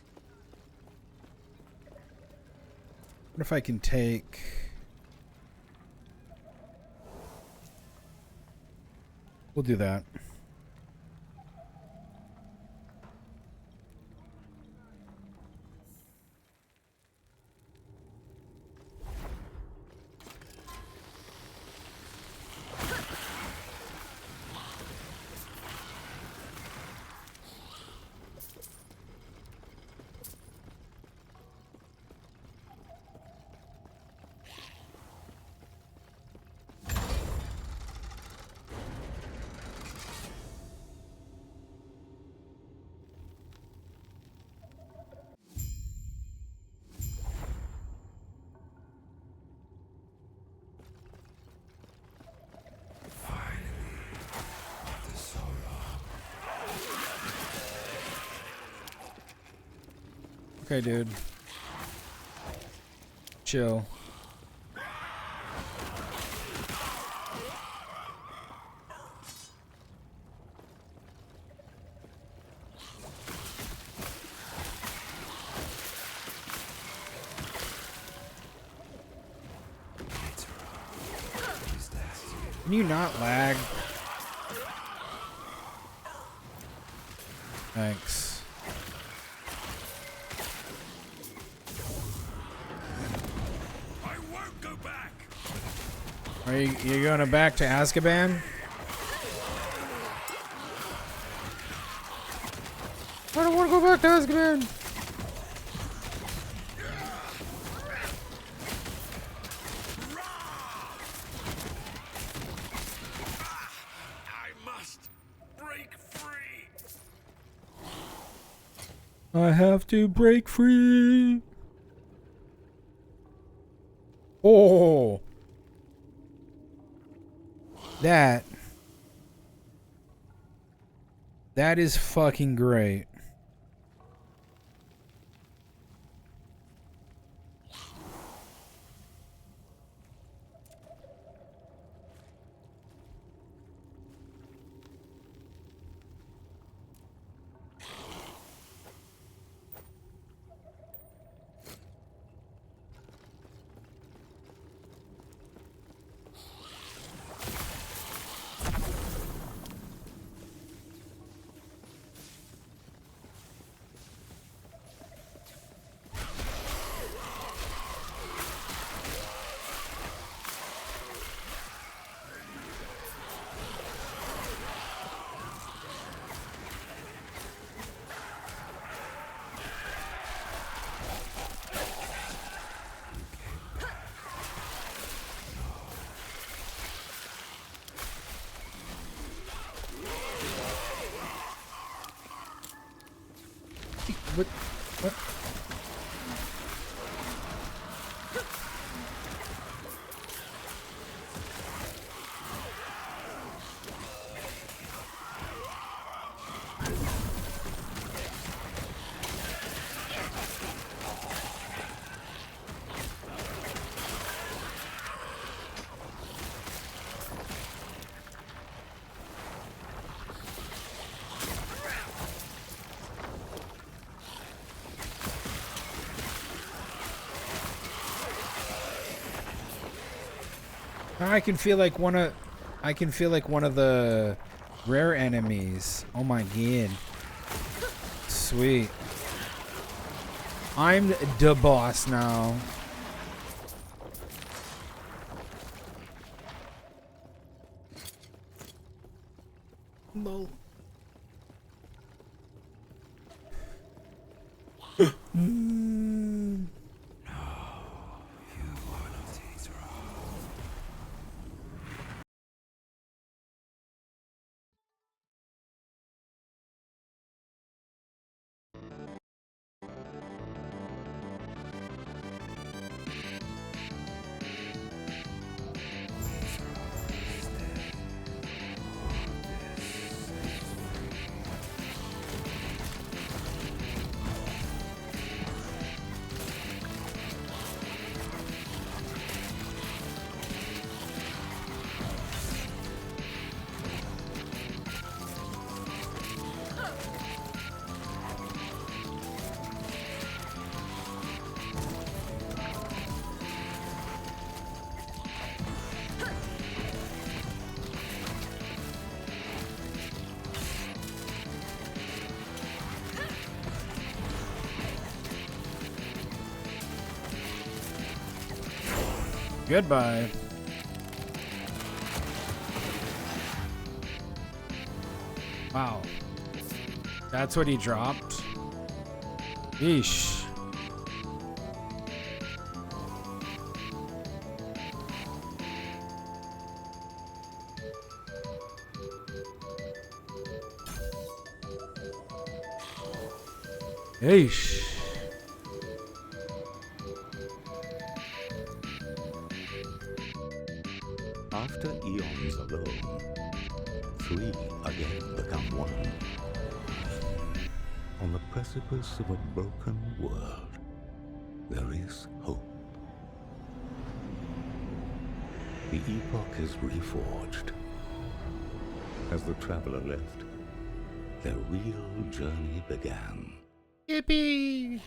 What if I can take... We'll do that. Okay, dude. Chill. Can you not lag? Thanks. I won't go back. Are you going back to Azkaban? I don't want to go back to Azkaban. I have to break free. Oh. That is fucking great. What? What? I can feel like one of the rare enemies. Oh my god. Sweet. I'm the boss now. Lol. Goodbye. Wow. That's what he dropped? Yeesh. Yeesh. After eons alone, three again become one. On the precipice of a broken world, there is hope. The Epoch is reforged. As the traveler left, their real journey began. Yippee!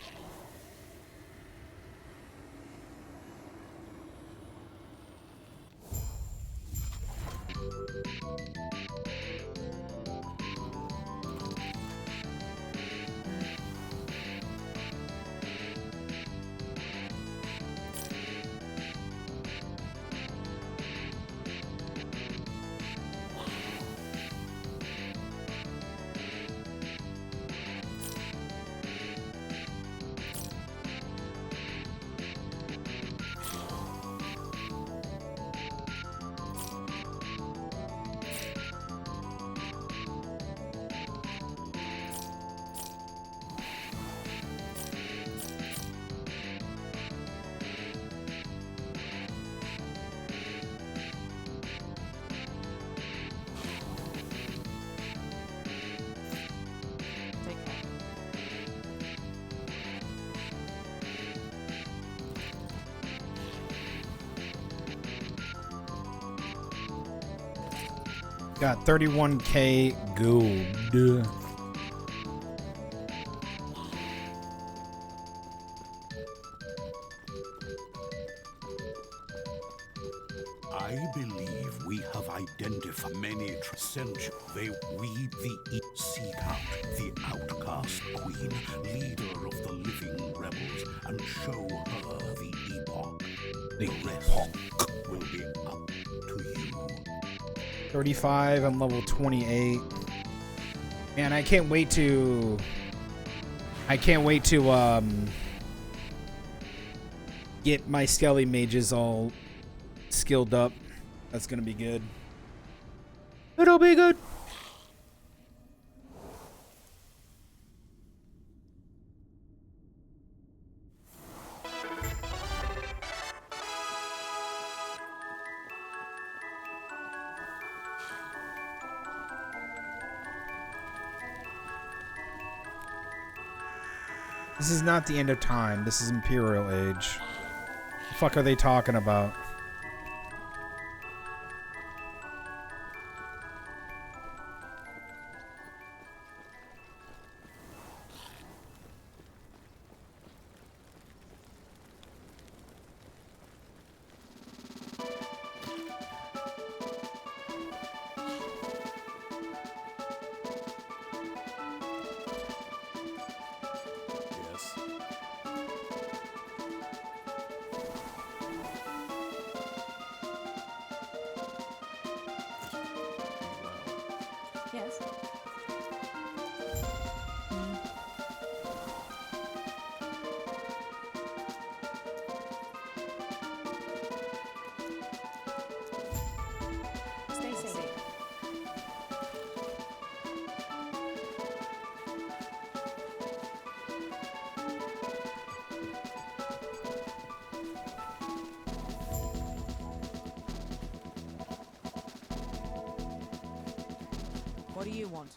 Got 31k gold. I believe we have identified many centuries. We seek out the outcast queen, leader of the living rebels, and show her the epoch. The rest will be up to you. 35, I'm level 28. Man, I can't wait to get my Skelly mages all skilled up. That's gonna be good. It'll be good. This is not the end of time. This is Imperial Age. The fuck are they talking about? What do you want?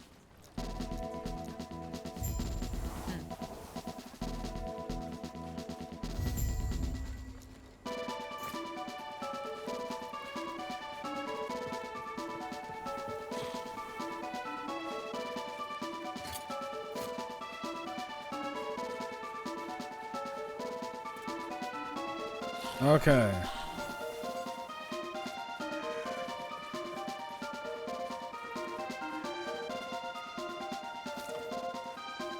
Okay.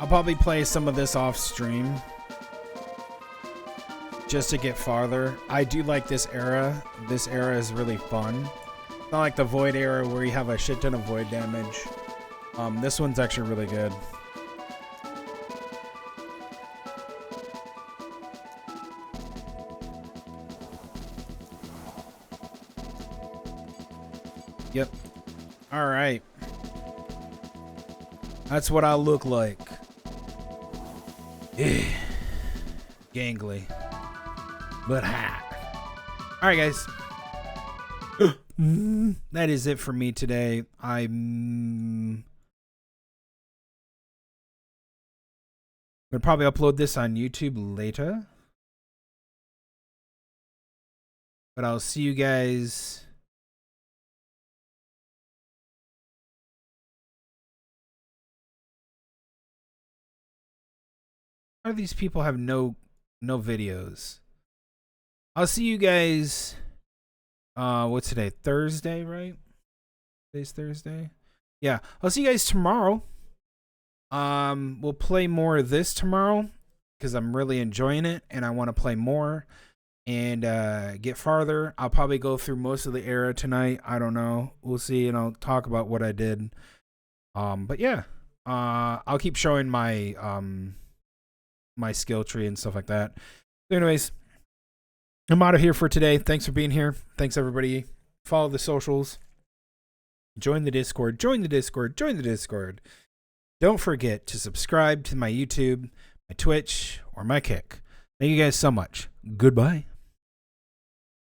I'll probably play some of this off stream just to get farther. I do like this era. This era is really fun. Not like the Void era where you have a shit ton of Void damage. This one's actually really good. Yep. All right. That's what I look like. Gangly. But hot. All right, guys. That is it for me today. I'm gonna probably upload this on YouTube later. But I'll see you guys Why do these people have no videos? I'll see you guys what's today? Thursday, right? Today's Thursday. Yeah, I'll see you guys tomorrow. We'll play more of this tomorrow because I'm really enjoying it and I want to play more and get farther. I'll probably go through most of the era tonight. I don't know. We'll see, and I'll talk about what I did. But yeah, I'll keep showing my my skill tree and stuff like that. So anyways, I'm out of here for today. Thanks for being here. Thanks everybody. Follow the socials. Join the Discord. Join the Discord. Join the Discord. Don't forget to subscribe to my YouTube, my Twitch, or my Kick. Thank you guys so much. Goodbye.